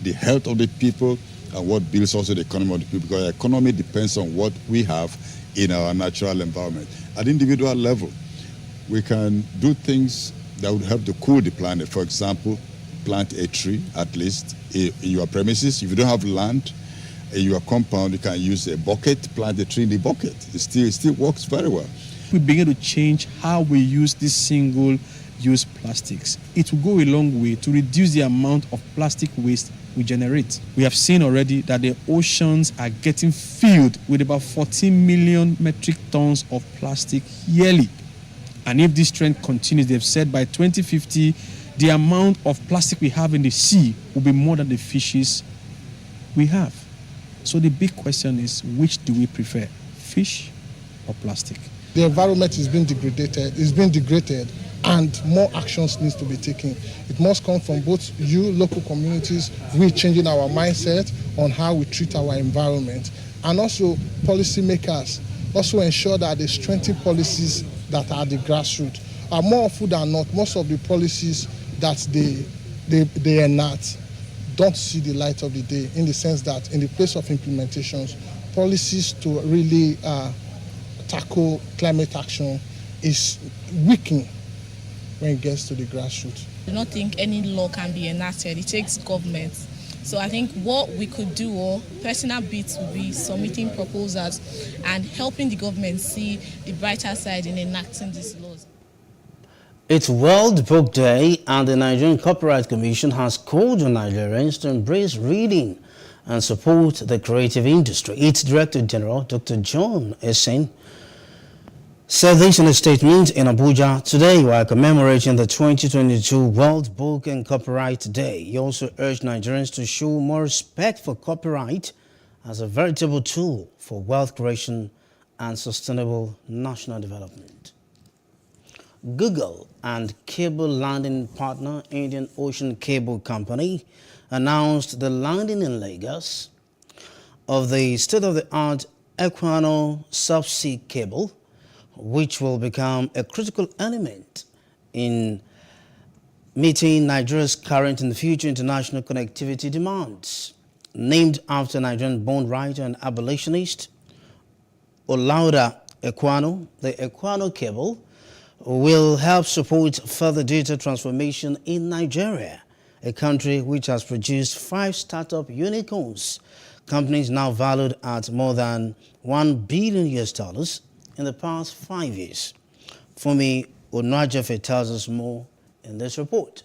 the health of the people and what builds also the economy of the people, because the economy depends on what we have in our natural environment. At the individual level, we can do things that would help to cool the planet. For example, plant a tree at least in your premises. If you don't have land in your compound, you can use a bucket, plant a tree in the bucket. It still works very well. We begin to change how we use these single-use plastics. It will go a long way to reduce the amount of plastic waste we generate. We have seen already that the oceans are getting filled with about 14 million metric tons of plastic yearly. And if this trend continues, they've said by 2050, the amount of plastic we have in the sea will be more than the fishes we have. So the big question is, which do we prefer, fish or plastic? The environment is being degraded, and more actions needs to be taken. It must come from both you, local communities, we changing our mindset on how we treat our environment, and also policymakers also ensure that they strengthen policies that are the grassroots. More often than not, most of the policies that they enact don't see the light of the day, in the sense that in the place of implementations, policies to really tackle climate action is weakening when it gets to the grassroots. I don't think any law can be enacted. It takes government. So I think what we could do, or personal bits, would be submitting proposals and helping the government see the brighter side in enacting these laws. It's World Book Day, and the Nigerian Copyright Commission has called on Nigerians to embrace reading and support the creative industry. Its Director General, Dr. John Essen, said this in a statement in Abuja today while commemorating the 2022 World Book and Copyright Day. He also urged Nigerians to show more respect for copyright as a veritable tool for wealth creation and sustainable national development. Google and cable landing partner Indian Ocean Cable Company announced the landing in Lagos of the state-of-the-art Equano subsea cable, which will become a critical element in meeting Nigeria's current and future international connectivity demands. Named after Nigerian-born writer and abolitionist Olaudah Equano, the Equano cable will help support further data transformation in Nigeria, a country which has produced 5 startup unicorns, companies now valued at more than $1 billion in the past 5 years. Fumi Onajefe tells us more in this report.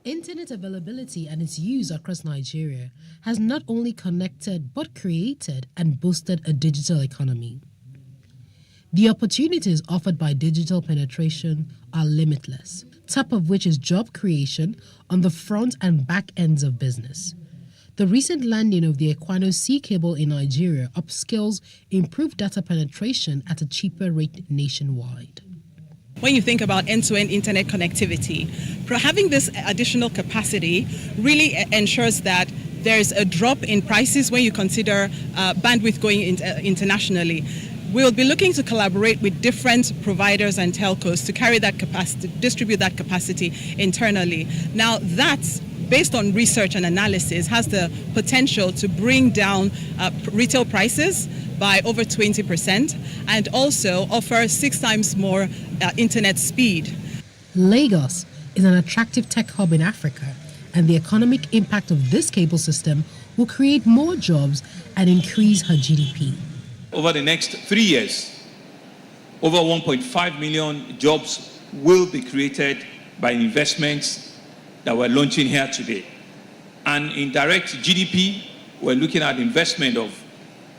Internet availability and its use across Nigeria has not only connected but created and boosted a digital economy. The opportunities offered by digital penetration are limitless, top of which is job creation on the front and back ends of business. The recent landing of the Equano Sea cable in Nigeria upscales improved data penetration at a cheaper rate nationwide. When you think about end-to-end internet connectivity, having this additional capacity really ensures that there's a drop in prices when you consider bandwidth going internationally. We'll be looking to collaborate with different providers and telcos to carry that capacity, distribute that capacity internally. Now that's based on research and analysis, has the potential to bring down retail prices by over 20% and also offer 6 times more internet speed. Lagos is an attractive tech hub in Africa, and the economic impact of this cable system will create more jobs and increase her GDP. Over the next 3 years, over 1.5 million jobs will be created by investments that we're launching here today. And in direct GDP, we're looking at investment of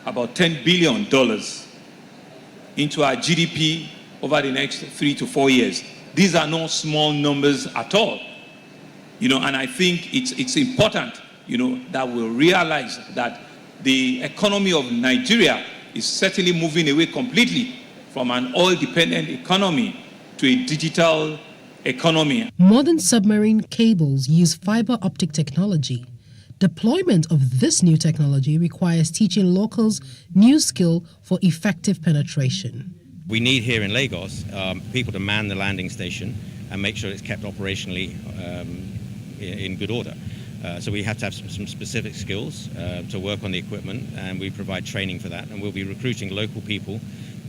about $10 billion into our GDP over the next 3 to 4 years. These are not small numbers at all. And I think it's important, that we realize that the economy of Nigeria is certainly moving away completely from an oil-dependent economy to a digital economy. Modern submarine cables use fiber optic technology. Deployment of this new technology requires teaching locals new skill for effective penetration. We need here in Lagos people to man the landing station and make sure it's kept operationally in good order. So we have to have some specific skills to work on the equipment, and we provide training for that. And we'll be recruiting local people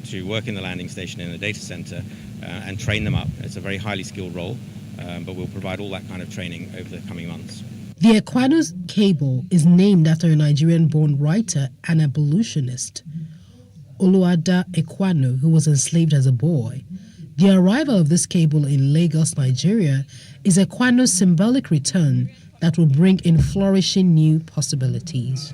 to work in the landing station in the data center and train them up. It's a very highly skilled role, but we'll provide all that kind of training over the coming months. The Equano's cable is named after a Nigerian-born writer and abolitionist, Oluwada Equano, who was enslaved as a boy. The arrival of this cable in Lagos, Nigeria, is Equano's symbolic return that will bring in flourishing new possibilities.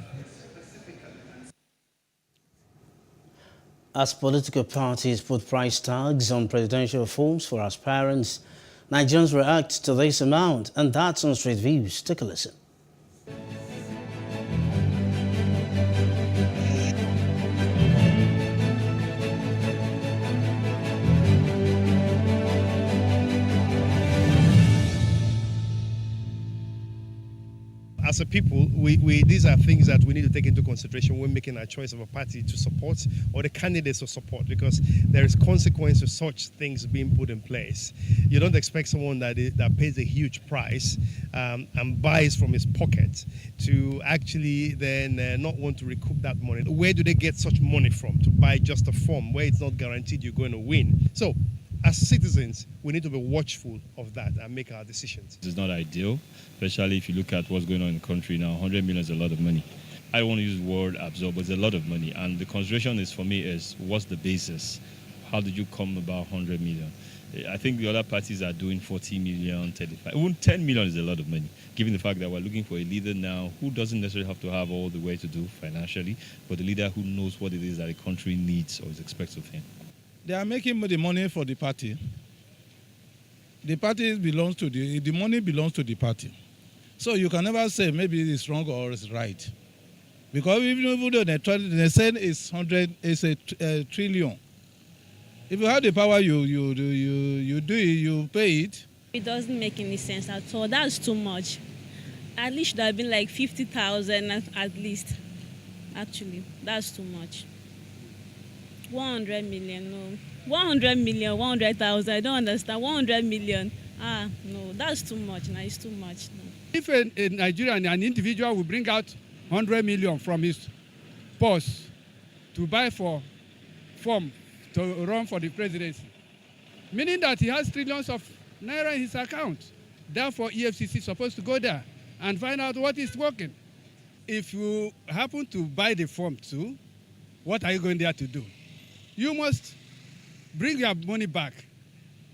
As political parties put price tags on presidential forms for aspirants, Nigerians react to this amount, and that's on Street Views. Take a listen. As a people, these are things that we need to take into consideration when making our choice of a party to support or the candidates to support, because there is consequence to such things being put in place. You don't expect someone that pays a huge price and buys from his pocket to actually then not want to recoup that money. Where do they get such money from to buy just a form where it's not guaranteed you're going to win? So, as citizens, we need to be watchful of that and make our decisions. It's not ideal, especially if you look at what's going on in the country now. 100 million is a lot of money. I don't want to use the word absorb, but it's a lot of money. And the consideration is, for me, is what's the basis? How did you come about 100 million? I think the other parties are doing 40 million, 35. Even 10 million is a lot of money, given the fact that we're looking for a leader now who doesn't necessarily have to have all the way to do financially, but a leader who knows what it is that the country needs or is expected of him. They are making the money for the party. The party belongs to the money belongs to the party. So you can never say maybe it's wrong or it's right. Because even though they say it's a trillion. If you have the power, you do it, you pay it. It doesn't make any sense at all. That's too much. At least should have been like 50,000 at least. Actually, that's too much. 100 million, no. 100 million, 100,000, I don't understand. 100 million, no, that's too much. No, it's too much. No. If a Nigerian, an individual will bring out 100 million from his purse to buy for form to run for the presidency, meaning that he has trillions of naira in his account. Therefore, EFCC is supposed to go there and find out what is working. If you happen to buy the form too, what are you going there to do? You must bring your money back,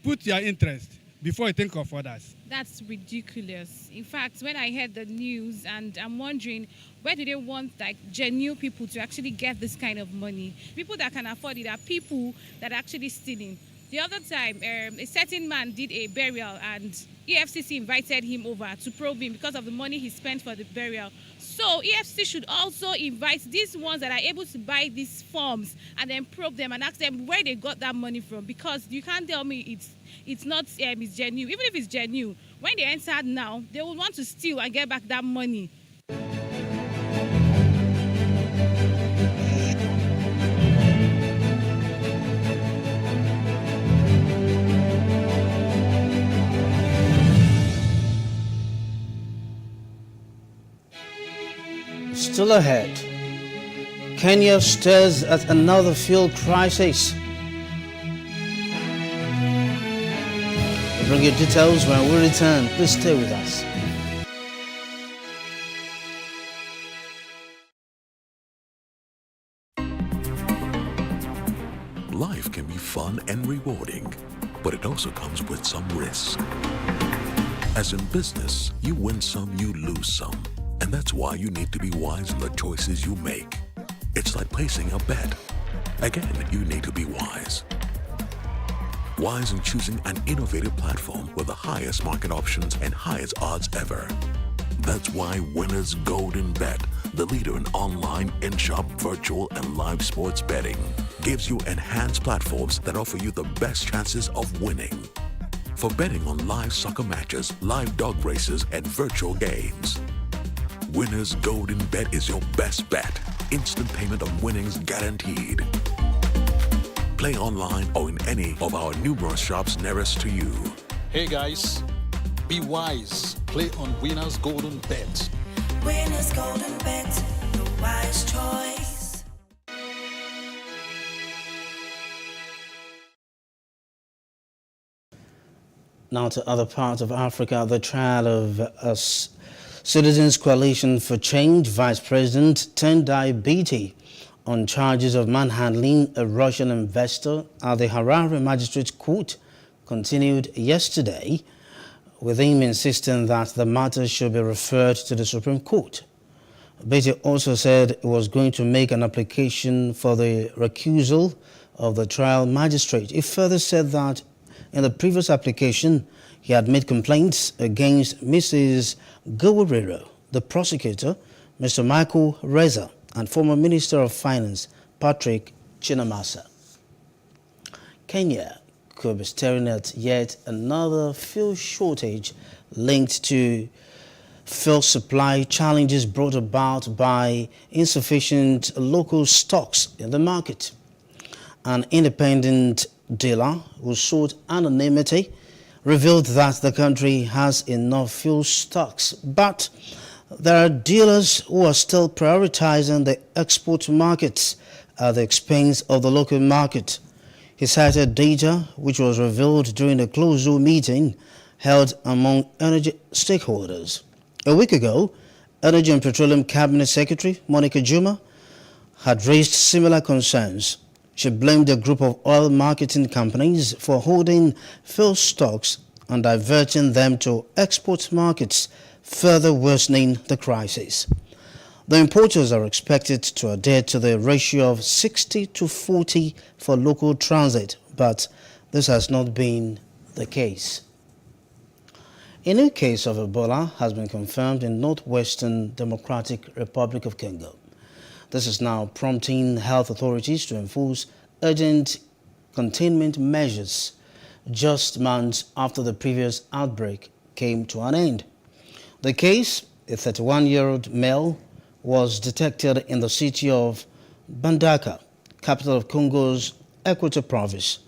put your interest before you think of others. That's ridiculous. In fact, when I heard the news, and I'm wondering, where do they want genuine people to actually get this kind of money? People that can afford it are people that are actually stealing. The other time, a certain man did a burial and EFCC invited him over to probe him because of the money he spent for the burial. So EFCC should also invite these ones that are able to buy these forms and then probe them and ask them where they got that money from, because you can't tell me it's not it's genuine. Even if it's genuine, when they enter now, they will want to steal and get back that money. Still ahead, Kenya stares at another fuel crisis. We'll bring you details when we return. Please stay with us. Life can be fun and rewarding, but it also comes with some risk. As in business, you win some, you lose some. And that's why you need to be wise in the choices you make. It's like placing a bet. Again, you need to be wise. Wise in choosing an innovative platform with the highest market options and highest odds ever. That's why Winners Golden Bet, the leader in online, in-shop, virtual, and live sports betting, gives you enhanced platforms that offer you the best chances of winning. For betting on live soccer matches, live dog races, and virtual games. Winners Golden Bet is your best bet. Instant payment of winnings guaranteed. Play online or in any of our numerous shops nearest to you. Hey guys, be wise. Play on Winners Golden Bet. Winners Golden Bet, the wise choice. Now to other parts of Africa, the trial of Citizens Coalition for Change Vice President Tendai Biti on charges of manhandling a Russian investor at the Harare Magistrate Court continued yesterday, with him insisting that the matter should be referred to the Supreme Court. Biti also said he was going to make an application for the recusal of the trial magistrate. He further said that in the previous application, he had made complaints against Mrs. Gowerero, the prosecutor, Mr. Michael Reza, and former Minister of Finance, Patrick Chinamasa. Kenya could be staring at yet another fuel shortage linked to fuel supply challenges brought about by insufficient local stocks in the market. An independent dealer who sought anonymity revealed that the country has enough fuel stocks, but there are dealers who are still prioritizing the export markets at the expense of the local market. He cited data which was revealed during a closed-door meeting held among energy stakeholders. A week ago, Energy and Petroleum Cabinet Secretary Monica Juma had raised similar concerns. She blamed a group of oil marketing companies for holding fuel stocks and diverting them to export markets, further worsening the crisis. The importers are expected to adhere to the ratio of 60-40 for local transit, but this has not been the case. A new case of Ebola has been confirmed in Northwestern Democratic Republic of Congo. This is now prompting health authorities to enforce urgent containment measures just months after the previous outbreak came to an end. The case, a 31-year-old male, was detected in the city of Bandaka, capital of Congo's Equator province.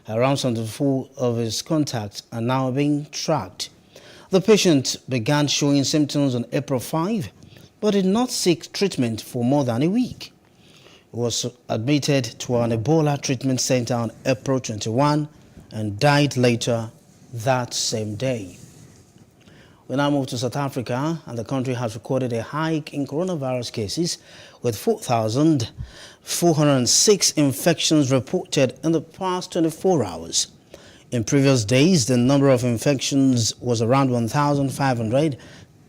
Around 74 of his contacts are now being tracked. The patient began showing symptoms on April 5, but did not seek treatment for more than a week. He was admitted to an Ebola treatment center on April 21 and died later that same day. We now move to South Africa, and the country has recorded a hike in coronavirus cases with 4,406 infections reported in the past 24 hours. In previous days, the number of infections was around 1,500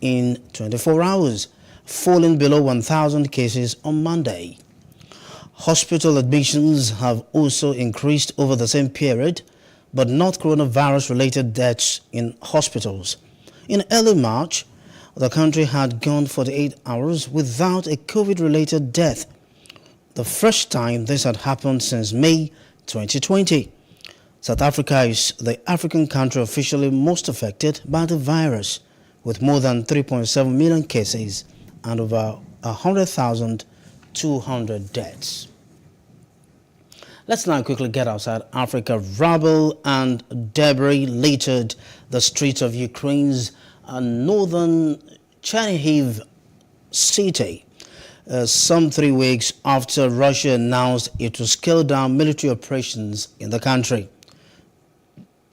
in 24 hours, falling below 1,000 cases on Monday. Hospital admissions have also increased over the same period, but not coronavirus-related deaths in hospitals. In early March, the country had gone 48 hours without a COVID-related death, the first time this had happened since May 2020. South Africa is the African country officially most affected by the virus, with more than 3.7 million cases and over 100,200 deaths. Let's now quickly get outside Africa. Rubble and debris littered the streets of Ukraine's northern Chernihiv city, some 3 weeks after Russia announced it would scale down military operations in the country.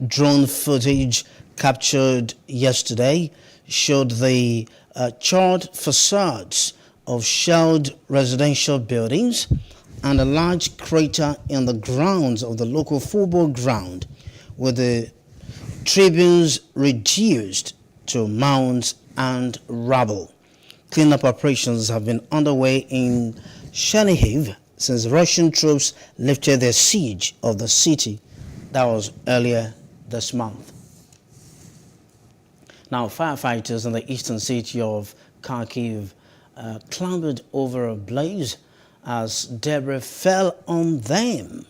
Drone footage captured yesterday showed the charred facades of shelled residential buildings and a large crater in the grounds of the local football ground, with the tribunes reduced to mounds and rubble. Cleanup operations have been underway in Chernihiv since Russian troops lifted their siege of the city. That was earlier this month. Now, firefighters in the eastern city of Kharkiv clambered over a blaze as debris fell on them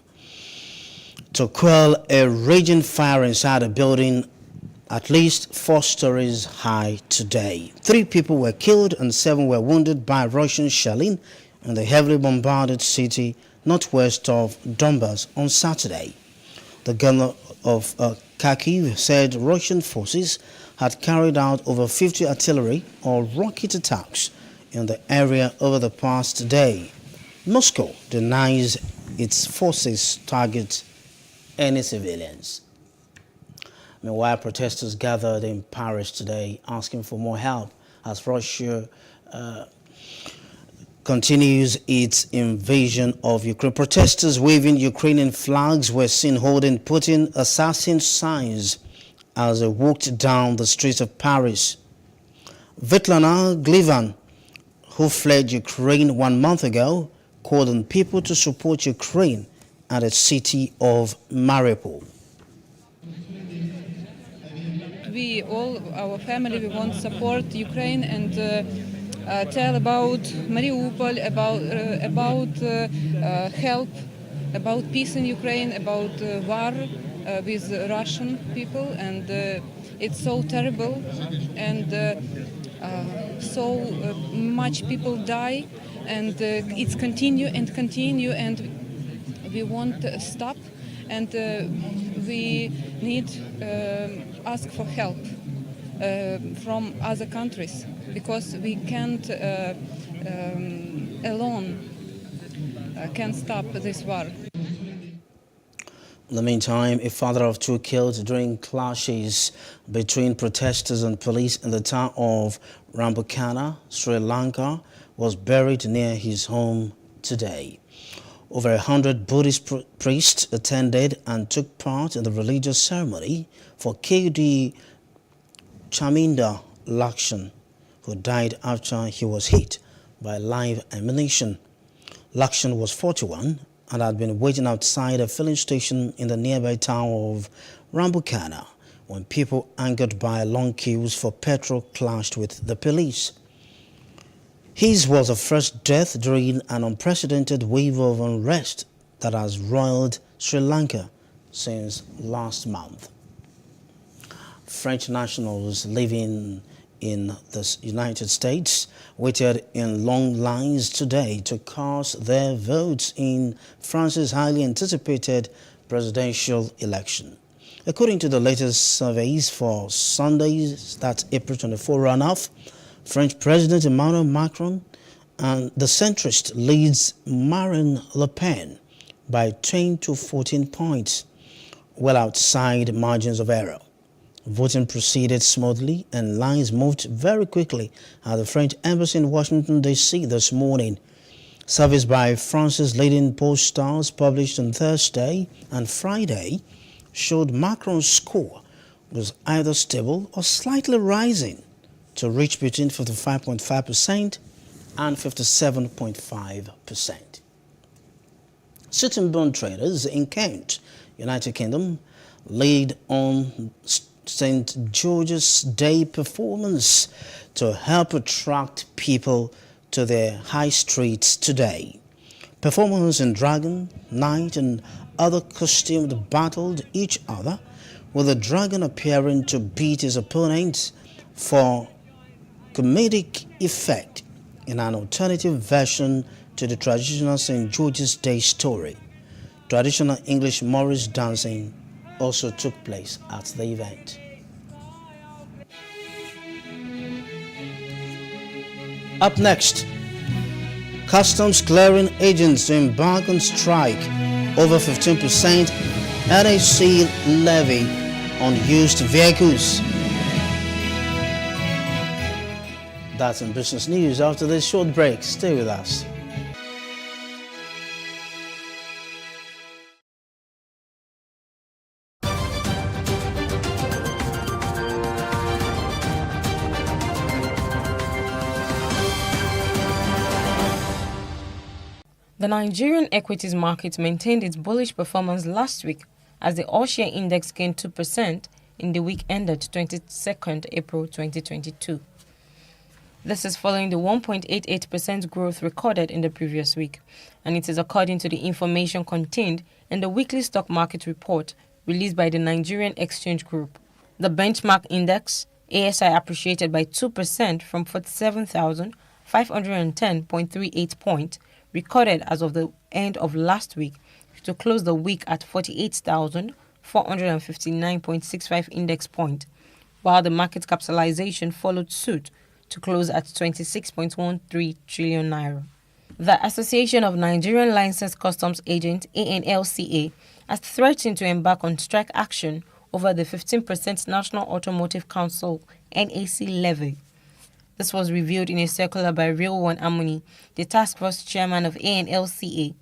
to quell a raging fire inside a building at least 4 stories high today. 3 people were killed and 7 were wounded by Russian shelling in the heavily bombarded city northwest of Donbas on Saturday. The governor of Kharkiv said Russian forces had carried out over 50 artillery or rocket attacks in the area over the past day. Moscow denies its forces target any civilians. Meanwhile, protesters gathered in Paris today asking for more help as Russia continues its invasion of Ukraine. Protesters waving Ukrainian flags were seen holding Putin assassin signs as they walked down the streets of Paris. Svetlana Glivan, who fled Ukraine 1 month ago, called on people to support Ukraine and the city of Mariupol. We all, our family, we want to support Ukraine and tell about Mariupol, about help, about peace in Ukraine, about war with Russian people, and it's so terrible, and so much people die, and it's continue, and we want to stop, and we need ask for help from other countries, because we can't alone can stop this war. In the meantime, a father of 2 killed during clashes between protesters and police in the town of Rambukana, Sri Lanka, was buried near his home today. Over 100 Buddhist priests attended and took part in the religious ceremony for K.D. Chaminda Lakshan, who died after he was hit by live ammunition. Lakshan was 41 and had been waiting outside a filling station in the nearby town of Rambukana when people angered by long queues for petrol clashed with the police. His was the first death during an unprecedented wave of unrest that has roiled Sri Lanka since last month. French nationals living in the United States waited in long lines today to cast their votes in France's highly anticipated presidential election. According to the latest surveys for Sunday's, that's April 24 runoff, French President Emmanuel Macron and the centrist leads Marine Le Pen by 10 to 14 points, well outside margins of error. Voting proceeded smoothly and lines moved very quickly at the French embassy in Washington, D.C. this morning. Surveys by France's leading pollsters published on Thursday and Friday showed Macron's score was either stable or slightly rising to reach between 55.5% and 57.5%. Sitting bond traders in Kent, United Kingdom, laid on St. George's Day performance to help attract people to their high streets today. Performers in dragon, knight and other costumes battled each other, with the dragon appearing to beat his opponent for comedic effect in an alternative version to the traditional St. George's Day story. Traditional English Morris dancing also took place at the event. Up next, customs clearing agents to embark on strike over 15% NAC levy on used vehicles. That's in business news. After this short break, stay with us. The Nigerian equities market maintained its bullish performance last week as the all-share index gained 2% in the week ended 22nd April 2022. This is following the 1.88% growth recorded in the previous week, and it is according to the information contained in the weekly stock market report released by the Nigerian Exchange Group. The benchmark index, ASI, appreciated by 2% from 47,510.38 points, recorded as of the end of last week, to close the week at 48,459.65 index point, while the market capitalization followed suit to close at 26.13 trillion naira. The Association of Nigerian Licensed Customs Agents, ANLCA, has threatened to embark on strike action over the 15% National Automotive Council NAC levy. This was revealed in a circular by Real One Amuni, the task force chairman of ANLCA.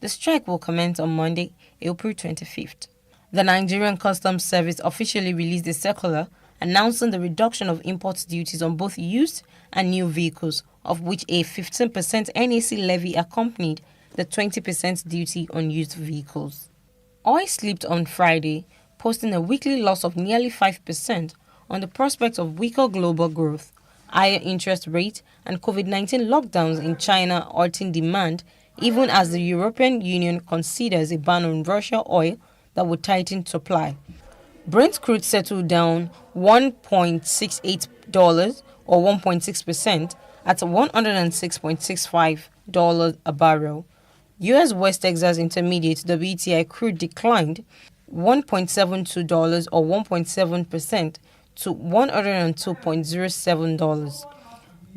The strike will commence on Monday, April 25th. The Nigerian Customs Service officially released a circular announcing the reduction of import duties on both used and new vehicles, of which a 15% NAC levy accompanied the 20% duty on used vehicles. Oil slipped on Friday, posting a weekly loss of nearly 5% on the prospect of weaker global growth, higher interest rate, and COVID-19 lockdowns in China halting demand, even as the European Union considers a ban on Russian oil that would tighten supply. Brent crude settled down $1.68 or 1.6% at $106.65 a barrel. U.S. West Texas Intermediate WTI crude declined $1.72 or 1.7% to $102.07.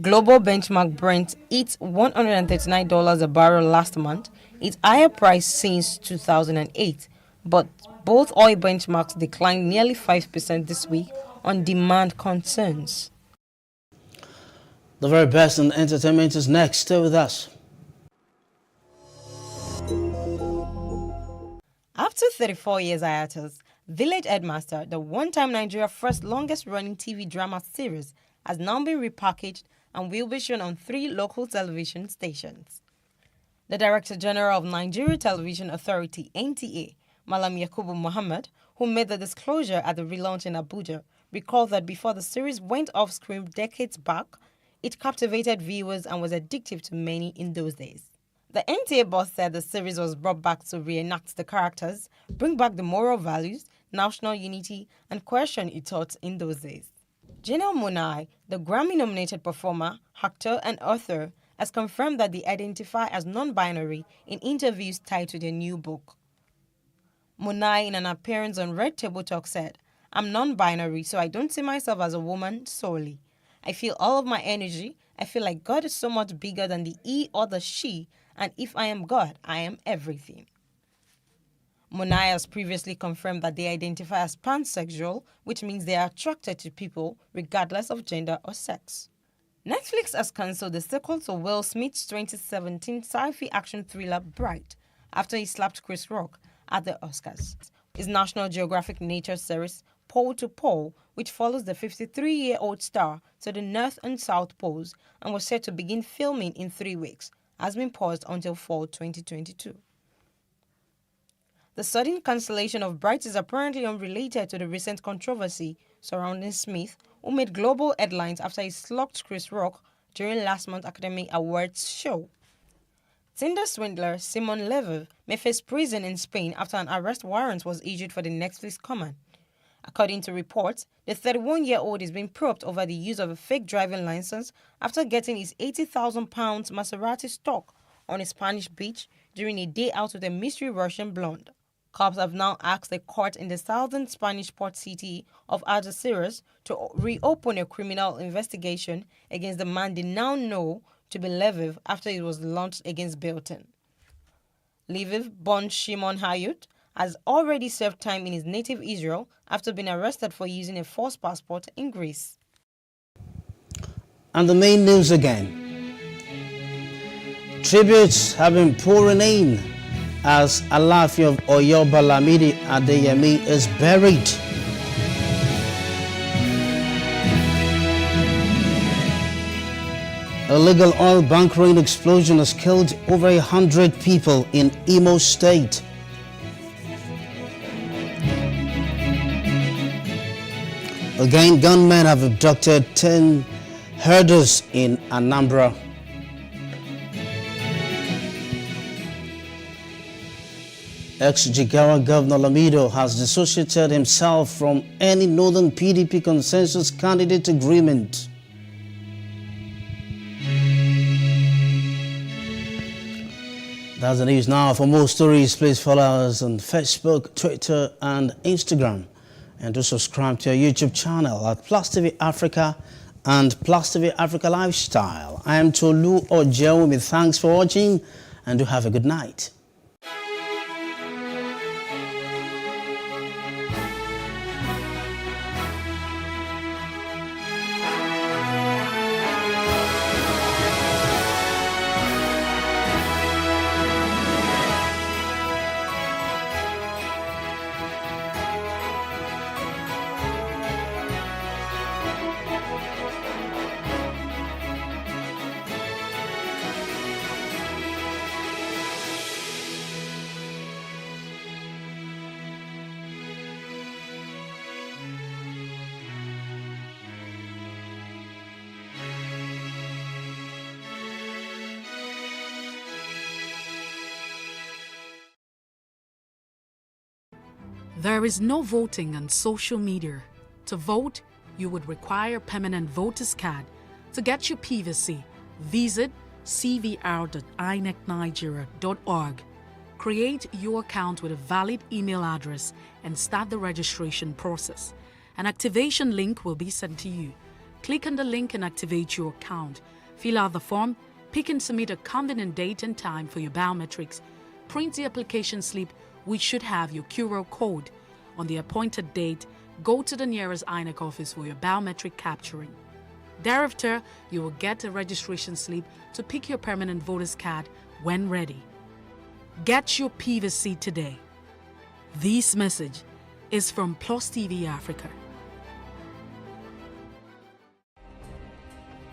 Global benchmark Brent hit $139 a barrel last month, its higher price since 2008, but both oil benchmarks declined nearly 5% this week on demand concerns. The very best in entertainment is next. Stay with us. After 34 years hiatus, Village Headmaster, the one-time Nigeria's first longest-running TV drama series, has now been repackaged and will be shown on 3 local television stations. The Director General of Nigeria Television Authority, NTA, Malam Yakubu Muhammad, who made the disclosure at the relaunch in Abuja, recalled that before the series went off-screen decades back, it captivated viewers and was addictive to many in those days. The NTA boss said the series was brought back to reenact the characters, bring back the moral values, national unity, and question it taught in those days. Janelle Monáe, the Grammy-nominated performer, actor, and author, has confirmed that they identify as non-binary in interviews tied to their new book. Monáe, in an appearance on Red Table Talk, said, "I'm non-binary, so I don't see myself as a woman solely. I feel all of my energy. I feel like God is so much bigger than the he or the she, and if I am God, I am everything." Monáe has previously confirmed that they identify as pansexual, which means they are attracted to people regardless of gender or sex. Netflix has cancelled the sequel to Will Smith's 2017 sci-fi action thriller Bright after he slapped Chris Rock at the Oscars. His National Geographic nature series, Pole to Pole, which follows the 53-year-old star to the North and South Poles and was set to begin filming in 3 weeks, has been paused until fall 2022. The sudden cancellation of Bright is apparently unrelated to the recent controversy surrounding Smith, who made global headlines after he slugged Chris Rock during last month's Academy Awards show. Tinder swindler Simon Leviv may face prison in Spain after an arrest warrant was issued for the Netflix comment. According to reports, the 31-year-old is being probed over the use of a fake driving license after getting his £80,000 Maserati stock on a Spanish beach during a day out with a mystery Russian blonde. Cops have now asked the court in the southern Spanish port city of Algeciras to reopen a criminal investigation against the man they now know to be Leviv after it was launched against Belton. Leviv, born Shimon Hayut, has already served time in his native Israel after being arrested for using a false passport in Greece. And the main news again. Tributes have been pouring in as Alaafin of Oyo Lamidi Adeyemi is buried. Illegal oil bunkering explosion has killed over 100 people in Imo State. Again, gunmen have abducted 10 herders in Anambra. Ex-Jigawa Governor Lamido has dissociated himself from any Northern PDP consensus candidate agreement. That's the news now. For more stories, please follow us on Facebook, Twitter, and Instagram. And do subscribe to our YouTube channel at PlusTvAfrica and PlusTvAfrica Lifestyle. I am Tolu Ojeomi. Thanks for watching and do have a good night. There is no voting on social media. To vote, you would require a permanent voter's card. To get your PVC, visit cvr.inecnigeria.org. Create your account with a valid email address and start the registration process. An activation link will be sent to you. Click on the link and activate your account. Fill out the form, pick and submit a convenient date and time for your biometrics. Print the application slip, which should have your QR code. On the appointed date, go to the nearest INEC office for your biometric capturing. Thereafter, you will get a registration slip to pick your permanent voter's card when ready. Get your PVC today. This message is from PlusTvAfrica.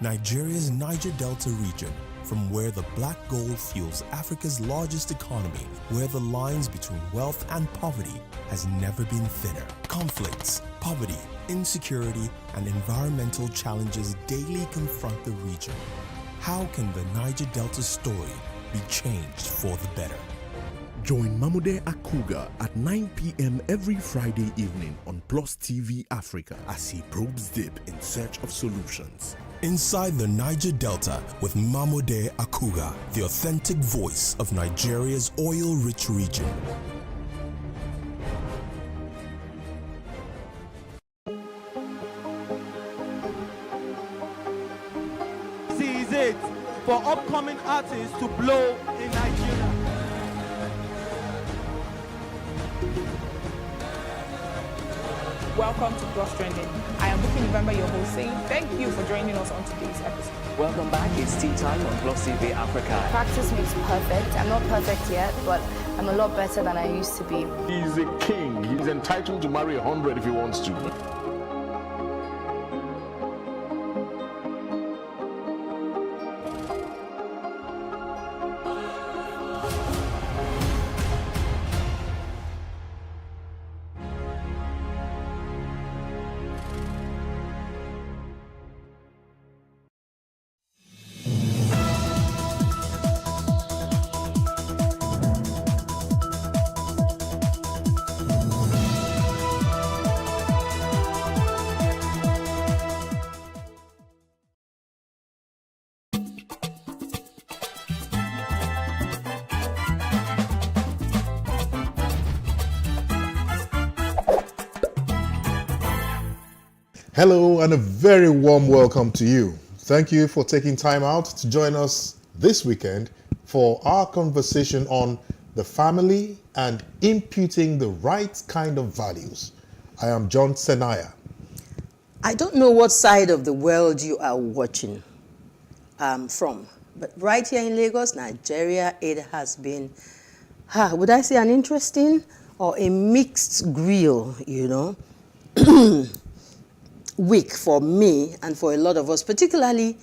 Nigeria's Niger Delta region, from where the black gold fuels Africa's largest economy, where the lines between wealth and poverty has never been thinner. Conflicts, poverty, insecurity, and environmental challenges daily confront the region. How can the Niger Delta story be changed for the better? Join Mamude Akuga at 9 p.m. every Friday evening on PlusTvAfrica as he probes deep in search of solutions. Inside the Niger Delta with Mamude Akuga, the authentic voice of Nigeria's oil-rich region. This is it for upcoming artists to blow in Nigeria. Welcome to Plus Trending. I am Bookie November, your host, saying thank you for joining us on today's episode. Welcome back. It's tea time on PlusTvAfrica. Practice makes perfect. I'm not perfect yet, but I'm a lot better than I used to be. He's a king. He's entitled to marry 100 if he wants to. Hello and a very warm welcome to you. Thank you for taking time out to join us this weekend for our conversation on the family and imputing the right kind of values. I am John Senaya. I don't know what side of the world you are watching from, but right here in Lagos, Nigeria, it has been, would I say an interesting or a mixed grill, week for me and for a lot of us, particularly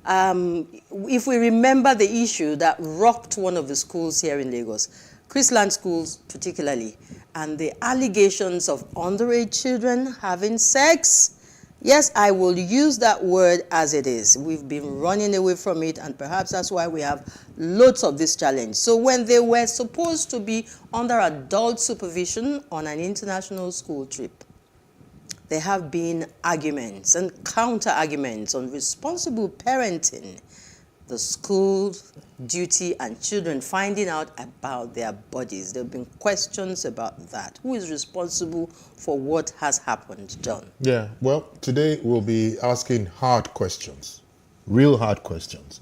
if we remember the issue that rocked one of the schools here in Lagos, Chrisland schools particularly, and the allegations of underage children having sex. Yes, I will use that word as it is. We've been running away from it, and perhaps that's why we have loads of this challenge. So when they were supposed to be under adult supervision on an international school trip, there have been arguments and counter-arguments on responsible parenting, the school duty, and children finding out about their bodies. There have been questions about that. Who is responsible for what has happened, John? Yeah, well, today we'll be asking hard questions, real hard questions.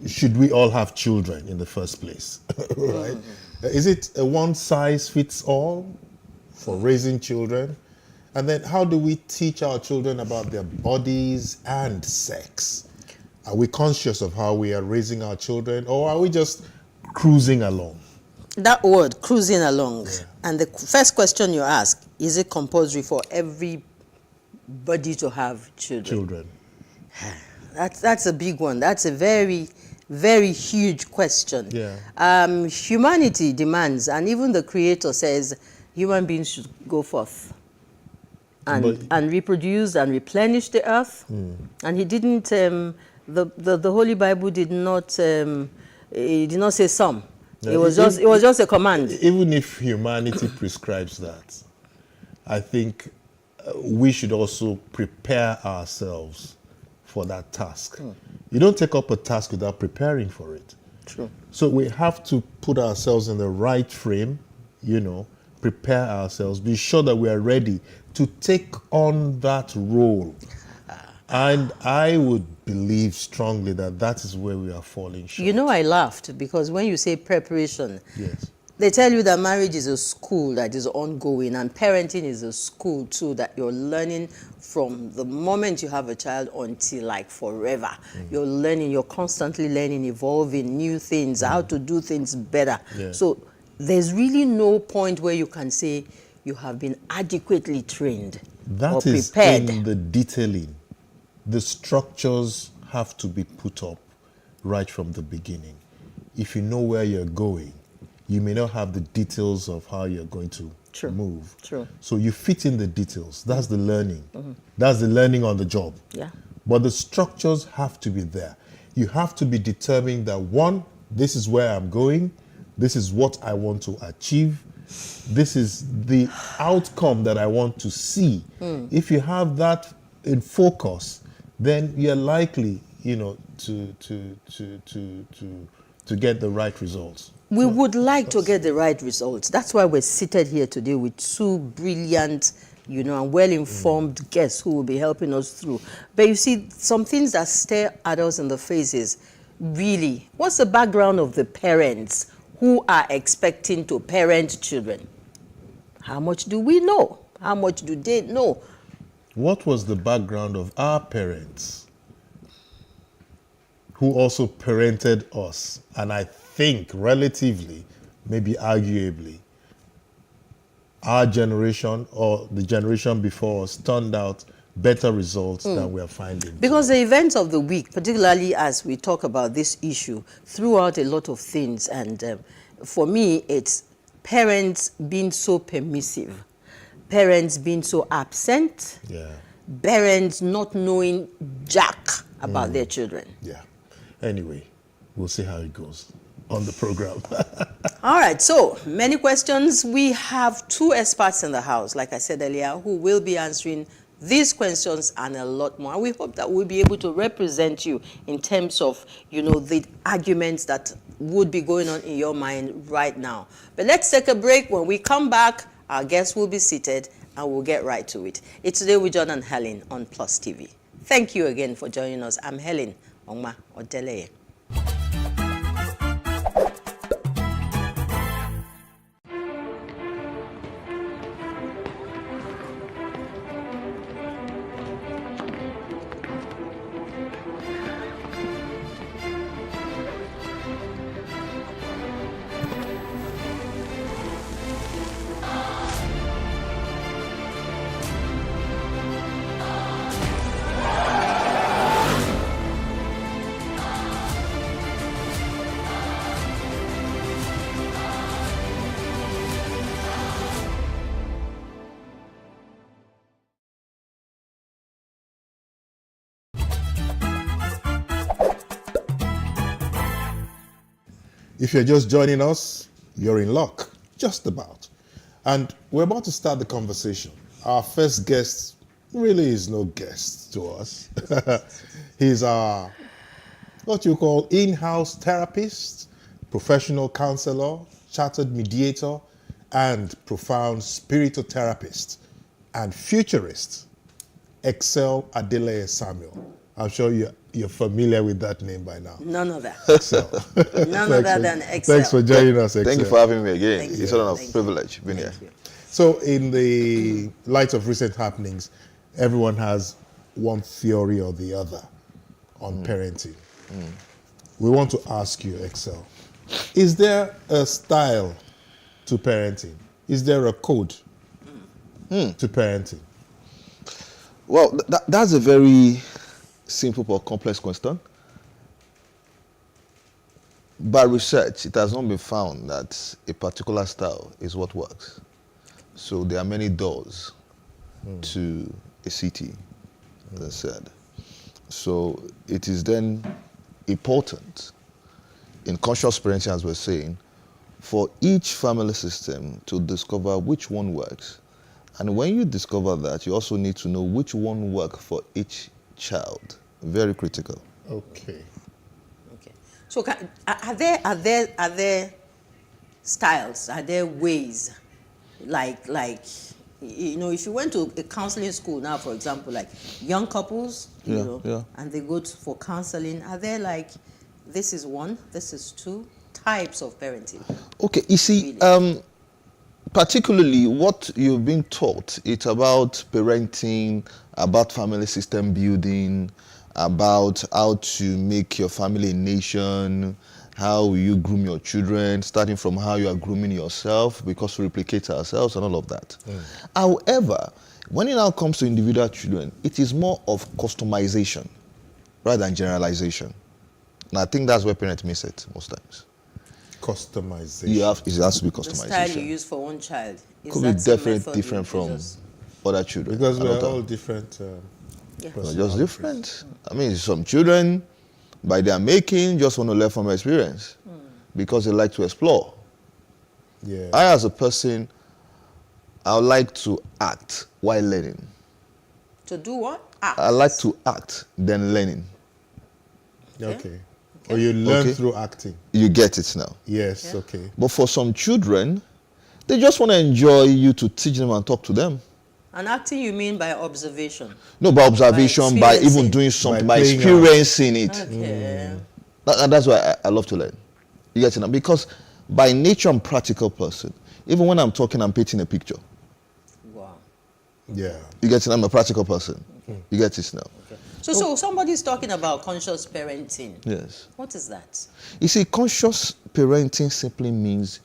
Should we all have children in the first place, right? Is it a one-size-fits-all for raising children? And then how do we teach our children about their bodies and sex? Are we conscious of how we are raising our children, or are we just cruising along? That word, cruising along. Yeah. And the first question you ask, is it compulsory for everybody to have children? That's a big one. That's a very, very huge question. Yeah. Humanity demands, and even the Creator says, human beings should go forth and reproduce and replenish the earth. And he didn't, the Holy Bible did not say some. It was just a command. Even if humanity prescribes that, I think we should also prepare ourselves for that task. You don't take up a task without preparing for it. True. So we have to put ourselves in the right frame, prepare ourselves, be sure that we are ready to take on that role. And I would believe strongly that that is where we are falling short. I laughed because when you say preparation, yes, they tell you that marriage is a school that is ongoing, and parenting is a school too that you're learning from the moment you have a child until like forever. You're learning, you're constantly learning, evolving new things, how to do things better. Yeah. So there's really no point where you can say you have been adequately trained or prepared. That is in the detailing. The structures have to be put up right from the beginning. If you know where you're going, you may not have the details of how you're going to move. True. So you fit in the details. That's the learning. That's the learning on the job. Yeah. But the structures have to be there. You have to be determined that, one, this is where I'm going. This is what I want to achieve. This is the outcome that I want to see. If you have that in focus, then you're likely, to get the right results. We would like to get the right results. That's why we're seated here today with two brilliant, and well-informed guests who will be helping us through. But you see, some things that stare at us in the faces, really, what's the background of the parents who are expecting to parent children? How much do we know? How much do they know? What was the background of our parents who also parented us? And I think relatively, maybe arguably, our generation or the generation before us turned out better results than we are finding. Because the events of the week, particularly as we talk about this issue, threw out a lot of things. And for me, it's parents being so permissive, parents being so absent, parents not knowing jack about their children. Yeah. Anyway, we'll see how it goes on the program. All right, so many questions. We have two experts in the house, like I said earlier, who will be answering these questions and a lot more. And we hope that we'll be able to represent you in terms of, the arguments that would be going on in your mind right now. But let's take a break. When we come back, our guests will be seated and we'll get right to it. It's Today with John and Helen on Plus TV. Thank you again for joining us. I'm Helen Ongma Odeleye. If you're just joining us, you're in luck, just about. And we're about to start the conversation. Our first guest really is no guest to us. He's our, what you call, in-house therapist, professional counselor, chartered mediator, and profound spiritotherapist and futurist, Excel Adeleye Samuel. I'm sure you're familiar with that name by now. None of that. Excel. None other than Excel. Thanks for joining us, Excel. Thank you for having me again. Thank It's you. an honor, privilege being here. So in the light of recent happenings, everyone has one theory or the other on parenting. We want to ask you, Excel, is there a style to parenting? Is there a code to parenting? Well, that's a very simple but complex question. By research, it has not been found that a particular style is what works. So there are many doors to a city, as I said. So it is then important in conscious parenting, as we're saying, for each family system to discover which one works. And when you discover that, you also need to know which one works for each child. Very critical. Okay. So are there styles? Are there ways? Like you know, if you went to a counseling school now, for example, like young couples, you know, and they go for counseling, are there like, this is one, this is two types of parenting? Okay, you see, particularly what you've been taught, it's about parenting, about family system building, about how to make your family a nation, how you groom your children, starting from how you are grooming yourself, because we replicate ourselves and all of that. However, when it now comes to individual children, it is more of customization rather than generalization. And I think that's where parents miss it most times. Customization. It has to be The customization. style you use for one child Could be definitely different from other children. Because we're all different. We're just different. I mean, some children, by their making, just want to learn from experience because they like to explore. Yeah. I, as a person, I would like to act while learning. To do what? Act. I like to act, then learning. Okay. Or you learn through acting. You get it now. Yes, okay. But for some children, they just want to enjoy you to teach them and talk to them. And acting you mean by observation? No, by observation, by even doing something, by experiencing it. Okay. And that's why I love to learn. You get it now? Because by nature, I'm a practical person. Even when I'm talking, I'm painting a picture. Wow. Yeah. You get it? I'm a practical person. You get it now? Okay. So somebody's talking about conscious parenting. Yes. What is that? You see, conscious parenting simply means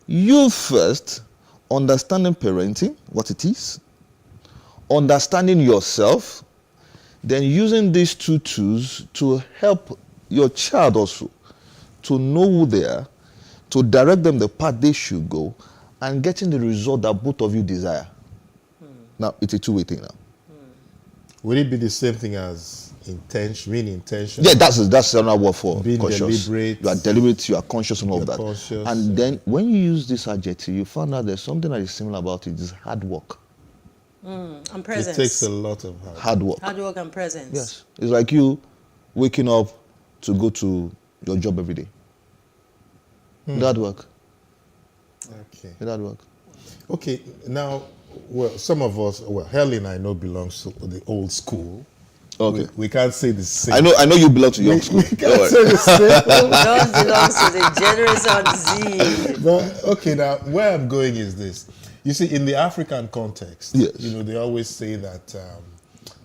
you first understanding parenting, what it is, understanding yourself, then using these two tools to help your child also to know who they are, to direct them the path they should go, and getting the result that both of you desire. Now, it's a two-way thing now. Would it be the same thing as intention, being intentional? Yeah, that's another word for being conscious. deliberate. You are deliberate, you are conscious and all You're that. conscious, And then when you use this adjective, you find out there's something that is similar about it. It's hard work. And presence. It takes a lot of hard work. Hard work and presence. Yes. It's like you waking up to go to your job every day. Hard work. Okay. Hard work. Okay, now Well, some of us, well, Helen, I know, belongs to the old school. Okay. We can't say the same. I know you belong to young school. We can't say the same. Yours belongs to the Generation Z. But, okay, now, where I'm going is this. You see, in the African context, yes. They always say that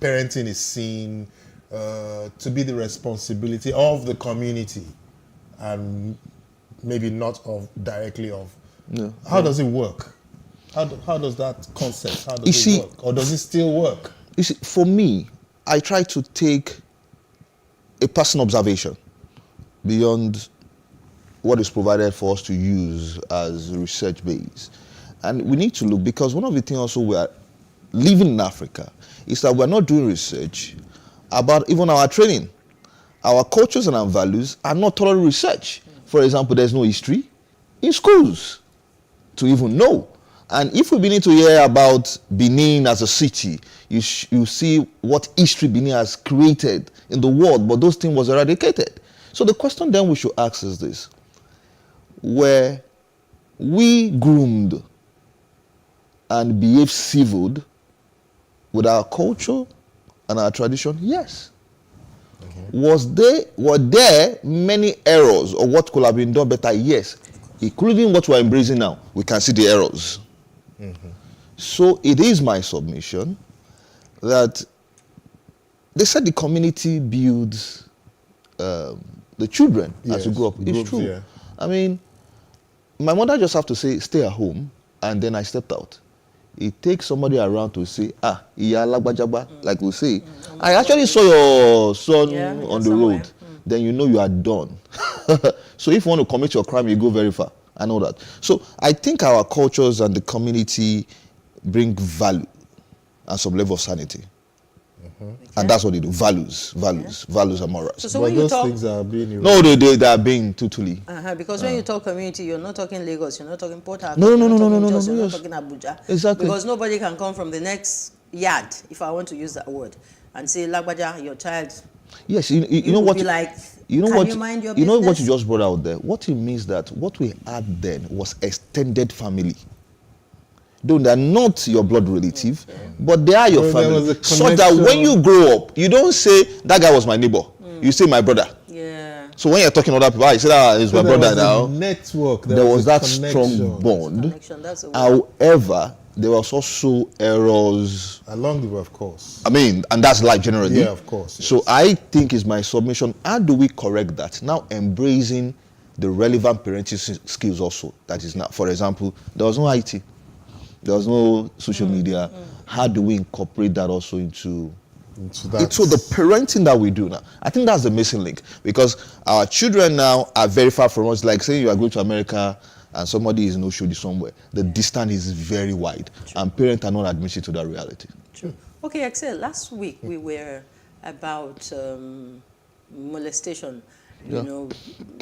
parenting is seen to be the responsibility of the community and maybe not directly of. No. How does it work? How does that concept, how does it work? Or does it still work? You see, for me, I try to take a personal observation beyond what is provided for us to use as research base. And we need to look, because one of the things also we are living in Africa is that we're not doing research about even our training. Our cultures and our values are not thoroughly researched. For example, there's no history in schools to even know. And if we begin to hear about Benin as a city, you see what history Benin has created in the world, but those things was eradicated. So the question then we should ask is this: were we groomed and behaved civil with our culture and our tradition? Yes. Were there many errors or what could have been done better? Yes. Including what we're embracing now, we can see the errors. So it is my submission that they said the community builds the children as you grow up. It's true. Yeah. I mean, my mother just have to say, stay at home, and then I stepped out. It takes somebody around to say, iya lagbajaba, like we say. I actually saw your son on the road. Then you know you are done. So if you want to commit your crime, you go very far. I know that. So I think our cultures and the community bring value and some level of sanity. And that's what they do. Values and morals. So when you talk, things are being erased. No, they are being totally. Because when you talk community, you're not talking Lagos, you're not talking Port Harcourt, No, you're not talking Abuja. Exactly. Because nobody can come from the next yard, if I want to use that word, and say, Lagbaja, your child. Yes, you know what? Like, you know what? You mind your you know what business? you just brought out there. What it means that what we had then was extended family. Though they are not your blood relative, but they are your family. So that when you grow up, you don't say that guy was my neighbor. You say my brother. Yeah. So when you're talking to other people, you say that is my brother now. Network. There was that strong bond. However, there was also errors along the way, of course. I mean, and that's life generally. Yeah, of course. Yes. So I think is my submission. How do we correct that? Now embracing the relevant parenting skills also. That is now, for example, there was no IT. There was no social media. How do we incorporate that also into the parenting that we do now? I think that's the missing link, because our children now are very far from us. Like saying you are going to America and somebody is in Oshodi somewhere. The distance is very wide. True. And parents are not admitted to that reality. True. Okay, Axel, last week we were about molestation, you know,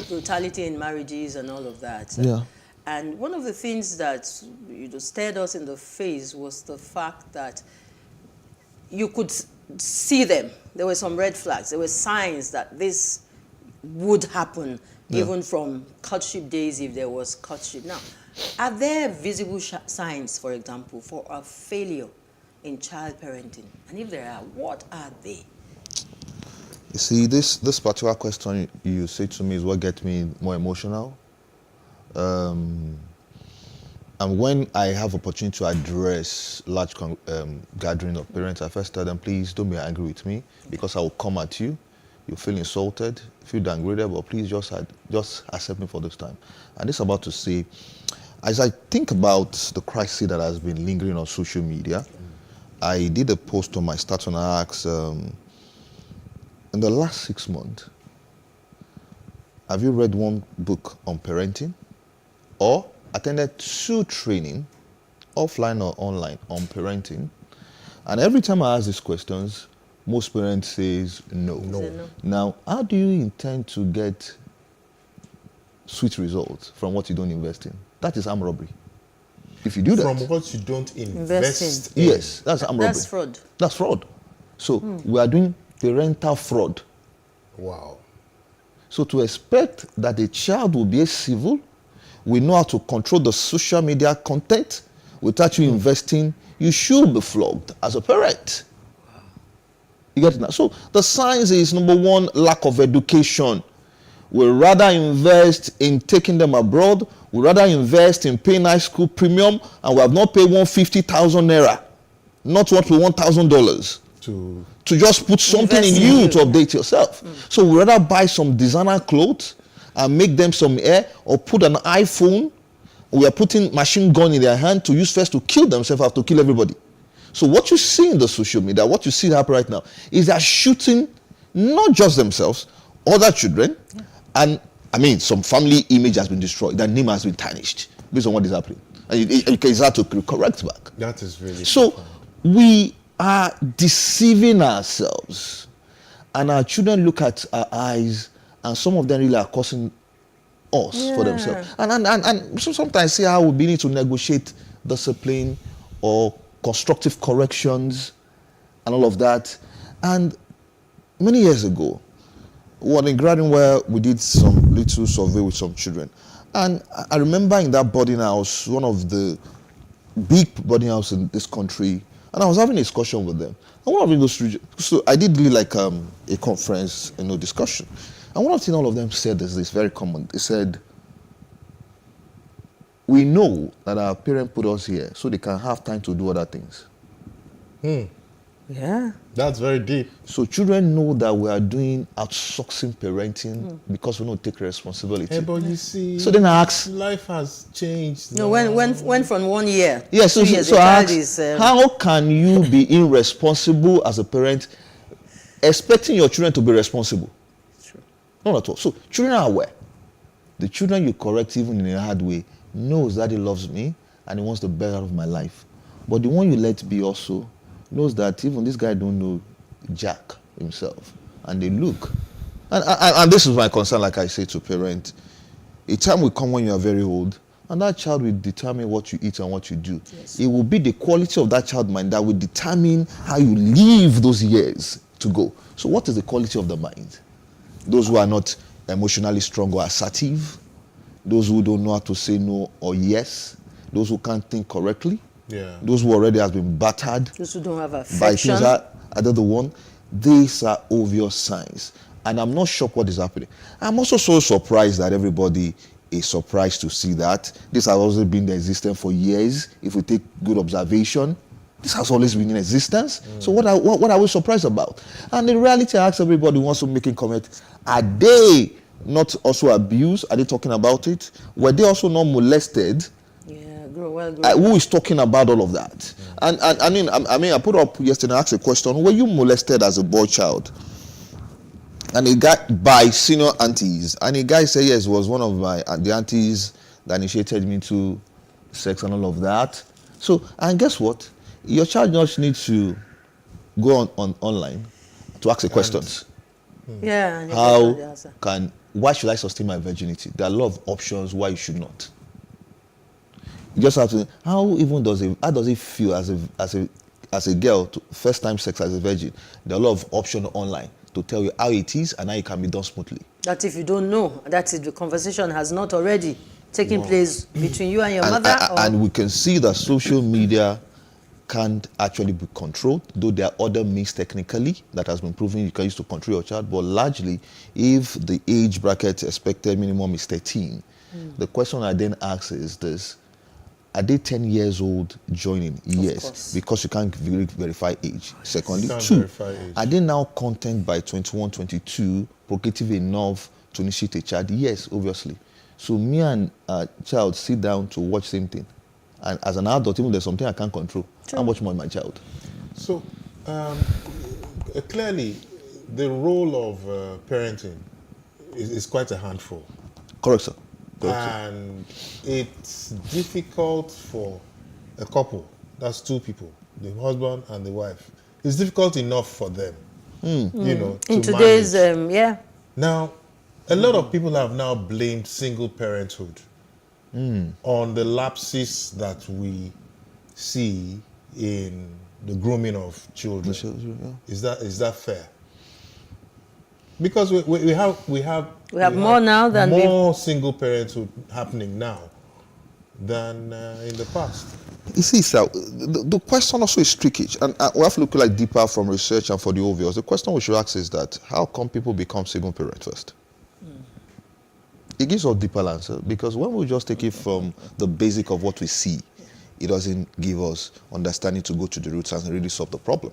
brutality in marriages and all of that. Yeah. And one of the things that stared us in the face was the fact that you could see them. There were some red flags. There were signs that this would happen, even from courtship days, if there was courtship. Now, are there visible signs, for example, for a failure in child parenting? And if there are, what are they? You see, this particular question you say to me is what gets me more emotional. And when I have opportunity to address large gathering of parents, I first tell them, please don't be angry with me, because I will come at you. You feel insulted, feel downgraded, but please just accept me for this time. And this is about to say, as I think about the crisis that has been lingering on social media, I did a post on my status and I asked, in the last 6 months, have you read one book on parenting or attended 2 training, offline or online, on parenting? And every time I ask these questions, most parents says no. Now, how do you intend to get sweet results from what you don't invest in? That is armed robbery. If you do that. From what you don't invest in. Yes, that's armed robbery. That's fraud. That's fraud. So we are doing parental fraud. Wow. So to expect that a child will be a civil, we know how to control the social media content without you investing, you should be flogged as a parent. You get it now? So the signs is, number one, lack of education. We rather invest in taking them abroad. We rather invest in paying high school premium, and we have not paid 150,000 naira, not what we $1,000 to just put something in you to update yourself. So we rather buy some designer clothes and make them some hair, or put an iPhone. We are putting machine gun in their hand to use first to kill themselves, have to kill everybody. So what you see in the social media, what you see happen right now, is they're shooting not just themselves, other children, and I mean, some family image has been destroyed, their name has been tarnished based on what is happening. And it's hard to correct back. That is really so. We are deceiving ourselves, and our children look at our eyes, and some of them really are causing us for themselves. And so sometimes see how we need to negotiate discipline or constructive corrections and all of that. And many years ago, when in Grading, where we did some little survey with some children, and I remember in that boarding house, one of the big boarding house in this country, and I was having a discussion with them. And one of those, so I did really like a conference, discussion. And one of the things all of them said is this very common. They said, we know that our parents put us here so they can have time to do other things. Yeah. That's very deep. So children know that we are doing outsourcing parenting because we don't take responsibility. Hey, but you see, so then I ask, life has changed. No, when from 1 year. Yes, so, 2 years, so I ask, is, how can you be irresponsible as a parent, expecting your children to be responsible? True. Not at all. So children are aware. The children you correct even in a hard way knows that he loves me and he wants the best out of my life. But the one you let be also knows that even this guy don't know Jack himself, and they look, and this is my concern. Like I say to parents, a time will come when you are very old, and that child will determine what you eat and what you do. Yes. It will be the quality of that child mind that will determine how you live those years to go. So what is the quality of the mind? Those who are not emotionally strong or assertive, those who don't know how to say no or yes, those who can't think correctly, those who already has been battered, those who don't have affection, by things that other the one. These are obvious signs, and I'm not sure what is happening. I'm also so surprised that everybody is surprised to see that this has also been in existence for years. If we take good observation, this has always been in existence. So what are we surprised about? And in reality, I ask everybody who wants to make a comment: are they not also abused? Are they talking about it? Were they also not molested? Who is talking about all of that? And I mean, I put up yesterday, I asked a question: were you molested as a boy child? And a guy by senior aunties, and a guy said yes, it was one of the aunties that initiated me to sex and all of that. So, and guess what? Your child just needs to go on online to ask the questions. Yeah. Why should I sustain my virginity? There are a lot of options why you should not. You just have to. How does it feel as a girl to first time sex as a virgin? There are a lot of options online to tell you how it is and how it can be done smoothly. That if you don't know, that is the conversation has not already taken place between you and your mother. And we can see that social media can't actually be controlled, though there are other means technically that has been proven you can use to control your child. But largely, if the age bracket expected minimum is 13, the question I then ask is this: are they 10 years old joining? Yes, because you can't verify age. Secondly, two, are they now content by 21, 22, procreative enough to initiate a child? Yes, obviously. So me and a child sit down to watch same thing. And as an adult, even there's something I can't control. How much more my child? So clearly, the role of parenting is quite a handful. Correct, sir. And it's difficult for a couple, that's two people, the husband and the wife. It's difficult enough for them, you know, in today's, Now, a lot of people have now blamed single parenthood on the lapses that we see in the grooming of children. Is that fair? Because we have more now than more single parenthood happening now. than in the past. You see, sir, the question also is tricky, and we have to look like deeper from research and for the obvious. The question we should ask is that how come people become single parents first? It gives us a deeper answer, because when we just take it from the basic of what we see, it doesn't give us understanding to go to the roots and really solve the problem.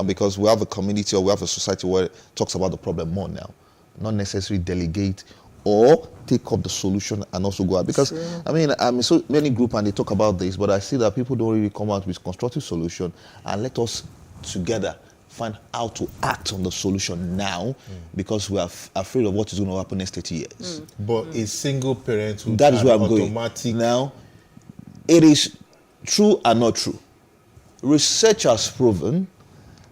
Because we have a community or we have a society where it talks about the problem more now, not necessarily delegate or take up the solution and also go out. Because, I mean, I'm in so many groups and they talk about this, but I see that people don't really come out with constructive solution and let us together find how to act on the solution now, because we are afraid of what is going to happen next 30 years. But a single parent who that is where I'm going. Now, it is true and not true. Research has proven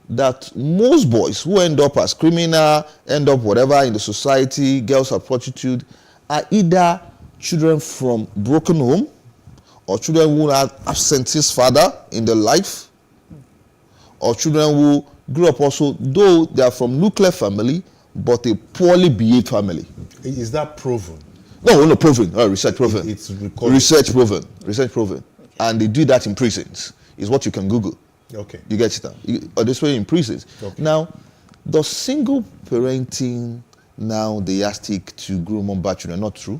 that most boys who end up as criminal, end up whatever in the society, girls are prostitute, are either children from broken home or children who have absentee father in their life, or children who grew up also, though they are from nuclear family, but a poorly behaved family. Is that proven? No, proven. Research proven. It's recorded. Research proven. Research proven. Okay. And they do that in prisons. Is what you can Google. Okay. You get it now. Or this way in prisons. Okay. Now, the single parenting now the yardstick to grow more bad children, not true.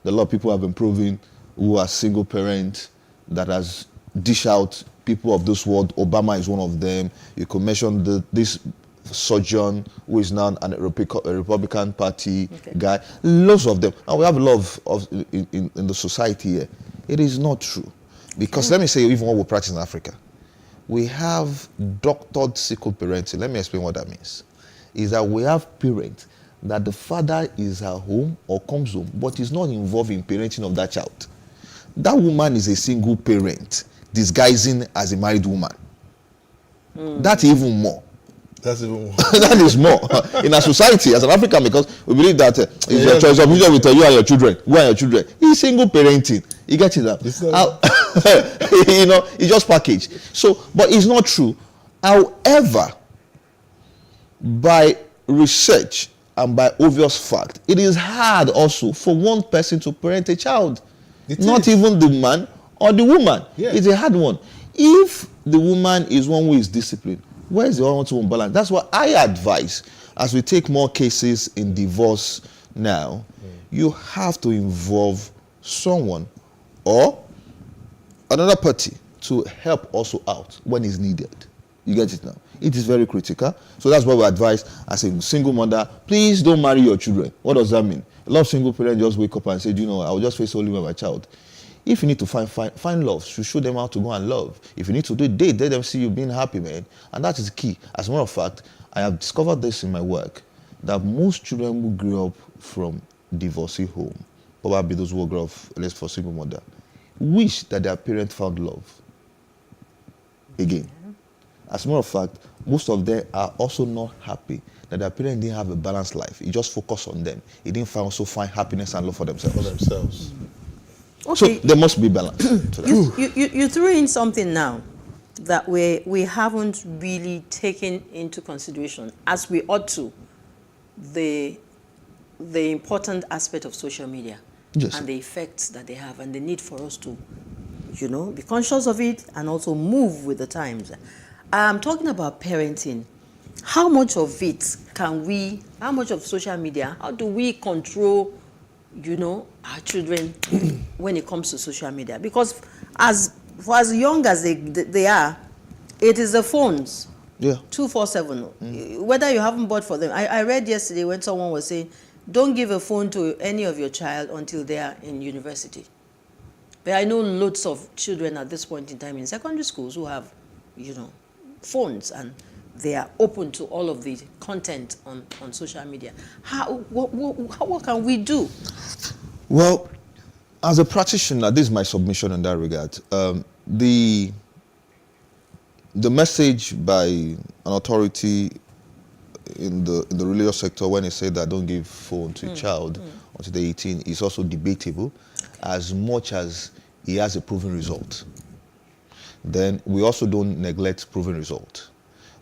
A lot of people have been proven who are single parents that has dish out people of this world. Obama is one of them. You could mention this surgeon who is now a Republican Party guy. Lots of them. And we have a lot of in the society here. It is not true. Because let me say, even what we practice in Africa, we have doctored single parenting. Let me explain what that means. Is that we have parents that the father is at home or comes home, but is not involved in parenting of that child. That woman is a single parent, disguising as a married woman. That's even more. That's even more. That is more. In our society, as an African, because we believe that it's your choice of vision with you and your children. Who are your children? It's single parenting. You get it now? You know, it's just packaged. So, but it's not true. However, by research and by obvious fact, it is hard also for one person to parent a child. Not even the man or the woman. Yeah. It's a hard one. If the woman is one who is disciplined, where is the one-to-one balance? That's what I advise. As we take more cases in divorce now, you have to involve someone or another party to help also out when it's needed. You get it now? It is very critical. So that's why we advise as a single mother, please don't marry your children. What does that mean? A lot of single parents just wake up and say, you know, I'll just face only with my child. If you need to find love, you show them how to go and love. If you need to do a date, let them see you being happy, man. And that is the key. As a matter of fact, I have discovered this in my work, that most children who grew up from divorcee home, probably those who grew up, at least for single mother, wish that their parents found love again. As a matter of fact, most of them are also not happy that their parents didn't have a balanced life. It just focused on them. It didn't also find happiness and love for themselves. Okay. So there must be balance. You threw in something now that we haven't really taken into consideration, as we ought to, the important aspect of social media. Yes. And the effects that they have, and the need for us to, you know, be conscious of it and also move with the times. I'm talking about parenting. How much of it how much of social media, how do we control, you know, our children when it comes to social media? Because for as young as they are, it is the phones. Yeah. 24/7. Whether you haven't bought for them. I read yesterday when someone was saying, don't give a phone to any of your child until they are in university. But I know lots of children at this point in time in secondary schools who have, you know, phones, and they are open to all of the content on social media. What can we do? Well, as a practitioner, this is my submission in that regard. The message by an authority in the religious sector when they say that don't give phone to a child until they're 18 is also debatable, as much as he has a proven result. Then we also don't neglect proven result.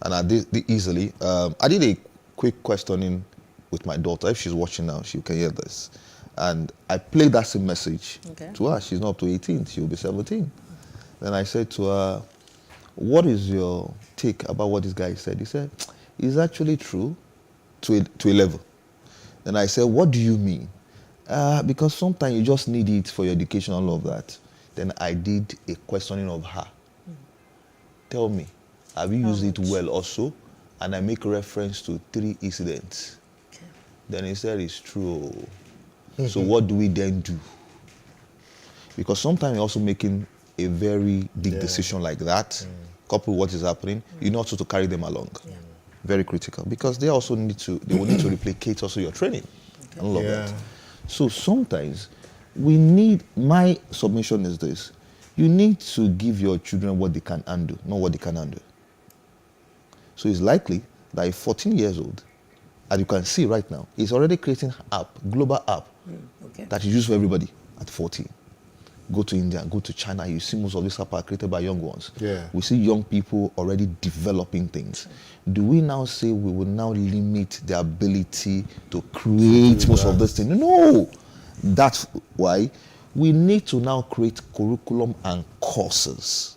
And I did easily. I did a quick questioning with my daughter. If she's watching now, she can hear this. And I played that same message Okay. to her. She's not up to 18, she'll be 17. Then I said to her, what is your take about what this guy said? He said, it's actually true to a level. Then I said, what do you mean? Because sometimes you just need it for your education and all of that. Then I did a questioning of her. Tell me, have you used it well also? And I make reference to 3 incidents. Okay. Then he said, it's true. So what do we then do? Because sometimes you're also making a very big decision like that, coupled with what is happening, you know also to carry them along. Very critical. Because they also need to, they will need to replicate also your training and all of that. So sometimes we need, my submission is this, you need to give your children what they can handle, not what they can handle. So it's likely that a 14 years old, as you can see right now, is already creating app, global app, that is used for everybody at 14. Go to India, go to China, you see most of these apps are created by young ones. We see young people already developing things. Do we now say we will now limit their ability to create most of these things? No! That's why we need to now create curriculum and courses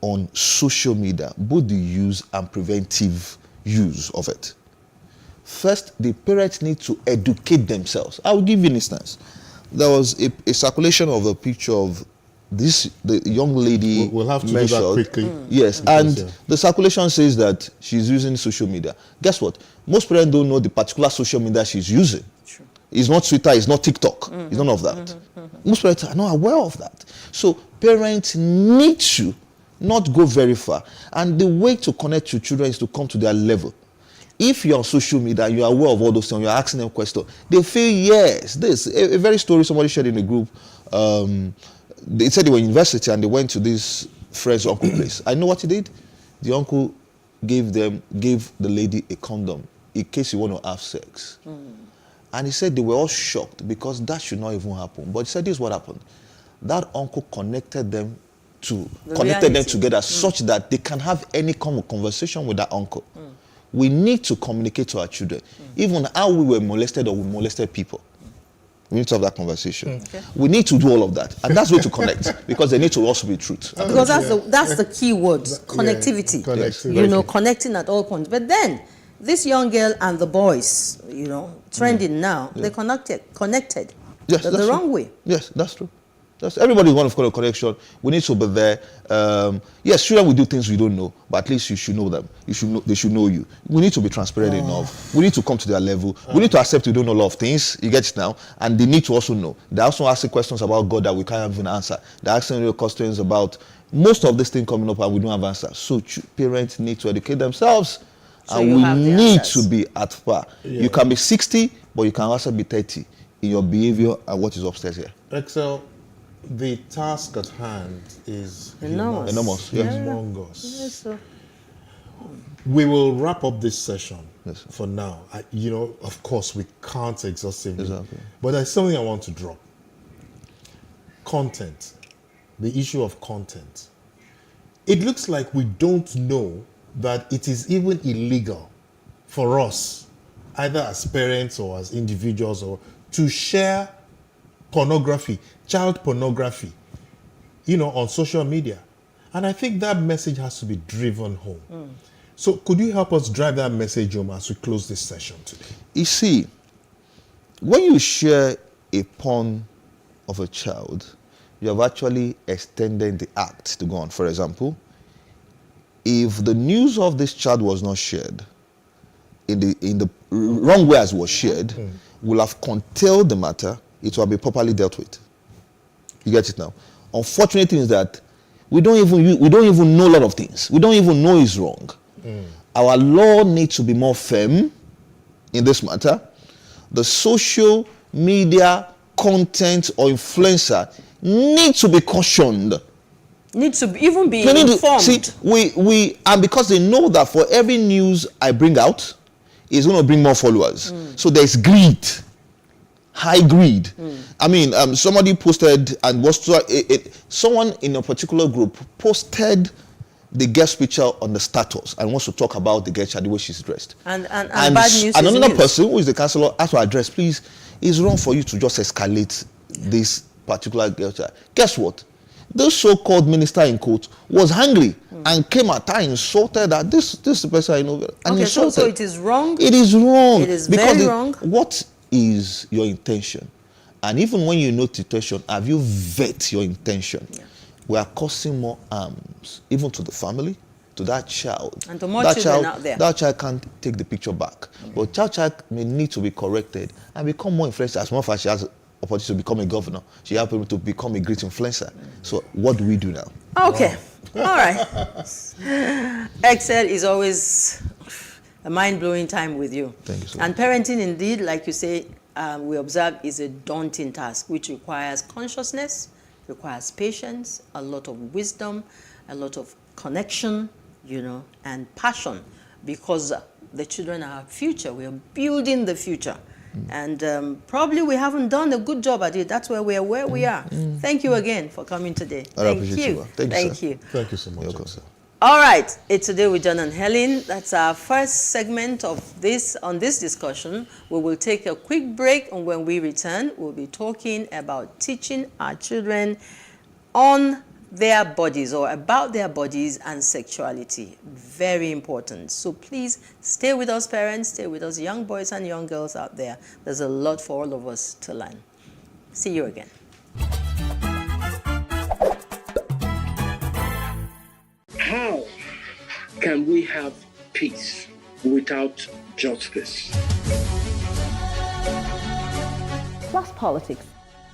on social media, both the use and preventive use of it. First, the parents need to educate themselves. I will give you an instance. There was a circulation of a picture of the young lady. We'll have to do that quickly. Yes, and the circulation says that she's using social media. Guess what? Most parents don't know the particular social media she's using. True. It's not Twitter, it's not TikTok, it's none of that. Most parents are not aware of that. So parents need to not go very far. And the way to connect your children is to come to their level. If you're on social media, you're aware of all those things, you're asking them questions, they feel, yes, this. A very story somebody shared in a group, they said they were in university and they went to this friend's uncle place. I know what he did. The uncle gave the lady a condom in case you want to have sex. And he said they were all shocked because that should not even happen. But he said this is what happened. That uncle connected them together such that they can have any kind of conversation with that uncle. We need to communicate to our children, even how we were molested or we molested people. We need to have that conversation. We need to do all of that. And that's the way to connect, because there needs to also be truth. Because that's the key word, connectivity. Connectivity. You know, connecting at all points. But then, this young girl and the boys, you know, trending now, they connected yes, the wrong way. Yes, that's true. Everybody wants to call a connection. We need to be there. Yes, children will do things we don't know, but at least you should know them. They should know you. We need to be transparent enough. We need to come to their level. We need to accept we don't know a lot of things. You get it now? And they need to also know. They're also asking questions about God that we can't even answer. They're asking questions about most of this thing coming up and we don't have answers. So parents need to educate themselves. So and we need to be at par. You can be 60, but you can also be 30 in your behavior and what is upstairs here. Excel. The task at hand is enormous. Yes. Humongous. Yes, sir. We will wrap up this session for now. Of course, we can't exhaustively. Exactly. But there's something I want to drop. Content. The issue of content. It looks like we don't know that it is even illegal for us, either as parents or as individuals, or to share pornography, child pornography, on social media. And I think that message has to be driven home. So could you help us drive that message home as we close this session today? You see, when you share a porn of a child, you have actually extended the act to go on. For example, if the news of this child was not shared in the wrong way as it was shared, will have curtailed the matter, it will be properly dealt with. You get it now? Unfortunate thing is that we don't even know a lot of things. We don't even know it's wrong. Our law needs to be more firm in this matter. The social media content or influencer needs to be cautioned. Need to even be informed. See, and because they know that for every news I bring out, it's going to bring more followers. So there's greed. High greed. I mean, somebody posted and someone in a particular group posted the guest picture on the status and wants to talk about the girl child, the way she's dressed. And bad news and is another news. person who is the counselor has to address, please, it's wrong for you to just escalate this particular girl child. Guess what? This so-called minister in court was angry and came at her, insulted that this person I know, and Okay, insulted. so it is wrong? It is wrong. It is because very wrong. What is your intention? And even when you know the intention, have you vet your intention? Yeah. We are causing more harms, even to the family, to that child. And to more children out there. That child can't take the picture back. But that child may need to be corrected and become more influential. As much as she has opportunity to become a governor, she has able to become a great influencer. So what do we do now? Okay. All right. Excel is always a mind-blowing time with you. Thank you so And parenting, indeed, like you say, we observe is a daunting task, which requires consciousness, requires patience, a lot of wisdom, a lot of connection, and passion, because the children are our future. We are building the future. And probably we haven't done a good job at it. That's why we are where we are. Thank you again for coming today. Thank you. Thank you. Thank you so much. Sir. All right, it's Today with John and Helen. That's our first segment of this discussion. We will take a quick break, and when we return, we'll be talking about teaching our children on their bodies or about their bodies and sexuality. Very important. So please stay with us, parents, stay with us, young boys and young girls out there. There's a lot for all of us to learn. See you again. How can we have peace without justice? Plus Politics.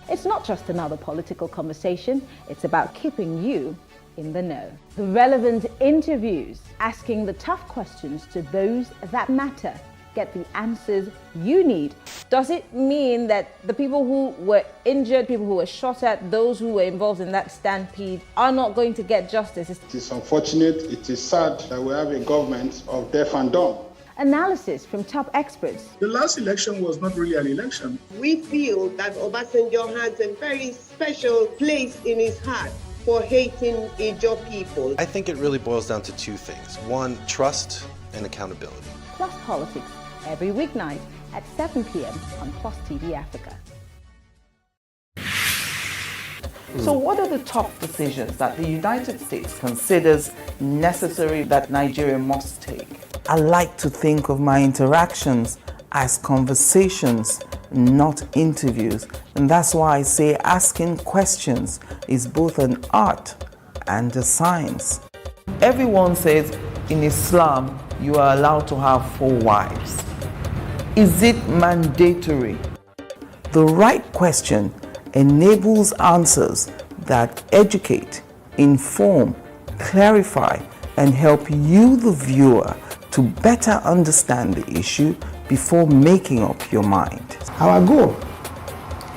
It's not just another political conversation, it's about keeping you in the know. The relevant interviews, asking the tough questions to those that matter. Get the answers you need. Does it mean that the people who were injured, people who were shot at, those who were involved in that stampede are not going to get justice? It is unfortunate, it is sad that we have a government of deaf and dumb. Analysis from top experts. The last election was not really an election. We feel that Obasanjo has a very special place in his heart for hating Ijaw people. I think it really boils down to two things. One, trust and accountability. Plus Politics, every weeknight at 7 p.m. on Plus TV Africa. So what are the top decisions that the United States considers necessary that Nigeria must take? I like to think of my interactions as conversations, not interviews. And that's why I say asking questions is both an art and a science. Everyone says in Islam, you are allowed to have 4 wives. Is it mandatory? The right question enables answers that educate, inform, clarify, and help you, the viewer, to better understand the issue before making up your mind. Our goal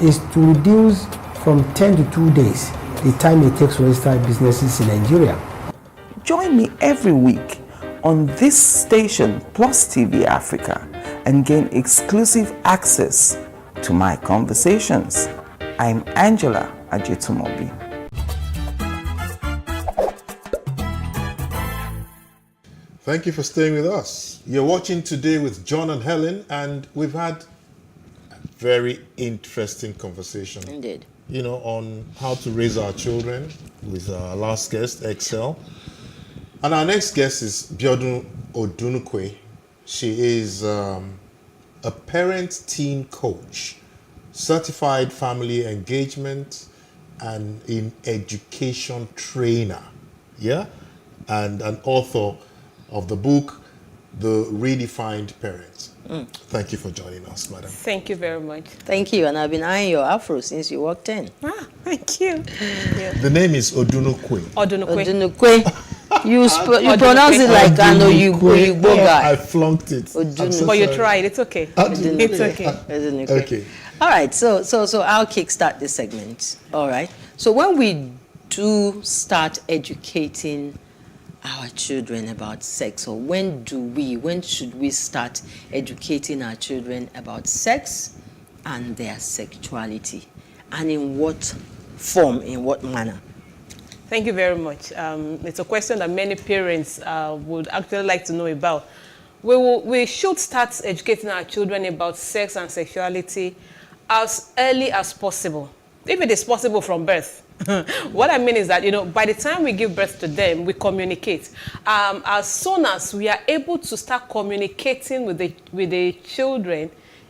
is to reduce from 10 to 2 days the time it takes to register businesses in Nigeria. Join me every week on this station, Plus TV Africa, and gain exclusive access to my conversations. I'm Angela Ajetumobi. Thank you for staying with us. You're watching Today with John and Helen, and we've had a very interesting conversation. Indeed. On how to raise our children with our last guest, Excel. And our next guest is Biodun Odunukwe. She is a parent-teen coach, certified family engagement, and in education trainer. Yeah? And an author of the book, The Redefined Parent. Thank you for joining us, madam. Thank you very much. Thank you, and I've been eyeing your afro since you walked in. Thank you. The name is Odunukwe. Odunukwe. You pronounce it like an Oyigbo guy. I flunked it. But you tried. It's okay. It's okay. Okay. All right. So I'll kickstart this segment. All right. So when we do start educating our children about sex, or when should we start educating our children about sex and their sexuality, and in what form, in what manner? Thank you very much. It's a question that many parents would actually like to know about. We should start educating our children about sex and sexuality as early as possible, if it is possible from birth. What I mean is that, by the time we give birth to them, we communicate. As soon as we are able to start communicating with the children,